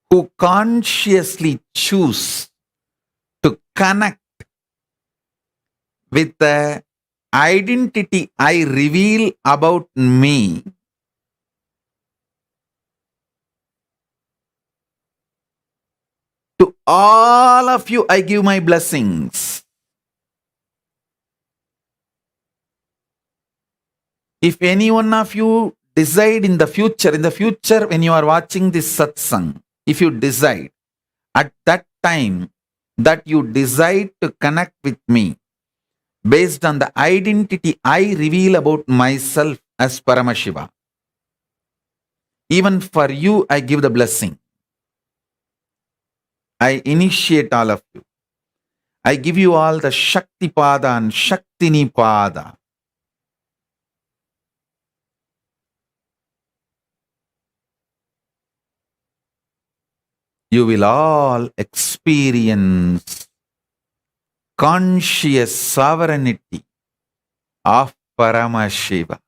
who consciously choose to connect with the identity I reveal about me, to all of you I give my blessings. If any one of you decide in the future when you are watching this satsang, if you decide at that time that you decide to connect with me based on the identity I reveal about myself as Paramashiva, even for you I give the blessing. I initiate all of you. I give you all the Shakti Pada and Shaktini Pada. You will all experience conscious sovereignty of Paramashiva.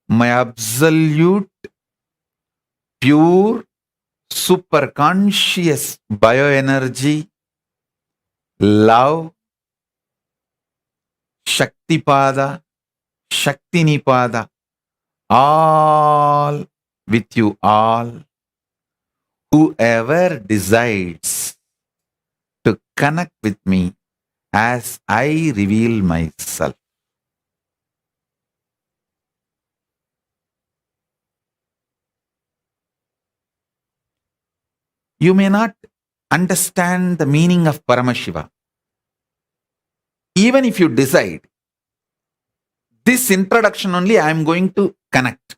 My absolute, pure, super conscious bioenergy, love, Shaktipada, Shaktinipada, all with you all, whoever decides to connect with me as I reveal myself. You may not understand the meaning of Paramashiva. Even if you decide, this introduction only I am going to connect.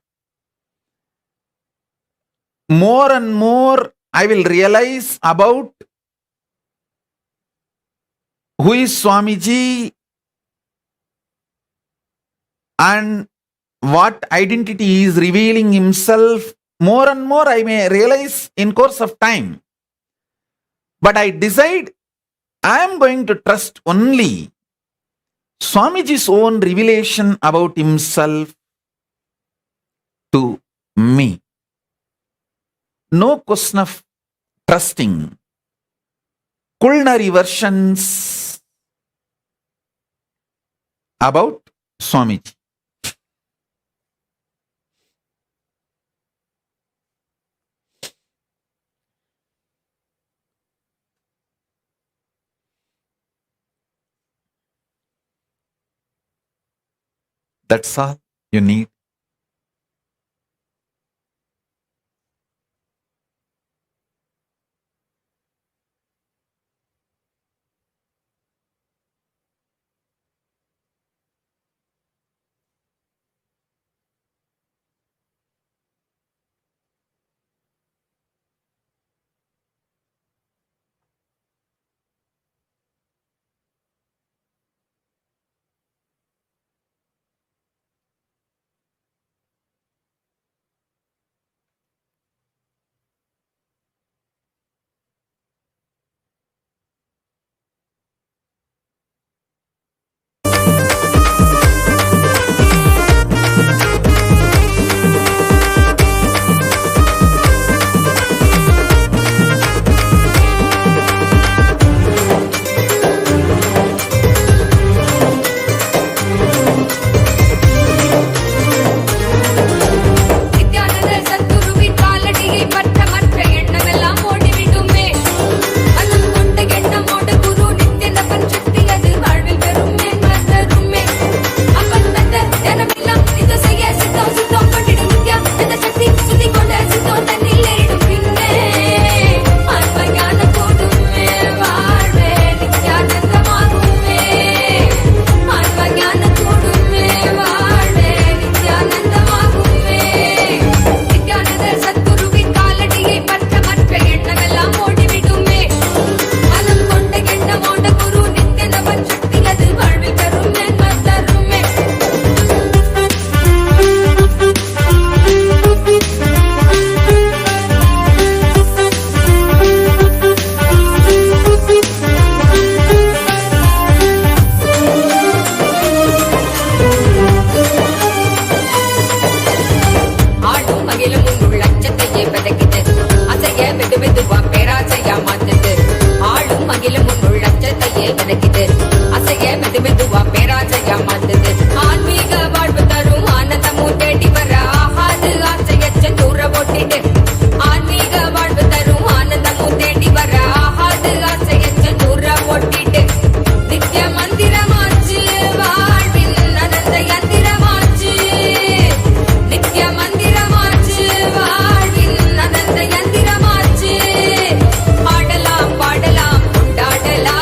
More and more I will realize about who is Swamiji and what identity he is revealing himself. More and more I may realize in course of time. But I decide I am going to trust only Swamiji's own revelation about himself to me. No question of trusting culinary versions about Swamiji. That's all you need. பாடலாம் பாடலாம் கொண்டாடலாம்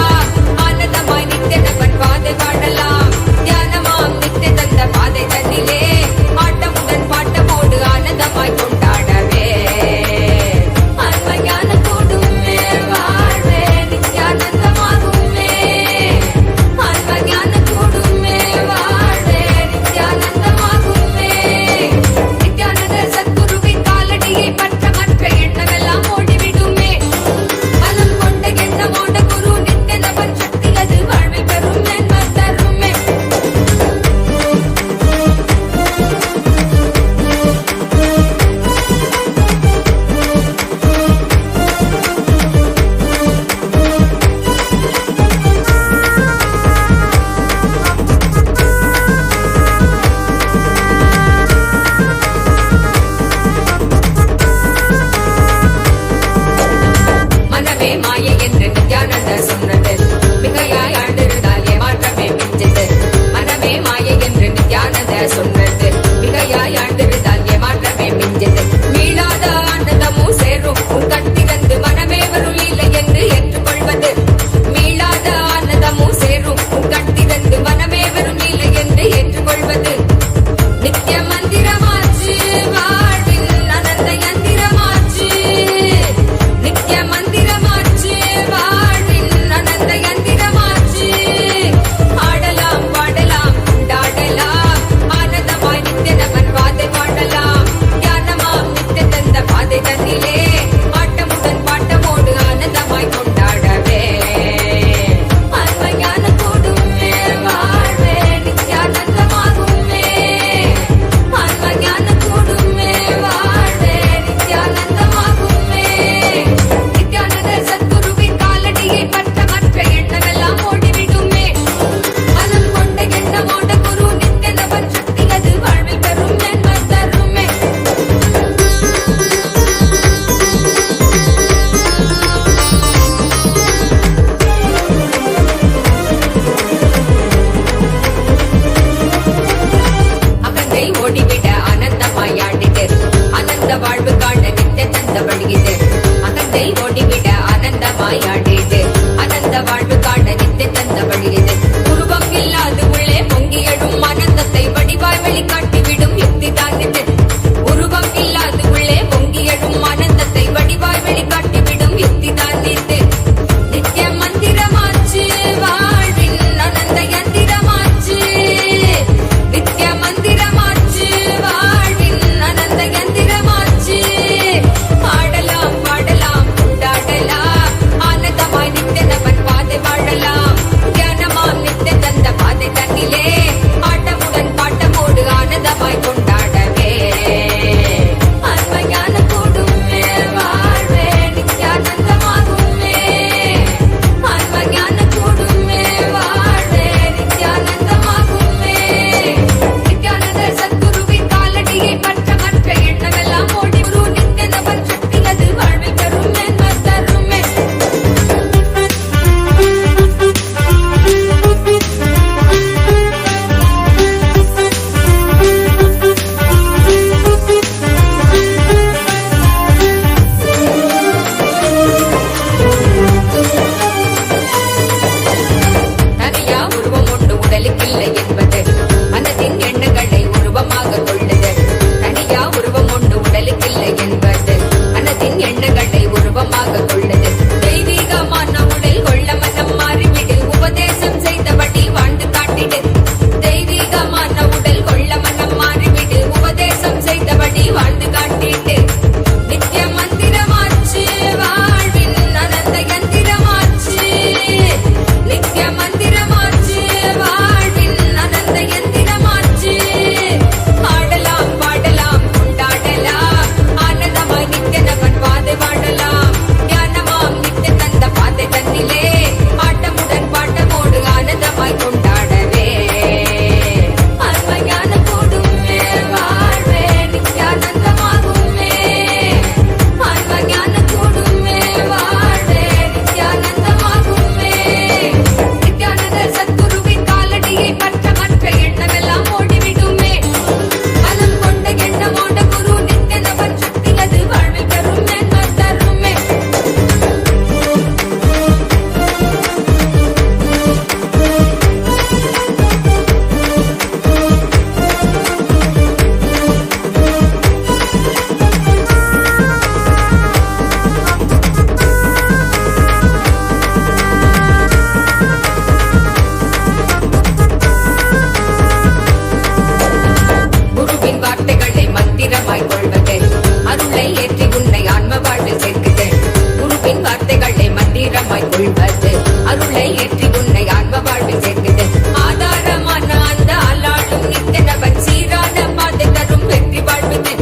கொள்வது அருளை ஏற்றி உன்னை ஆன்ம வாழ்வில் சேர்க்குது ஆதாரமான அந்த அல்லாளும் நித்தனவன் சீரான பாதை தரும் வெற்றி வாழ்வுது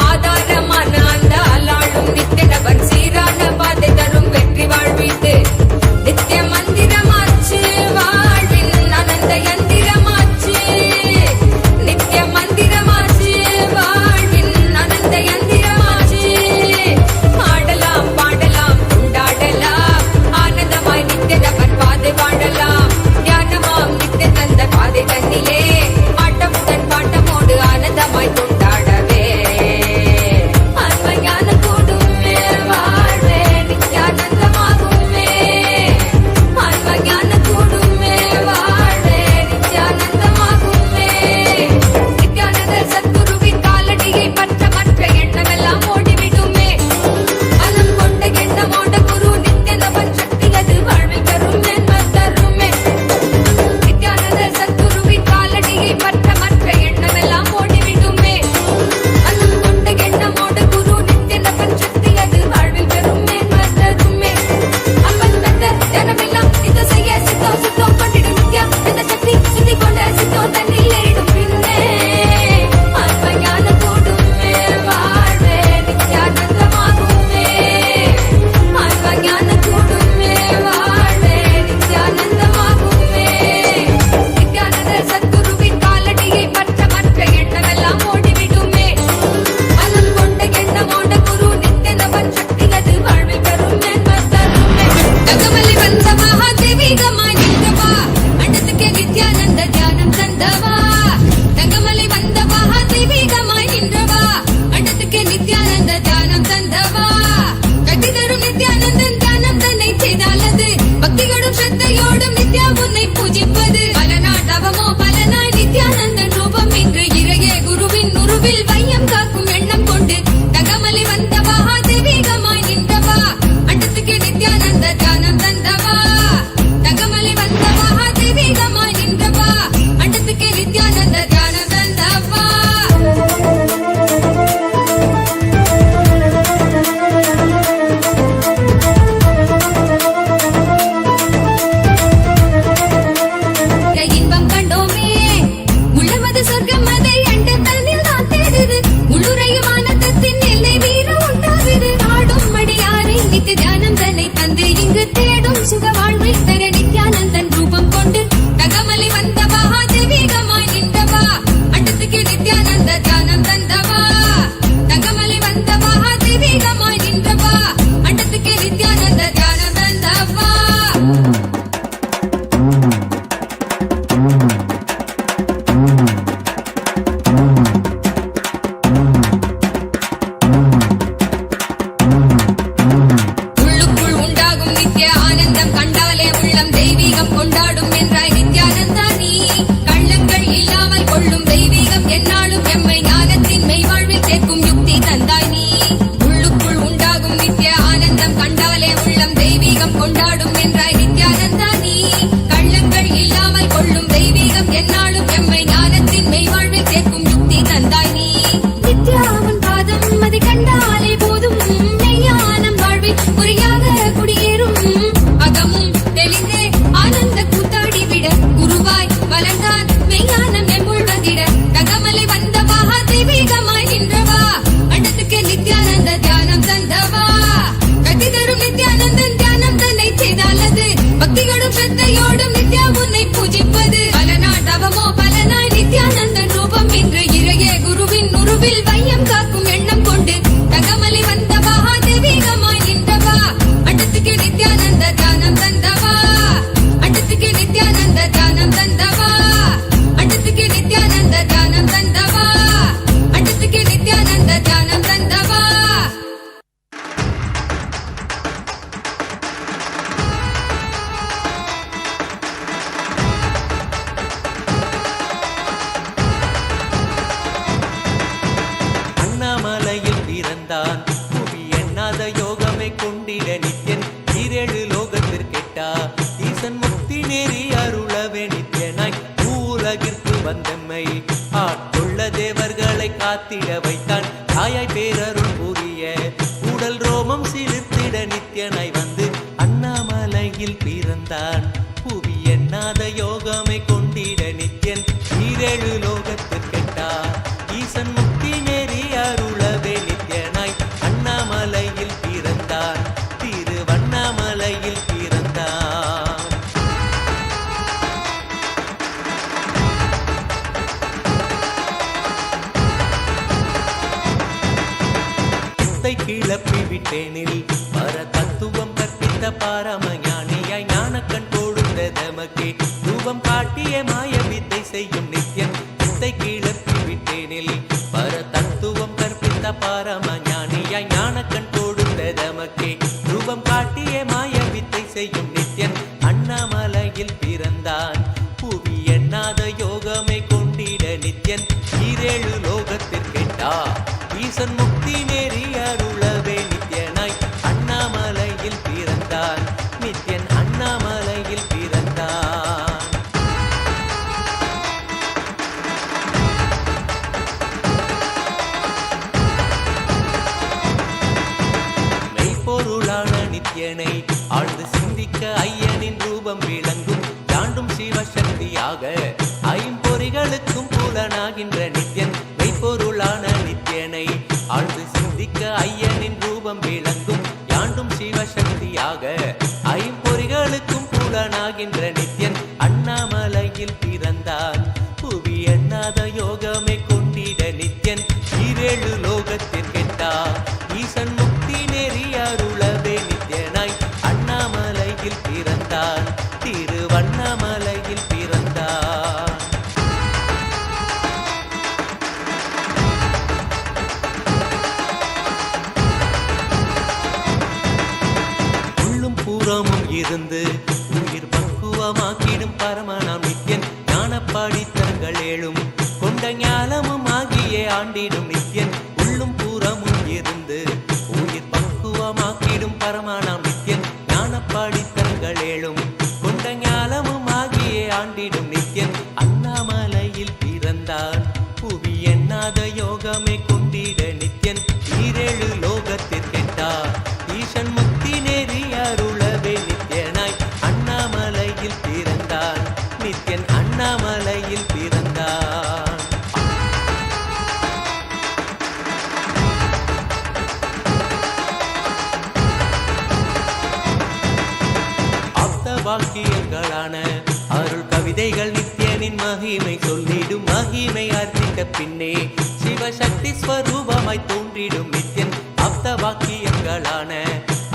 ஆதாரமான அந்த அல்லாளும் நித்தனவன் சீரான பாதை தரும் வெற்றி வாழ்விது நித்திய மந்திரமாச்சு வாழ்வின் அனந்த யந்திரமாச்சு நித்திய மந்திரமாச்சு வாழ்வின் அனந்த யந்திரமாச்சு ஆடலாம் பாடலாம் கொண்டாடலாம் ஆனந்தமாய் நித்தியனவன் பாதை வாழலாம் தியானமாம் நித்திய தந்த பாதை தன்னிலே ஆட்டமுடன் பாட்டமோடு ஆனந்தமாய் கொண்டாடவே ஆன்மஞான கூடுமே வாழ்வே நித்யானந்தமாகுமே ஆன்மஞான கூடுமே வாழ்வே நித்யானந்தமாகுமே நித்யானந்த சத்குருவின் காலடியை பற்ற மற்ற எண்ணமெல்லாம் ஓடிவிடுமே மனம் கொண்ட எண்ணமோட குரு நித்யனவன் சக்தி அது வாழ்வில் தருமே தருமே நித்யானந்த சத்குருவின் காலடியை பற்ற மற்ற எண்ணமெல்லாம் ஓடிவிடுமே மனம் கொண்ட எண்ணமோட குரு நித்யனவன் சக்தி அது வாழ்வில் தருமே தருமே அப்பன் தந்த தியானமெல்லாம் இது செய்ய சித்தம் சுத்தம் கொண்டிடும் நித்யா இந்த சக்தி சுத்தி கொண்ட சித்தம் தன்னில் ஏறிடும் பின்னே ஆன்மஞான கூடுமே வாழ்வே நித்யானந்தமாகுமே ஆன்மஞான கூடுமே வாழ்வே நித்யானந்தமாகுமே நித்யானந்த சத்குருவின் காலடியை பற்ற மற்ற எண்ணமெல்லாம் ஓடிவிடுமே மனம் கொண்ட எண்ணமோட குரு நித்யனவன் சக்தி அது வாழ்வில் தருமே தருமே தகவலி வந்த மகாதேவிகமாய் நின்றவா அண்டத்துக்கே நித்யானந்த தியானம் தந்தவா தங்கமலை வந்த மகாதேவிகமாய் நின்றவா அண்டத்துக்கே நித்யானந்த தியானம் தந்தவா கட்டி தரும் நித்யானந்தன் தியானம் தன்னை செய்தாலது பக்தியோடும் ஸ்ரத்தையோடும் நித்யா உன்னை பூஜிப்பது பல நாள் தவமோ பல நாள் நித்யானந்தன் ரூபம் இன்று இறையே குருவின் உருவில் வையம் காக்கும் எண்ணம் கொண்டு தங்கமலை வந்த மகாதேவிகமாய் நின்றவா அண்டத்துக்கே நித்யானந்த தியானம் தந்தவா தங்கமலை வந்த மகாதேவிகமாய் நின்றவா அண்டத்துக்கே நித்யானந்த தியானம் தந்தவா இன்பம் கண்டோமே உள்ளமது சொர்க்கம் அதை அண்ட தன்னில் தான் தேடுது உள்ளுரையும் ஆனந்தத்தின் எல்லை வீரம் உண்டாகுது ஆடும் மடியாரை நித்திய தியானம் தன்னை தந்து இங்கு தேடும் சுக வாழ்வை தர நித்யானந்தன் ரூபம் கொண்டு தகமலை வந்த மகாதேவிகமாய் நின்றவா அண்டத்துக்கு நித்யானந்த தியானம் தந்தவா தகமலை வந்த மகாதேவிகமாய் நின்றவா அண்டத்துக்கு நித்யானந்த தியானம் தந்தவா உள்ளுக்குள் உண்டாகும் நித்திய ஆனந்தம் கண்டாலே உள்ளம் தெய்வீகம் கொண்டாடும் என்றாய் நித்யானந்தா நீ கள்ளங்கள் இல்லாமல் கொள்ளும் தெய்வீகம் எந்நாளும் எம்மை ஞானத்தின் மெய்வாழ்வில் சேர்க்கும் யுக்தி தந்தாய் நீ உள்ளுக்குள் உண்டாகும் நித்திய ஆனந்தம் கண்டாலே உள்ளம் தெய்வீகம் கொண்டாடும் என்றாய் நித்யானந்தா நீ கள்ளங்கள் இல்லாமல் கொள்ளும் தெய்வீகம் எந்நாளும் எம்மை ஞானத்தின் மெய்வாழ்வில் சேர்க்கும் யுக்தி தந்தாய் நீ நித்யாவின் பாதம் அதை கண்டாலே போதும் மெய்யானம் வாழ்வில் குறியாக குடியேறும் அகமும் தெளிந்தே ஆனந்த கூத்தாடி விட குருவாய் வளர்ந்தான் மெய்யானம் எம்முள் வந்திட தகமலை வந்த மகாதேவிகமாய் நின்றவா அண்டத்துக்கு நித்யானந்த தியானம் தந்தவா கட்டி தரும் நித்யானந்தன் தியானம் தன்னை செய்தாலது பக்தியோடும் ஸ்ரத்தையோடும் நித்யா உன்னை பூஜிப்பது பல நாள் தவமோ பல நாள் நித்யானந்தன் ரூபம் இன்று இறையே குருவின் உருவில் வையம் காக்கும் எண்ணம் கொண்டு தகமலை வந்த மகாதேவிகமாய் நின்றவா அண்டத்துக்கு நித்யானந்த தியானம் தந்தவா அண்டத்துக்கு நித்யானந்த தியானம் தந்தவா அண்டத்துக்கு நித்யானந்த தியானம் தந்தவா அண்டத்துக்கு நித்யானந்த தியானம் தந்தவா அண்ணாமலையில் பிறந்தான் புவி எண்ணாத யோகமை கொண்டிட நித்யன் ஈரேழு லோகத்திற்கெட்டா ஈசன் முக்தி நெறி அருளவே நித்யனாய் உலகிற்கு வந்தம்மை ஆட்கொள்ள தேவர்களை காத்திட வைத்தான் தாயாய் பேரருள் புரிய உடல் ரோமம் சிலிர்த்திட நித்யனாய் வந்து அண்ணாமலை அண்ணாமலையில் பிறந்தான் புவி எண்ணாத யோகமை கொண்டிட நித்யன் ஈரேழு லோகத்திற்கெட்டார் ஈசன் முக்தி நெறி அருளவே நித்யனாய் அண்ணாமலையில் பிறந்தான் திருவண்ணாமலையில் பிறந்தான். கிளப்பி விட்டேனில் பர தத்துவம் கற்பித்த பாரமஞானியாய் ஞானக்கண் கொடுத்த தமக்கே ரூபம் காட்டிய மாய வித்தை செய்யும் நித்யன் வித்தை கிளப்பி விட்டேனில் பர தத்துவம் கற்பித்த பாரமஞானியாய் ஞானக்கண் கொடுத்த தமக்கே ரூபம் காட்டிய மாய வித்தை செய்யும் நித்யன் அண்ணாமலையில் பிறந்தான் புவி எண்ணாத யோகமை கொண்டிட நித்யன் ஈரேழு லோகத்திற்கெட்டா ஈசன் முக்தி நெறி அருளவே நித்யனாய் அண்ணாமலையில் பிறந்தான் நித்யன் அண்ணாமலையில் பிறந்தான். மெய்ப்பொருளான நித்யனை ஆழ்ந்து சிந்திக்க ஐயனின் ரூபம் விளங்கும் தாண்டும் சிவசக்தியாக ஐம்பொறிகளுக்கும் புலனாகின்ற நித்யன் மெய்ப்பொருளான நித்யனை ஆழ்ந்து சிந்திக்க ஐயனின் ரூபம் விளங்கும் யாண்டும் சிவசக்தியாக ஐம்பொறிகளுக்கும் புலனாகின்ற நித்யன் அண்ணாமலையில் பிறந்தான் புவி எண்ணாத யோகமை கொண்டிட நித்யன் ஈரேழு லோகத்திற்கெட்டா ஈசன் முக்தி நெறி அருளவே நித்யனாய் அண்ணாமலையில் பிறந்தான் திருவண்ணாமலையில் பிறந்தான். புறமும் இருந்து உயிர் பக்குவமாக்கிடும் பரமனாம் நித்யன் ஞானப்பாடித்தங்கள் ஏழும் கொண்ட ஞானமும் ஆகியே ஆண்டிடும் நித்யன் உள்ளும் புறமும் இருந்து உயிர் பக்குவமாக்கிடும் பரமனாம் நித்யன் ஞானப்பாடித்தங்கள் ஏழும் கொண்ட ஞானமும் ஆகியே ஆண்டிடும் நித்யன் அண்ணாமலையில் பிறந்தான் புவி எண்ணாத யோகமை கொண்டிட நித்யன் ஈரேழு லோகத்திற்கெட்டா ஈசன் முக்தி நெறி அருளவே நித்யனாய் அண்ணாமலையில் பிறந்தான் நித்யன் அண்ணாமலையில் பிறந்தான். ஆப்த வாக்கியங்களான அருள் கவிதைகள் நித்யனின் மகிமை சொல்லிடும் மகிமை அர்த்தித்த பின்னே சிவசக்தி ஸ்வரூபமாய் தோன்றிடும் நித்யன் ஆப்த வாக்கியங்களான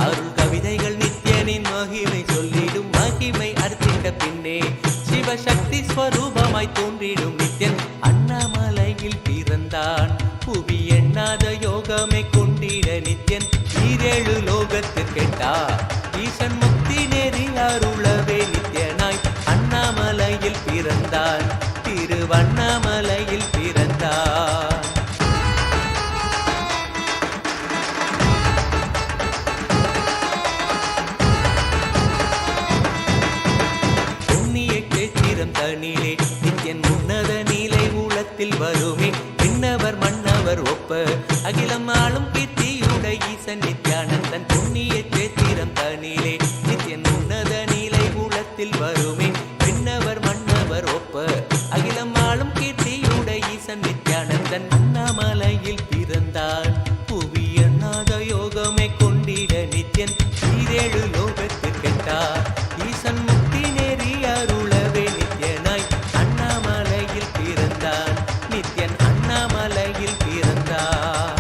அருள் கவிதைகள் நித்யனின் மகிமை சொல்லிடும் மகிமை அர்த்தித்த பின்னே சிவசக்தி ஸ்வரூபமாய் தோன்றிடும் நித்யன் அண்ணாமலையில் பிறந்தான் புவி எண்ணாத யோகமை கொண்டிட நித்யன் ஈரேழு லோகத்திற்கெட்டா ஈசன் முக்தி நெறி அருளவே நித்யனாய் அண்ணாமலையில் பிறந்தான் திருவண்ணாமலையில் பிறந்தான். தனிலே நித்யன் உன்னத நீலை ஊழத்தில் வருமே விண்ணவர் மன்னவர் ஒப்ப அகிலம் ஆளும் கீர்த்தியுட ஈசன் நித்யானந்தன் புண்ணிய சேத்திரம் தனிலே நித்யன் உன்னத நீலை ஊழத்தில் வருமே விண்ணவர் மன்னவர் ஒப்ப அகிலம் ஆளும் கீர்த்தியுட ஈசன் நித்யானந்தன் அண்ணாமலையில் பிறந்தான் புவி எண்ணாத யோகமை கொண்டிட நித்யன் ஈரேழு லோகத்திற்கெட்டா ஈசன் முக்தி நெறி அருளவே நித்யனாய் அண்ணாமலையில் பிறந்தான் நித்யன் அண்ணாமலையில் பிறந்தான்.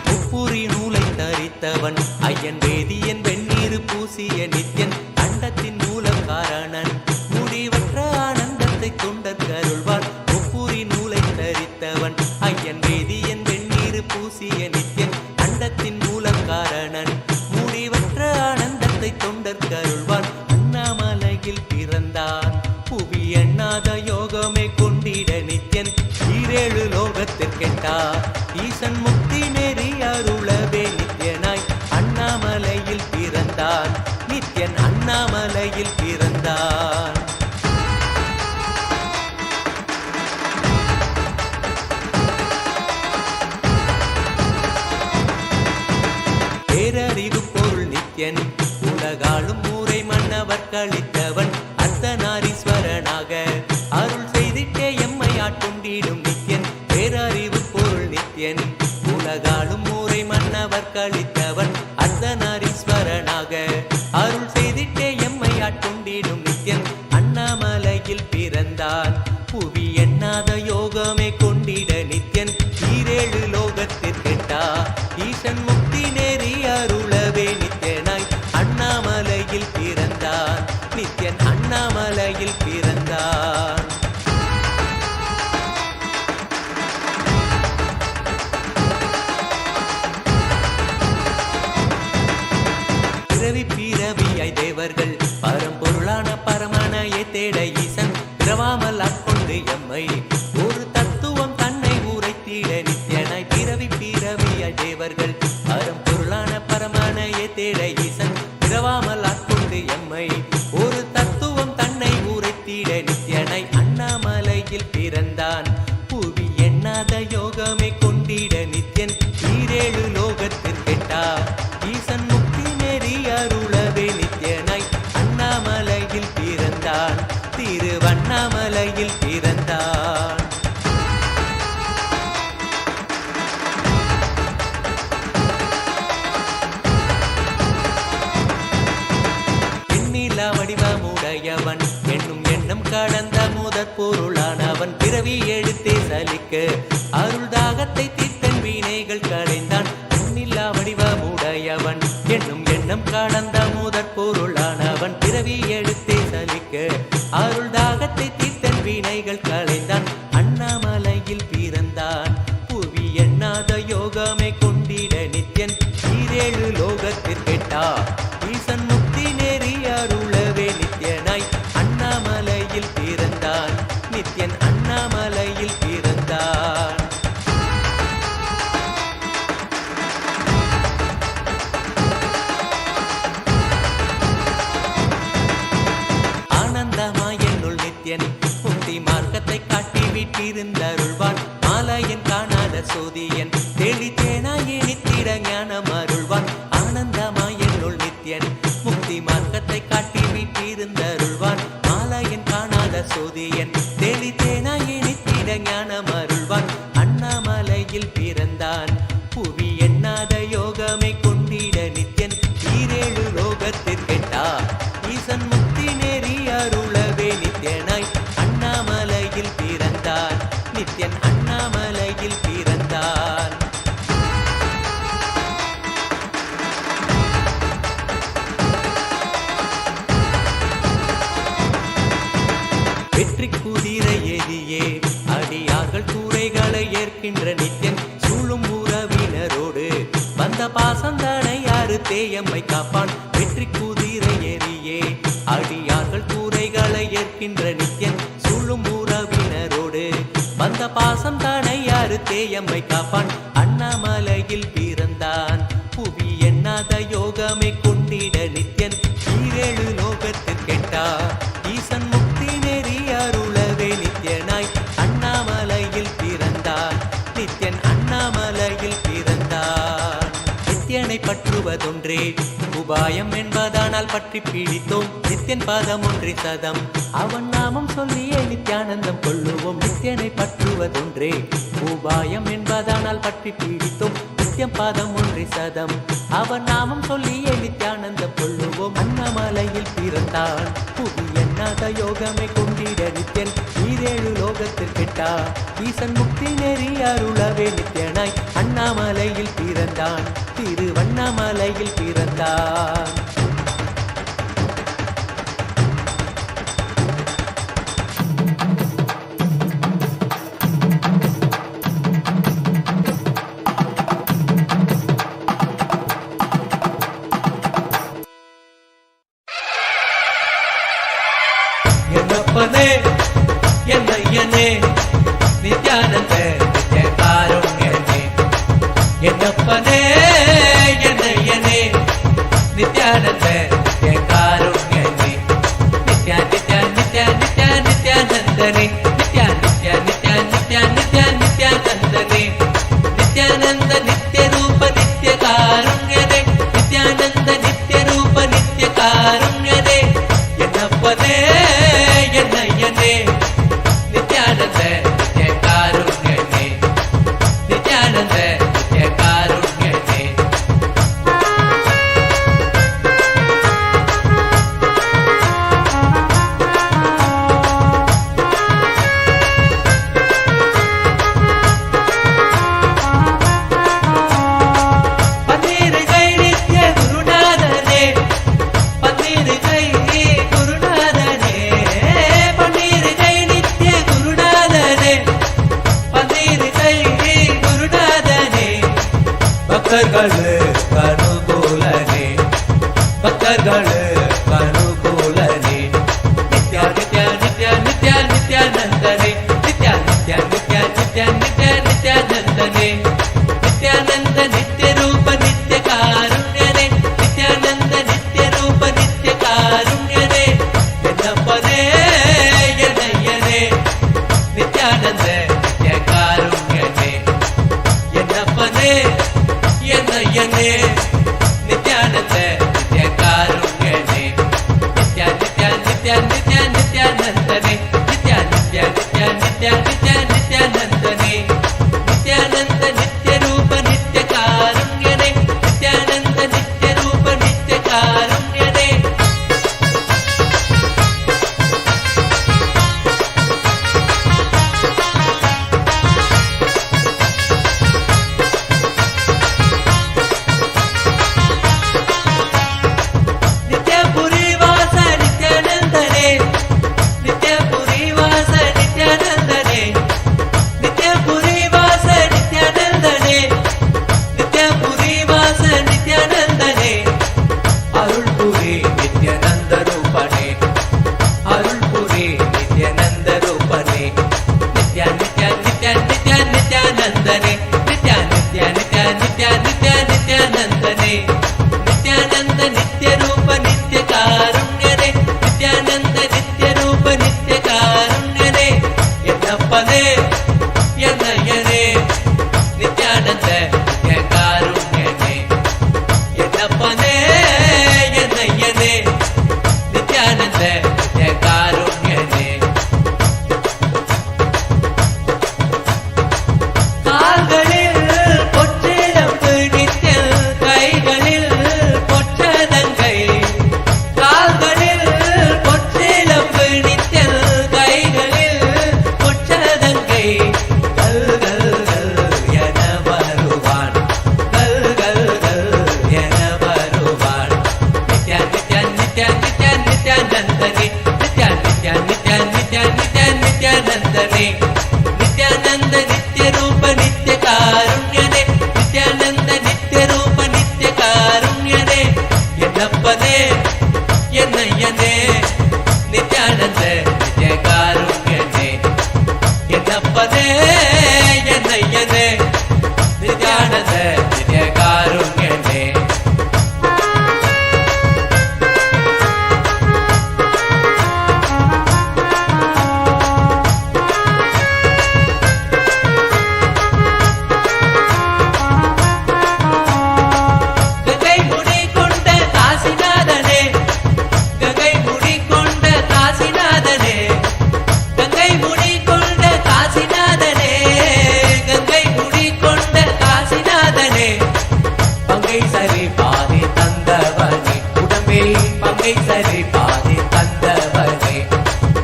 முப்புரி நூலை தரித்தவன் ஐயன் வேதியன் வெந்நீர் பூசிய நித்யன் அண்டத்தின் மூல காரணன் முடிவற்ற ஆனந்தத்தை தொண்டற்கருள்வான் முப்புரி நூலை தரித்தவன் ஐயன் வேதியன் வெந்நீர் பூசிய நித்யன் அண்டத்தின் மூல காரணன் முடிவற்ற ஆனந்தத்தை தொண்டற்கருள்வான் அண்ணாமலையில் பிறந்தான் புவி எண்ணாத யோகமை கொண்டிட நித்யன் ஈரேழு லோகத்திற்கெட்டா ஈசன் முக்தி நெறி அருளவே நித்யனாய் அண்ணாமலையில் பிறந்தான் நித்யன் அண்ணாமலையில் பிறந்தான். வற்களித்தவன் அர்த்தநாரீஸ்வரனாக அருள் செய்திட்டே எம்மை ஆட்கொண்டிடும் நித்யன் பேரறிவு பொருள் நித்யன் உலகாலும் ஊரை மன்னவர் கழித்தவன் அர்த்தநாரீஸ்வரனாக அருள் செய்திட்டே எம்மை ஆட்கொண்டிடும் நித்யன் அண்ணாமலையில் பிறந்தான் புவி எண்ணாத யோகமே கொண்டிட நித்யன் ஈரேழு லோகத்திற்கெட்டா ஈசன் முக்தி நேரி அருளவே நித்யனாய் அண்ணாமலையில் பிறந்தான் நித்யன் அண்ணாமலையில் பிறந்தான். பிறவி பிறவியாய் தேவர்கள் பரம்பொருளான பரமனையை தேட ஈசன் பிறவாமல் ஆட்கொண்டு எம்மை ஒரு தத்துவம் தன்னை உரைத்திட நித்யனாய் பிறவி பிறவியாய் தேவர்கள் பரம்பொருளான பரமனையை தேட ஈசன் பிறவாமல் ஆட்கொண்டு எம்மை ஒரு தத்துவம் தன்னை உரைத்திட நித்யனாய் அண்ணாமலையில் பிறந்தான் புவி எண்ணாத யோகமே கொண்டிட நித்யன் ஈரேழு லோகத்திற்கெட்டா ஈசன் முக்தி நெறி அருளவே நித்யனாய் அண்ணாமலையில் பிறந்தான் திருவண்ணாமலையில் பிறந்தான். எண்ணிலா வடிவமுடையவன் என்னும் எண்ணம் கடந்த முதற் பொருளானவன் பிறவி எடுத்தே சலிக்க அருள் தாகத்தை தீர்த்தன் வினைகள் களைந்தான் எண்ணிலா வடிவமுடையவன் என்னும் எண்ணம் கடந்த முதற் பொருளானவன் பிறவி எடுத்தே சலிக்க அருள் தாகத்தை தீர்த்தன் வினைகள் களைந்தான் அண்ணாமலையில் பிறந்தான் புவி எண்ணாத யோகமே கொண்டிட நித்யன் ஈரேழு லோகத்திற்கெட்டா ஈசன் முக்தி நேரி அருளவே நித்யனாய் அண்ணாமலையில் பிறந்தான் நித்யன் அண்ணாமலையில் பிறந்தான். ஆனந்தமாய் என்னுள் நித்யன் முக்தி மார்க்கத்தை காட்டி விட்டிருந்தருள்வான் மாலையன் காணாத சோதியன் தெளித்தேனாயே நித்திட ஞானம் அருள்வான் ஆனந்தமாய் என்னுள் நித்யன் முக்தி மார்க்கத்தை காட்டி விட்டிருந்தருள்வான் மாலையன் காணாத சோதியன் தெளித்தேனாயே நித்திட ஞானம் அருள்வான் அண்ணாமலையில் பிறந்தான் புவி எண்ணாத யோகமே கொண்டிட நித்யன் ஈரேழு லோகத்திற்கெட்டா ஈசன் முக்தி நேரி அருளவே நித்யனாய் அண்ணாமலையில் பிறந்தான் நித்யன் அண்ணாமலையில் பிறந்தான். வெற்றி குதிரை எரியே அடியார்கள் கூரைகளை ஏற்கின்ற நித்யன் சூழும் உறவினரோடு வந்த பாசந்தனை யாரு தேயம்மை காப்பான் வெற்றி குதிரை எரியே அடியார்கள் கூரைகளை ஏற்கின்ற நித்யன் சூழும் உறவினரோடு வந்த பாசம் தானை யாரு தேயம்மை காப்பான் அண்ணாமலையில் பிறந்தான் புவி எண்ணாத யோகமே கொண்டிட நித்யன் ஈரேழு லோகத்திற்கெட்டா ஈசன் முக்தி நெறி அருளவே நித்யனாய் அண்ணாமலையில் பிறந்தான் நித்யன் அண்ணாமலையில் பிறந்தான். நித்யனை பற்றுவதொன்றே உபாயம் என்பதானால் பற்றி பிடித்தோம் நித்யன் பாதம் ஒன்றே சதம் அவன் நாமம் சொல்லியே நித்யானந்தம் கொள்ளுவோம் நித்யனை பற்றுவதொன்றே உபாயம் என்பதானால் பற்றி பிடித்தோம் நித்யம் பாதம் ஒன்றே சதம் அவன் நாமம் சொல்லியே நித்யானந்தம் கொள்ளுவோம் அண்ணாமலையில் பிறந்தான் புவி எண்ணாத யோகமே கொண்டிட நித்யன் ஈரேழு லோகத்திற்கெட்டா ஈசன் முக்தி நெறி அருளவே நித்யனாய் அண்ணாமலையில் பிறந்தான் திருவண்ணாமலையில் பிறந்தான். என்னப்பனே என்னையனே நித்யானந்த நித்ய காருண்யனே என்னப்பனே என்னையனே நித்யானந்த நித்ய காருண்யனே நித்யா நித்யா நித்யா நித்யா நித்யானந்தனே நித்யா நித்யா நித்யா நித்யா நித்யா நித்யானந்தனே நித்யானந்த நித்ய ரூப நித்ய காருண்யனே நித்யானந்த நித்ய ரூப நித்ய காருண்யனே பக்தர்களு கனுகூலனே பக்தர்களு கனுகூலனே நித்யா நித்யா நித்யா நித்யா நித்யானந்தனே நித்யா நித்யா நித்யா நித்யா நித்யா நித்யானந்தனே நித்யானந்த நித்ய ரூப நித்ய காருண்யனே நித்யானந்த நித்ய ரூப நித்ய காருண்யனே என்னப்பனே என்னையனே நித்யானந்த நித்ய காருண்யனே என்னப்பனே என்னையனே நித்யானந்த நித்ய காருண்யனே நித்யா நித்யா நித்யா நித்யா நித்யானந்தனே நித்யா நித்யா நித்யா நித்யா நித்யா நித்யானந்தனே நித்யானந்த நித்ய ரூப நித்ய காருண்யனே நித்யானந்த நித்ய ரூப நித்ய காருண்யனே நித்யபுரி வாச நித்யானந்தனே நித்யபுரி வாச நித்யானந்தனே நித்யபுரி வாச நித்யானந்தனே நித்யபுரி வாச நித்யானந்தனே அருள்புரி நித்யானந்த ரூபனே அருள்புரி நித்யானந்த ரூபனே நித்யா நித்யா நித்யா நித்யா நித்யானந்தனே நித்யா நித்யா நித்யா நித்யா நித்யா நித்யானந்தனே நித்யானந்த நித்ய ரூப நித்ய காருண்யனே நித்யானந்த நித்ய ரூப நித்ய காருண்யனே என்னப்பனே என்னையனே நித்யானந்த நித்ய காருண்யனே என்னப்பனே என்னையனே நித்யானந்த நித்ய காருண்யனே கால்களில் பொற்றிலம்பு நித்ய கைகளில் பொற்றதங்கை கால்களில் பொற்றிலம்பு நித்ய கைகளில் பொற்றதங்கை கல் கல் கல் என வருவான் கல் கல் கல் என வருவான் நித்யா நித்யா நித்யா நித்யா நித்யானந்தனே நித்யா நித்யா நித்யா நித்யா நித்யா நித்யானந்தனே நித்யானந்த நித்ய ரூப நித்ய காருண்யனே நித்யானந்த நித்ய ரூப நித்ய காருண்யனே என்னப்பனே என்னையனே நித்யானந்த நித்ய காருண்யனே என்னப்பனே என்னையனே நித்யானந்த நித்ய காருண்யனே கங்கை முடி கொண்ட காசிநாதனே கங்கை முடி கொண்ட காசிநாதனே கங்கை முடி கொண்ட காசிநாதனே கங்கை முடி கொண்ட காசிநாதனே பங்கை சரி பாதி தந்தவனே உடம்பே பங்கை சரி பாதி தந்தவனே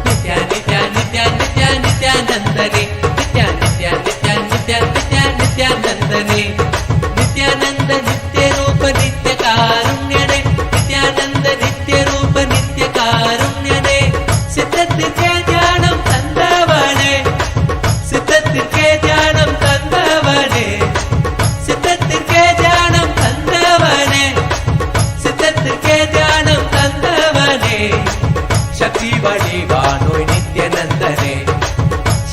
நித்யா நித்யா நித்யா நித்யா நித்யானந்தனே நித்யா நித்யா நித்யா நித்யா நித்யா நித்யானந்தனே நித்யானந்த நித்ய ரூப நித்ய காருண்யனே நித்யானந்த நித்ய ரூப நித்ய காருண்யனே சித்தத்திற்கே தியானம் தந்தவனே சித்தத்திற்கே தியானம் தந்தவனே சித்தத்திற்கே தியானம் தந்தவனே சித்தத்திற்கே தியானம் தந்தவனே சக்தி வடிவானோய் நித்யானந்தனே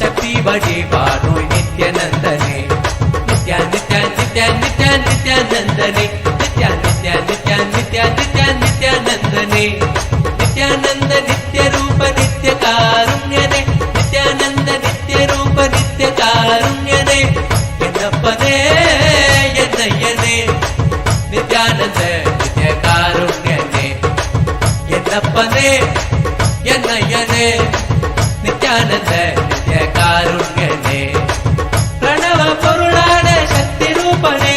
சக்தி வடிவானோய் நித்யானந்தனே நித்யா நித்யா நித்யா நித்யா நித்யானந்தனே நித்யா நித்யா நித்யா நித்யா நித்யா நித்யானந்தனே நித்யானந்த நித்ய ரூப நித்ய காருண்யனே நித்யானந்த நித்ய ரூப நித்ய காருண்யனே என்னப்பனே என்னையனே நித்யானந்த நித்ய காருண்யனே என்னப்பனே என்னையனே நித்யானந்த நித்ய காருண்யனே பிரணவ பொருளான சக்தி ரூபனே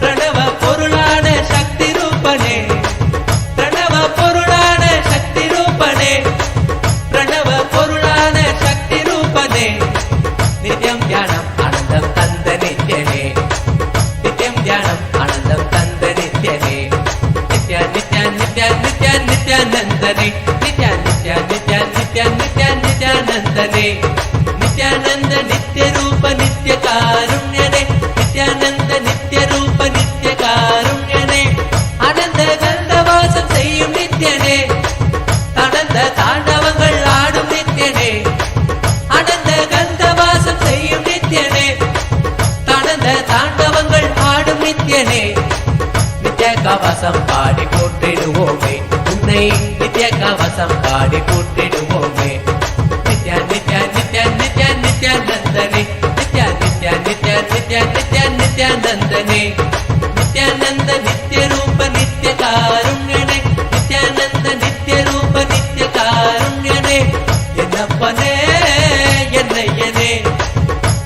பிரணவ பொருளான சக்தி ரூபனே பிரணவ பொருளான சக்தி ரூபனே பிரணவ பொருளான சக்தி ரூபனே நித்யம் தியானம் ஆனந்தம் தந்த நித்யனே நித்யம் தியானம் ஆனந்தம் தந்த நித்யனே நித்யா நித்யா நித்யா நித்யா நித்யானந்தனே நித்யா நித்யா நித்யா நித்யா நித்யா நித்யானந்தனே நித்யானந்த நித்ய ரூப நித்ய காருண்யனே நித்யானந்த நித்ய ரூப கவசம் பாடி போற்றிடுவோமே, உன்னை நித்திய கவசம் பாடி போற்றிடுவோமே. நித்யா நித்யா நித்யா நித்யா நித்யானந்தனே, நித்யா நித்யா நித்யா நித்யா நித்யா நித்யானந்தனே, நித்யானந்த நித்ய ரூப நித்ய காருண்யனே, நித்யானந்த நித்ய ரூப நித்ய காருண்யனே, என்னப்பனே என்னையனே,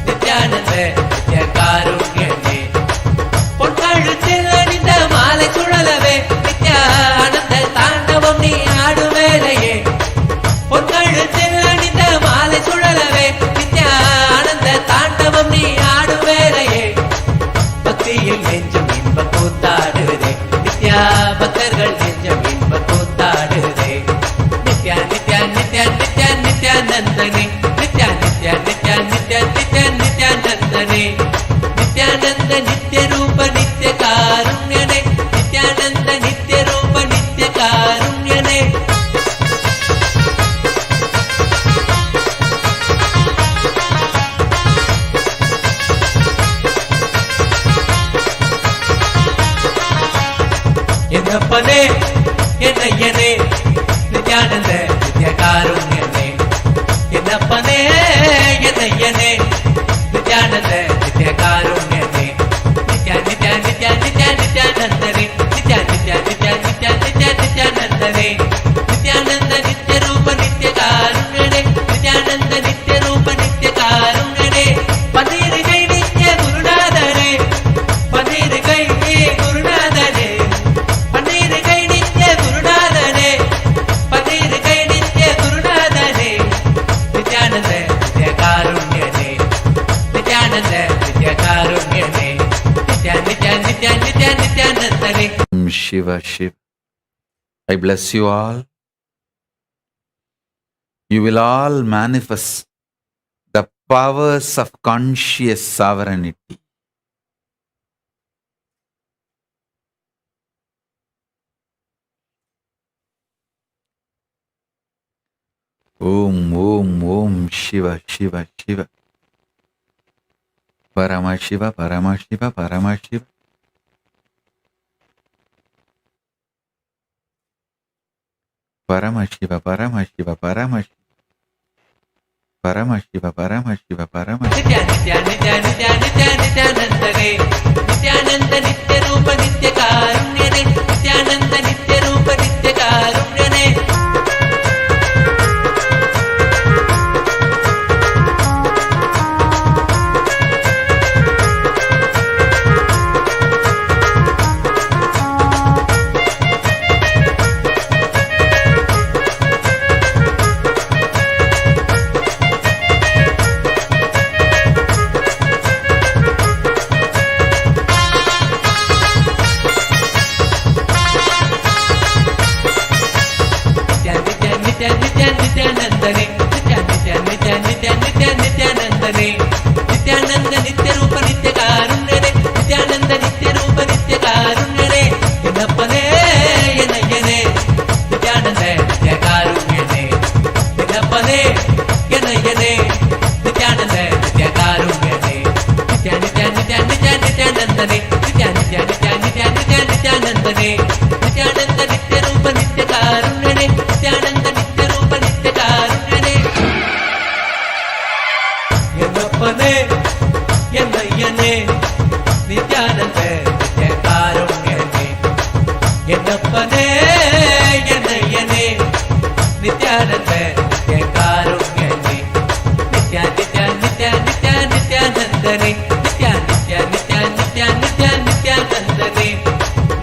நித்யானந்த நித்ய காருண்யனே. பொன்கழுத்தில் அணிந்த மாலை சுழலவே, நித்யானந்த தாண்டவம் நீ ஆடும் வேலையே. பொன்கழுத்தில் அணிந்த மாலை சுழலவே, நித்யானந்த தாண்டவம் நீ ஆடும் வேலையே. பக்தியில் நெஞ்சம் இன்ப கூத்தாடுதே, நித்யா பக்தர்கள் நெஞ்சம் இன்ப கூத்தாடுதே. நித்யா நித்யா நித்யா நித்யா நித்யானந்தனே, நித்யா நித்யா நித்யா நித்யா நித்யா நித்யானந்தனே, நித்யானந்த நித்ய ரூப நித்ய காருண்யனே, நித்யானந்த நித்ய ரூப நித்ய காருண்யனே. என்னப்பனே என்னையனே, நித்யானந்த நித்ய காருண்யனே, என்னப்பனே என்னையனே, நித்யானந்த நித்ய காருண்யனே. நித்யா நித்யா நித்யா நித்யா நித்யானந்தனே, நித்யா நித்யா நித்யா நித்யா நித்யா நித்யானந்தனே, நித்யானந்த நித்ய ரூப நித்ய காருண்யனே, நித்யானந்த நித்ய ரூப நித்ய காருண்யனே. பன்னிருகை நித்ய குருநாதனே, பன்னிருகை குருநாதனே, பன்னிருகை நித்ய குருநாதனே, பன்னிருகை நித்ய குருநாதனே, நித்யானந்த நித்ய காருண்யனே, நித்யானந்த நித்ய காருண்யனே, Nithya Nithya Nithya Nithya நித்யானந்தனே. Shiva Shiva. I bless you all. You will all manifest the powers of conscious sovereignty. Om Om Om Shiva Shiva Shiva. Paramashiva Paramashiva Paramashiva. Paramashiva Paramashiva Paramashiva. Paramashiva Paramashiva Paramashiva. Nithya Nithya Nithya Nithya Nithya நித்யானந்தனே, Nityananda நித்ய ரூப நித்ய காருண்யனே, நித்யானந்த நித்ய ரூப நித்ய காருண்யனே. நித்யானந்தனே, நித்யா நித்யா நித்யா நித்யா நித்யா நித்யானந்தனே, நித்யானந்த நித்ய ரூப நித்ய காருண்யனே, நித்யானந்த நித்ய ரூப நித்ய காருண்யனே, என்னப்பனே என்னையனே, நித்யானந்த நித்ய காருண்யனே, என்னப்பனே என்னையனே, நித்யானந்த நித்ய காருண்யனே, நித்யா நித்யா நித்யா நித்யா நித்யானந்தனே, நித்யா நித்யா நித்யா நித்யா நித்யா நித்யானந்தனே, நித்யானந்த நித்ய ரூப நித்ய காருண்யனே, நித்யானந்த நித்ய ரூப நித்ய காருண்யனே. என்னப்பனே என்னையனே, நித்யானந்த நித்ய காருண்யனே, என்னப்பனே என்னையனே, நித்யானந்த நித்ய காருண்யனே, நித்யா நித்யா நித்யா நித்யா நித்யானந்தனே, நித்யா நித்யா நித்யா நித்யா நித்யா நித்யானந்தனே,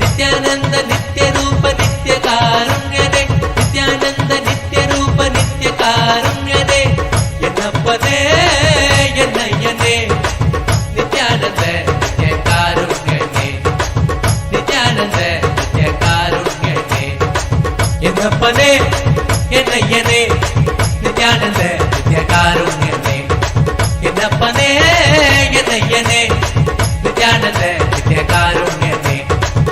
நித்யானந்த நித்ய ரூப நித்ய காருண்யனே, நித்யானந்த நித்ய ரூப நித்ய காருண்யனே, என்னப்பனே என்னையனே, நித்யானந்த நித்ய காருண்யனே, நித்யானந்த நித்ய காருண்யனே, என்னப்பனே என்னையனே, நித்யானந்த நித்ய காருண்யனே, என்னப்பனே என்னையனே, நித்யானந்த நித்ய காருண்யனே,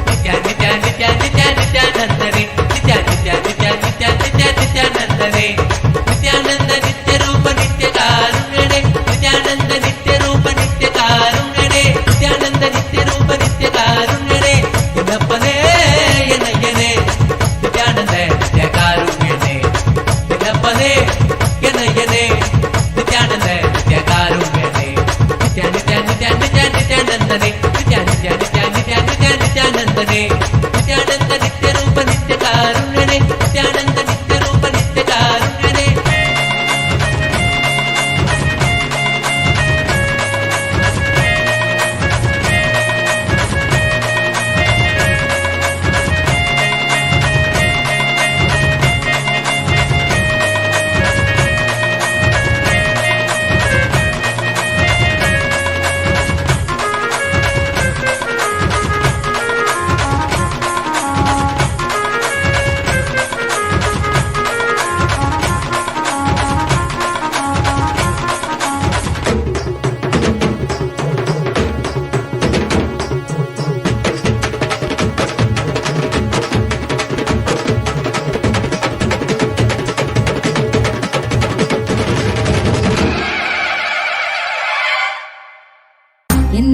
நித்யா நித்யா நித்யா நித்யா நித்யானந்தனே, நித்யா நித்யா நித்யா நித்யா நித்யா நித்யானந்தனே, நித்யானந்த நித்ய ரூப நித்ய காருண்யனே, நித்யானந்த நித்ய ரூப நித்ய காருண்யனே, நித்யானந்த நித்ய ரூப நித்ய காருண்யனே, என்னப்பனே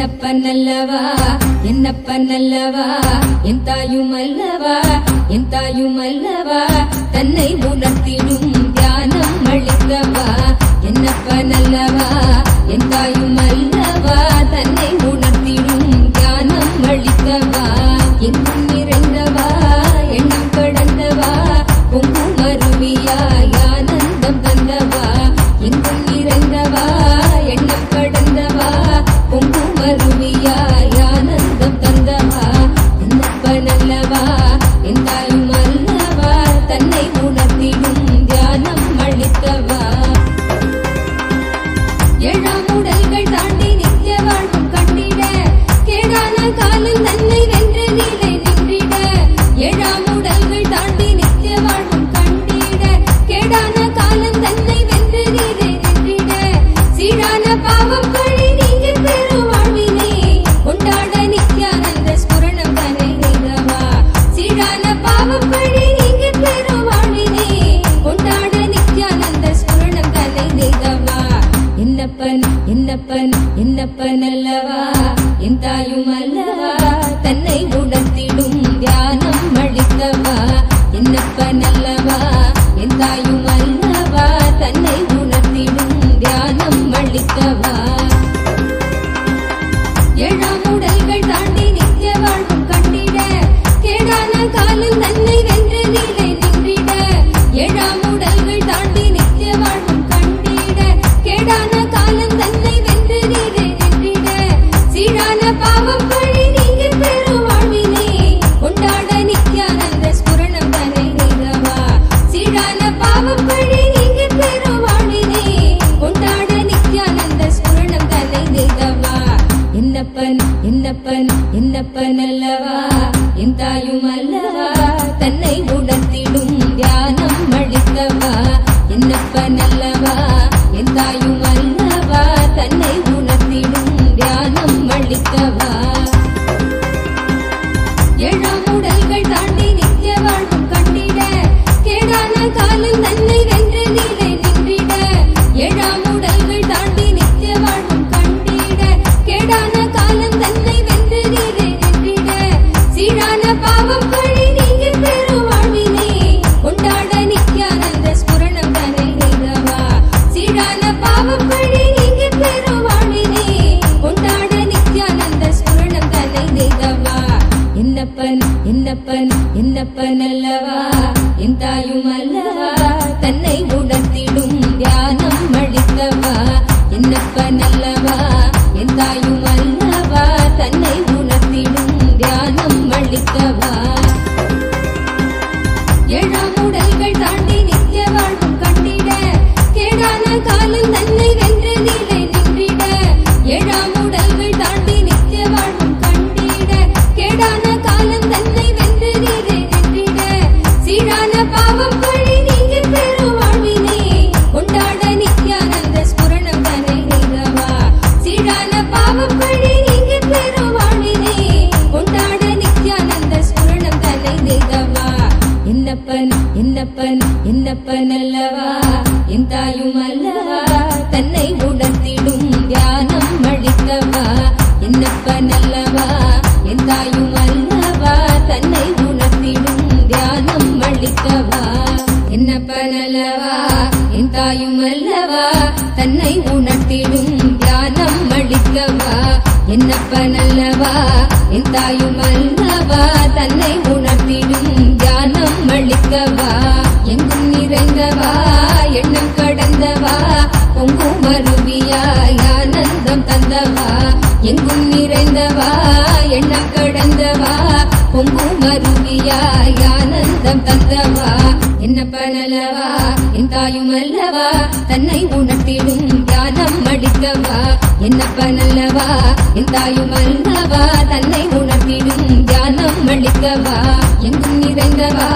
என்னப்பனல்லவா என்னப்பனல்லவா என் தாயுமல்லவா என் தாயுமல்லவா தன்னை உணர்த்திடும் தியானம் அளிக்கவா என்னப்பனல்லவா என் தாயுமல்லவா தன்னை உணர்த்திடும் தியானம் அளிக்கவா எங்கும் நிறைந்தவா எண்ணம் கடந்தவா பொங்கும் அருவியாய் ஆனந்தம் தந்தவா எங்கும் நிறைந்தவா எண்ணம் கடந்தவா பொங்கும் அருவியாய் ஆனந்தம் தந்தவா என்னப்பனல்லவா என் தாயும் அல்லவா தன்னை உணர்த்திடும் தியானம் அளித்தவா ஏழாம் உடல்கள் தாண்டி நித்திய வாழ்வும் கண்டிட கேடான காலம் தன்னை வென்று நீலை நின்றிட ஏழாம் உடல்கள் தாண்டி நித்திய வாழ்வும் கண்டிட கேடான காலம் தன்னை வென்று நீலை நின்றிட சீரான பாவம் பழி நீங்க பெரு வாழ்வினை கொண்டாட நித்யானந்த ஸ்புரணம் தன்னை செய்தவா சீரான பாவம் பழி நீங்க பெரு வாழ்வினை கொண்டாட நித்யானந்த ஸ்புரணம் தன்னை செய்தவா என்னப்பன் என்னப்பன் என்னப்பன் அல்லவா என் தாயும் அல்லவா தன்னை உணர்த்திடும் தியானம் அளித்தவா என்னப்பன் அல்லவா என் தாயும் அல்லவா தன்னை உணர்த்திடும் தியானம் அளித்தவா ஏழாம் உடல்கள் தாண்டி நித்திய வாழ்வும் கண்டிட கேடான காலம் தன்னை வென்று நீலை நின்றிட ஏழாம் உடல்கள் தாண்டி நித்திய வாழ்வும் கண்டிட கேடான காலம் தன்னை வென்று நீலை நின்றிட சீரான பாவம் பழி நீங்க பெரு வாழ்வினை கொண்டாட நித்யானந்த ஸ்புரணம் தன்னை செய்தவா சீரான பாவம் பழி நீங்க பெரு வாழ்வினை கொண்டாட நித்யானந்த ஸ்புரணம் தன்னை செய்தவா என்னப்பன் என்னப்பன் என்னப்பன் அல்லவா என் தாயும் அல்லவா தன்னை உணர்த்திடும் தியானம் அளித்தவா என்னப்பன் அல்லவா என் தாயும் அல்லவா தன்னை உணர்த்திடும் தியானம் அளித்தவா ஏழாம் உடல்கள் தாண்டி நித்திய வாழ்வும் கண்டிட கேடான காலம் தன்னை வென்று நீலை நின்றிட ஏழாம் உடல்கள் தாண்டி நித்திய வாழ்வும் கண்டிட கேடான காலம் தன்னை வென்று நீலை நின்றிட சீரான பாவம் பழி நீங்க பெரு வாழ்வினை கொண்டாட நித்யானந்த ஸ்புரணம் தன்னை செய்தவா சீரான பாவம் பழி நீங்க பெரு வாழ்வினை கொண்டாட நித்யானந்த ஸ்புரணம் தன்னை செய்தவா என்னப்பன் என்னப்பன் என்னப்பன் அல்லவா என் தாயும் அல்லவா தன்னை உணர்த்திடும் தியானம் அளித்தவா என்னப்பன் அல்லவா என் தாயும் அல்லவா தன்னை உணர்த்திடும் தியானம் அளித்தவா ஏழாம் உடல்கள் தாண்டி நித்திய வாழ்வும் கண்டிட கேடான காலம் தன்னை வென்று நீலை நின்றிட ஏழாம் உடல்கள் தாண்டி நித்திய வாழ்வும் கண்டிட கேடான காலம் தன்னை வென்று நீலை நின்றிட சீரான பாவம் பழி நீங்க பெரு வாழ்வினை கொண்டாட நித்யானந்த ஸ்புரணம் தன்னை செய்தவா சீரான பாவம் பழி நீங்க பெரு வாழ்வினை கொண்டாட நித்யானந்த ஸ்புரணம் தன்னை செய்தவா என்னப்பன் என்னப்பன் என்னப்பன் அல்லவா என் தாயும் அல்லவா தன்னை உணர்த்திடும் தியானம் அளித்தவா என்னப்பன் அல்லவா என் தாயும் அல்லவா தன்னை உணர்த்திடும் தியானம் அளித்தவா என்னப்பன் அல்லவா என் தாயும் அல்லவா தன்னை உணர்த்திடும் தியானம் அளிக்கவா என்னப்பன் அல்லவா என் தாயும் அல்லவா தன்னை உணர்த்திடும் தியானம் அளிக்கவா எங்கும் நிறைந்தவா எண்ணம் கடந்தவா பொங்கும் அருவியாய் ஆனந்தம் தந்தவா எங்கும் நிறைந்தவா எண்ணம் கடந்தவா பொங்கும் அருவியாய் ஆனந்தம் தந்தவா என்னப்பன் அல்லவா என் தாயும் அல்லவா தன்னை உணர்த்திடும் தியானம் அளிக்கவா என்னப்பன் அல்லவா என் தாயும் அல்லவா தன்னை உணர்த்திடும் தியானம் அளிக்கவா எங்கும் நிறைந்தவா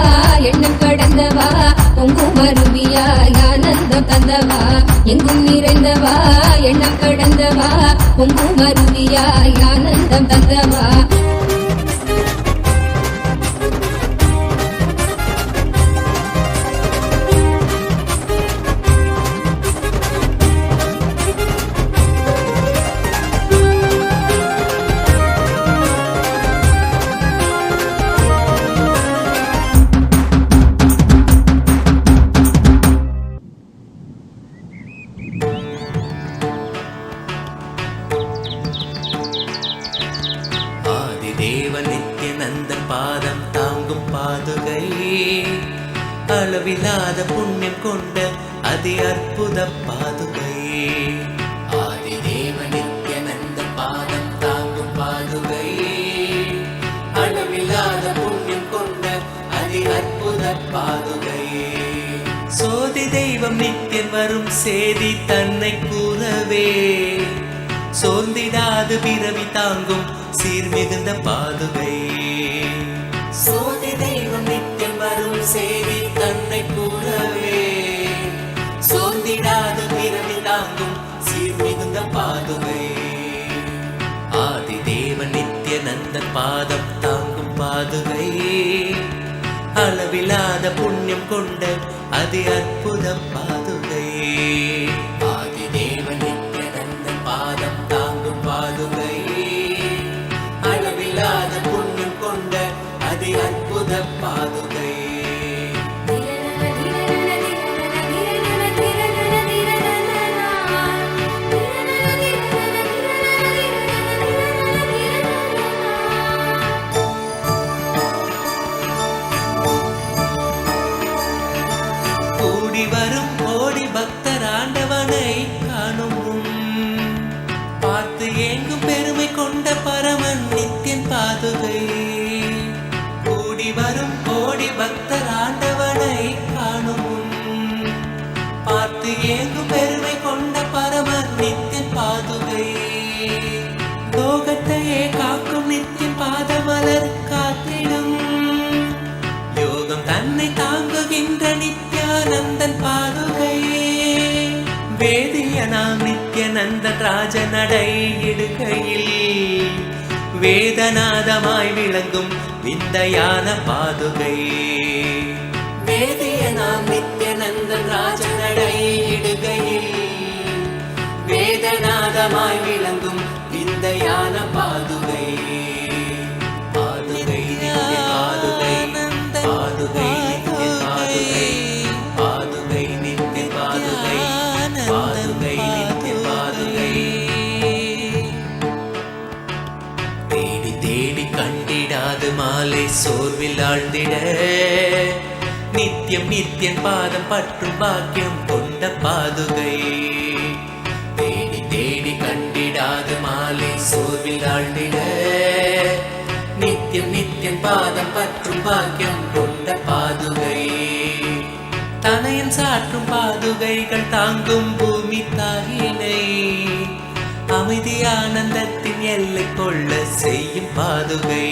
எண்ணம் கடந்தவா பொங்கும் அருவியாய் ஆனந்தம் தந்தவா எங்கும் நிறைந்தவா எண்ணம் கடந்தவா பொங்கும் அருவியாய் ஆனந்தம் தந்தவா நித்யானந்தன் பாதம் தாங்கும் பாதுகை அளவில்லாத புண்ணியம் கொண்ட அதி அற்புத பாதுகை ஆதிதேவ நித்யானந்த பாதம் தாங்கும் பாதுகை அளவில்லாத புண்ணியம் கொண்ட அதி அற்புத பாதுகை சோதி தெய்வம் நித்தியன் வரும் சேதி தன்னை கூறவே சோர்ந்திடாது பிறவி தாங்கும் சீர்மிகுந்த பாதுகை சோதி தெய்வம் நித்தியம் வரும் சேதி தன்னை கூறவே சோர்ந்திடாது பிறவி தாங்கும் சீர்மிகுந்த பாதுகை ஆதிதேவ நித்யானந்தன் பாதம் தாங்கும் பாதுகை அளவில்லாத புண்ணியம் கொண்ட அதி அற்புத பாதுகை ஆதிதேவ நித்யானந்தன் பாதம் தாங்கும் பாதுகை அளவில்லாத புண்ணியம் கொண்ட அதி அற்புத பாதுகை வரும் கோடி பக்தர் ஆண்டவனை காணும் பார்த்து ஏங்கும் பெருமை கொண்ட பரமன் நித்யன் பாதுகை கூடி வரும் கோடி பக்தர் ஆண்டவனை காணும் பார்த்து ஏங்கும் பெருமை கொண்ட பரமன் நித்யன் பாதுகை லோகத்தையே காக்கும் நித்யன் பாதமலர் காத்திடும் யோகம் தன்னை தாங்குகின்ற நித்யானந்தன் பாதுகை வேதியனாம் நித்யானந்தன் ராஜநடை இடுகையில் வேதநாதமாய் விளங்கும் விந்தையான பாதுகை வேதியனாம் நித்யானந்தன் ராஜநடை இடுகையில் வேதநாதமாய் விளங்கும் விந்தையான பாதுகை பாதுகை பாதுகை பாதுகை நித்ய பாதுகை பாதுகை நித்ய பாதுகை தேடி தேடி கண்டிடாது மாலை சோர்வில் ஆழ்ந்திட நித்யம் நித்யன் பாதம் பற்றும் பாக்கியம் கொண்ட பாதுகை தேடி தேடி கண்டிடாது மாலை சோர்வில் ஆழ்ந்திட நித்யம் நித்யன் பாதம் பற்றும் பாக்கியம் கொண்ட பாதுகை தனையன் சாற்றும் பாதுகைகள் தாங்கும் பூமி தாயினை அமைதி ஆனந்தத்தின் எல்லை கொள்ள செய்யும் பாதுகை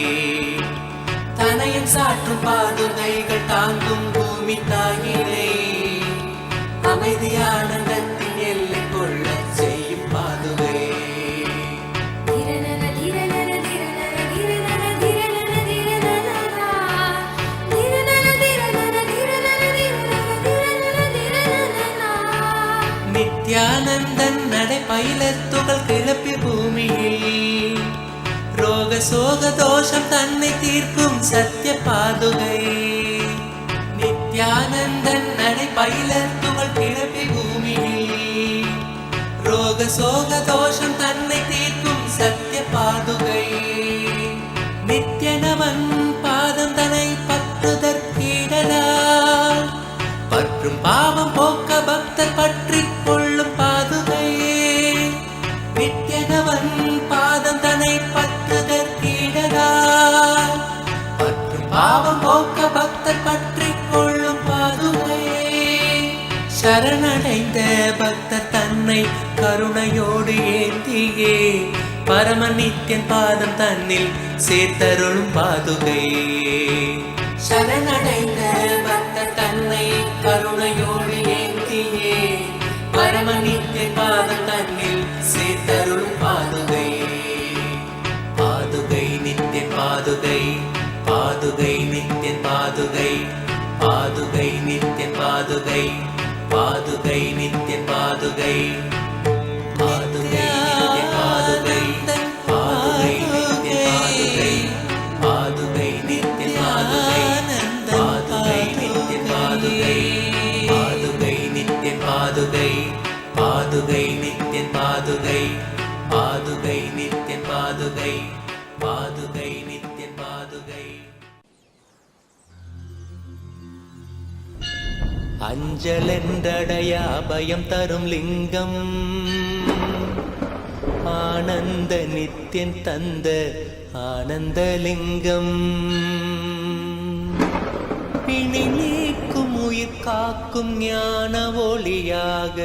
தனையன் சாற்றும் பாதுகைகள் தாங்கும் பூமி தாயினை அமைதி ஆனந்தத்தின் எல்லை கொள்ள செய்யும் பாதுகை நித்யானந்தன் நடை பயிலத்துகள் கிளப்பி பூமியில் ரோக சோக தோஷம் தன்னை தீர்க்கும் சத்திய பாதுகை நித்யானந்தன் நடை பயிலத்துகள் கிளப்பி பூமியில் ரோக சோக தோஷம் தன்னை தீர்க்கும் சத்திய பாதுகை நித்யனவன் பாதம் தன்னை பற்றுதற்கீடலால் பற்றும் பாவம் போக்க பக்தர் பற்றி கொள்ளும் பாதுகை நித்யனவன் பாதம் தன்னை பற்றுதற்கீடலால் பற்றும் பாவம் போக்க பக்தர் பற்றி கொள்ளும் பாதுகை சரணடைந்த பக்தர் தன்னை கருணையோடு ஏந்தியே பரம நித்யன் பாதம் தன்னில் சேர்த்தருளும் பாதுகை சரணடைந்த பக்தர் தன்னை கருணையோடு ஏந்தியே பரம நித்யன் பாதம் தன்னில் சேர்த்தருளும் பாதுகை பாதுகை நித்யன் பாதுகை பாதுகை நித்யன் பாதுகை பாதுகை நித்யன் பாதுகை பாதுகை நித்யன் பாதுகை பாதுகை நித்யன் பாதுகை பாதுகை நித்யன் பாதுகை பாதுகை நித்யன் பாதுகை பாதுகை நித்யன் பாதுகை பாதுகை நித்யன் பாதுகை பாதுகை நித்யன் பாதுகை பாதுகை நித்யன் பாதுகை அஞ்சலென்றடைய அபயம் தரும் லிங்கம் ஆனந்த நித்தியன் தந்த ஆனந்தலிங்கம் பிணி நீக்கும் உயிர் காக்கும் ஞான ஒளியாக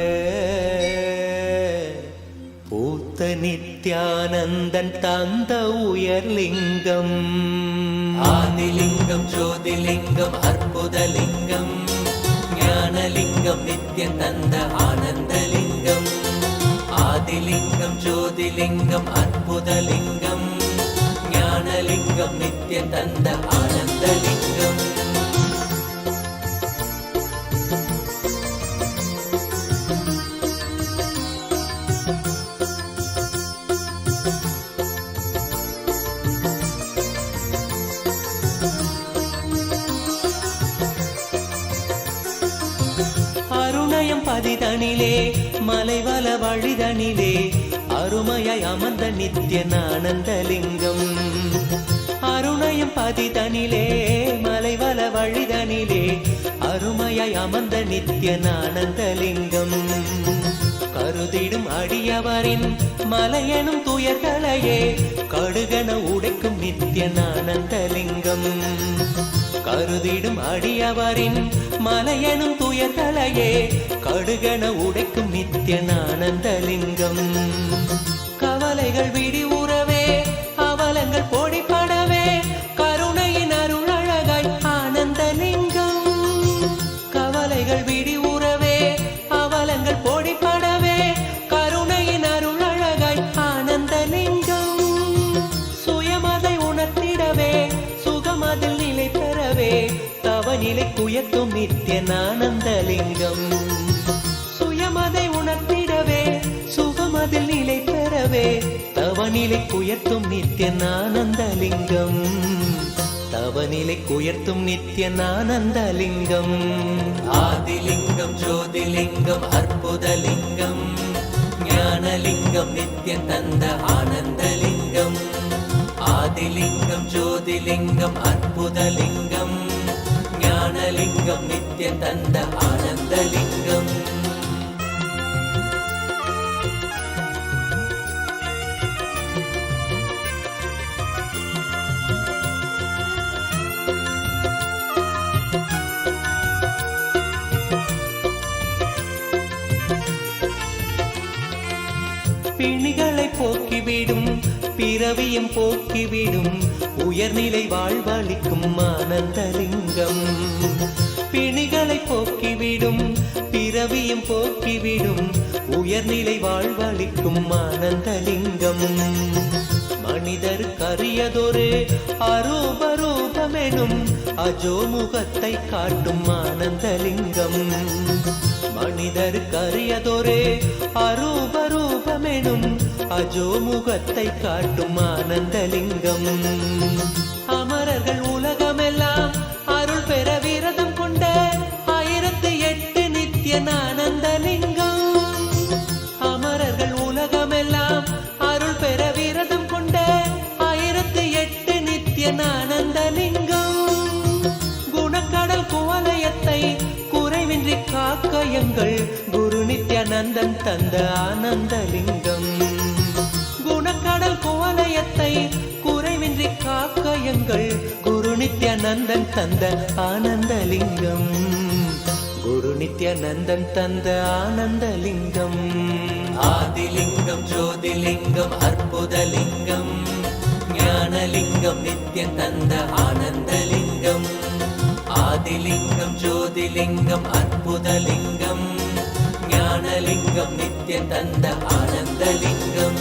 பூத்த நித்யானந்தன் தந்த உயர்லிங்கம் ஆதிலிங்கம் ஜோதிலிங்கம் அற்புதலிங்கம் ஞானலிங்கம் நித்யன் தந்த ஆனந்தலிங்கம் ஆதிலிங்கம் ஜோதிலிங்கம் அற்புதலிங்கம் ஞானலிங்கம் நித்யன் தந்த ஆனந்தலிங்கம் அருணயம் பதிதனிலே மலைவல வழிதனிலே அருமையாய் அமர்ந்த நித்யன் ஆனந்தலிங்கம் அருணயம் பதிதனிலே மலைவல வழிதனிலே அருமையாய் அமர்ந்த நித்யன் ஆனந்தலிங்கம் கருதிடும் அடியவரின் மலையெனும் துயர்களையே கடுகன உடைக்கும் நித்யன் ஆனந்தலிங்கம் கருதிடும் அடியவரின் மலையெனும் துயர்களையே கடுகன உடைக்கும் நித்யன் ஆனந்தலிங்கம் கவலைகள் விடி உறவே அவலங்கள் பொடிப்படவே கருணையின் அருள் அழகாய் ஆனந்தலிங்கம் கவலைகள் விடி உறவே அவலங்கள் பொடிப்படவே கருணையின் அருள் அழகாய் ஆனந்தலிங்கம் சுயமதை உணர்த்திடவே சுகமதில் நிலை பெறவே தவநிலை குயத்தும் நித்யன் ஆனந்தலிங்கம் சுயமதை உணர்த்திடவே சுகமதில் நிலை பெறவே தவநிலை குயர்த்தும் நித்யன் ஆனந்தலிங்கம் தவநிலை குயர்த்தும் நித்யன் ஆனந்தலிங்கம் ஆதிலிங்கம் ஜோதிலிங்கம் அற்புதலிங்கம் ஞானலிங்கம் நித்யன் தந்த ஆனந்தலிங்கம் ஆதிலிங்கம் ஜோதிலிங்கம் அற்புதலிங்கம் ஞானலிங்கம் நித்யன் தந்த ஆனந்தலிங்கம் பிணிகளை போக்கிவிடும் பிறவியும் போக்கிவிடும் உயர்நிலை வாழ்வளிக்கும் ஆனந்தலிங்கம் பிணிகளை போக்கிவிடும் பிறவியும் போக்கிவிடும் உயர்நிலை வாழ்வளிக்கும் ஆனந்தலிங்கம் மனிதருக்கு அரியதொரு அரூபரூபமெனும் அஜோமுகத்தை காட்டும் ஆனந்தலிங்கம் மனிதருக்கு அரியதொரு அரூபரூபமெனும் அஜோமுகத்தை காட்டும் ஆனந்தலிங்கம் அமரர்கள் உலகமெல்லாம் அருள் பெற விரதம் கொண்ட 1008 நித்யன் ஆனந்தலிங்கம் அமரர்கள் உலகமெல்லாம் அருள் பெற விரதம் கொண்ட 1008 நித்யன் ஆனந்தலிங்கம் குணக்கடல் குவலயத்தை குறைவின்றி காக்க எங்கள் குரு நித்யானந்தன் தந்த ஆனந்தலிங்கம் குணக்கடல் குவலயத்தை குறைவின்றி காக்க எங்கள் குரு நித்யானந்தன் தந்த ஆனந்தலிங்கம் குரு நித்யானந்தன் தந்த ஆனந்தலிங்கம் ஆதிலிங்கம் ஜோதிலிங்கம் அற்புதலிங்கம் ஞானலிங்கம் நித்யன் தந்த ஆனந்தலிங்கம் ஆதிலிங்கம் ஜோதிலிங்கம் அற்புதலிங்கம் ஞானலிங்கம் நித்யன் தந்த ஆனந்தலிங்கம்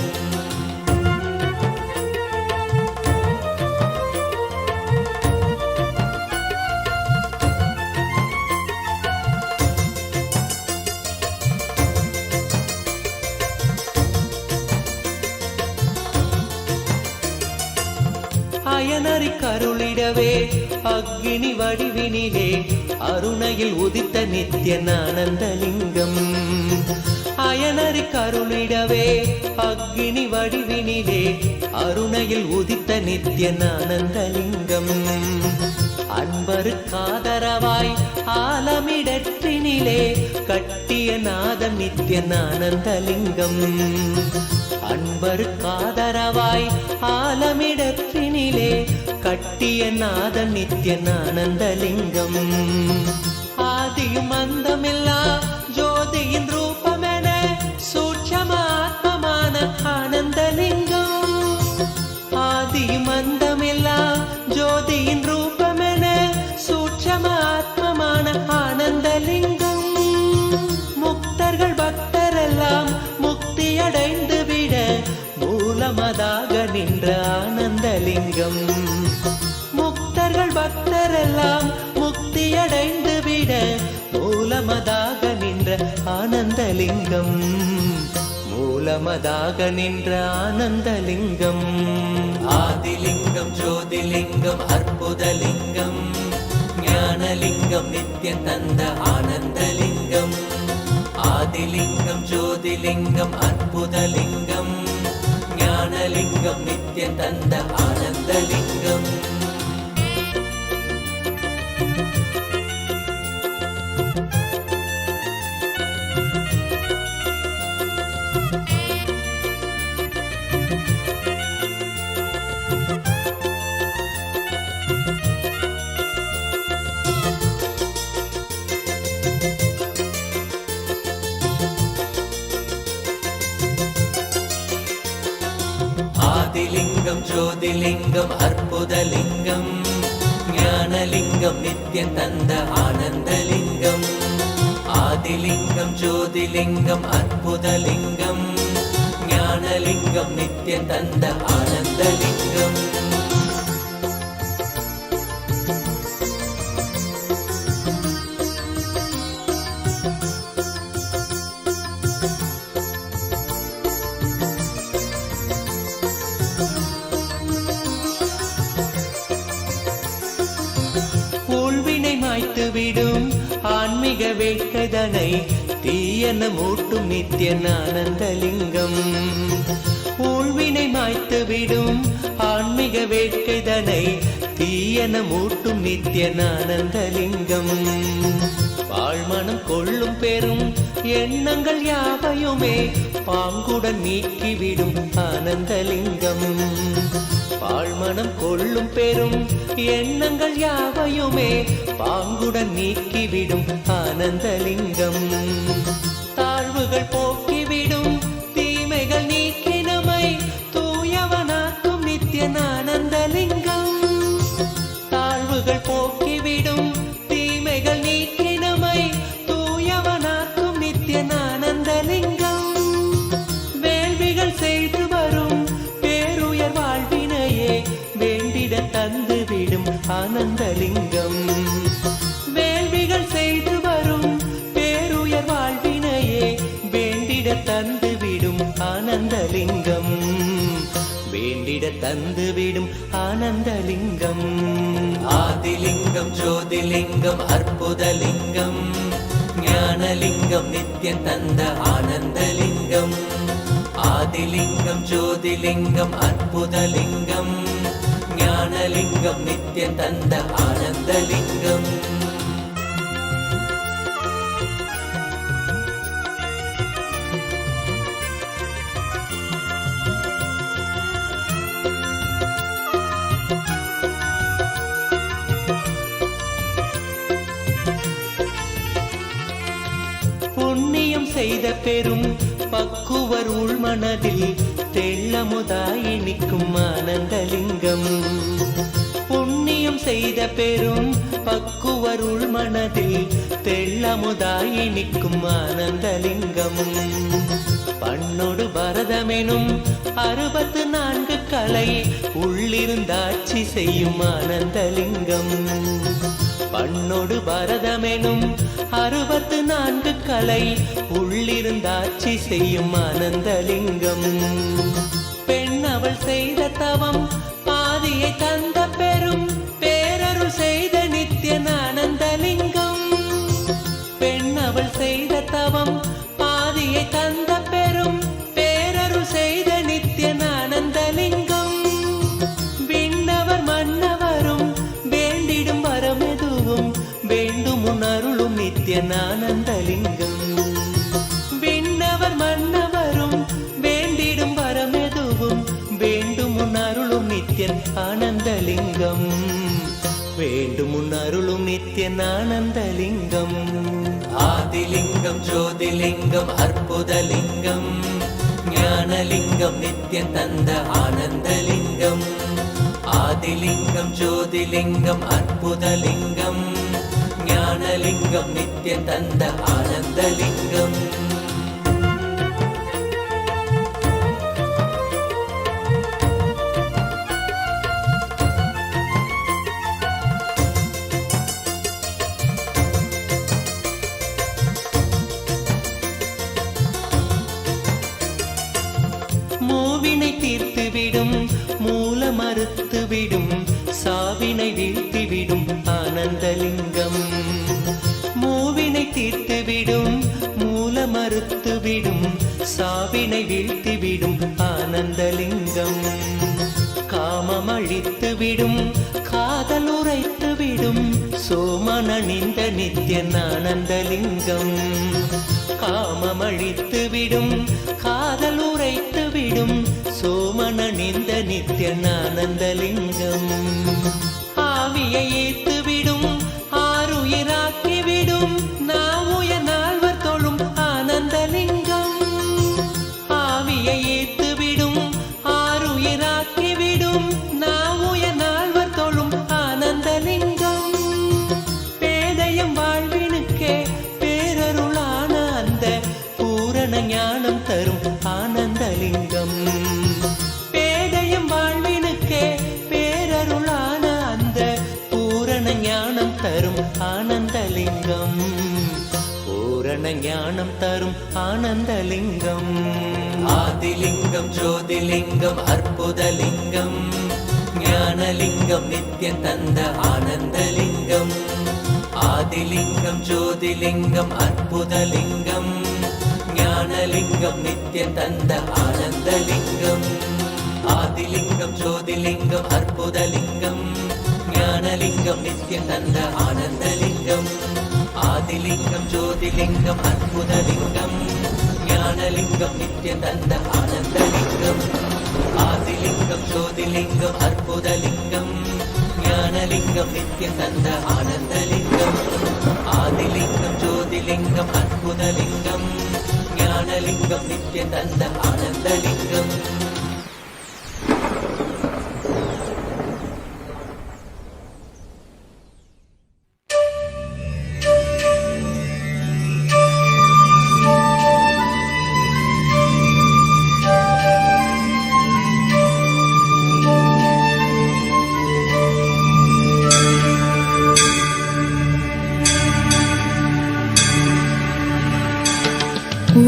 அயனறி கருளிடவே அக்னி வடிவினிலே அருணையில் உதித்த நித்யன் ஆனந்தலிங்கம் அயனறி கருளிடவே அக்னி வடிவினிலே அருணையில் உதித்த நித்யன் ஆனந்தலிங்கம் அன்பருக்காதரவாய் ஆலமிடற்றினிலே கட்டிய நாதம் நித்யானந்தலிங்கம். அன்பருக்காதரவாய் ஆலமிடற்றினிலே கட்டிய நாதம் நித்யானந்தலிங்கம். ஆதியும் அந்தமில்லா ஜோதியின் ரூபமென சூட்சமாத்மமான ஆனந்தலிங்கம். ஆதியும் அந்தமில்லா ஜோதியின் ரூபமென சூட்சமாத்மமான ஆனந்தலிங்கம். முக்தர்கள் பக்தரெல்லாம் முக்தியடைந்து விட மூலமதாக நின்ற ஆனந்தலிங்கம். முக்தர்கள் பக்தரெல்லாம் முக்தியடைந்து விட மூலமதாக நின்ற ஆனந்தலிங்கம். மூலமதாக நின்ற ஆனந்தலிங்கம். ஆதிலிங்கம் ஜோதிலிங்கம் அற்புதலிங்கம் ஞானலிங்கம் நித்யம் தந்த ஆனந்தலிங்கம். ஆதிலிங்கம் ஜோதிலிங்கம் அற்புதலிங்கம் ஞானலிங்கம் நித்யம் தந்த ஆனந்தலிங்கம். ஆதிலிங்கம் ஜோதிலிங்கம் அற்புதலிங்கம் ஞானலிங்கம் நித்யம் தந்த ஆனந்தலிங்கம். ஆதிலிங்கம் ஜோதிலிங்கம் அற்புதலிங்கம் ஞானலிங்கம் நித்யம் தந்த ஆனந்தலிங்கம். ஊழ்வினை மாய்த்து விடும் ஆன்மீக வேட்கைதனை தீயன மூட்டும் நித்யானந்தலிங்கம். ஊழ்வினை மாய்த்து விடும் ஆன்மீக வேட்கைதனை தீயன மூட்டும் நித்யானந்தலிங்கம். வாழ்மனம் கொள்ளும் பெரும் எண்ணங்கள் யாவையுமே பாங்குடன் நீக்கிவிடும் ஆனந்தலிங்கம். வாழ்மனம் கொள்ளும் பெரும் எண்ணங்கள் யாவையுமே பாங்குடன் நீக்கிவிடும் ஆனந்தலிங்கம். தாழ்வுகள் போக்கிவிடும் தீமைகள் நீக்கி நம்மை தூயவனாக்கும் நித்யானந்தலிங்கம். தாழ்வுகள் போக்கிவிடும் தீமைகள் நீக்கி நம்மை தூயவனாக்கும் நித்யானந்தலிங்கம். வேள்விகள் செய்து வரும் பேருயர் வாழ்வினையே வேண்டிட தந்துவிடும் ஆனந்தலிங்கம். வேள்விகள் செய்து வரும் பேருயர் வாழ்வினையே வேண்டிட தந்துவிடும் ஆனந்தலிங்கம். வேண்டிட தந்துவிடும் ஆனந்தலிங்கம். ஆதிலிங்கம் ஜோதிலிங்கம் அற்புதலிங்கம் ஞானலிங்கம் நித்யம் தந்த ஆனந்தலிங்கம். ஆதிலிங்கம் ஜோதிலிங்கம் அற்புதலிங்கம் ஞானலிங்கம் நித்யம் தந்த ஆனந்தலிங்கம். புண்ணியம் செய்த பெரும் பக்குவர் உள்மனதில் தெள்ளமுதாய் நிற்கும் ஆனந்தலிங்கம். புண்ணியம் செய்த பெரும் பக்குவர் உள்மனதில் தெள்ளமுதாய் நிற்கும் ஆனந்தலிங்கம். பண்ணோடு பரதமெனும் 64 கலை உள்ளிருந்தாட்சி செய்யும் ஆனந்தலிங்கம். பண்ணோடு பரதமெனும் 64 கலை உள்ளிருந்தாட்சி செய்யும் ஆனந்தலிங்கம். பெண் அவள் செய்த தவம் பாதியை தந்த பெரும் பேரருள் செய்த நித்யானந்தலிங்கம். பெண் அவள் செய்த தவம் பாதியை தந்த பெரும் பேரருள் செய்த நித்யானந்தலிங்கம். விண்ணவர் மன்னவரும் வேண்டிடும் வர நித்யன் ஆனந்தலிங்கம். விண்ணவர் மன்னவரும் வேண்டிடும் வரமெதுவும் வேண்டும் உன் அருளும் நித்யன் ஆனந்தலிங்கம். வேண்டும் உன் அருளும் நித்யன் ஆனந்தலிங்கம். ஆதிலிங்கம் ஜோதிலிங்கம் அற்புதலிங்கம் ஞானலிங்கம் நித்யன் தந்த ஆனந்தலிங்கம். ஆதிலிங்கம் ஜோதிலிங்கம் அற்புதலிங்கம் ஞானலிங்கம் நித்யன் தந்த ஆனந்தலிங்கம். மூவினை தீர்த்துவிடும் மூல மறுத்துவிடும் சாவினை வீழ்த்திவிடும் ஆனந்தலிங்கம். மூவினை தீர்த்துவிடும் மூல மறுத்துவிடும் சாவினை வீழ்த்திவிடும் ஆனந்தலிங்கம். காமம் அழித்துவிடும் காதல் உரைத்துவிடும் சோமனணிந்த நித்யன் ஆனந்தலிங்கம். காமம் அழித்துவிடும் காதல் உரைத்துவிடும் சோமனணிந்த நித்யன் ஆனந்தலிங்கம். ஆவியை ஏத்துவிடும் ஆறுயிராக்கிவிடும் நாவுய நால்வர் தொழும் ஆனந்தலிங்கம். ஆவியை ஏத்துவிடும் ஆறுயிராக்கிவிடும் நாவுய நால்வர் தொழும் ஆனந்தலிங்கம். பேதையம் வாழ்வினுக்கே பேரருளான அந்த பூரண ஞானம் தரும் ஆனந்தலிங்கம். பேதையம் வாழ்வினுக்கே பேரருளான அந்த பூரண ஞானம் தரும் ஆனந்தலிங்கம். பூரண ஞானம் தரும் ஆனந்தலிங்கம். ஆதிலிங்கம் ஜோதிலிங்கம் அற்புதலிங்கம் ஞானலிங்கம் நித்யன் தந்த ஆனந்தலிங்கம். ஆதிலிங்கம் ஜோதிலிங்கம் அற்புதலிங்கம் ஞானலிங்கம் நித்யன் தந்த ஆனந்தலிங்கம். ஆதிலிங்கம் ஜோதிலிங்கம் அற்புதலிங்கம் ஞானலிங்கம் நித்யன் தந்த ஆனந்தலிங்கம். ஆதிலிங்கம் ஜோதிலிங்கம் அற்புதலிங்கம் ஞானலிங்கம் நித்யன் தந்த ஆனந்தலிங்கம். ஆதிலிங்கம் ஜோதிலிங்கம் அற்புதலிங்கம் ஞானலிங்கம் நித்யன் தந்த ஆனந்தலிங்கம். ஆதிலிங்கம் ஜோதிலிங்கம் அற்புதலிங்கம் ஞானலிங்கம் நித்யன் தந்த ஆனந்தலிங்கம்.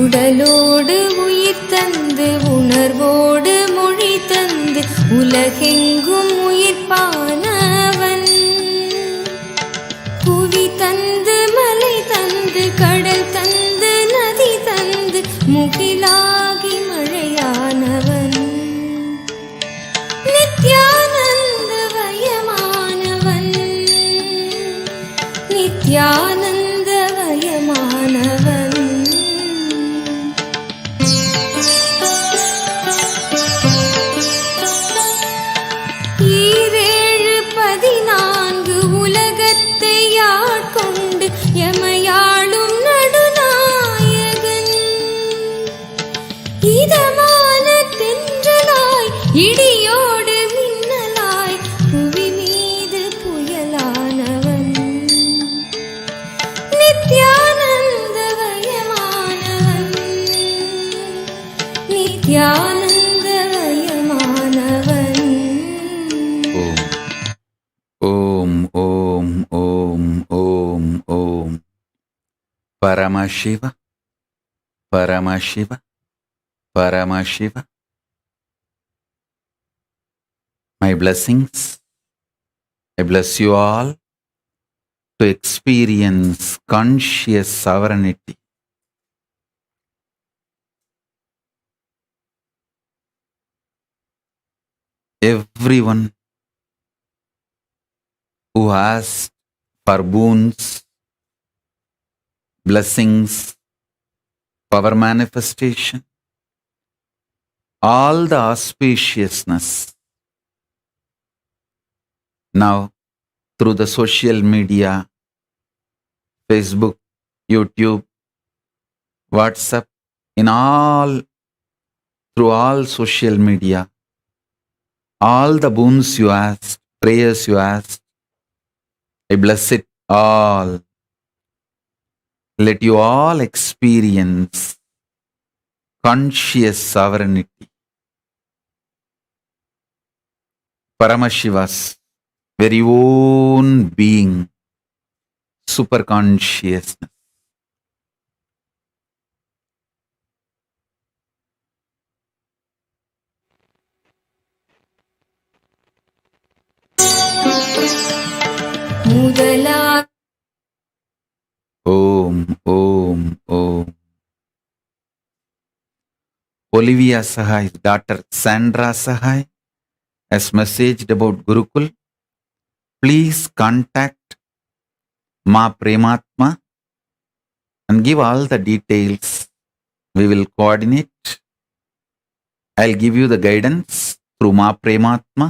உடலோடு உயிர் தந்து உணர்வோடு மொழி தந்து உலகெங்கும் உயிர்ப்பானவன். புவி தந்து மலை தந்து கடல் தந்து நதி தந்து முகிலாகி மழையானவன். நித்யானந்த வயமானவன். நித்யானந்த வயமானவன். எமையாளும் நடுநாயகன். இதமான தென்றலாய் இடியோடு மின்னலாய் புவி மீது புயலானவன். நித்யானந்த வயமானவன். நித்யானந்த வயமானவன். ஓம் ஓம் ஓம் ஓம் ஓம். Paramashiva, Paramashiva, Paramashiva. My blessings. I bless you all to experience conscious sovereignty. Everyone who asked for boons blessings, power manifestation, all the auspiciousness. Now, through the social media, Facebook, YouTube, WhatsApp, through all social media, all the boons you asked, prayers you asked, I bless it all. Let you all experience conscious sovereignty. Paramashiva's very own being, super consciousness. முதலா Om, Om, Om. Olivia Sahai's daughter Sandra Sahai has messaged about Gurukul. Please contact Ma Prematma and give all the details. We will coordinate. I'll give you the guidance through Ma Prematma.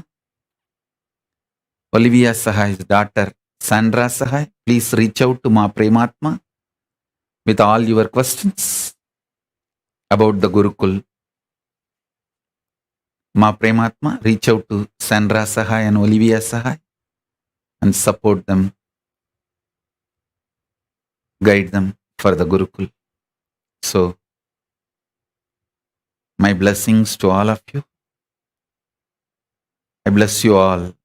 Olivia Sahai's daughter Sandra Sahai, please reach out to Ma Prematma with all your questions about the Gurukul. Ma Prematma, reach out to Sandra Sahai and Olivia Sahai and support them, guide them for the Gurukul. So, my blessings to all of you. I bless you all.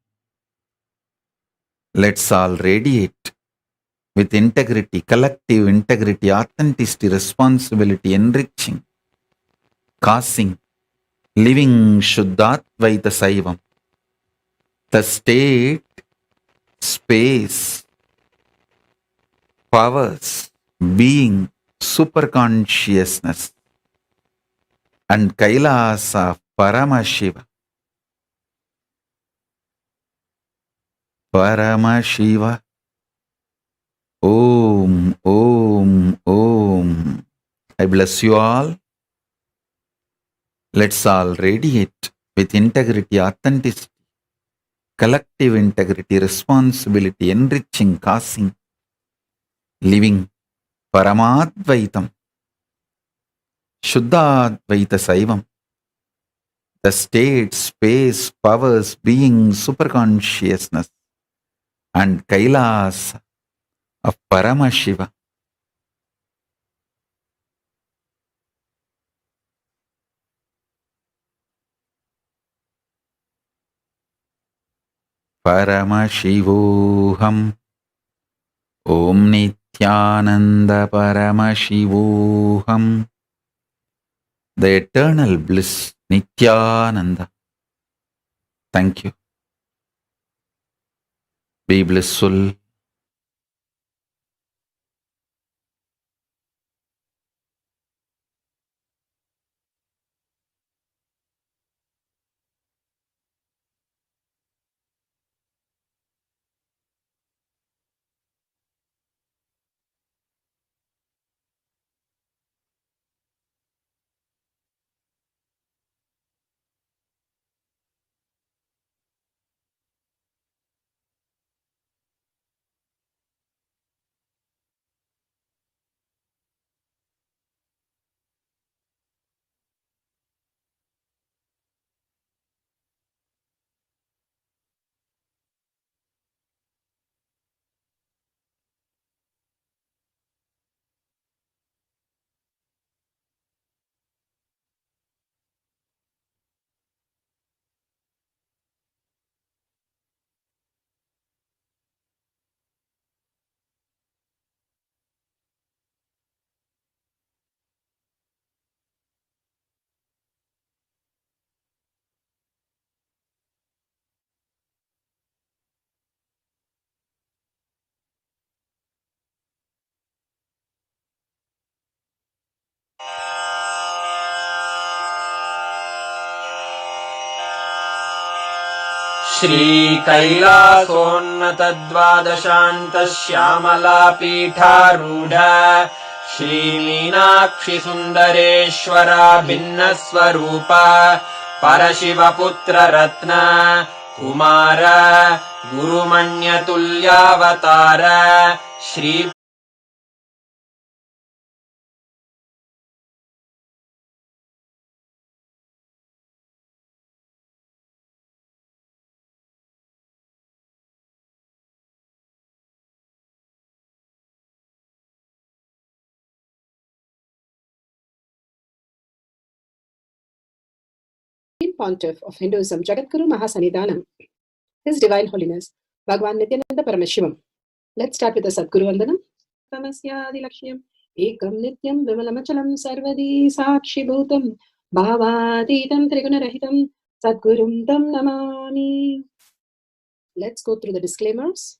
Let's all radiate with integrity, collective integrity, authenticity, responsibility, enriching, causing, living Shuddhatvaita Saivam. The state, space, powers, being, superconsciousness, and Kailasa Paramashiva. Paramashiva. Om, Om, Om. I bless you all. Let's all radiate with integrity, authenticity, collective integrity, responsibility, enriching, causing, living Paramadvaitam, Shuddhadvaita Saivam. The state, space, powers, being, superconsciousness, and Kailasa of Paramashiva. Paramashivoham. Om Nithyananda Paramashivoham. The eternal bliss, Nithyananda. Thank you. Be blissful. श्रीकैलासोन्नतद्वादशान्तश्यामलापीठारूढ श्रीमीनाक्षि सुन्दरेश्वरा भिन्नस्वरूप परशिवपुत्ररत्न Kumar गुरुमण्यतुल्यावतार Shri Pontiff of Hinduism, Jagadguru Mahasanidhanam, His Divine Holiness, Bhagwan Nithyananda Paramashivam. Let's start with the Sadguru Vandanam. Tamasya Lakshmyam Ekam Nityam Vimalamachalam Sarvadi Sakshi Bhutam Bhavatitam Trigunarahitam Sadgurum Tam Namami. Let's go through the disclaimers.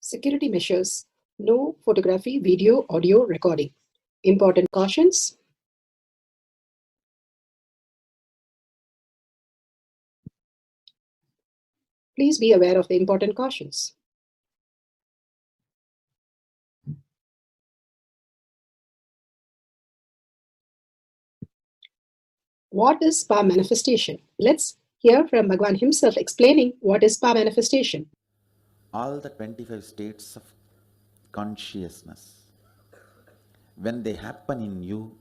Security measures. No photography, video, audio recording. Important cautions. Please be aware of the important cautions. What is power manifestation? Let's hear from Bhagwan himself explaining what is power manifestation. All the 25 states of consciousness, when they happen in you,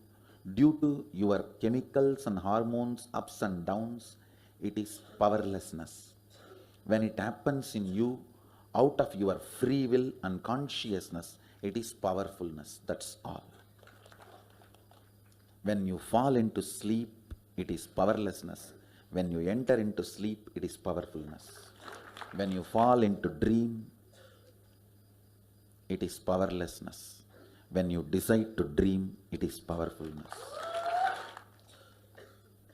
due to your chemicals and hormones ups and downs, it is powerlessness. When it happens in you, out of your free will and consciousness, it is powerfulness. That's all. When you fall into sleep, it is powerlessness. When you enter into sleep, it is powerfulness. When you fall into dream, it is powerlessness. When you decide to dream, it is powerfulness.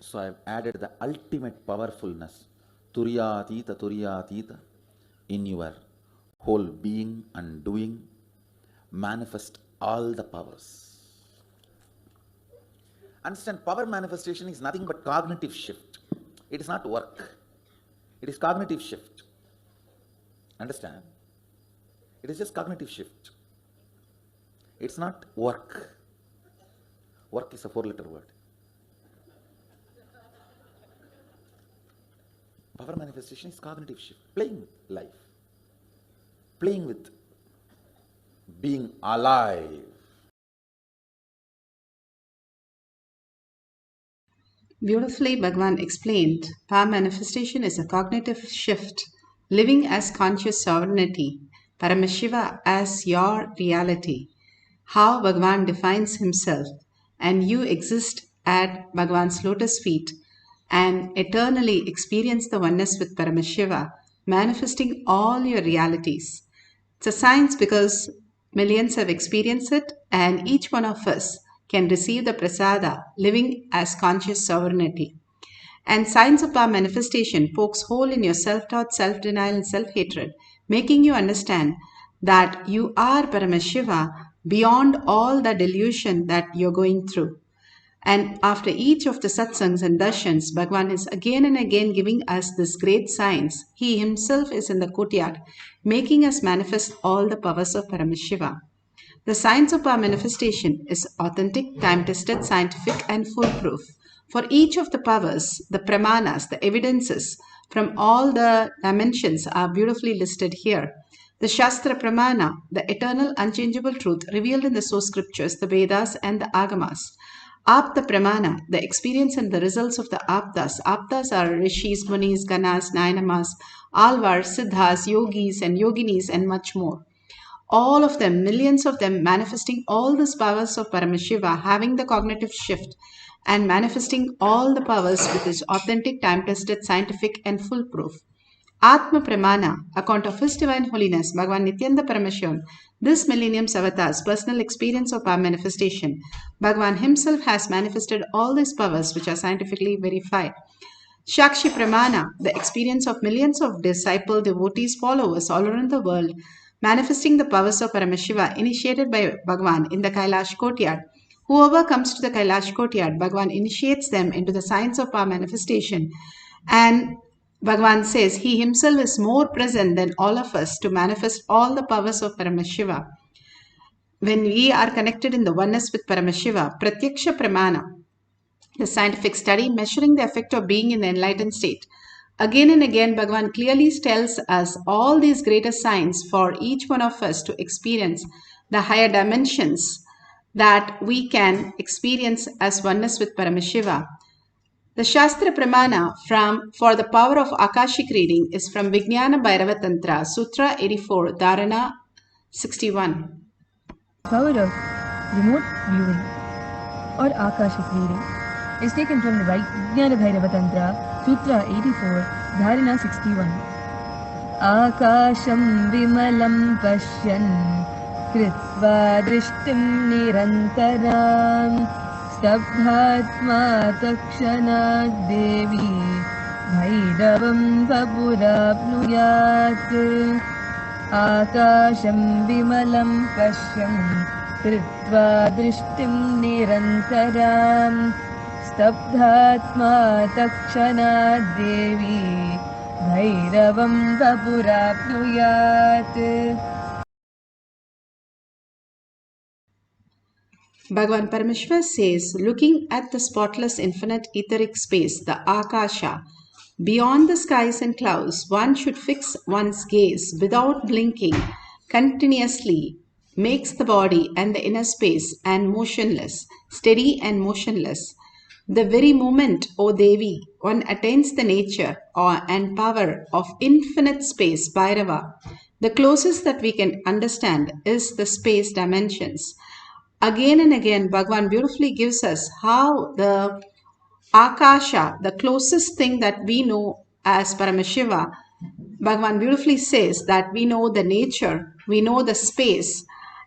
So I have added the ultimate powerfulness, Turyatita, in your whole being and doing, manifest all the powers. Understand, power manifestation is nothing but cognitive shift. It is not work. It is cognitive shift. Understand? It is just cognitive shift. It's not work. Work is a 4-letter word. Power manifestation is cognitive shift. Playing with life. Playing with being alive. Beautifully, Bhagwan explained, power manifestation is a cognitive shift, living as conscious sovereignty, Paramashiva as your reality, how Bhagwan defines himself, and you exist at Bhagwan's lotus feet and eternally experience the oneness with Paramashiva, manifesting all your realities. It's a science because millions have experienced it, and each one of us can receive the prasada, living as conscious sovereignty. And science of power manifestation pokes hole in your self-doubt, self-denial, and self-hatred, making you understand that you are Paramashiva beyond all the delusion that you're going through. And after each of the satsangs and darshans, Bhagwan is again and again giving us this great science. He himself is in the courtyard, making us manifest all the powers of Paramashiva. The science of power manifestation is authentic, time-tested, scientific, and foolproof. For each of the powers, the pramanas, the evidences from all the dimensions are beautifully listed here. The Shastra Pramana, the eternal unchangeable truth revealed in the source scriptures, the Vedas and the Agamas. Apta Pramana, the experience and the results of the Aptas. Aptas are Rishis, Munis, Ganas, Nayanamas, Alvars, Siddhas, Yogis and Yoginis and much more. All of them, millions of them, manifesting all these powers of Paramashiva, having the cognitive shift and manifesting all the powers with his authentic, time-tested, scientific and foolproof. Atma Pramana, account of His Divine Holiness, Bhagwan Nithyananda Paramashivam, this millennium's avatar's personal experience of power manifestation. Bhagwan himself has manifested all these powers which are scientifically verified. Shakshi Pramana, the experience of millions of disciple, devotees, followers all around the world, manifesting the powers of Paramashiva initiated by Bhagwan in the Kailasa courtyard. Whoever comes to the Kailasa courtyard, Bhagwan initiates them into the science of power manifestation And Bhagavan says he himself is more present than all of us to manifest all the powers of Paramashiva. When we are connected in the oneness with Paramashiva, Pratyaksha Pramana, the scientific study measuring the effect of being in the enlightened state. Again and again, Bhagavan clearly tells us all these greater signs for each one of us to experience the higher dimensions that we can experience as oneness with Paramashiva. The Shastra Pramana for the power of Akashic reading is from Vijnana Bhairava Tantra, Sutra 84, Dharana 61. Power of remote viewing or Akashic reading is taken from the Vijnana Bhairava Tantra, Sutra 84, Dharana 61. Akasham vimalam pashyan kritva drishtim nirantaram Stabdhatma takshanat devi bhairavam vapurapnuyat Akasham vimalam pashyam kritva drishtim nirantaram Stabdhatma takshanat devi bhairavam vapurapnuyat. Bhagavan Parameshwar says, looking at the spotless infinite etheric space, the Akasha, beyond the skies and clouds, one should fix one's gaze without blinking continuously, makes the body and the inner space and motionless, steady and motionless. The very moment, O Devi, one attains the nature and power of infinite space, Bhairava, the closest that we can understand is the space dimensions. Again and again, Bhagavan beautifully gives us how the Akasha, the closest thing that we know as Paramashiva, Bhagavan beautifully says that we know the nature, we know the space,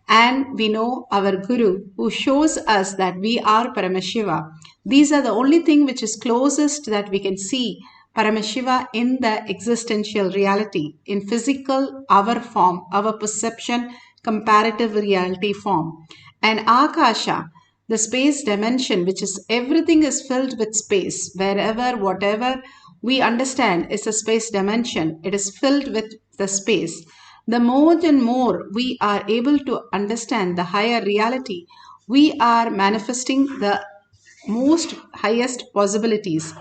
and we know our Guru who shows us that we are Paramashiva. These are the only thing which is closest that we can see Paramashiva in the existential reality, in physical, our form, our perception, comparative reality form. And Akasha, the space dimension, which is everything is filled with space, wherever, whatever we understand is a space dimension, it is filled with the space. The more and more we are able to understand the higher reality, we are manifesting the most highest possibilities.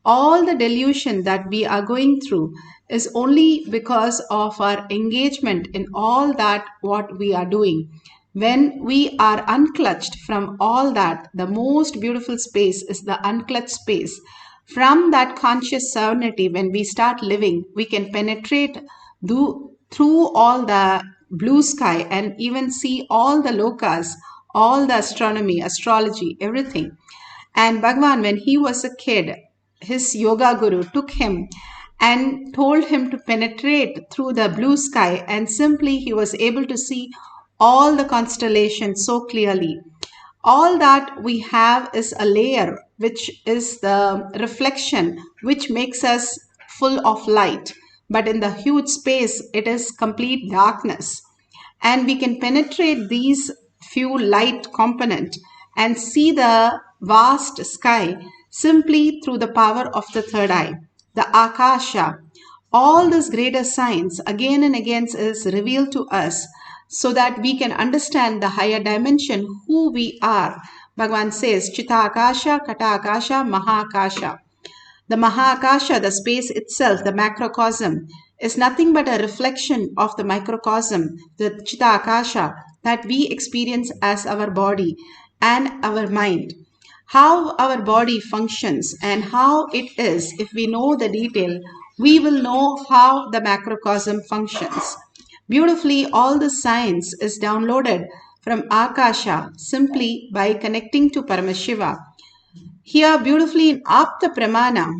All the delusion that we are going through is only because of our engagement in all that what we are doing. When we are unclutched from all that, the most beautiful space is the unclutched space. From that conscious serenity, when we start living, we can penetrate through all the blue sky and even see all the lokas, all the astronomy, astrology, everything. And Bhagavan, when he was a kid, his yoga guru took him and told him to penetrate through the blue sky, and simply he was able to see all the constellations so clearly. All that we have is a layer, which is the reflection, which makes us full of light. But in the huge space, it is complete darkness. And we can penetrate these few light component and see the vast sky simply through the power of the third eye, the Akasha. All these greater signs again and again is revealed to us so that we can understand the higher dimension, who we are. Bhagavan says, Chita Akasha, Kata Akasha, Mahakasha. The Mahakasha, the space itself, the macrocosm, is nothing but a reflection of the microcosm, the Chita Akasha, that we experience as our body and our mind. How our body functions and how it is, if we know the detail, we will know how the macrocosm functions. Beautifully, all the science is downloaded from Akasha simply by connecting to Paramashiva. Here, beautifully in Apta Pramana,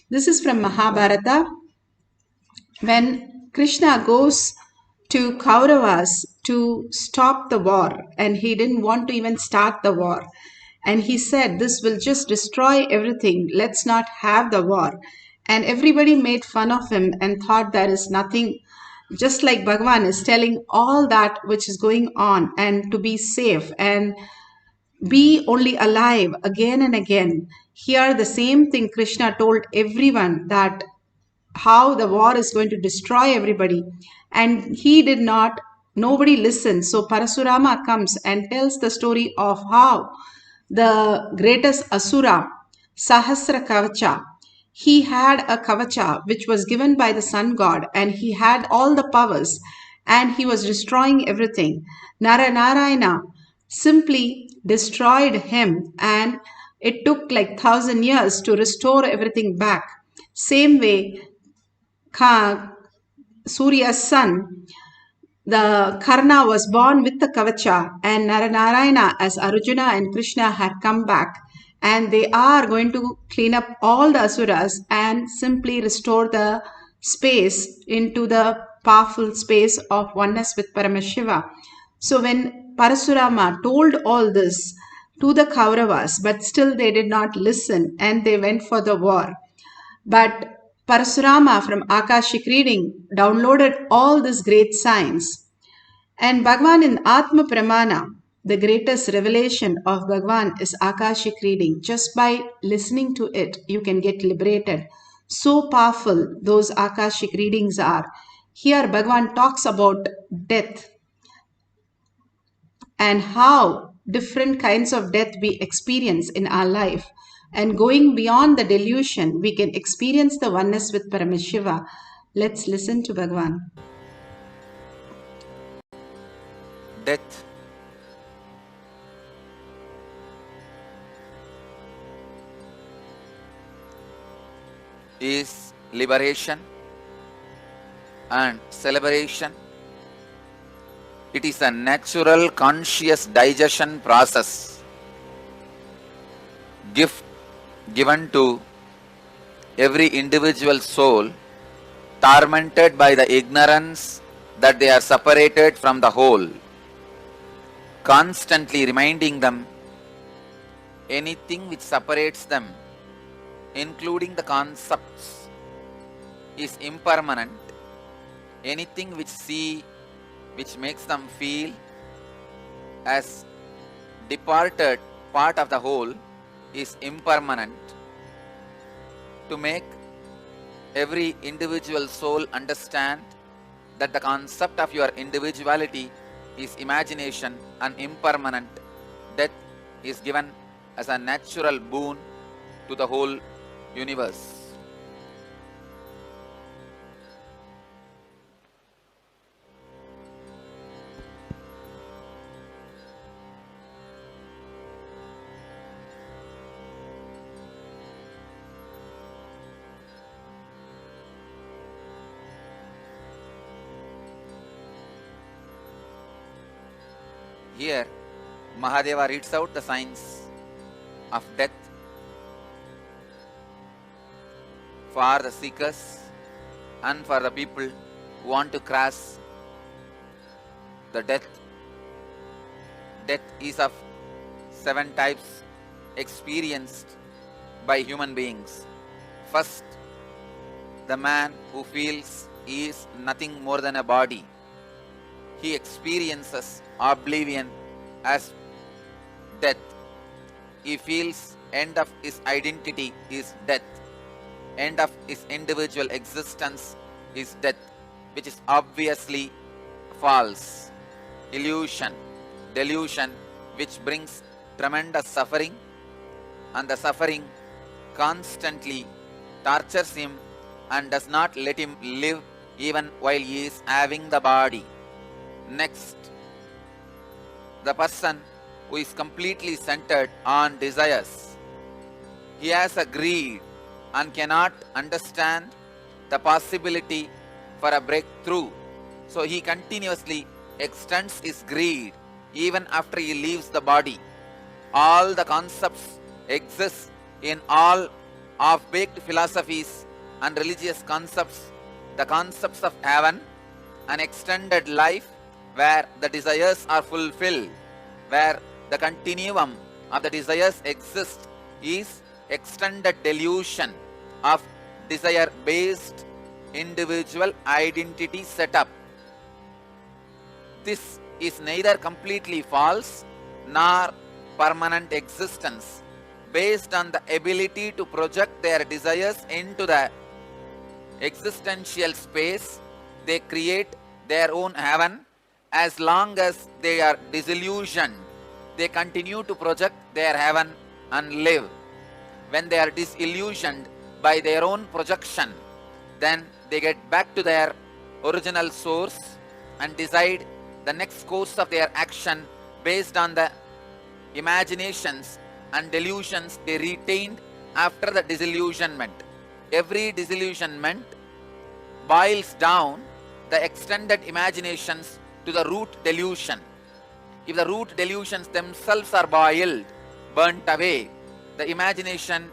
this is from Mahabharata, when Krishna goes to Kauravas to stop the war, and he didn't want to even start the war. And he said, this will just destroy everything. Let's not have the war. And everybody made fun of him and thought there is nothing, just like Bhagavan is telling all that which is going on and to be safe and be only alive again and again. Here, the same thing Krishna told everyone, that how the war is going to destroy everybody. And he did not, nobody listened. So Parasurama comes and tells the story of how the greatest Asura, Sahasra Kavacha, he had a Kavacha which was given by the sun god, and he had all the powers and he was destroying everything. Narayana simply destroyed him, and it took like 1,000 years to restore everything back. Same way, Surya's son, the Karna, was born with the Kavacha, and Narayana as Arjuna and Krishna had come back, and they are going to clean up all the Asuras and simply restore the space into the powerful space of oneness with Paramashiva. So when Parasurama told all this to the Kauravas, but still they did not listen and they went for the war. But Parasurama from Akashic reading downloaded all these great signs. And Bhagavan in Atma Pramana, the greatest revelation of Bhagavan is Akashic reading. Just by listening to it, you can get liberated. So powerful those Akashic readings are. Here Bhagavan talks about death and how different kinds of death we experience in our life. And going beyond the delusion, we can experience the oneness with Paramashiva. Let's listen to Bhagavan. Death is liberation and celebration. It is a natural conscious digestion process given to every individual soul tormented by the ignorance that they are separated from the whole, constantly reminding them anything which separates them, including the concepts, is impermanent. Anything which makes them feel as departed part of the whole is impermanent. To make every individual soul understand that the concept of your individuality is imagination and impermanent, death is given as a natural boon to the whole universe. Here, Mahadeva reads out the signs of death for the seekers and for the people who want to cross the death. Death is of 7 types experienced by human beings. First, the man who feels he is nothing more than a body. He experiences oblivion as death. He feels end of his identity is death. End of his individual existence is death, which is obviously false. Illusion, delusion, which brings tremendous suffering, and the suffering constantly tortures him and does not let him live even while he is having the body. Next, the person who is completely centered on desires. He has a greed and cannot understand the possibility for a breakthrough. So he continuously extends his greed even after he leaves the body. All the concepts exist in all half-baked philosophies and religious concepts. The concepts of heaven, an extended life where the desires are fulfilled, where the continuum of the desires exists, is extended delusion of desire-based individual identity setup. This is neither completely false nor permanent existence based on the ability to project their desires into the existential space. They create their own heaven. As long as they are disillusioned, they continue to project their heaven and live. When they are disillusioned by their own projection, then they get back to their original source and decide the next course of their action based on the imaginations and delusions they retained after the disillusionment. Every disillusionment boils down the extended imaginations to the root delusion. If the root delusions themselves are boiled, burnt away, the imagination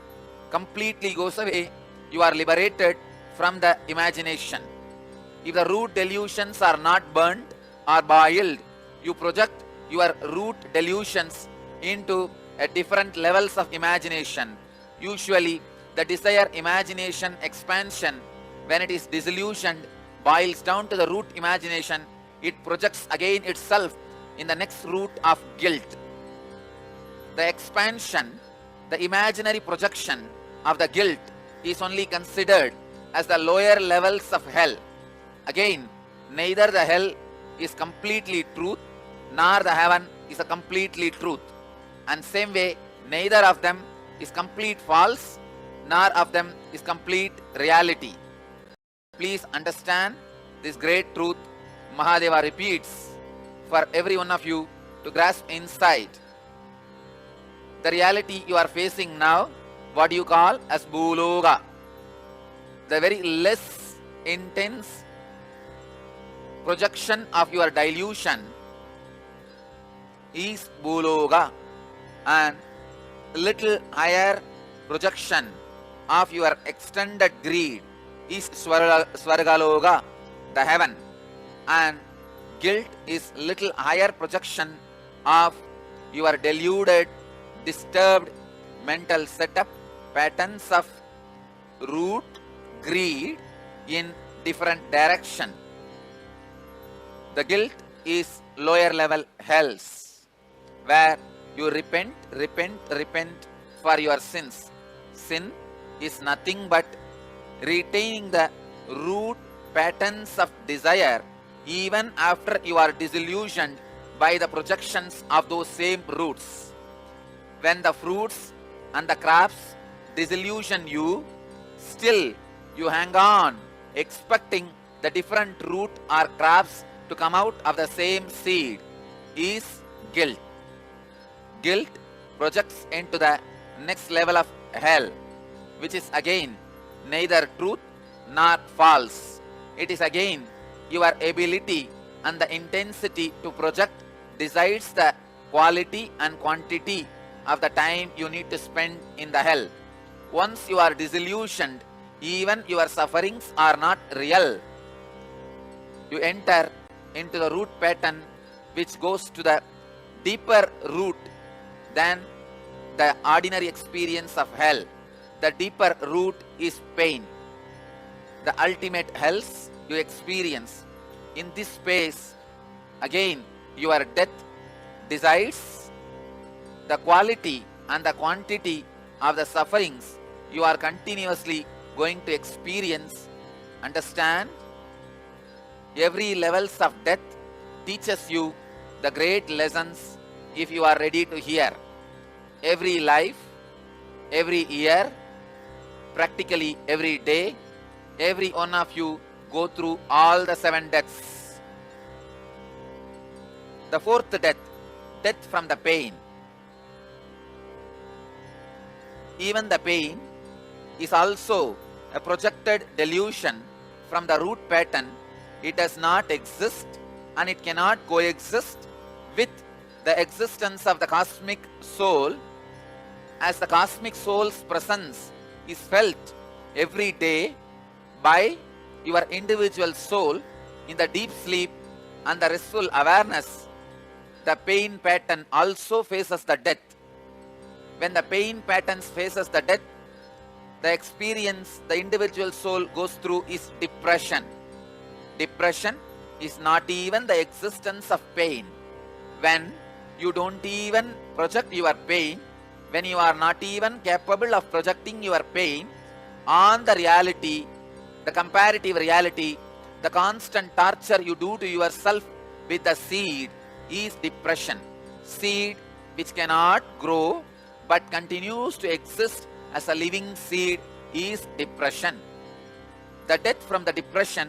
completely goes away. You are liberated from the imagination. If the root delusions are not burnt or boiled, you project your root delusions into different levels of imagination. Usually, the desire imagination expansion, when it is disillusioned, boils down to the root imagination. It projects again itself in the next root of guilt. The expansion, the imaginary projection of the guilt is only considered as the lower levels of hell. Again, neither the hell is completely truth, nor the heaven is a completely truth. And same way, neither of them is complete false, nor of them is complete reality. Please understand this great truth Mahadeva repeats for every one of you to grasp insight. The reality you are facing now, what you call as Bhuloga, the very less intense projection of your delusion is Bhuloga, and little higher projection of your extended greed is Swargaloga, the heaven, and guilt is little higher projection of your deluded, disturbed mental setup, patterns of root greed in different direction. The guilt is lower level hells, where you repent for your sins. Sin is nothing but retaining the root patterns of desire even after you are disillusioned by the projections of those same roots. When the fruits and the crops disillusion you, still you hang on, expecting the different root or crops to come out of the same seed, is guilt. Guilt projects into the next level of hell, which is again neither truth nor false. It is again your ability and the intensity to project decides the quality and quantity of the time you need to spend in the hell. Once you are disillusioned, even your sufferings are not real. You enter into the root pattern which goes to the deeper root than the ordinary experience of hell. The deeper root is pain. The ultimate hells you experience. In this space, again, your death decides the quality and the quantity of the sufferings you are continuously going to experience. Understand? Every levels of death teaches you the great lessons if you are ready to hear. Every life, every year, practically every day, every one of you go through all the 7 deaths. The 4th death, death from the pain. Even the pain is also a projected delusion from the root pattern. It does not exist and it cannot coexist with the existence of the cosmic soul, as the cosmic soul's presence is felt every day by your individual soul in the deep sleep and the restful awareness. The pain pattern also faces the death. When the pain patterns faces the death, the experience the individual soul goes through is depression. Depression is not even the existence of pain. When you don't even project your pain, when you are not even capable of projecting your pain on the reality, the comparative reality, the constant torture you do to yourself with the seed is depression. Seed which cannot grow but continues to exist as a living seed is depression. The death from the depression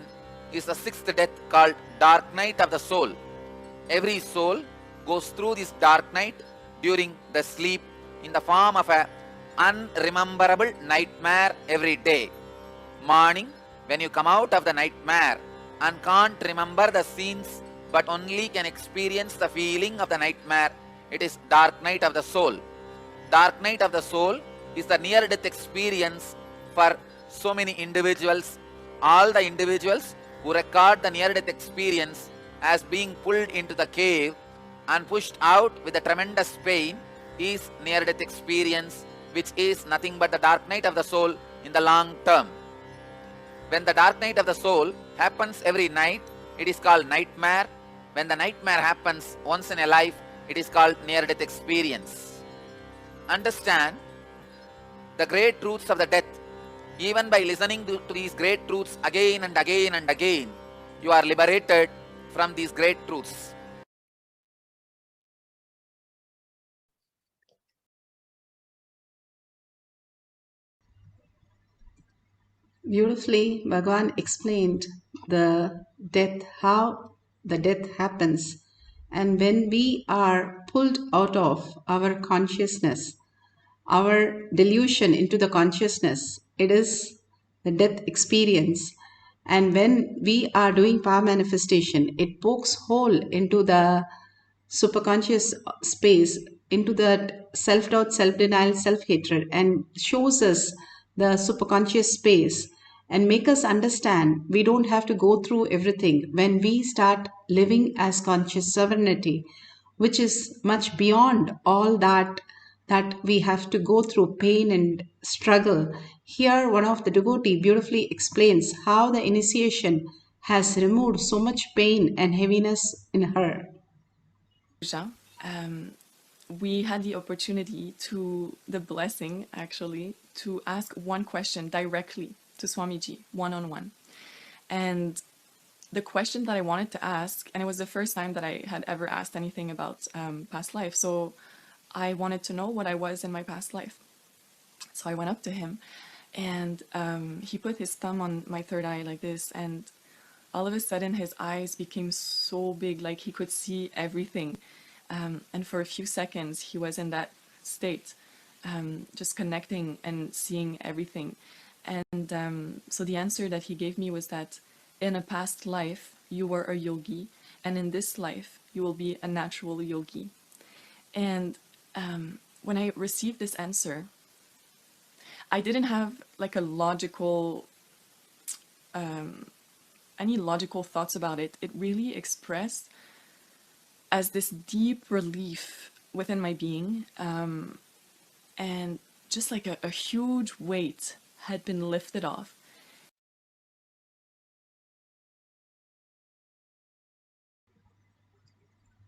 is the sixth death called dark night of the soul. Every soul goes through this dark night during the sleep in the form of an unrememberable nightmare every day. Morning, when you come out of the nightmare and can't remember the scenes but only can experience the feeling of the nightmare, it is dark night of the soul. Dark night of the soul is the near-death experience for so many individuals. All the individuals who record the near-death experience as being pulled into the cave and pushed out with a tremendous pain is near-death experience, which is nothing but the dark night of the soul in the long term. When the dark night of the soul happens every night, it is called nightmare. When the nightmare happens once in a life, it is called near-death experience. Understand the great truths of the death. Even by listening to these great truths again and again and again, you are liberated from these great truths. Beautifully, Bhagavan explained the death, how the death happens. And when we are pulled out of our consciousness, our delusion into the consciousness, it is the death experience. And when we are doing power manifestation, it pokes hole into the superconscious space, into that self-doubt, self-denial, self-hatred, and shows us the superconscious space and make us understand we don't have to go through everything when we start living as conscious sovereignty, which is much beyond all that we have to go through pain and struggle. Here, one of the devotee beautifully explains how the initiation has removed so much pain and heaviness in her. We had the opportunity the blessing actually, to ask one question directly to Swamiji, one-on-one. And the question that I wanted to ask, and it was the first time that I had ever asked anything about past life, so I wanted to know what I was in my past life. So I went up to him, and he put his thumb on my third eye like this, and all of a sudden his eyes became so big, like he could see everything. And for a few seconds he was in that state, just connecting and seeing everything. And so the answer that he gave me was that in a past life you were a yogi, and in this life you will be a natural yogi. And when I received this answer, I didn't have like a logical, any logical thoughts about it. It really expressed as this deep relief within my being, and just like a huge weight had been lifted off.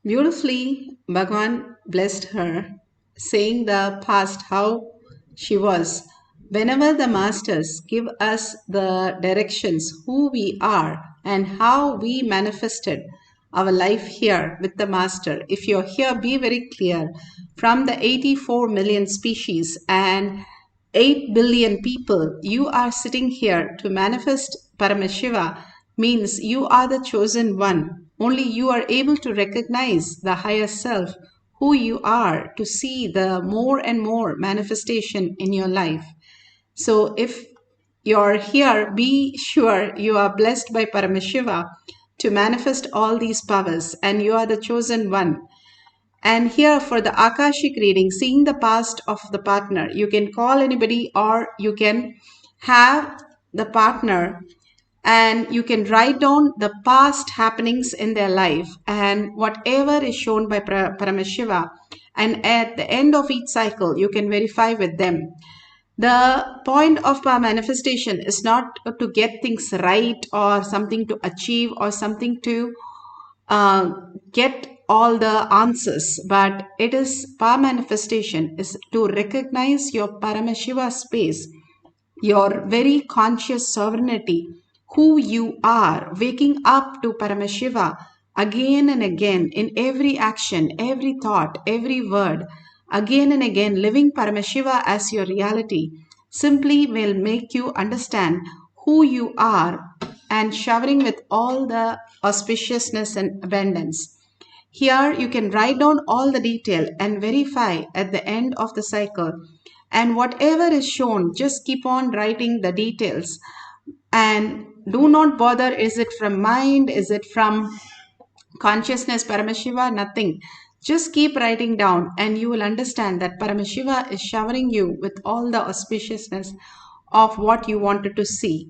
Beautifully, Bhagavan blessed her, saying the past, how she was. Whenever the masters give us the directions, who we are and how we manifested our life here with the master. If you're here, be very clear. From the 84 million species and 8 billion people, you are sitting here to manifest Paramashiva, means you are the chosen one. Only you are able to recognize the higher self, who you are, to see the more and more manifestation in your life. So if you're here, be sure you are blessed by Paramashiva to manifest all these powers, and you are the chosen one. And here for the Akashic reading, seeing the past of the partner, you can call anybody or you can have the partner and you can write down the past happenings in their life and whatever is shown by Paramashiva. And at the end of each cycle, you can verify with them. The point of manifestation is not to get things right or something to achieve or something to get all the answers, but it is power manifestation is to recognize your Paramashiva space, your very conscious sovereignty, who you are, waking up to Paramashiva again and again in every action, every thought, every word, again and again, living Paramashiva as your reality, simply will make you understand who you are and showering with all the auspiciousness and abundance. Here you can write down all the detail and verify at the end of the cycle. And whatever is shown, just keep on writing the details. And do not bother, is it from mind? Is it from consciousness, Paramashiva? Nothing. Just keep writing down and you will understand that Paramashiva is showering you with all the auspiciousness of what you wanted to see.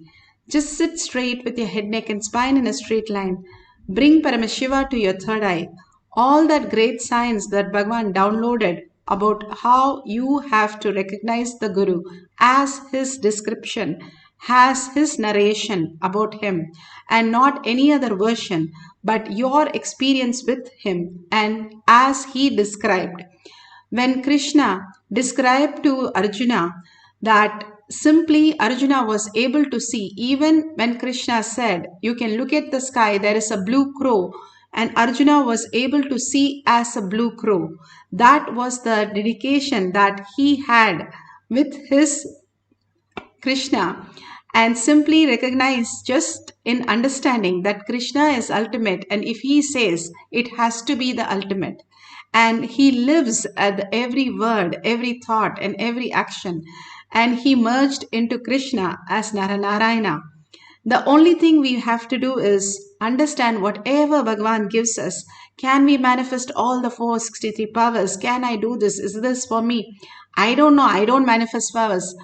Just sit straight with your head, neck and spine in a straight line. Bring Paramashiva to your third eye. All that great science that Bhagavan downloaded about how you have to recognize the Guru as his description, has his narration about him, and not any other version, but your experience with him and as he described. When Krishna described to Arjuna that simply Arjuna was able to see, even when Krishna said, you can look at the sky, there is a blue crow, and Arjuna was able to see as a blue crow. That was the dedication that he had with his Krishna, and simply recognize just in understanding that Krishna is ultimate, and if he says it has to be the ultimate, and he lives at every word, every thought and every action, and he merged into Krishna as Naranarayana. The only thing we have to do is understand whatever Bhagavan gives us. Can we manifest all the 463 powers? Can I do this? Is this for me? I don't know. I don't manifest powers.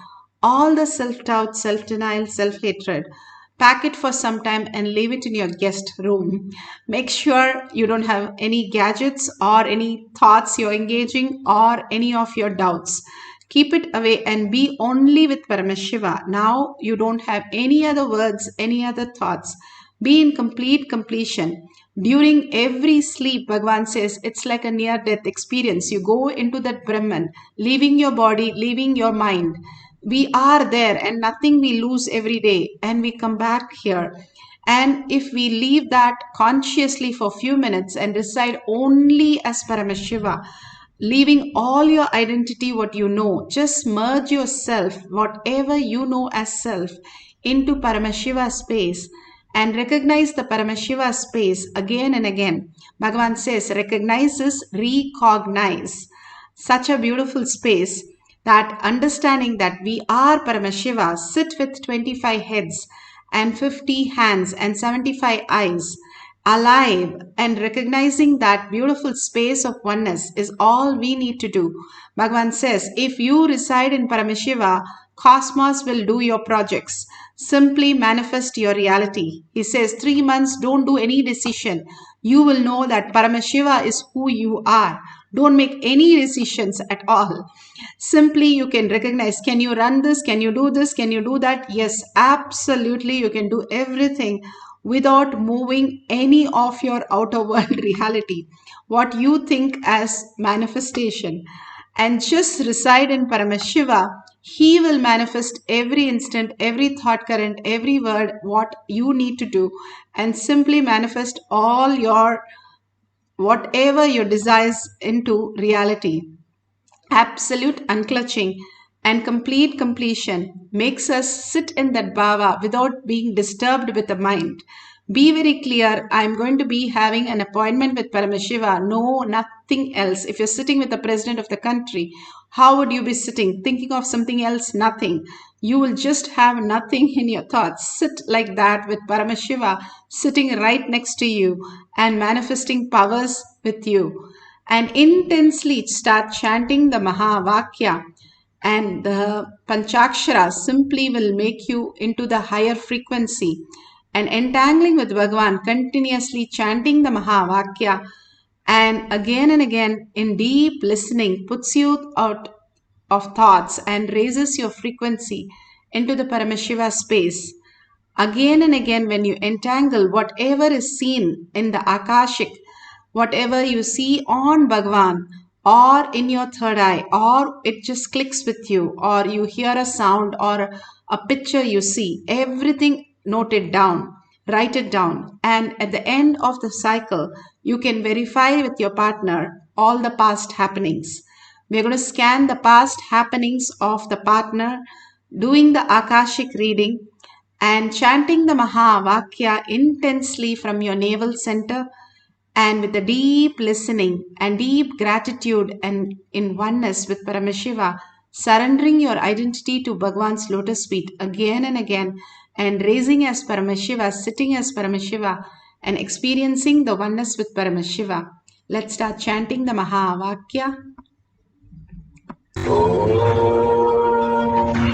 All the self-doubt, self-denial, self-hatred, pack it for some time and leave it in your guest room. Make sure you don't have any gadgets or any thoughts you're engaging or any of your doubts. Keep it away and be only with Paramashiva. Now you don't have any other words, any other thoughts. Be in complete completion. During every sleep, Bhagavan says it's like a near-death experience. You go into that Brahman, leaving your body, leaving your mind. We are there and nothing we lose every day, and we come back here. And if we leave that consciously for a few minutes and decide only as Paramashiva, leaving all your identity, what you know, just merge yourself, whatever you know as self, into Paramashiva space and recognize the Paramashiva space again and again. Bhagavan says, recognize is recognize. Such a beautiful space that understanding that we are Paramashiva, sit with 25 heads and 50 hands and 75 eyes, alive, and recognizing that beautiful space of oneness is all we need to do. Bhagavan says, if you reside in Paramashiva, cosmos will do your projects. Simply manifest your reality. He says, 3 months, don't do any decision. You will know that Paramashiva is who you are. Don't make any decisions at all. Simply you can recognize, can you run this? Can you do this? Can you do that? Yes, absolutely. You can do everything without moving any of your outer world reality, what you think as manifestation, and just reside in Paramashiva. He will manifest every instant, every thought current, every word, what you need to do, and simply manifest all your whatever your desires into reality. Absolute unclutching and complete completion makes us sit in that bhava without being disturbed with the mind. Be very clear, I'm going to be having an appointment with Paramashiva. No, nothing else. If you're sitting with the president of the country, how would you be sitting? Thinking of something else? Nothing. You will just have nothing in your thoughts. Sit like that with Paramashiva sitting right next to you and manifesting powers with you. And intensely start chanting the Mahavakya, and the Panchakshara simply will make you into the higher frequency. And entangling with Bhagavan, continuously chanting the Mahavakya and again in deep listening puts you out of thoughts and raises your frequency into the Paramashiva space. Again and again, when you entangle whatever is seen in the Akashic, whatever you see on Bhagavan or in your third eye, or it just clicks with you, or you hear a sound or a picture you see, everything note it down, write it down. And at the end of the cycle, you can verify with your partner all the past happenings. We're going to scan the past happenings of the partner, doing the Akashic reading, and chanting the Mahavakya intensely from your navel center, and with a deep listening and deep gratitude and in oneness with Paramashiva, surrendering your identity to Bhagwan's lotus feet again and again, and raising as Paramashiva, sitting as Paramashiva, and experiencing the oneness with Paramashiva. Let's start chanting the Mahavakya.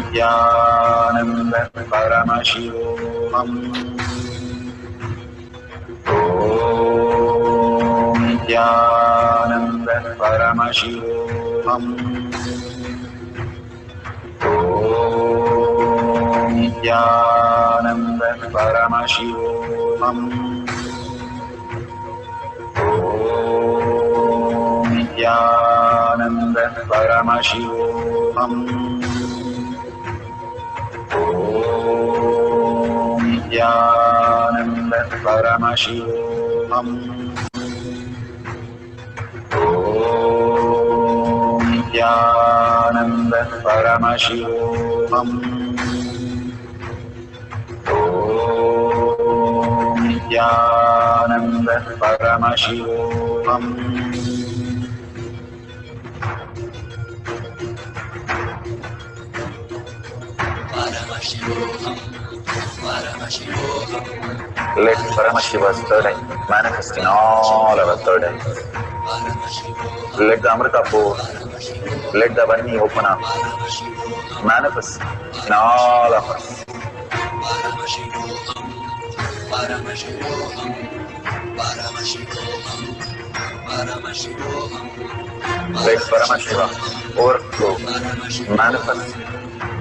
Nithyananda Paramashivoham. Nithyananda Paramashivoham. Nithyananda Paramashivoham. Nithyananda Paramashivoham. Nithyananda Paramashivoham. Nithyananda Paramashivoham. Nithyananda Paramashivoham. Let Paramashiva's third eye manifest in all our third eyes. Let the Amrita pour, let the Vani open up, manifest in all of us. Let Paramashiva overflow, manifest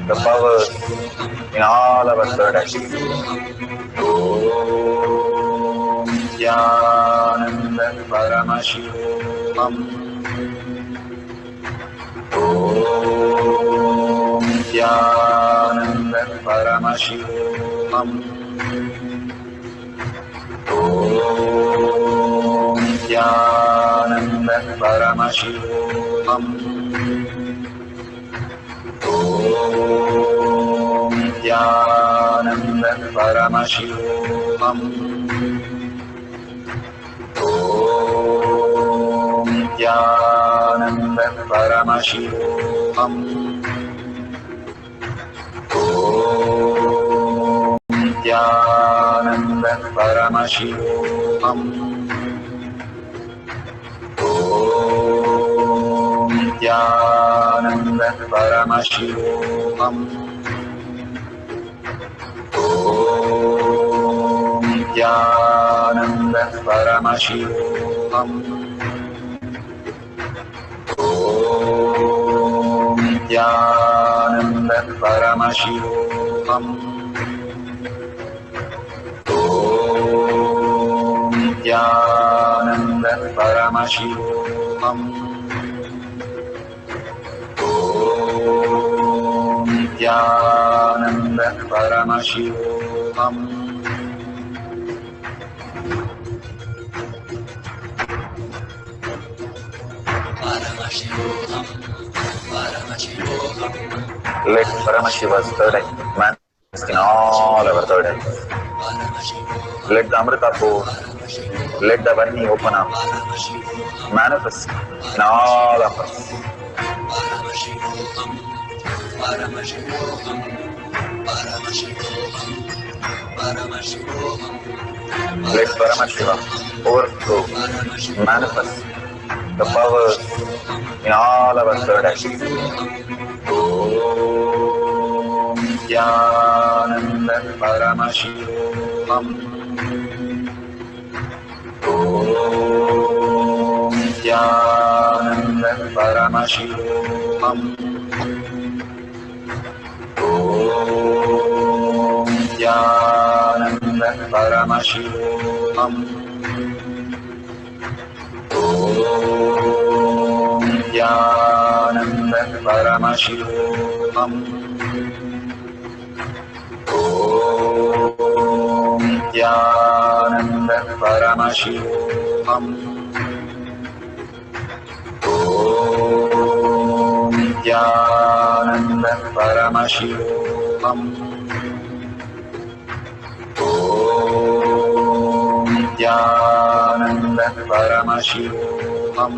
the powers in all our third eyes. Om Nithyananda Paramashivoham. Om Nithyananda Paramashivoham. Om Nithyananda Paramashivoham. Om Nithyananda Paramashivoham. Om Nithyananda Paramashivoham. Om Nithyananda Paramashivoham. Om Nithyananda Paramashivoham. Om Nithyananda Paramashivoham. Om Nithyananda Paramashivoham. Om Nithyananda Paramashivoham. Om Nithyananda Paramashivoham. Let Paramashiva's third eye manifest in all our third eyes. Let the Amrita pour, let the Vani open up, manifest in all of us. Let Paramashiva overflow, manifest the powers in all our third eyes. Om Nithyananda Paramashivoham. Om Nithyananda Paramashivoham. Om Nithyananda Paramashivoham. Om Nithyananda Paramashivoham. Om Nithyananda Paramashivoham. Om Nithyananda Paramashivoham. Om Nithyananda Paramashivoham.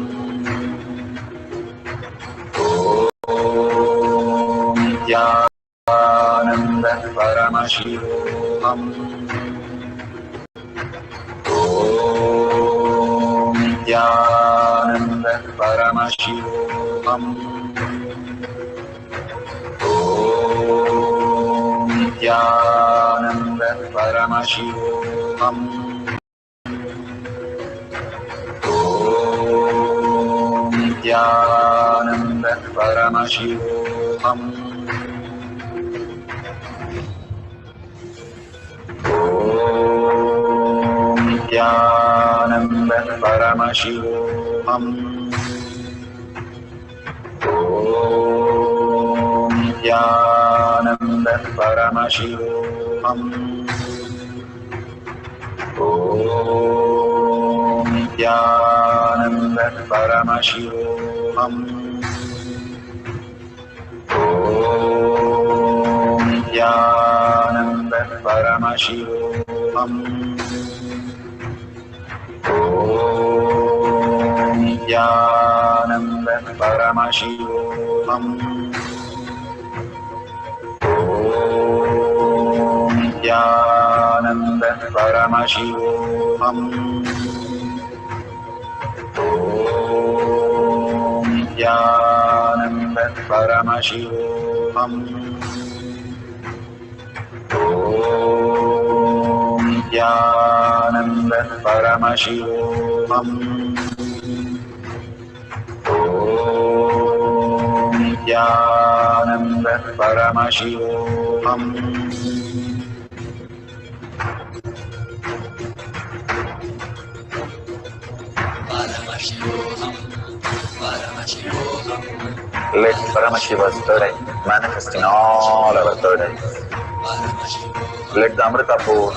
Om Nithyananda Paramashivoham. Om Nithyananda Paramashivoham. Om Nithyananda Paramashivoham. Om Nithyananda Paramashivoham. Om Nithyananda Paramashivoham. Om Nithyananda Paramashivoham. Om Nithyananda Paramashivoham. Om Nithyananda Paramashivoham. Om Nithyananda Paramashivoham. Om Nithyananda Paramashivoham. Om Nithyananda Paramashivoham. Om Nithyananda Paramashivoham. Om Nithyananda Paramashivoham. Let Paramashiva's third eye manifest in all our third eyes. Let the Amrita pour,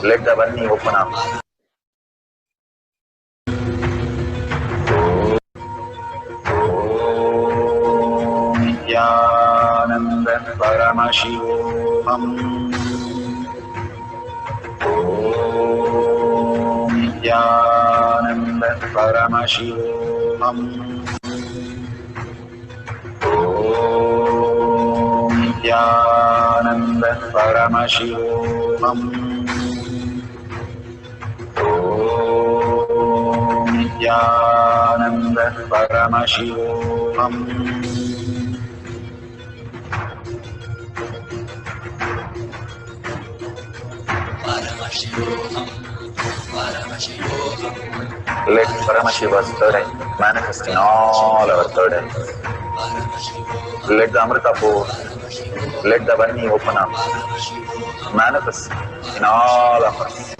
let the Vani open up. Om Nithyananda Paramashivoham. Om Nithyananda Paramashivoham. Om Nithyananda Paramashivoham. Om Nithyananda Paramashivoham. Let Paramashiva's third eye manifest in all our third eyes. Let the Amrita pour, let the Vani open up, manifest in all of us.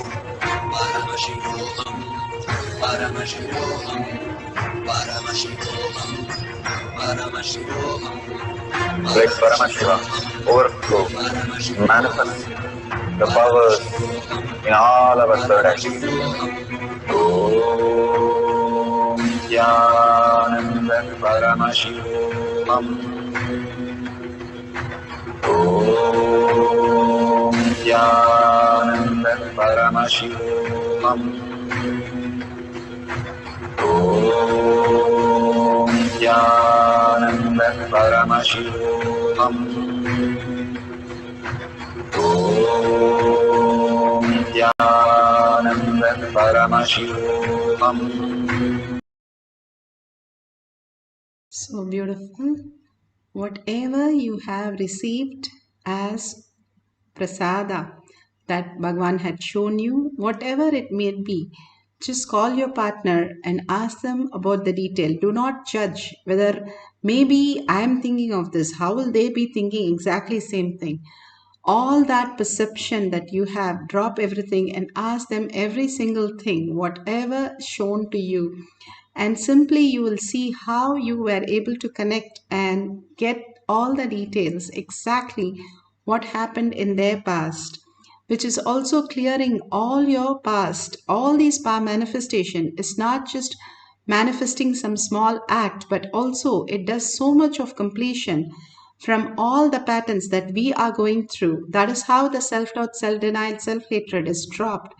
Let Paramashiva overflow, manifest the powers in all our third eyes. Om Nithyananda Paramashivoham. Om Nithyananda Paramashivoham. Om Nithyananda Paramashivoham. Om Nithyananda Paramashivoham. So beautiful. Whatever you have received as prasada that Bhagavan had shown you, whatever it may be, just call your partner and ask them about the detail. Do not judge whether maybe I am thinking of this. How will they be thinking exactly same thing? all that perception that you have, drop everything and ask them every single thing, whatever shown to you. And simply you will see how you were able to connect and get all the details, exactly what happened in their past, which is also clearing all your past. All these power manifestation is not just manifesting some small act, but also it does so much of completion from all the patterns that we are going through. That is how the self-doubt, self-denial, self-hatred is dropped.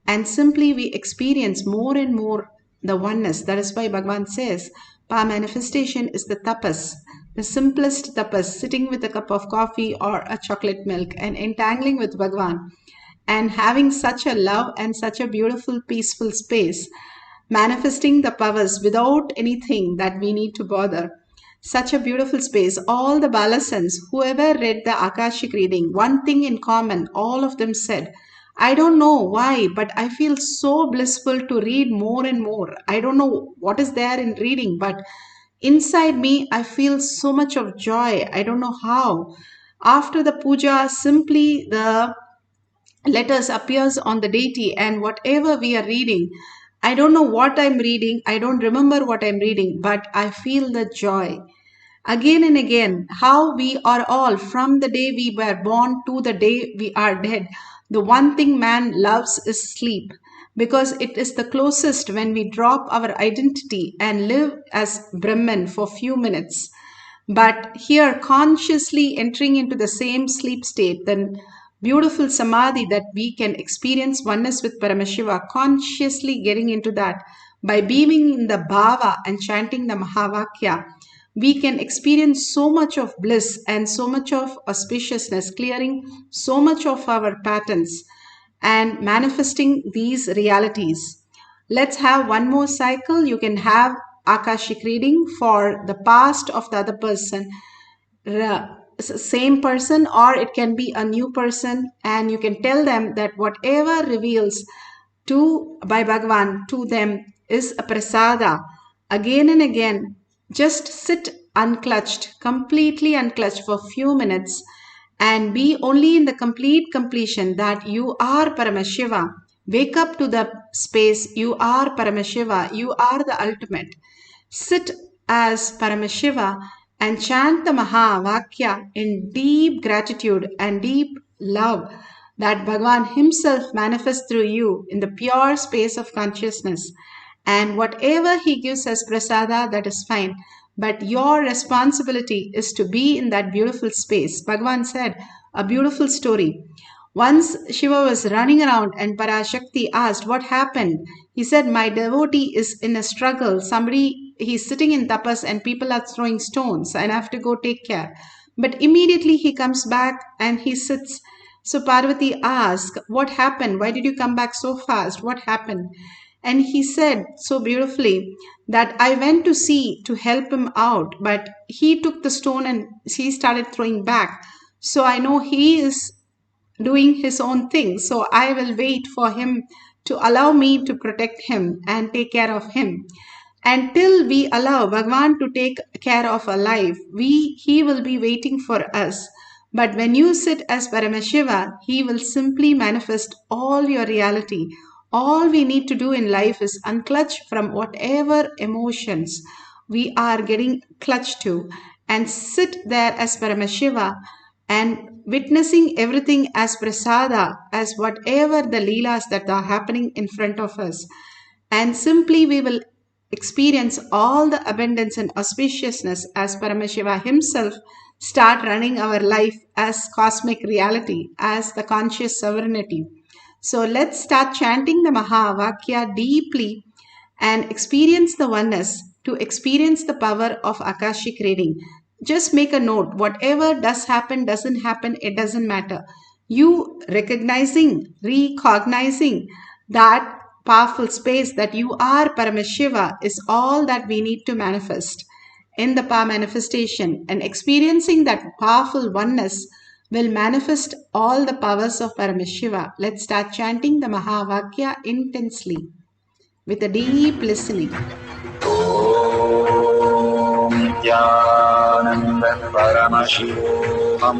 And simply we experience more and more the oneness. That is why Bhagavan says, power manifestation is the tapas, the simplest tapas, sitting with a cup of coffee or a chocolate milk and entangling with Bhagavan and having such a love and such a beautiful, peaceful space, manifesting the powers without anything that we need to bother. Such a beautiful space. All the Balasans, whoever read the Akashic reading, one thing in common, all of them said, I don't know why, but I feel so blissful to read more and more. I don't know what is there in reading, but inside me, I feel so much of joy. I don't know how. After the puja, simply the letters appears on the deity, and whatever we are reading, I don't know what I'm reading, I don't remember what I'm reading, but I feel the joy. Again and again, how we are all, from the day we were born to the day we are dead, the one thing man loves is sleep, because it is the closest when we drop our identity and live as Brahman for few minutes. But here, consciously entering into the same sleep state, then beautiful samadhi that we can experience oneness with Paramashiva, consciously getting into that by beaming in the bhava and chanting the Mahavakya, we can experience so much of bliss and so much of auspiciousness, clearing so much of our patterns and manifesting these realities. Let's have one more cycle. You can have Akashic reading for the past of the other person, same person, or it can be a new person, and you can tell them that whatever reveals to by Bhagavan to them is a prasada. Again and again, just sit unclutched, completely unclutched for few minutes and be only in the complete completion that you are Paramashiva. Wake up to the space, you are Paramashiva, you are the ultimate. Sit as Paramashiva and chant the Mahavakya in deep gratitude and deep love that Bhagavan himself manifests through you in the pure space of consciousness. And whatever he gives as prasada, that is fine. But your responsibility is to be in that beautiful space. Bhagavan said a beautiful story. Once Shiva was running around and Parashakti asked, what happened? He said, my devotee is in a struggle. He's sitting in tapas and people are throwing stones and I have to go take care. But immediately he comes back and he sits. So Parvati asked, what happened? Why did you come back so fast? What happened? And he said so beautifully that I went to see to help him out, but he took the stone and he started throwing back. So I know he is doing his own thing. So I will wait for him to allow me to protect him and take care of him. Until we allow Bhagavan to take care of our life, he will be waiting for us. But when you sit as Paramashiva, he will simply manifest all your reality. All we need to do in life is unclutch from whatever emotions we are getting clutched to and sit there as Paramashiva and witnessing everything as prasada, as whatever the leelas that are happening in front of us. And simply we will experience all the abundance and auspiciousness as Paramashiva himself start running our life as cosmic reality, as the conscious sovereignty. So let's start chanting the Mahavakya deeply and experience the oneness to experience the power of Akashic reading. Just make a note, whatever does happen, doesn't happen, it doesn't matter. You recognizing that powerful space that you are Paramashiva is all that we need to manifest in the power manifestation, and experiencing that powerful oneness will manifest all the powers of Paramashiva. Let's start chanting the Mahavakya intensely with a deep listening. Nithyananda Paramashivoham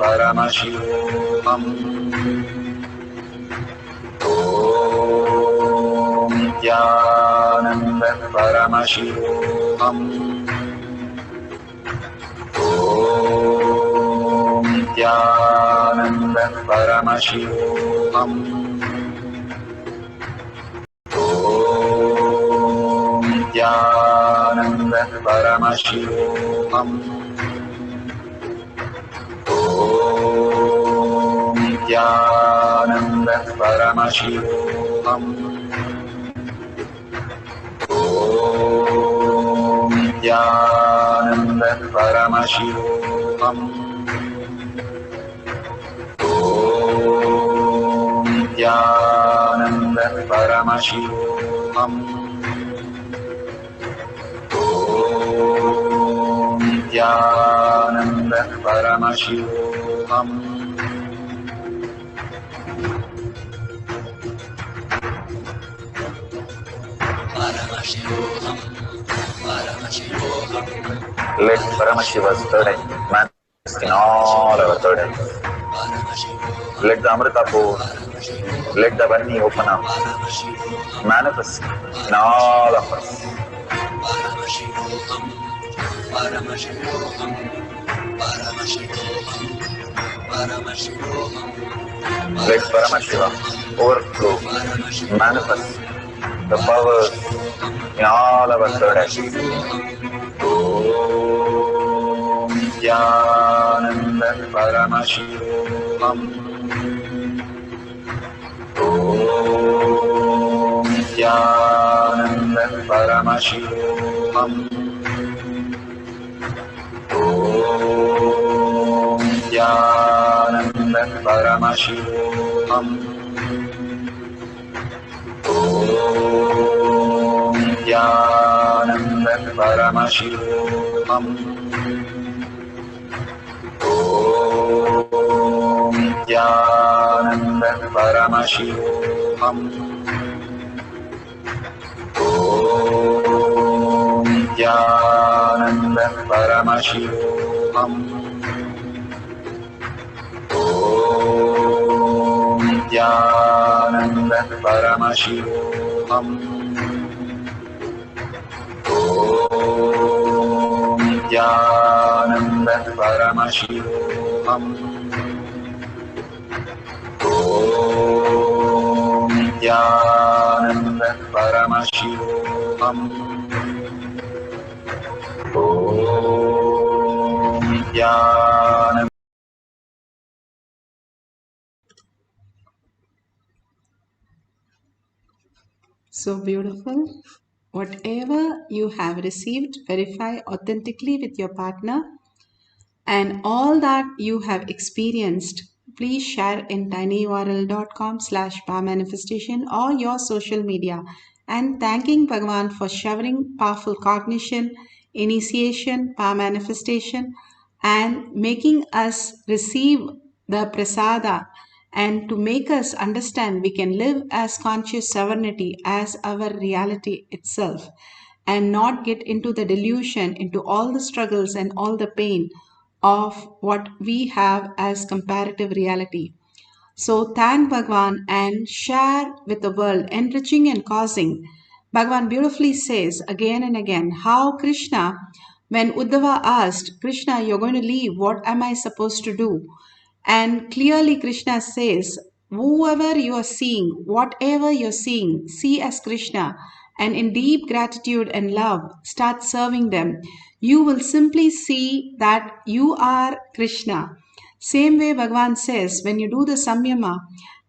Paramashivoham. Om Nithyananda Paramashivoham. Om Nithyananda Paramashivoham. Om Nithyananda Paramashivoham. Om Nithyananda Paramashivoham. Om Nithyananda Paramashivoham. Om Nithyananda Paramashivoham. Om Nithyananda Paramashivoham. Let Paramashiva's third eye manifest in all our third eyes. Let the Amrita pool, let the Varni open up, manifest in all of us. Let Paramashiva overflow, manifest the powers in all our third eyes. Om Nithyananda Paramashivoham. Om Nithyananda Paramashivoham. Om Nithyananda Paramashivoham. Om Nithyananda Paramashivoham. Om Nithyananda Paramashivoham. Om Nithyananda Paramashivoham. Om Nithyananda Paramashivoham. Om Nithyananda Paramashivoham. Om Nithyananda Paramashivoham. Om Nithyananda. So beautiful. Whatever you have received, verify authentically with your partner, and all that you have experienced, please share in tinyurl.com/powermanifestation or your social media, and thanking Bhagavan for showering powerful cognition, initiation, power manifestation, and making us receive the prasada, and to make us understand we can live as conscious sovereignty as our reality itself, and not get into the delusion, into all the struggles and all the pain of what we have as comparative reality. So thank Bhagwan and share with the world, enriching and causing. Bhagwan beautifully says again and again how Krishna, when Uddhava asked, Krishna, you're going to leave, what am I supposed to do? And clearly Krishna says, whoever you are seeing, whatever you're seeing, see as Krishna, and in deep gratitude and love, start serving them. You will simply see that you are Krishna. Same way Bhagavan says, when you do the samyama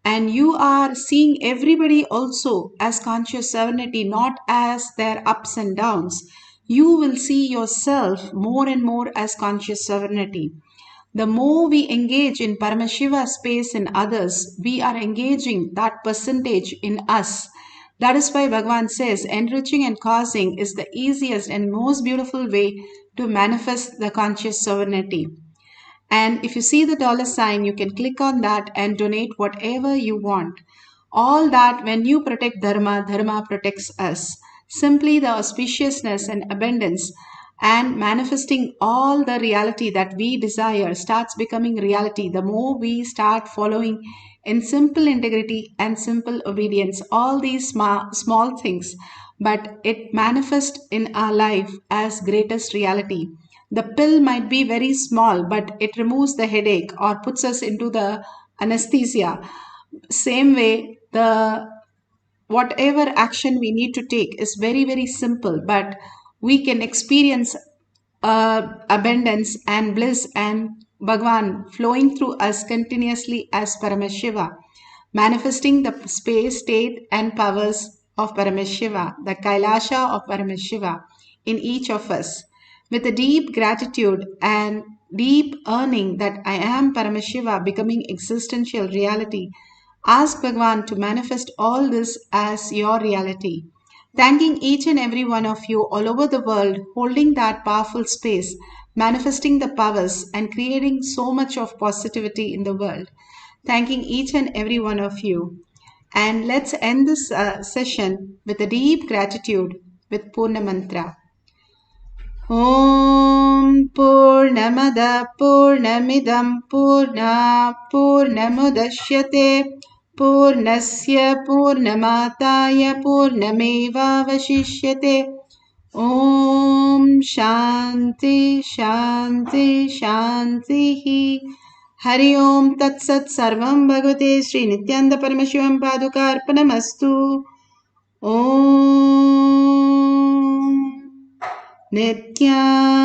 and you are seeing everybody also as conscious serenity, not as their ups and downs, you will see yourself more and more as conscious serenity. The more we engage in Paramashiva space in others, we are engaging that percentage in us. That is why Bhagavan says enriching and causing is the easiest and most beautiful way to manifest the conscious sovereignty. And if you see the dollar sign, you can click on that and donate whatever you want. All that when you protect Dharma, Dharma protects us. Simply the auspiciousness and abundance and manifesting all the reality that we desire starts becoming reality the more we start following in simple integrity and simple obedience all these small things, but it manifests in our life as greatest reality. The pill might be very small, but it removes the headache or puts us into the anesthesia. Same way, the whatever action we need to take is very, very simple, but we can experience abundance and bliss and Bhagwan flowing through us continuously as Paramashiva, manifesting the space, state, and powers of Paramashiva, the Kailasa of Paramashiva in each of us. With a deep gratitude and deep earning that I am Paramashiva becoming existential reality, ask Bhagwan to manifest all this as your reality. Thanking each and every one of you all over the world, holding that powerful space, manifesting the powers, and creating so much of positivity in the world. Thanking each and every one of you. And let's end this session with a deep gratitude with Purna Mantra. Om Purnamada Purnamidam Purna Purnamudashyate Purnasya Purnamataya Purnameva Vashishyate. Om Shanti Shanti Shanti. Hari Om Tat Sat Sarvam Bhagavate Sri Nithyananda Paramashivam Padukarpanamastu. Om Nithyanandam.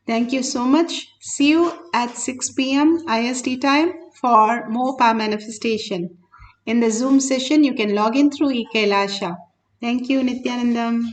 Thank you so much. See you at 6 p.m. IST time for more power manifestation. In the Zoom session, you can log in through Kailasa. Thank you, Nithyanandam.